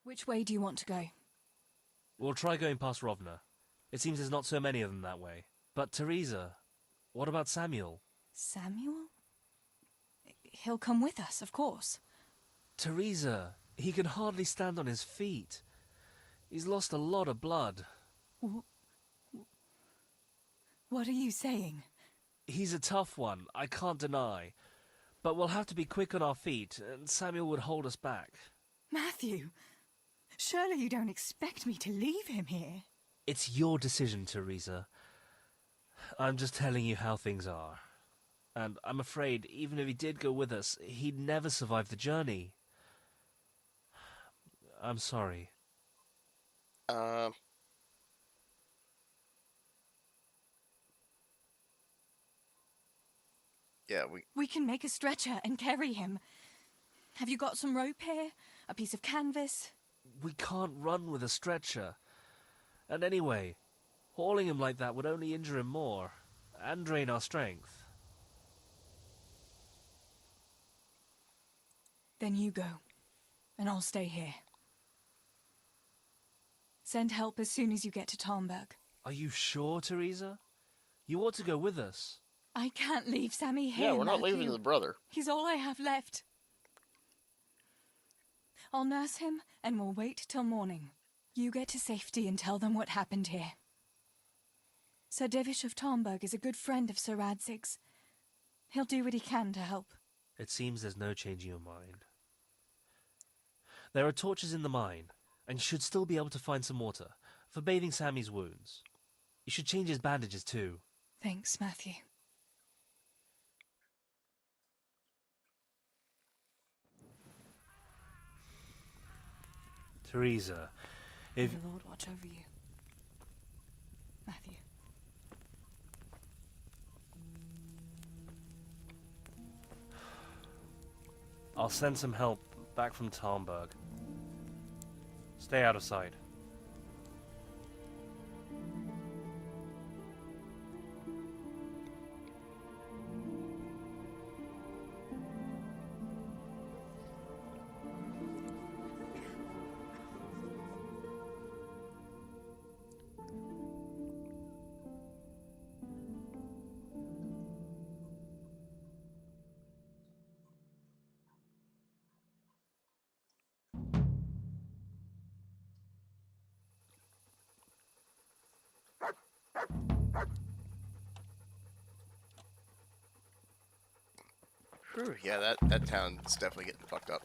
S4: Which way do you want to go?
S12: We'll try going past Rovna. It seems there's not so many of them that way. But Teresa, what about Samuel?
S4: Samuel? He'll come with us, of course.
S12: Teresa, he can hardly stand on his feet. He's lost a lot of blood.
S4: What are you saying?
S12: He's a tough one, I can't deny. But we'll have to be quick on our feet, and Samuel would hold us back.
S4: Matthew, surely you don't expect me to leave him here?
S12: It's your decision, Teresa. I'm just telling you how things are. And I'm afraid, even if he did go with us, he'd never survive the journey. I'm sorry.
S1: Yeah,
S4: We can make a stretcher and carry him. Have you got some rope here? A piece of canvas?
S12: We can't run with a stretcher. And anyway, hauling him like that would only injure him more, and drain our strength.
S4: Then you go, and I'll stay here. Send help as soon as you get to Tarnberg.
S12: Are you sure, Teresa? You ought to go with us.
S4: I can't leave Sammy here,
S1: Yeah, we're not
S4: Matthew.
S1: leaving the brother.
S4: He's all I have left. I'll nurse him, and we'll wait till morning. You get to safety and tell them what happened here. Sir Divish of Tarnberg is a good friend of Sir Radzig's. He'll do what he can to help.
S12: It seems there's no changing your mind. There are torches in the mine, and you should still be able to find some water for bathing Sammy's wounds. You should change his bandages too.
S4: Thanks, Matthew.
S12: Teresa, if...
S4: May the Lord watch over you. Matthew.
S12: I'll send some help back from Tarnberg. Stay out of sight.
S1: Whew, yeah, that town's definitely getting fucked up.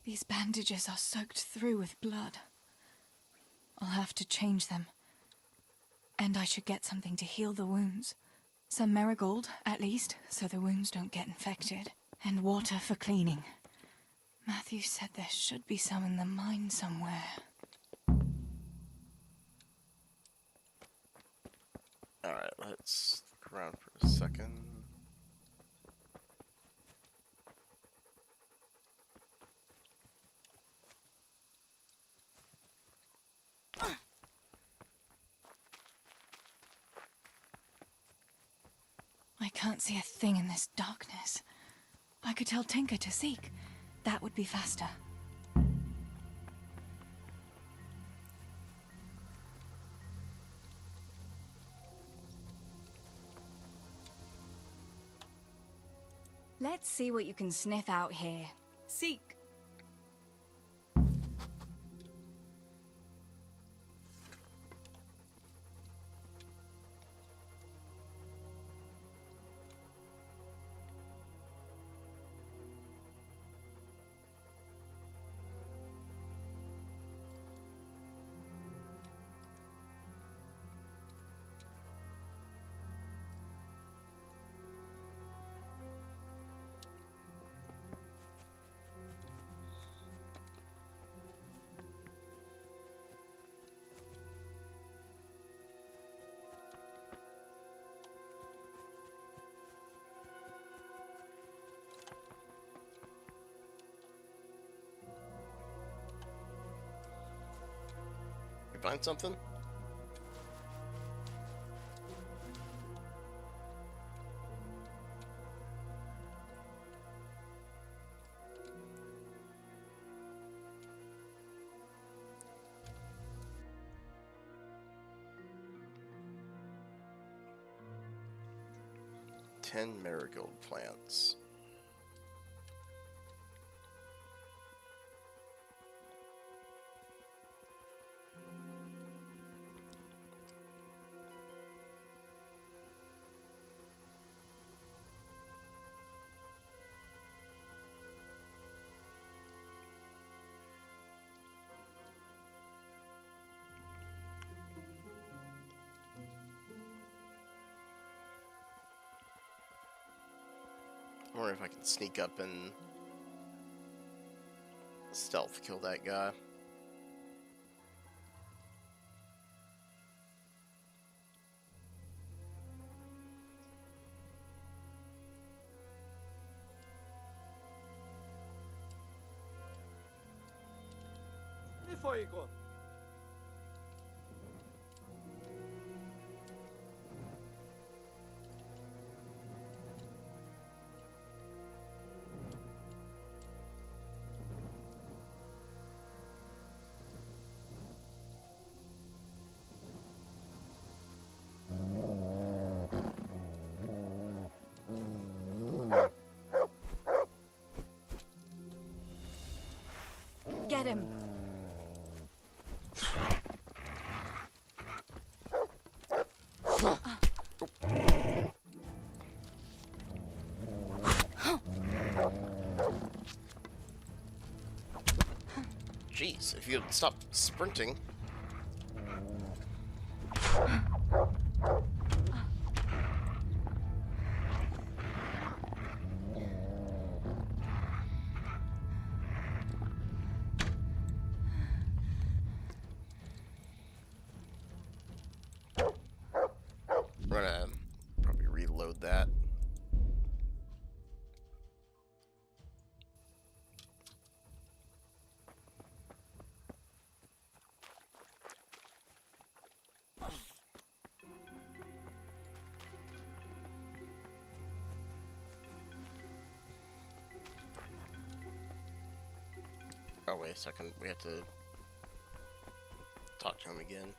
S4: These bandages are soaked through with blood. I'll have to change them. And I should get something to heal the wounds. Some marigold, at least, so the wounds don't get infected. And water for cleaning. Matthew said there should be some in the mine somewhere.
S1: Alright, let's look around for a second.
S4: I can't see a thing in this darkness. I could tell Tinker to seek. That would be faster. Let's see what you can sniff out here.
S18: Seek.
S1: You find something? Ten marigold plants. I wonder if I can sneak up and stealth kill that guy.
S22: Before you go.
S4: Get him.
S1: Jeez, if you'd stop sprinting. We're gonna probably reload that. Oh, wait a second. We have to talk to him again.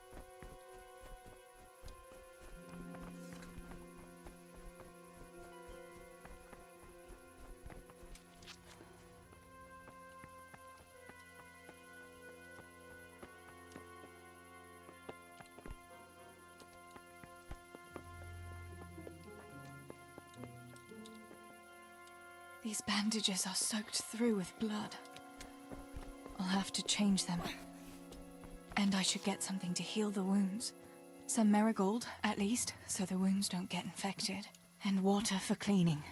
S4: These bandages are soaked through with blood. I'll have to change them. And I should get something to heal the wounds. Some marigold, at least, so the wounds don't get infected. And water for cleaning.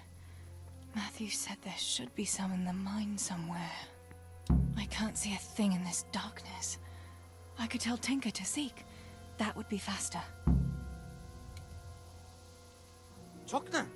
S4: Matthew said there should be some in the mine somewhere. I can't see a thing in this darkness. I could tell Tinker to seek. That would be faster.
S2: Chokna!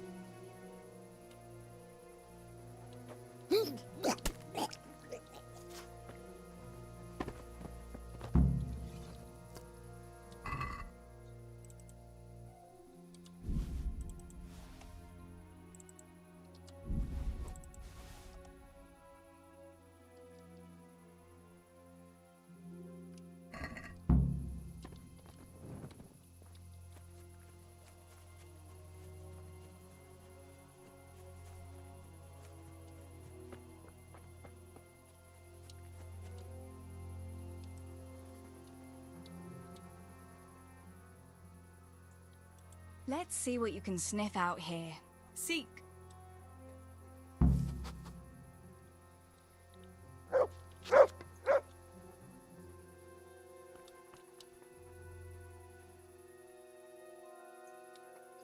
S4: Let's see what you can sniff out here.
S18: Seek.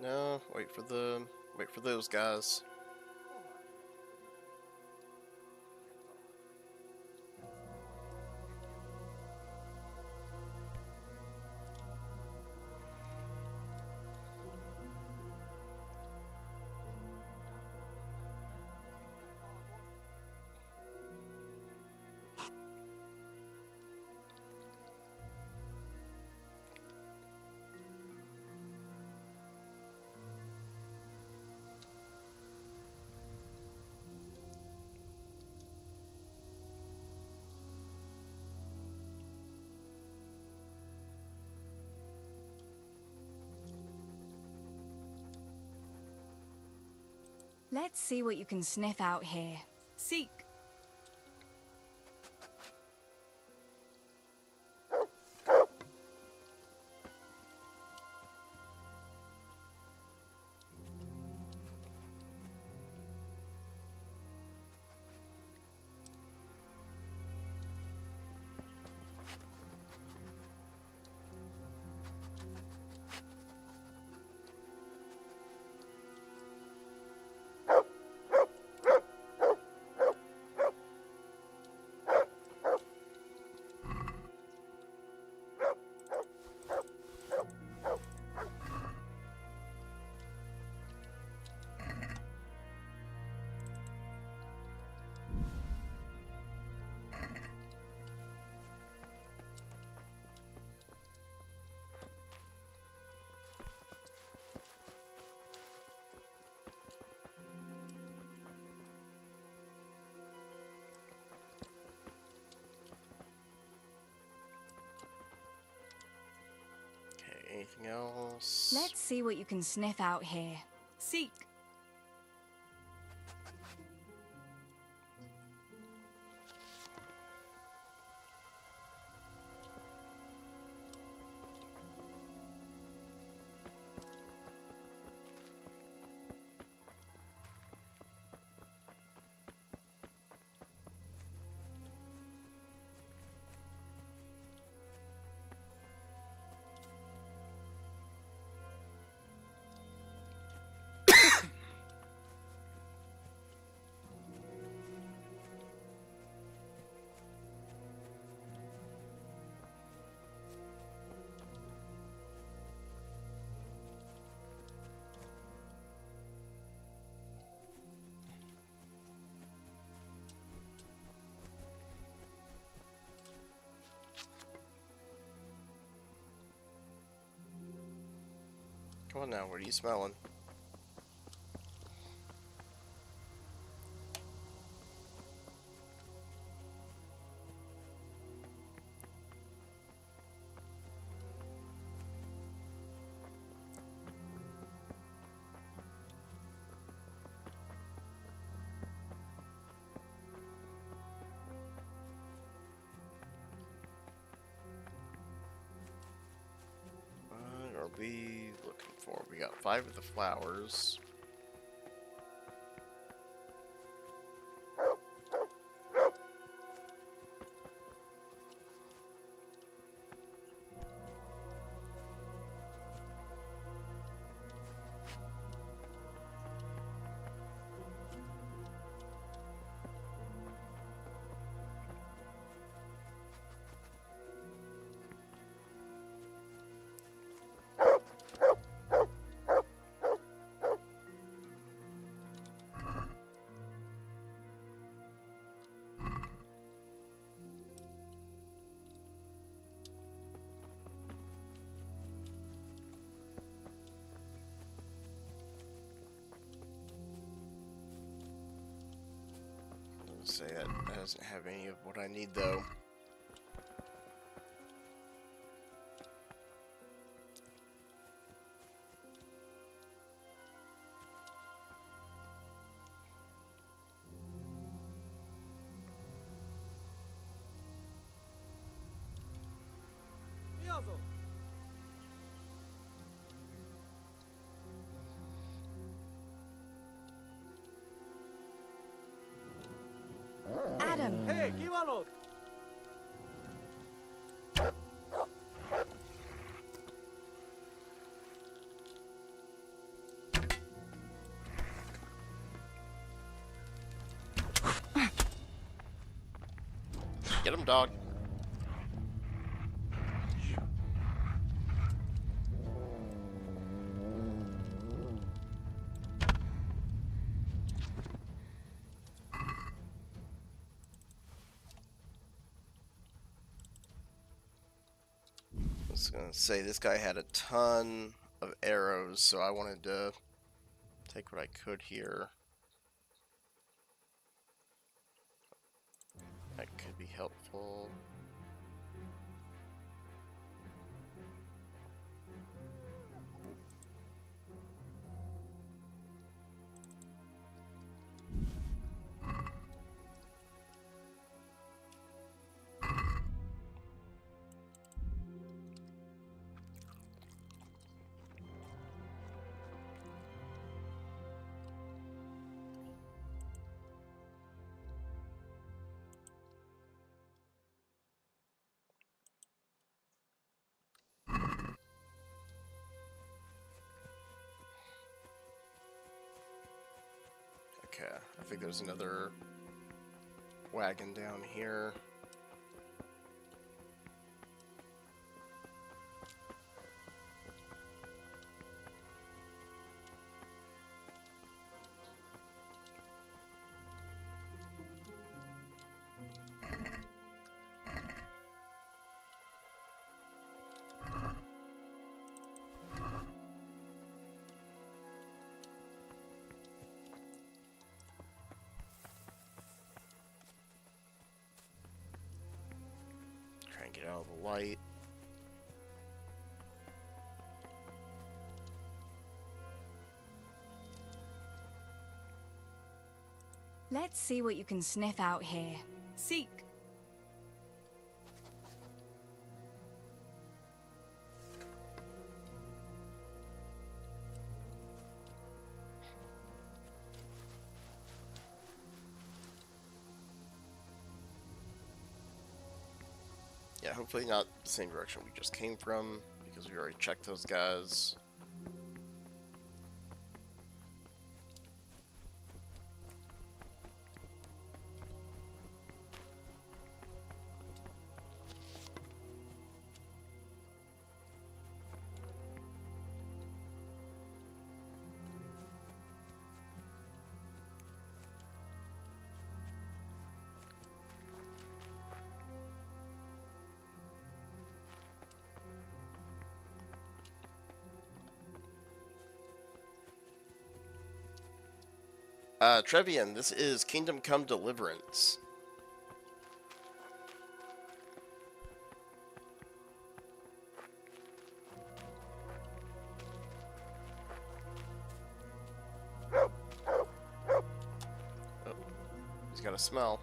S1: No, wait for those guys.
S4: Let's see what you can sniff out here.
S18: Seek.
S1: Anything else?
S4: Let's see what you can sniff out here.
S18: Seek.
S1: Come on now, what are you smelling? What are we looking for? We got 5 of the flowers. Say that doesn't have any of what I need though.
S22: Stanok!
S1: Get him, dog. I was gonna say this guy had a ton of arrows, so I wanted to take what I could here. That could be helpful. Okay, I think there's another wagon down here. Try and get out of the light.
S4: Let's see what you can sniff out here.
S18: Seek.
S1: Yeah, hopefully not the same direction we just came from, because we already checked those guys. Trevian, this is Kingdom Come Deliverance. Oh, he's got a smell.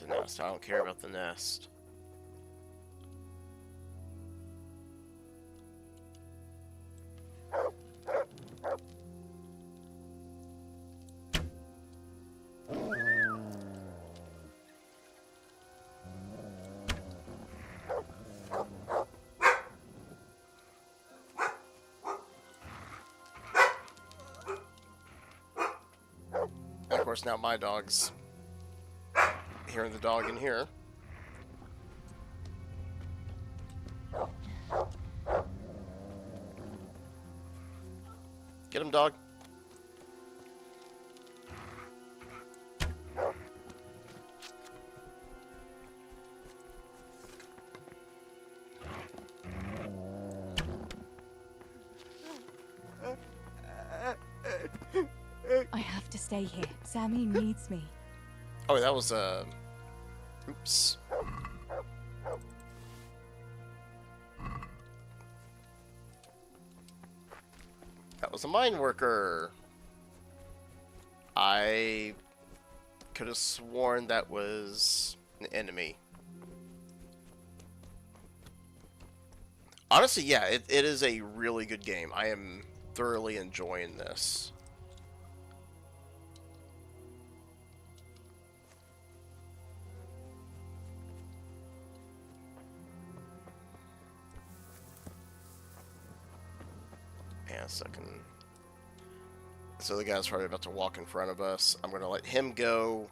S1: Nest. I don't care about the nest. And of course, now my dog's hearing the dog in here. Get him, dog.
S4: I have to stay here. Sammy needs me.
S1: Oh, that was oops. That was a mine worker. I could have sworn that was an enemy. Honestly, yeah, it is a really good game. I am thoroughly enjoying this. Yeah, second. So the guy's probably about to walk in front of us. I'm going to let him go.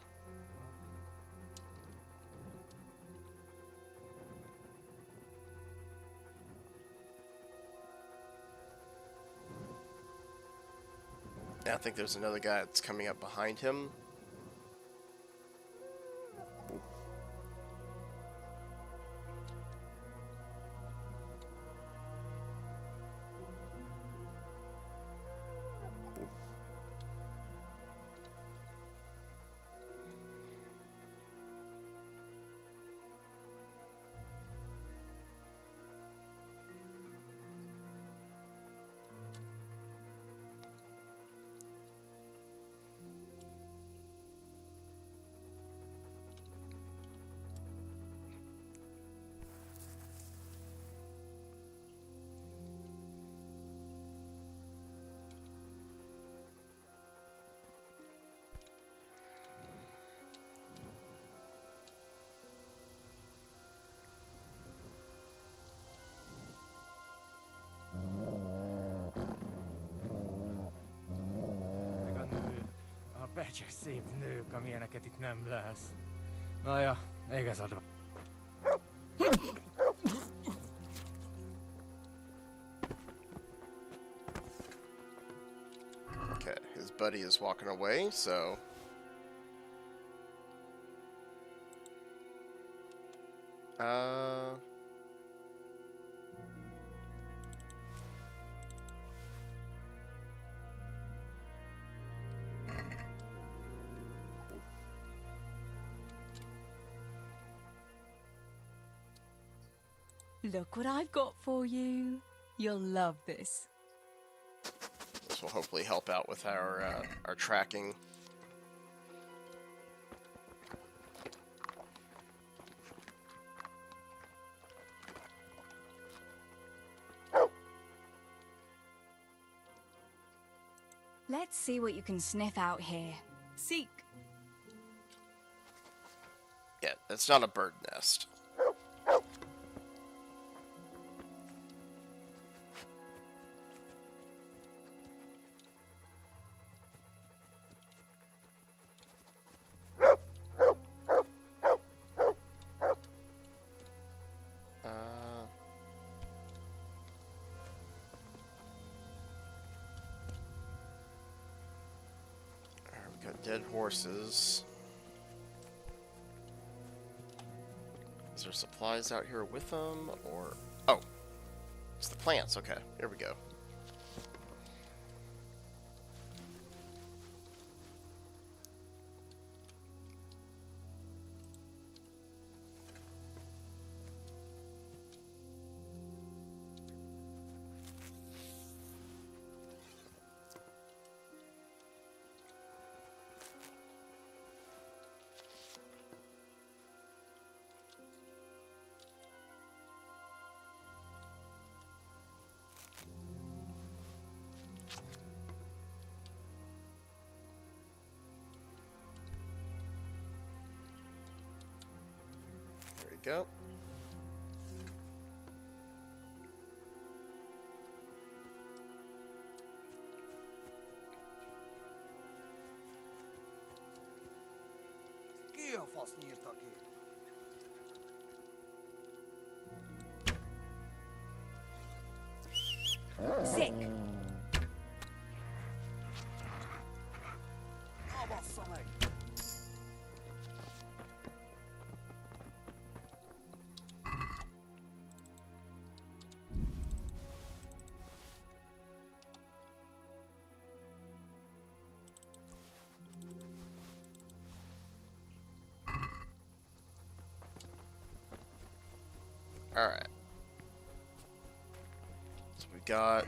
S1: I think there's another guy that's coming up behind him.
S10: Csak szép nők, amilyeneket itt nem lesz. Na ja, igazad van.
S1: Okay, his buddy is walking away, so...
S4: Look what I've got for you. You'll love this.
S1: This will hopefully help out with our tracking.
S4: Let's see what you can sniff out here. Seek.
S1: Yeah, it's not a bird nest. Dead horses. Is there supplies out here with them, or... Oh! It's the plants, okay. Here we go. Go.
S22: Ki a fasz nyírta ki?
S4: Sick.
S22: Na bassza meg!
S1: Alright. So we got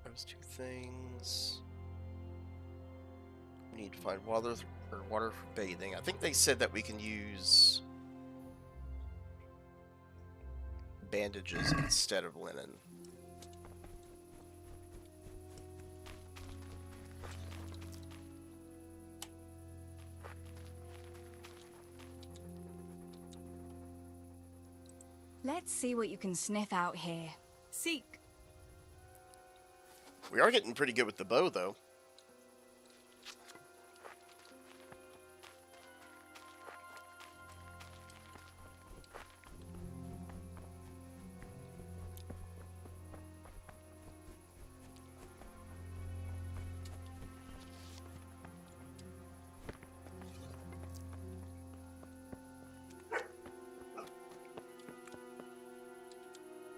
S1: those two things. We We need to find water for bathing. I think they said that we can use bandages instead of linen.
S4: Let's see what you can sniff out here.
S18: Seek.
S1: We are getting pretty good with the bow, though.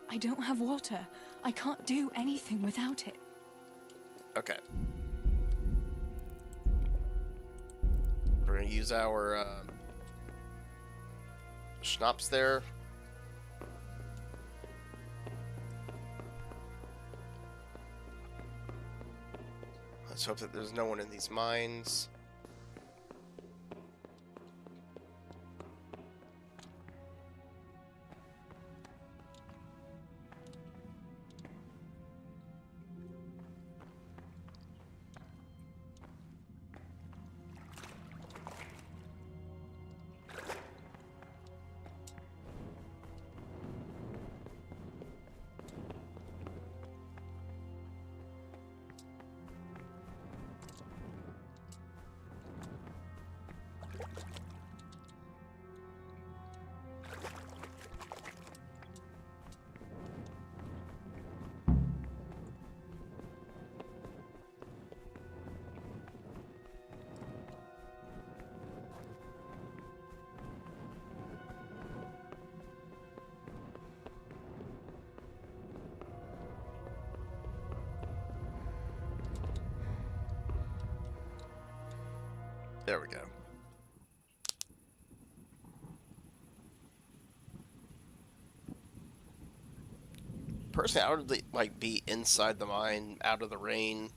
S4: I don't have water. I can't do anything without it.
S1: Okay. We're gonna use our schnapps there. Let's hope that there's no one in these mines. There we go. Personally, I would like be inside the mine, out of the rain.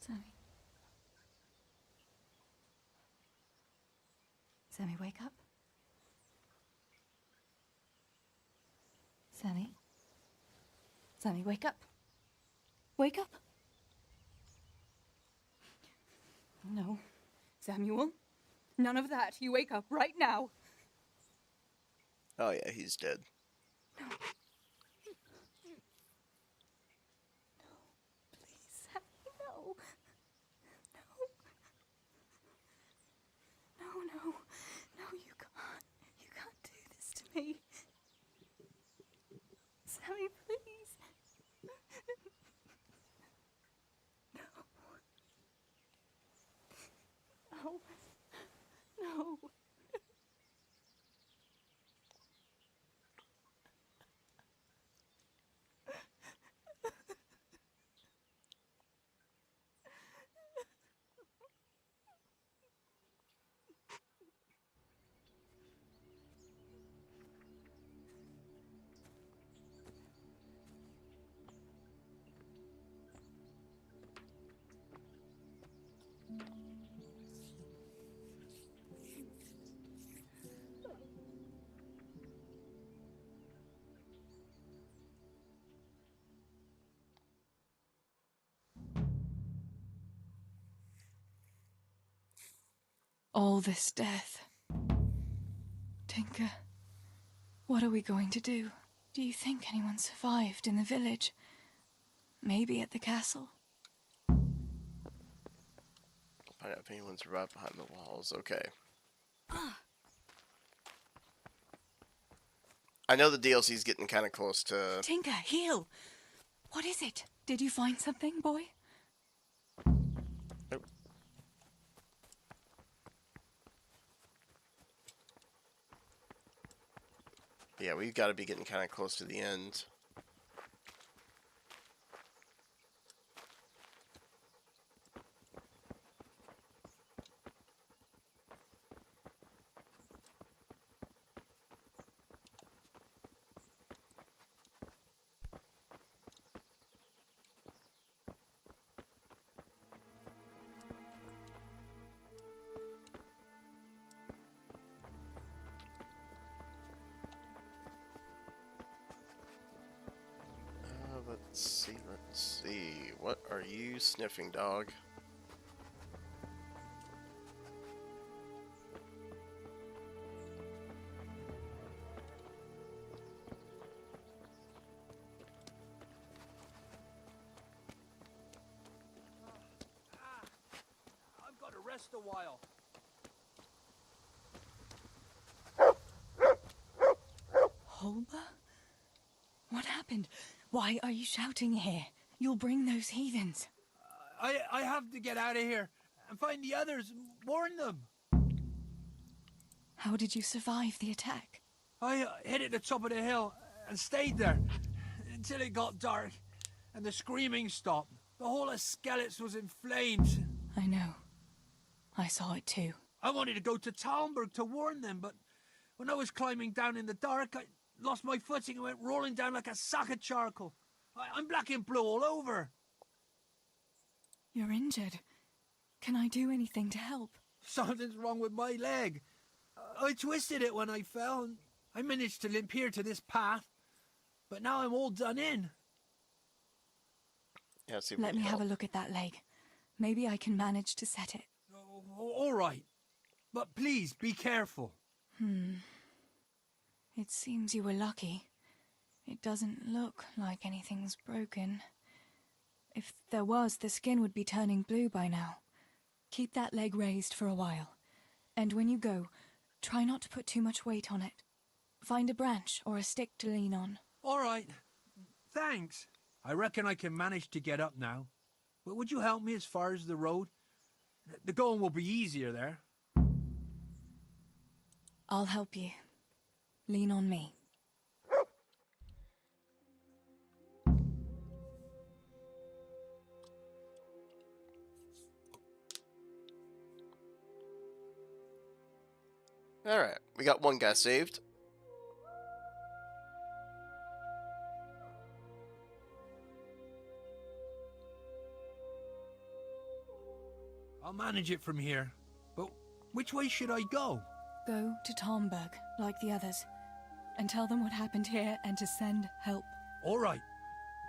S4: Sammy. Sammy, wake up. Sammy. Sammy, wake up. Wake up. No. Samuel. None of that. You wake up right now.
S1: Oh yeah, he's dead.
S4: No. Please, Sammy, no. No, you can't. You can't do this to me. Sammy, please. No. No. All this death. Tinker, what are we going to do? Do you think anyone survived in the village? Maybe at the castle?
S1: Find out if anyone survived behind the walls. Okay. I know the DLC's getting kind of close to...
S4: Tinker, heal! What is it? Did you find something, boy?
S1: Nope. Yeah, we've got to be getting kind of close to the end. Let's see. What are you sniffing, dog?
S9: I've got to rest a while.
S4: Holber? What happened? Why are you shouting here? You'll bring those heathens.
S9: I have to get out of here and find the others and warn them.
S4: How did you survive the attack?
S9: I hid at the top of the hill and stayed there until it got dark and the screaming stopped. The whole of Skeleton was in flames.
S4: I know. I saw it too.
S9: I wanted to go to Talmberg to warn them, but when I was climbing down in the dark, I lost my footing and went rolling down like a sack of charcoal. I'm black and blue all over.
S4: You're injured. Can I do anything to help?
S9: Something's wrong with my leg. I twisted it when I fell, and I managed to limp here to this path. But now I'm all done in.
S1: Yeah, see,
S4: let me have a look at that leg. Maybe I can manage to set it.
S9: All right. But please, be careful.
S4: It seems you were lucky. It doesn't look like anything's broken. If there was, the skin would be turning blue by now. Keep that leg raised for a while. And when you go, try not to put too much weight on it. Find a branch or a stick to lean on.
S9: All right. Thanks. I reckon I can manage to get up now. But would you help me as far as the road? The going will be easier there.
S4: I'll help you. Lean on me.
S1: Alright, we got one guy saved.
S9: I'll manage it from here. But which way should I go?
S4: Go to Talmberg, like the others, and tell them what happened here and to send help.
S9: All right.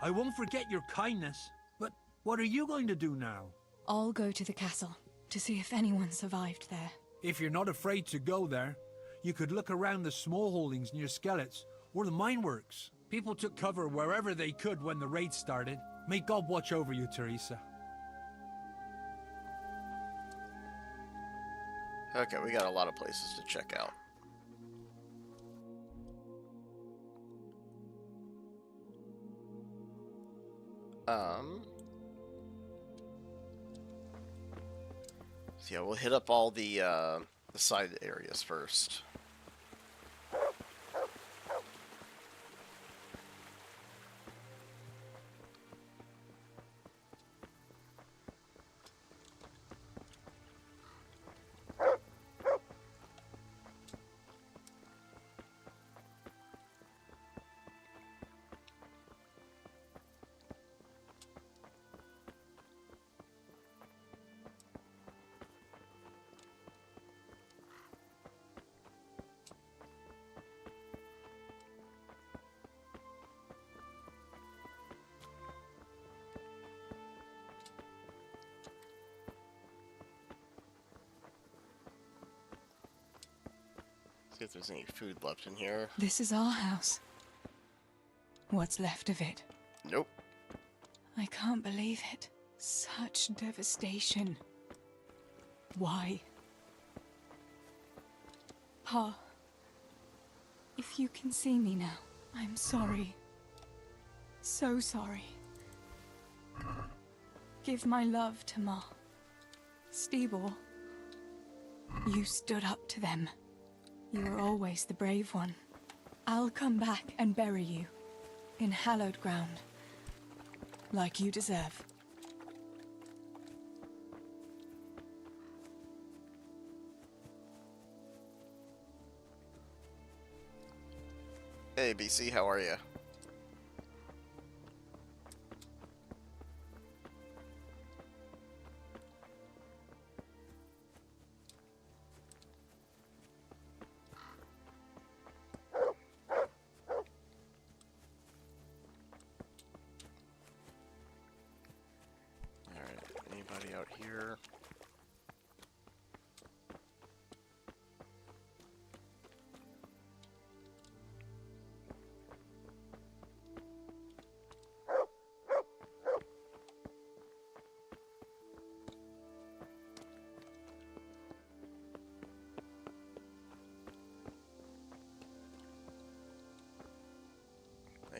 S9: I won't forget your kindness. But what are you going to do now?
S4: I'll go to the castle to see if anyone survived there.
S9: If you're not afraid to go there, you could look around the small holdings near Skeleton or the mine works. People took cover wherever they could when the raid started. May God watch over you, Teresa.
S1: Okay, we got a lot of places to check out. So yeah, we'll hit up all the side areas first. see if there's any food left in here.
S4: This is our house. What's left of it.
S1: Nope.
S4: I can't believe it. Such devastation. Why? Pa, if you can see me now, I'm sorry. So sorry. Give my love to Ma. Stibor, you stood up to them. You were always the brave one. I'll come back and bury you in hallowed ground, like you deserve.
S1: Hey, BC, how are you? Anybody out here?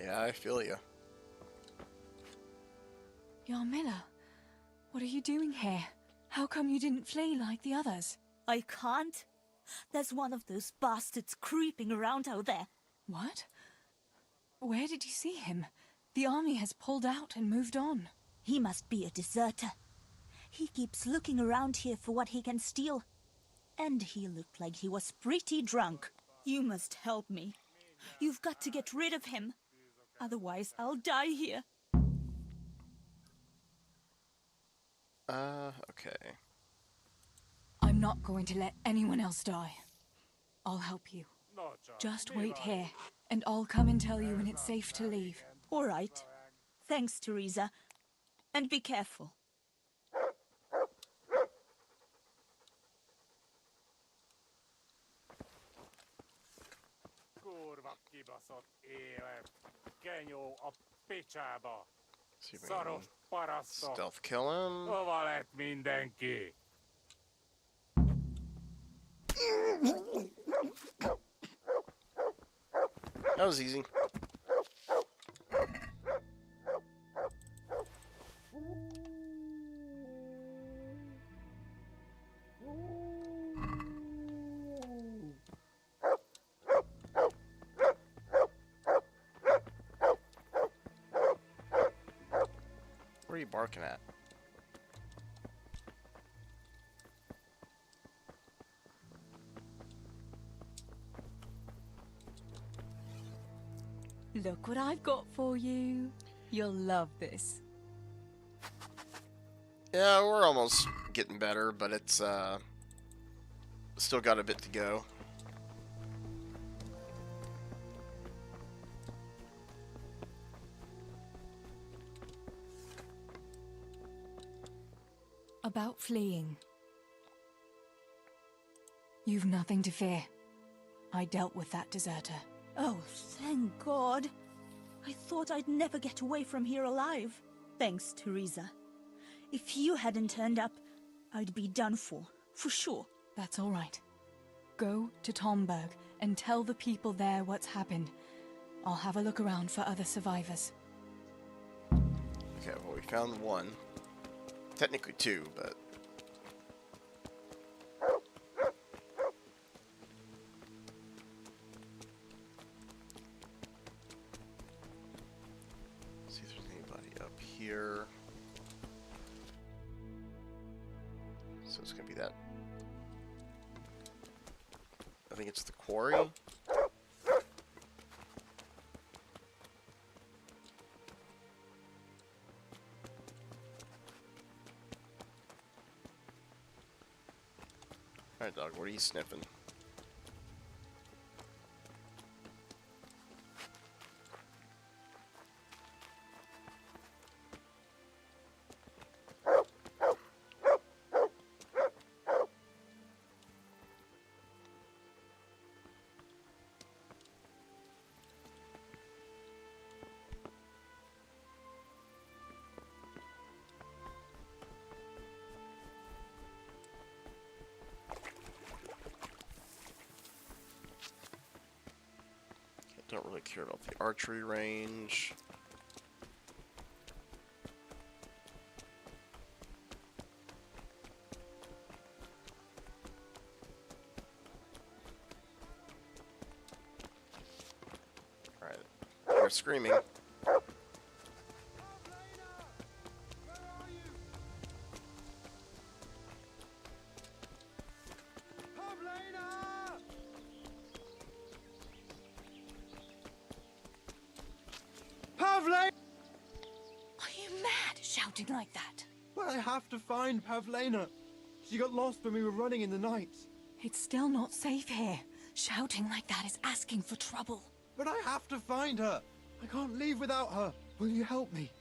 S1: Yeah, I feel you.
S4: Yarmila, what are you doing here? How come you didn't flee like the others?
S13: I can't. There's one of those bastards creeping around out there.
S4: What? Where did you see him? The army has pulled out and moved on.
S13: He must be a deserter. He keeps looking around here for what he can steal. And he looked like he was pretty drunk. You must help me. You've got to get rid of him. Otherwise, I'll die here.
S1: Okay.
S4: I'm not going to let anyone else die. I'll help you. Just wait here, and I'll come and tell you when it's safe to leave.
S13: All right. Thanks, Teresa. And be careful.
S10: Kurva kibaszott élet. Genyó a picsába.
S1: See if we
S10: Szaros
S1: can
S10: parasztok.
S1: stealth kill him.
S10: Hova lett mindenki?
S1: That was easy. What are you barking at?
S4: Look what I've got for you. You'll love this.
S1: Yeah, we're almost getting better, but it's still got a bit to go.
S4: About fleeing. You've nothing to fear. I dealt with that deserter.
S13: Oh, thank God. I thought I'd never get away from here alive. Thanks, Teresa. If you hadn't turned up, I'd be done for sure.
S4: That's all right. Go to Tomberg and tell the people there what's happened. I'll have a look around for other survivors.
S1: Okay, well, we found one. Technically two, but... see if there's anybody up here. So it's gonna be that. I think it's the quarry. Alright, dog, what are you sniffing? Don't really care about the archery range. Alright, they're screaming.
S4: Shouting like that.
S2: But I have to find Pavlena. She got lost when we were running in the night.
S4: It's still not safe here. Shouting like that is asking for trouble.
S2: But I have to find her. I can't leave without her. Will you help me?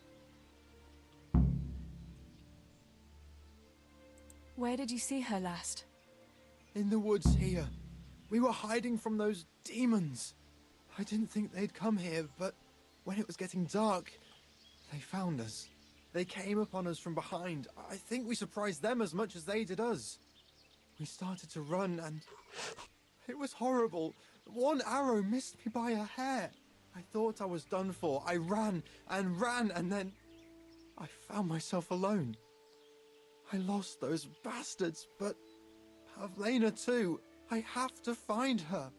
S4: Where did you see her last?
S2: In the woods here. We were hiding from those demons. I didn't think they'd come here, but when it was getting dark, they found us. They came upon us from behind. I think we surprised them as much as they did us. We started to run and it was horrible. One arrow missed me by a hair. I thought I was done for. I ran and ran and then I found myself alone. I lost those bastards, but Pavlena too. I have to find her.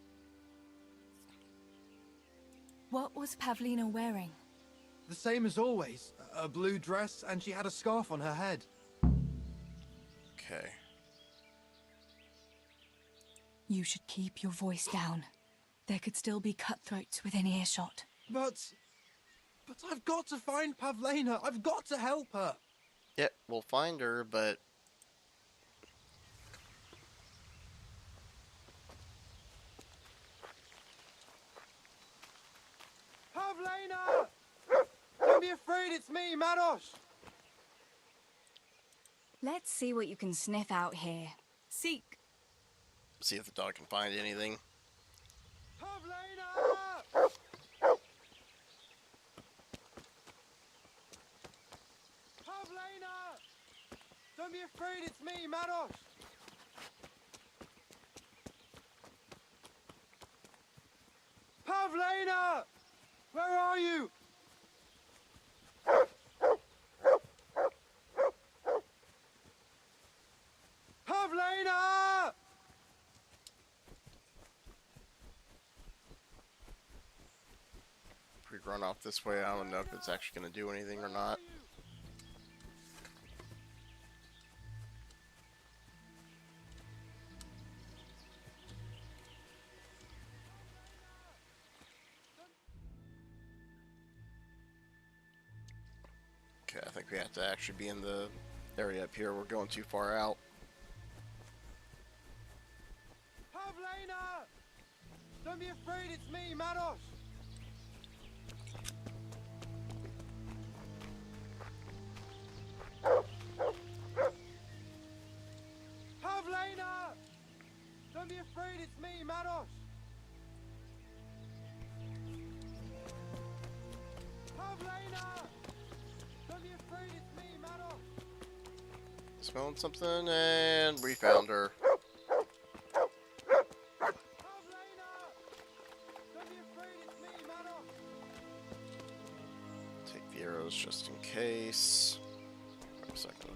S4: What was Pavlena wearing?
S2: The same as always. A blue dress, and she had a scarf on her head.
S1: Okay.
S4: You should keep your voice down. There could still be cutthroats within earshot.
S2: But I've got to find Pavlena. I've got to help her.
S1: Yeah, we'll find her, but...
S2: Pavlena! Don't be afraid, it's me, Maros!
S4: Let's see what you can sniff out here. Seek.
S1: See if the dog can find anything.
S2: Pavlena! Pavlena! Don't be afraid, it's me, Maros! Pavlena! Where are you? Pavlena!
S1: If we run off this way, I don't know if it's actually going to do anything or not. Okay, I think we have to actually be in the area up here. We're going too far out.
S2: Pavlena! Don't be afraid, it's me, Maros! Pavlena! Don't be afraid, it's me, Maros! Pavlena! Don't be afraid, it's me, Maros!
S1: Smelling something, and we found her. Take the arrows just in case. Wait a second.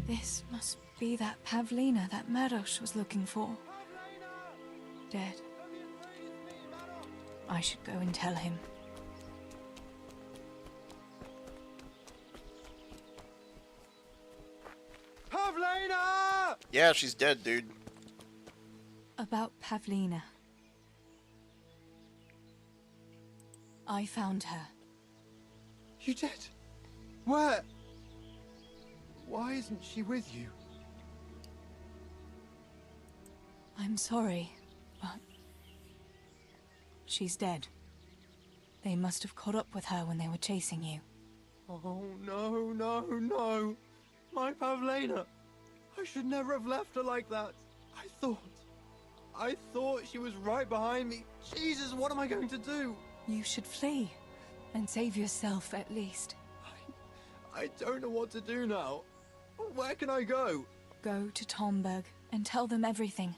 S4: This must be that Pavlena that Maros was looking for. Dead. I should go and tell him.
S2: Pavlena!
S1: Yeah, she's dead, dude.
S4: About Pavlena. I found her.
S2: You did? Where? Why isn't she with you?
S4: I'm sorry, but she's dead. They must have caught up with her when they were chasing you.
S2: Oh, no, no, no. My Pavlena. I should never have left her like that. I thought she was right behind me. Jesus, what am I going to do?
S4: You should flee and save yourself at least.
S2: I don't know what to do now. Where can I go?
S4: Go to Tomberg and tell them everything.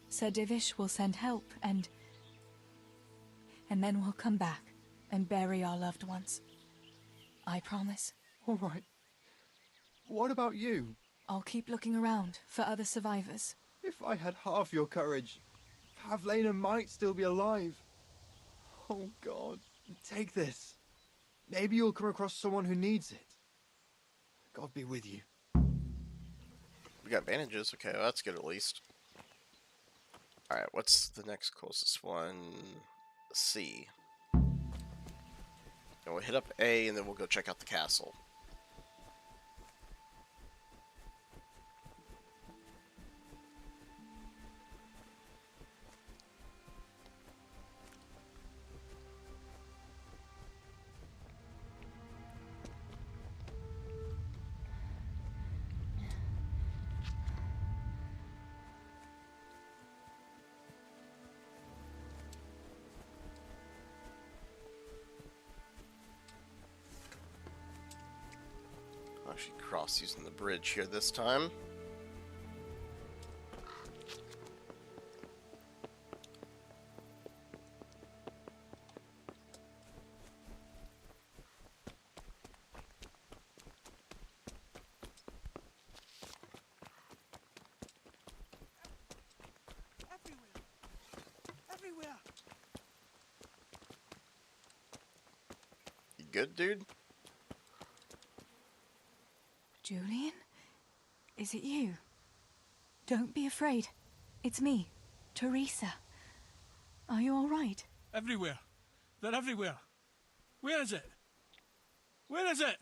S4: Sir Divish will send help, and then we'll come back and bury our loved ones. I promise.
S2: All right. What about you?
S4: I'll keep looking around for other survivors.
S2: If I had half your courage, Pavlena might still be alive. Oh, God. Take this. Maybe you'll come across someone who needs it. God be with you.
S1: We got bandages. Okay, well, that's good at least. Alright, what's the next closest one? C. And we'll hit up A, and then we'll go check out the castle. Actually cross using the bridge here this time.
S22: Everywhere.
S1: You good, dude?
S4: Julian? Is it you? Don't be afraid. It's me, Teresa. Are you all right?
S22: Everywhere. They're everywhere. Where is it? Where is it?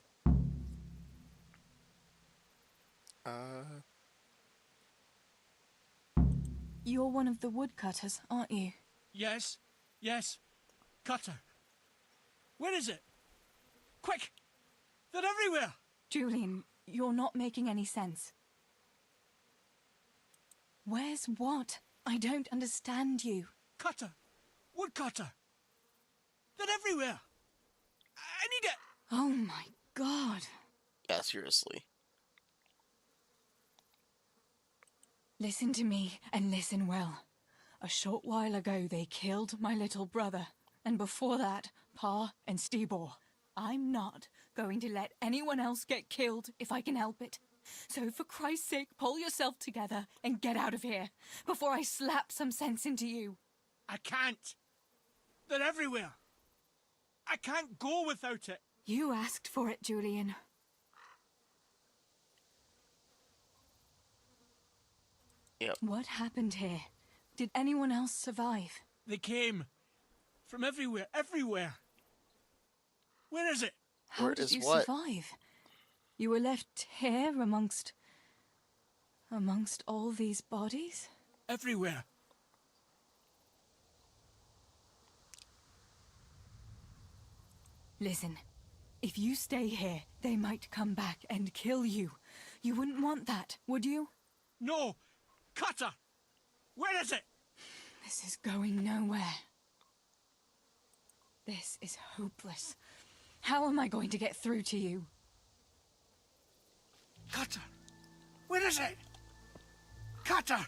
S4: You're one of the woodcutters, aren't you?
S22: Yes. Yes. Cutter. Where is it? Quick! They're everywhere!
S4: Julian, you're not making any sense. Where's what? I don't understand you.
S22: Cutter! Woodcutter! They're everywhere! I need it!
S4: Oh my God.
S1: Yeah, seriously.
S4: Listen to me, and listen well. A short while ago they killed my little brother, and before that, Pa and Stibor. I'm not going to let anyone else get killed if I can help it. So for Christ's sake, pull yourself together and get out of here, before I slap some sense into you.
S22: I can't! They're everywhere! I can't go without it!
S4: You asked for it, Julian.
S1: Yep.
S4: What happened here? Did anyone else survive?
S22: They came. From everywhere, everywhere! Where is it?
S4: How did you survive? You were left here amongst all these bodies?
S22: Everywhere.
S4: Listen, if you stay here, they might come back and kill you. You wouldn't want that, would you?
S22: No! Cutter! Where is it?
S4: This is going nowhere. This is hopeless. How am I going to get through to you?
S22: Cutter! Where is it? Cutter!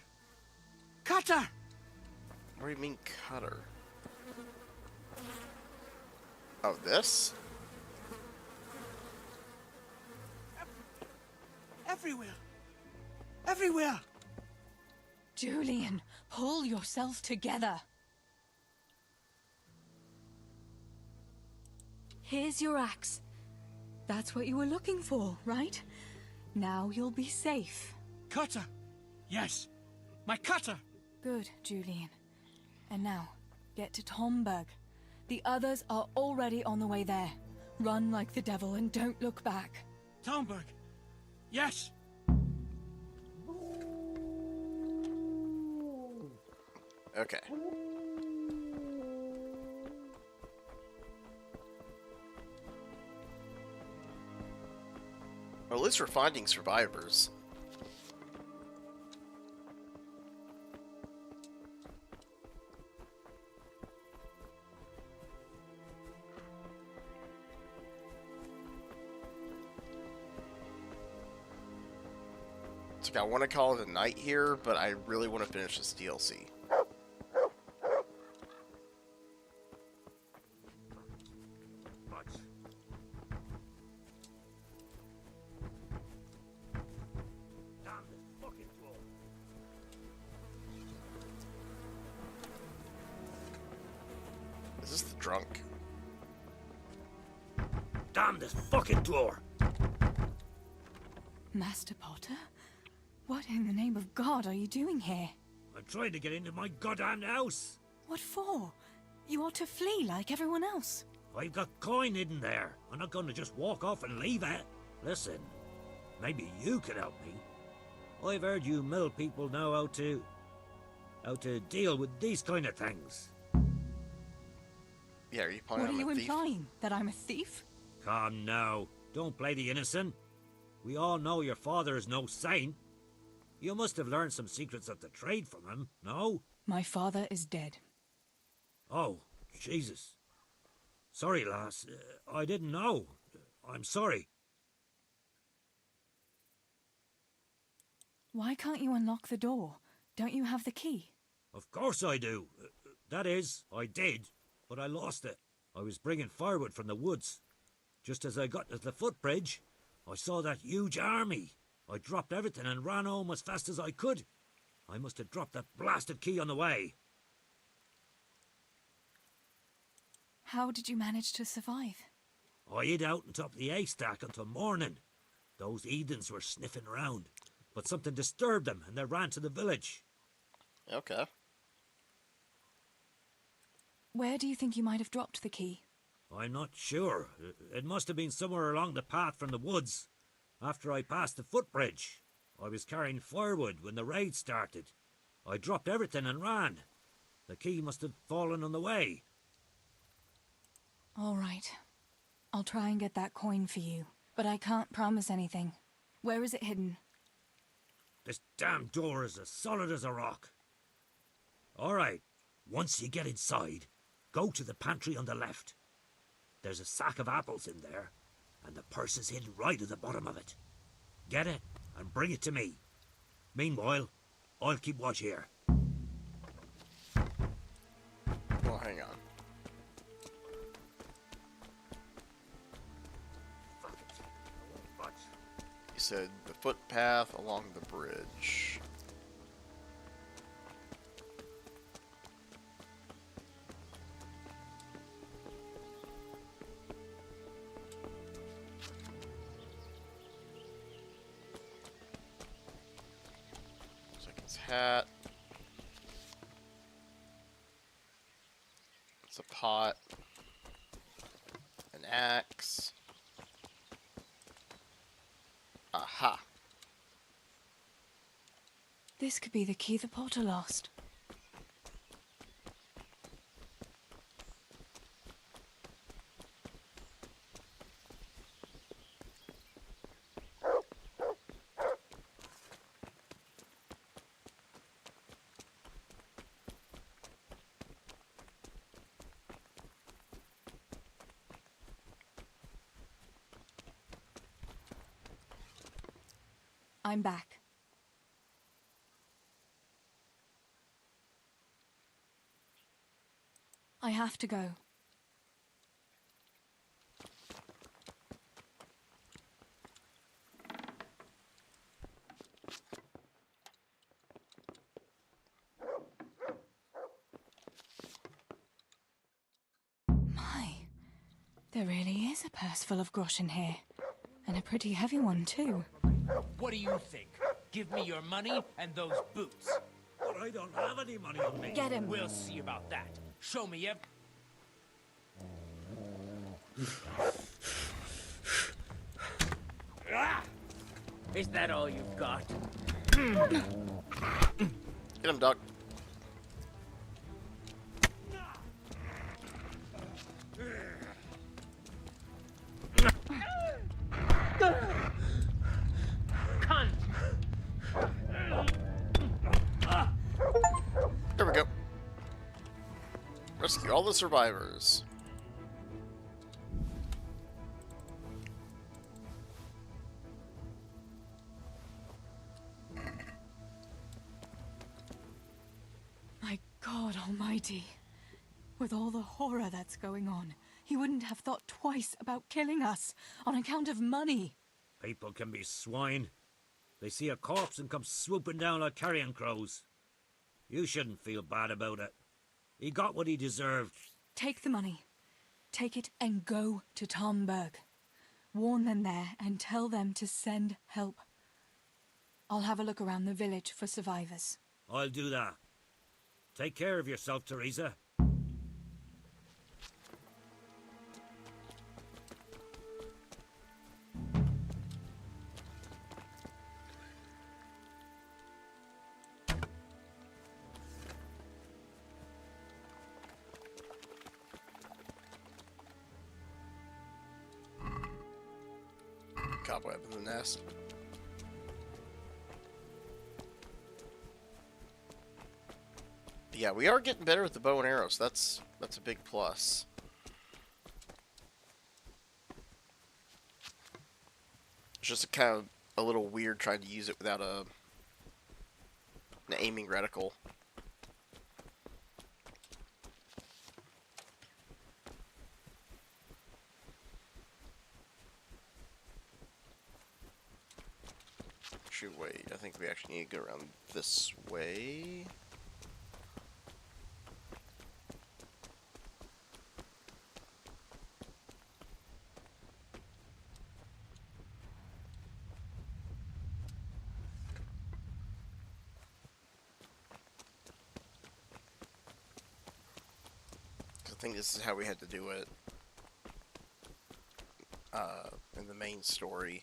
S22: Cutter!
S1: What do you mean, cutter? Oh, this?
S22: Everywhere! Everywhere!
S4: Julian, pull yourself together. Here's your axe. That's what you were looking for, right? Now you'll be safe.
S22: Cutter! Yes! My cutter!
S4: Good, Julian. And now, get to Tomberg. The others are already on the way there. Run like the devil and don't look back.
S22: Tomberg! Yes!
S1: Okay. Well, at least we're finding survivors. It's like I want to call it a night here, but I really want to finish this DLC. Is this the drunk?
S17: Damn this fucking door!
S4: Master Potter? What in the name of God are you doing here?
S17: I'm trying to get into my goddamn house!
S4: What for? You ought to flee like everyone else.
S17: I've got coin hidden there. I'm not going to just walk off and leave it. Listen, maybe you could help me. I've heard you mill people know how to deal with these kind of things.
S1: Yeah, are you implying
S4: What are
S1: I'm
S4: you
S1: a thief?
S4: implying? That I'm a thief?
S17: Come now, don't play the innocent. We all know your father is no saint. You must have learned some secrets of the trade from him, no?
S4: My father is dead.
S17: Oh, Jesus. Sorry, lass. I didn't know. I'm sorry.
S4: Why can't you unlock the door? Don't you have the key?
S17: Of course I do. That is, I did, but I lost it. I was bringing firewood from the woods. Just as I got to the footbridge, I saw that huge army. I dropped everything and ran home as fast as I could. I must have dropped that blasted key on the way.
S4: How did you manage to survive?
S17: I hid out on top of the haystack until morning. Those heathens were sniffing around, but something disturbed them and they ran to the village.
S1: Okay.
S4: Where do you think you might have dropped the key?
S17: I'm not sure. It must have been somewhere along the path from the woods. After I passed the footbridge, I was carrying firewood when the raid started. I dropped everything and ran. The key must have fallen on the way.
S4: All right. I'll try and get that coin for you, but I can't promise anything. Where is it hidden?
S17: This damn door is as solid as a rock. All right, once you get inside, go to the pantry on the left. There's a sack of apples in there, and the purse is hidden right at the bottom of it. Get it and bring it to me. Meanwhile, I'll keep watch here.
S1: Well, hang on. You said the footpath along the bridge. Looks like his hat. It's a pot. An axe. Aha.
S4: This could be the key the Potter lost. I'm back. I have to go. My, there really is a purse full of groschen here. And a pretty heavy one, too.
S23: What do you think? Give me your money and those boots.
S17: But I don't have any money on me.
S4: Get him.
S23: We'll see about that. Show me Ah! Is that all you've got?
S1: Get him, Doc. There we go. Rescue all the survivors.
S4: God almighty. With all the horror that's going on, he wouldn't have thought twice about killing us on account of money.
S17: People can be swine. They see a corpse and come swooping down like carrion crows. You shouldn't feel bad about it. He got what he deserved.
S4: Take the money. Take it and go to Tomberg. Warn them there and tell them to send help. I'll have a look around the village for survivors.
S17: I'll do that. Take care of yourself, Teresa.
S1: Cobweb in the nest. Yeah, we are getting better with the bow and arrows. That's a big plus. It's just kind of a little weird trying to use it without an aiming reticle. Shoot, wait, I think we actually need to go around this way. I think this is how we had to do it in the main story.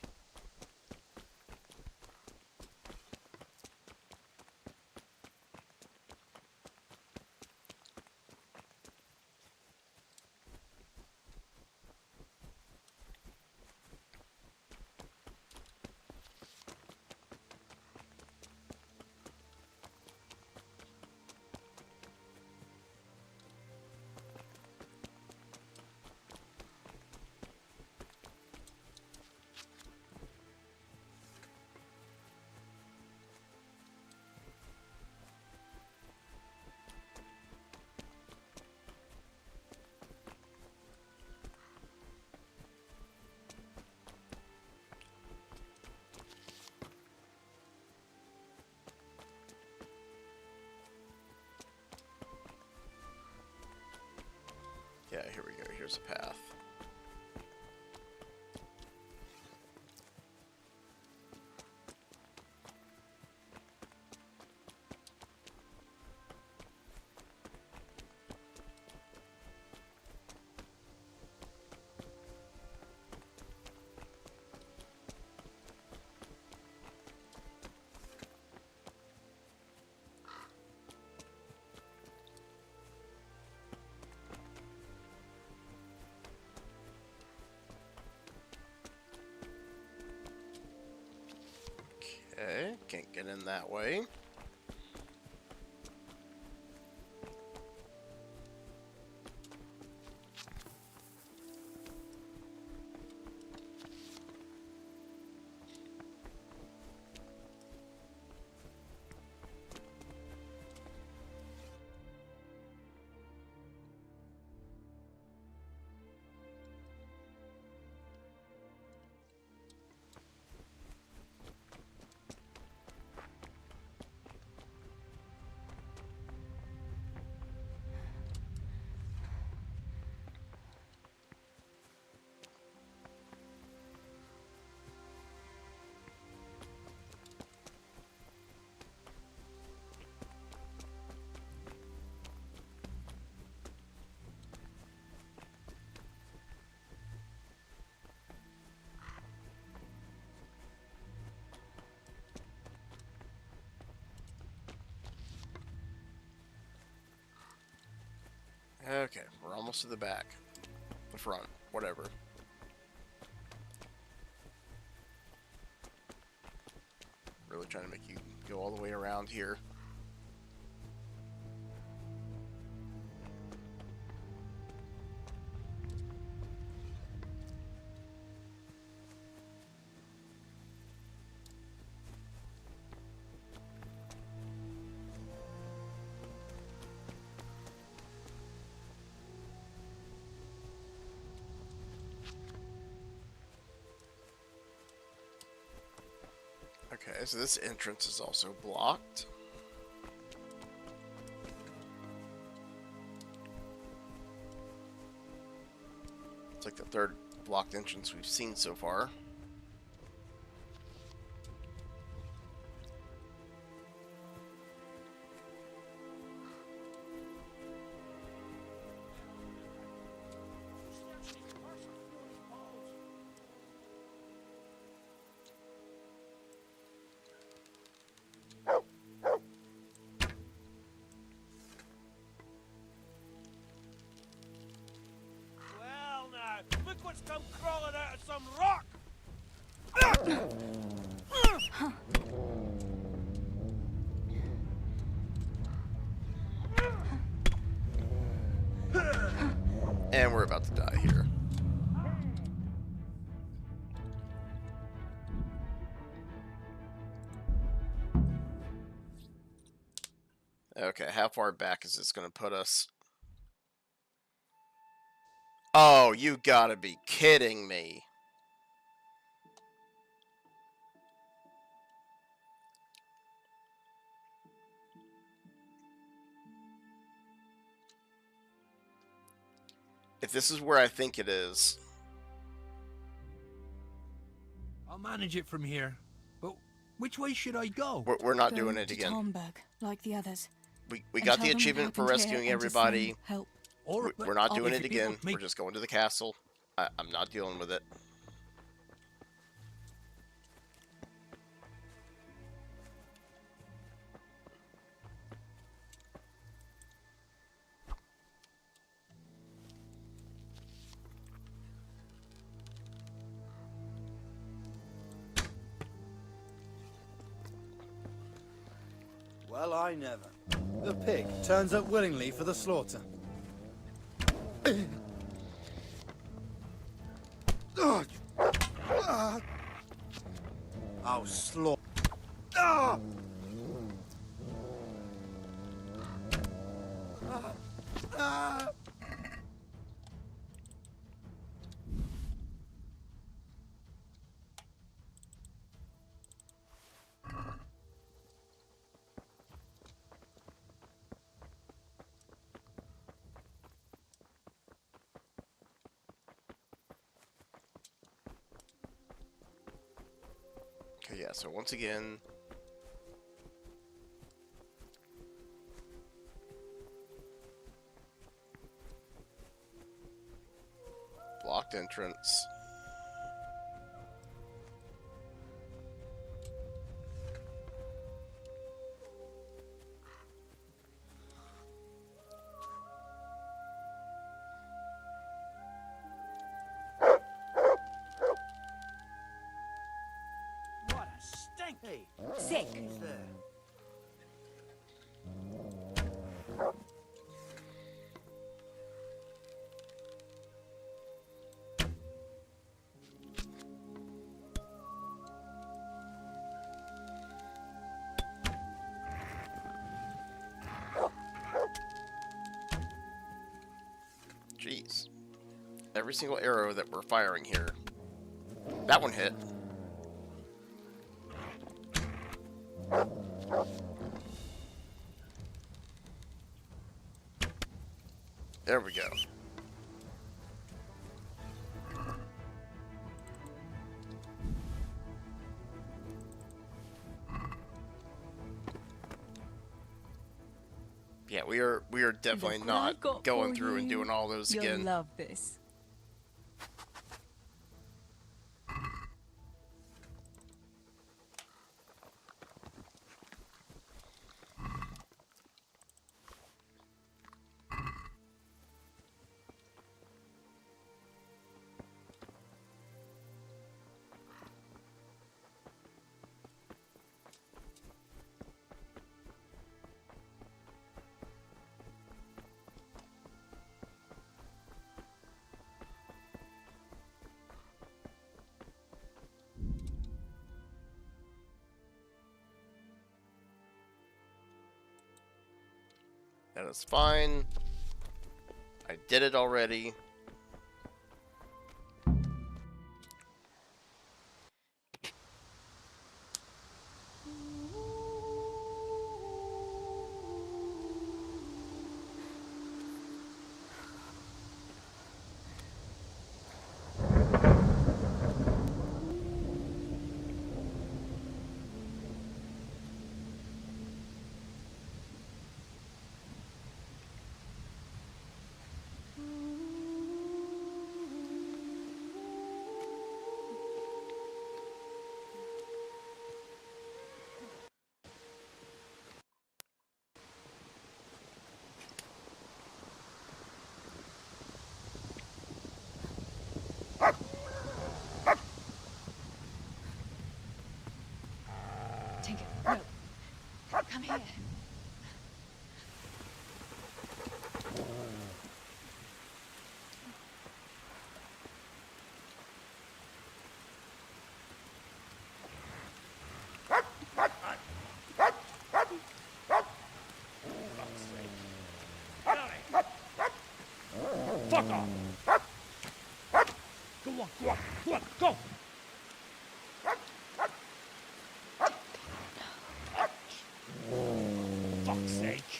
S1: Yeah, here we go. Here's a path. Okay, can't get in that way. Okay, we're almost to the back. The front, whatever. Really trying to make you go all the way around here. Okay, so this entrance is also blocked. It's like the third blocked entrance we've seen so far.
S22: Well now, look what's come crawling out of some rock!
S1: And we're about to die here. Okay, how far back is this going to put us? Oh, you gotta be kidding me. If this is where I think it is.
S23: I'll manage it from here. But which way should I go?
S1: We're not
S4: Go
S1: doing it
S4: to
S1: again.
S4: Tomberg, like the others.
S1: We
S4: And
S1: got
S4: tell
S1: the
S4: them what
S1: achievement for
S4: happened here
S1: rescuing
S4: and to
S1: everybody.
S4: send help.
S1: We're not doing it
S23: if
S1: again.
S23: want me-
S1: We're just going to the castle. I'm not dealing with it.
S2: Well, I never. The pig turns up willingly for the slaughter. I'll slaughter.
S1: Okay, yeah, so once again... blocked entrance.
S22: What a stink! Hey,
S13: Sick.
S22: who's there?
S1: Jeez. Every single arrow that we're firing here. That one hit. There we go. Yeah, we are definitely
S4: Look what I've
S1: not
S4: got
S1: going
S4: for
S1: through and
S4: you.
S1: doing all those
S4: You'll
S1: again.
S4: love this.
S1: That is fine. I did it already.
S4: Tinker, no. Come here.
S17: Fuck off! Go on, go on, go on, go! Fuck's sake!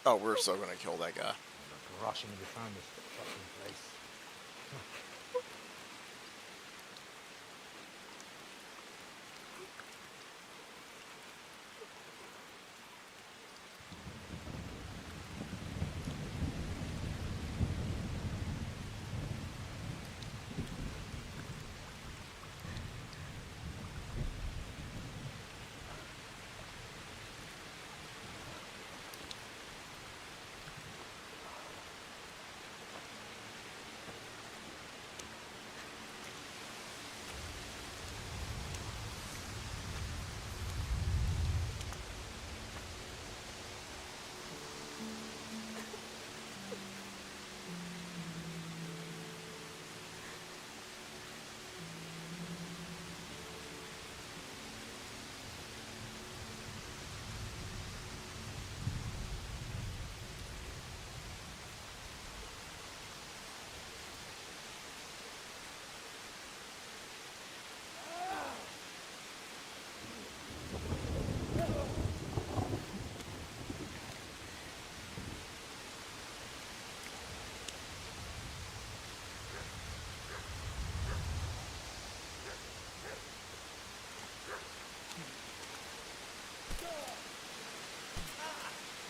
S1: Oh, we're so gonna kill that guy.
S10: Rushing to find this fucking place.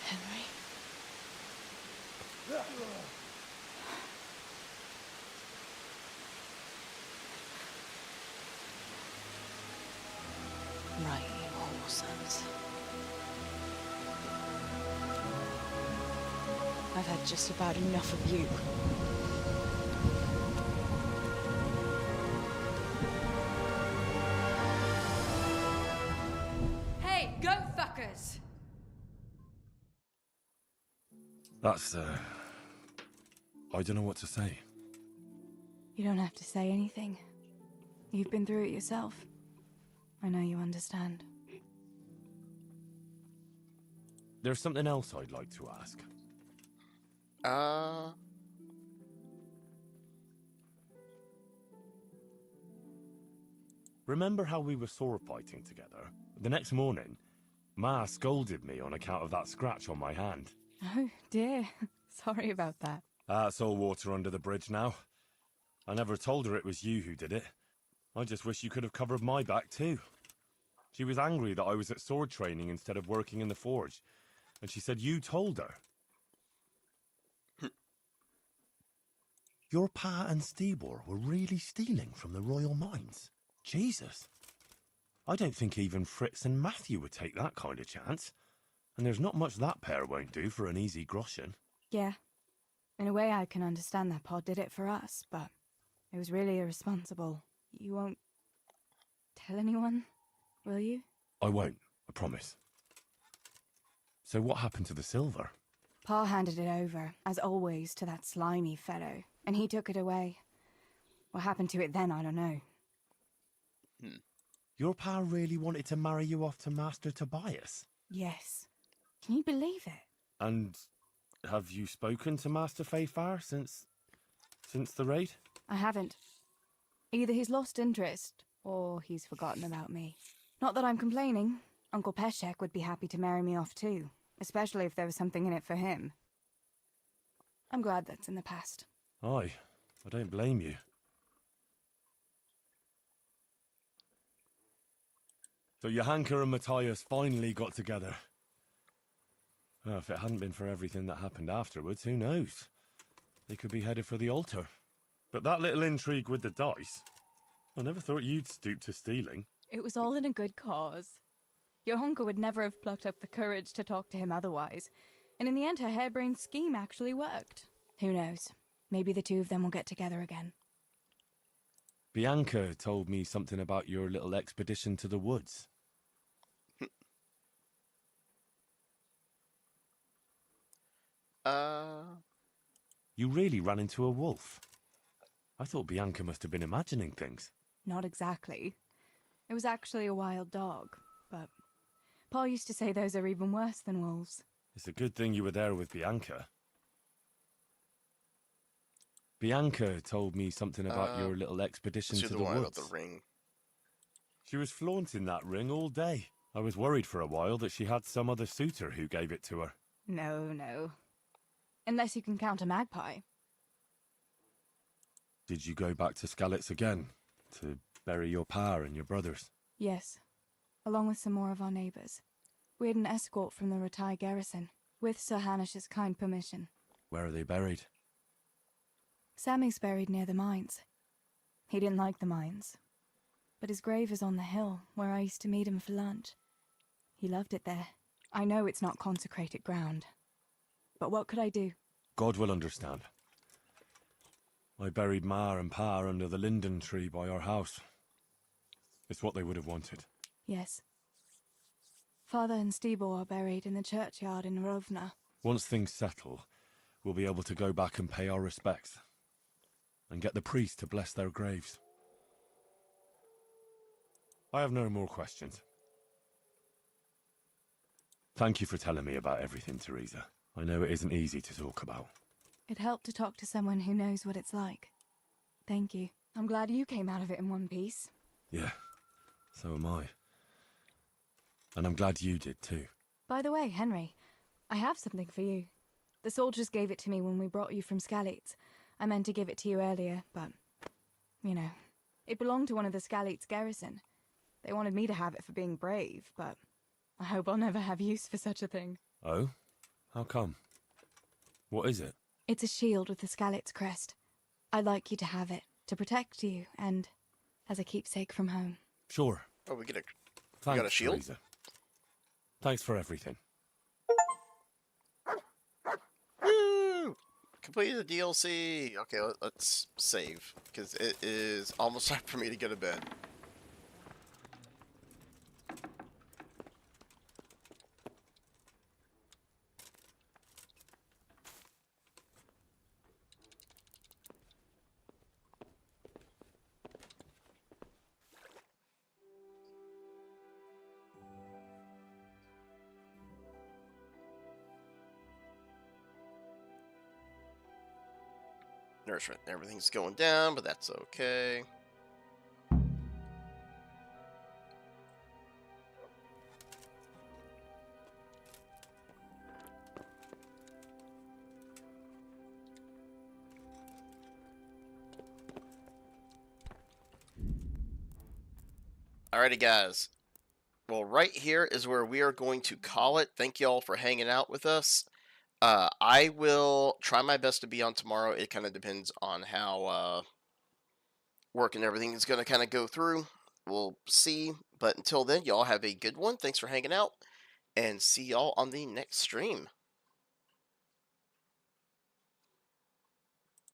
S4: Henry. Right, you horses. I've had just about enough of you. Hey, go fuckers!
S8: That's, I don't know what to say.
S4: You don't have to say anything. You've been through it yourself. I know you understand.
S8: There's something else I'd like to ask. Remember how we were sword fighting together? The next morning, Ma scolded me on account of that scratch on my hand.
S4: Oh, dear. Sorry about that.
S8: That's all water under the bridge now. I never told her it was you who did it. I just wish you could have covered my back too. She was angry that I was at sword training instead of working in the forge, and she said you told her. Your pa and Stibor were really stealing from the royal mines. Jesus. I don't think even Fritz and Matthew would take that kind of chance. And there's not much that pair won't do for an easy groschen.
S4: Yeah. In a way, I can understand that Pa did it for us, but it was really irresponsible. You won't tell anyone, will you?
S8: I won't, I promise. So what happened to the silver?
S4: Pa handed it over, as always, to that slimy fellow, and he took it away. What happened to it then, I don't know.
S8: Your pa really wanted to marry you off to Master Tobias?
S4: Yes. Can you believe it?
S8: And have you spoken to Master Fayfar since the raid?
S4: I haven't. Either he's lost interest, or he's forgotten about me. Not that I'm complaining. Uncle Peshek would be happy to marry me off too, especially if there was something in it for him. I'm glad that's in the past.
S8: Aye, I don't blame you. So Johanka and Matthias finally got together. Well, if it hadn't been for everything that happened afterwards, who knows? They could be headed for the altar. But that little intrigue with the dice, I never thought you'd stoop to stealing.
S4: It was all in a good cause. Johanka would never have plucked up the courage to talk to him otherwise, and in the end her harebrained scheme actually worked. Who knows? Maybe the two of them will get together again.
S8: Bianca told me something about your little expedition to the woods. You really ran into a wolf. I thought Bianca must have been imagining things.
S4: Not exactly. It was actually a wild dog, but Pa used to say those are even worse than wolves.
S8: It's a good thing you were there with Bianca. Bianca told me something about your little expedition to the woods.
S1: About the ring.
S8: She was flaunting that ring all day. I was worried for a while that she had some other suitor who gave it to her.
S4: No. Unless you can count a magpie.
S8: Did you go back to Skalitz again? To bury your pa and your brothers?
S4: Yes. Along with some more of our neighbours. We had an escort from the retired garrison, with Sir Hanish's kind permission.
S8: Where are they buried?
S4: Sammy's buried near the mines. He didn't like the mines. But his grave is on the hill, where I used to meet him for lunch. He loved it there. I know it's not consecrated ground. But what could I do?
S8: God will understand. I buried Ma and Pa under the linden tree by our house. It's what they would have wanted.
S4: Yes. Father and Stebo are buried in the churchyard in Rovna.
S8: Once things settle, we'll be able to go back and pay our respects. And get the priest to bless their graves. I have no more questions. Thank you for telling me about everything, Teresa. I know it isn't easy to talk about.
S4: It helped to talk to someone who knows what it's like. Thank you. I'm glad you came out of it in one piece.
S8: Yeah, so am I. And I'm glad you did too.
S4: By the way, Henry, I have something for you. The soldiers gave it to me when we brought you from Skalitz. I meant to give it to you earlier, but, you know, it belonged to one of the Skalitz garrison. They wanted me to have it for being brave, but I hope I'll never have use for such a thing.
S8: Oh? How come? What is it?
S4: It's a shield with the Skalitz crest. I'd like you to have it, to protect you, and as a keepsake from home.
S8: Sure.
S1: Oh, we got
S8: Thanks,
S1: a shield?
S8: Teresa. Thanks for everything.
S1: Woo! Completed the DLC. Okay, let's save, because it is almost time for me to go to bed. Nourishment. Everything's going down, but that's okay. Alrighty, guys. Well, right here is where we are going to call it. Thank you all for hanging out with us. I will try my best to be on tomorrow. It kind of depends on how work and everything is going to kind of go through. We'll see. But until then, y'all have a good one. Thanks for hanging out. And see y'all on the next stream.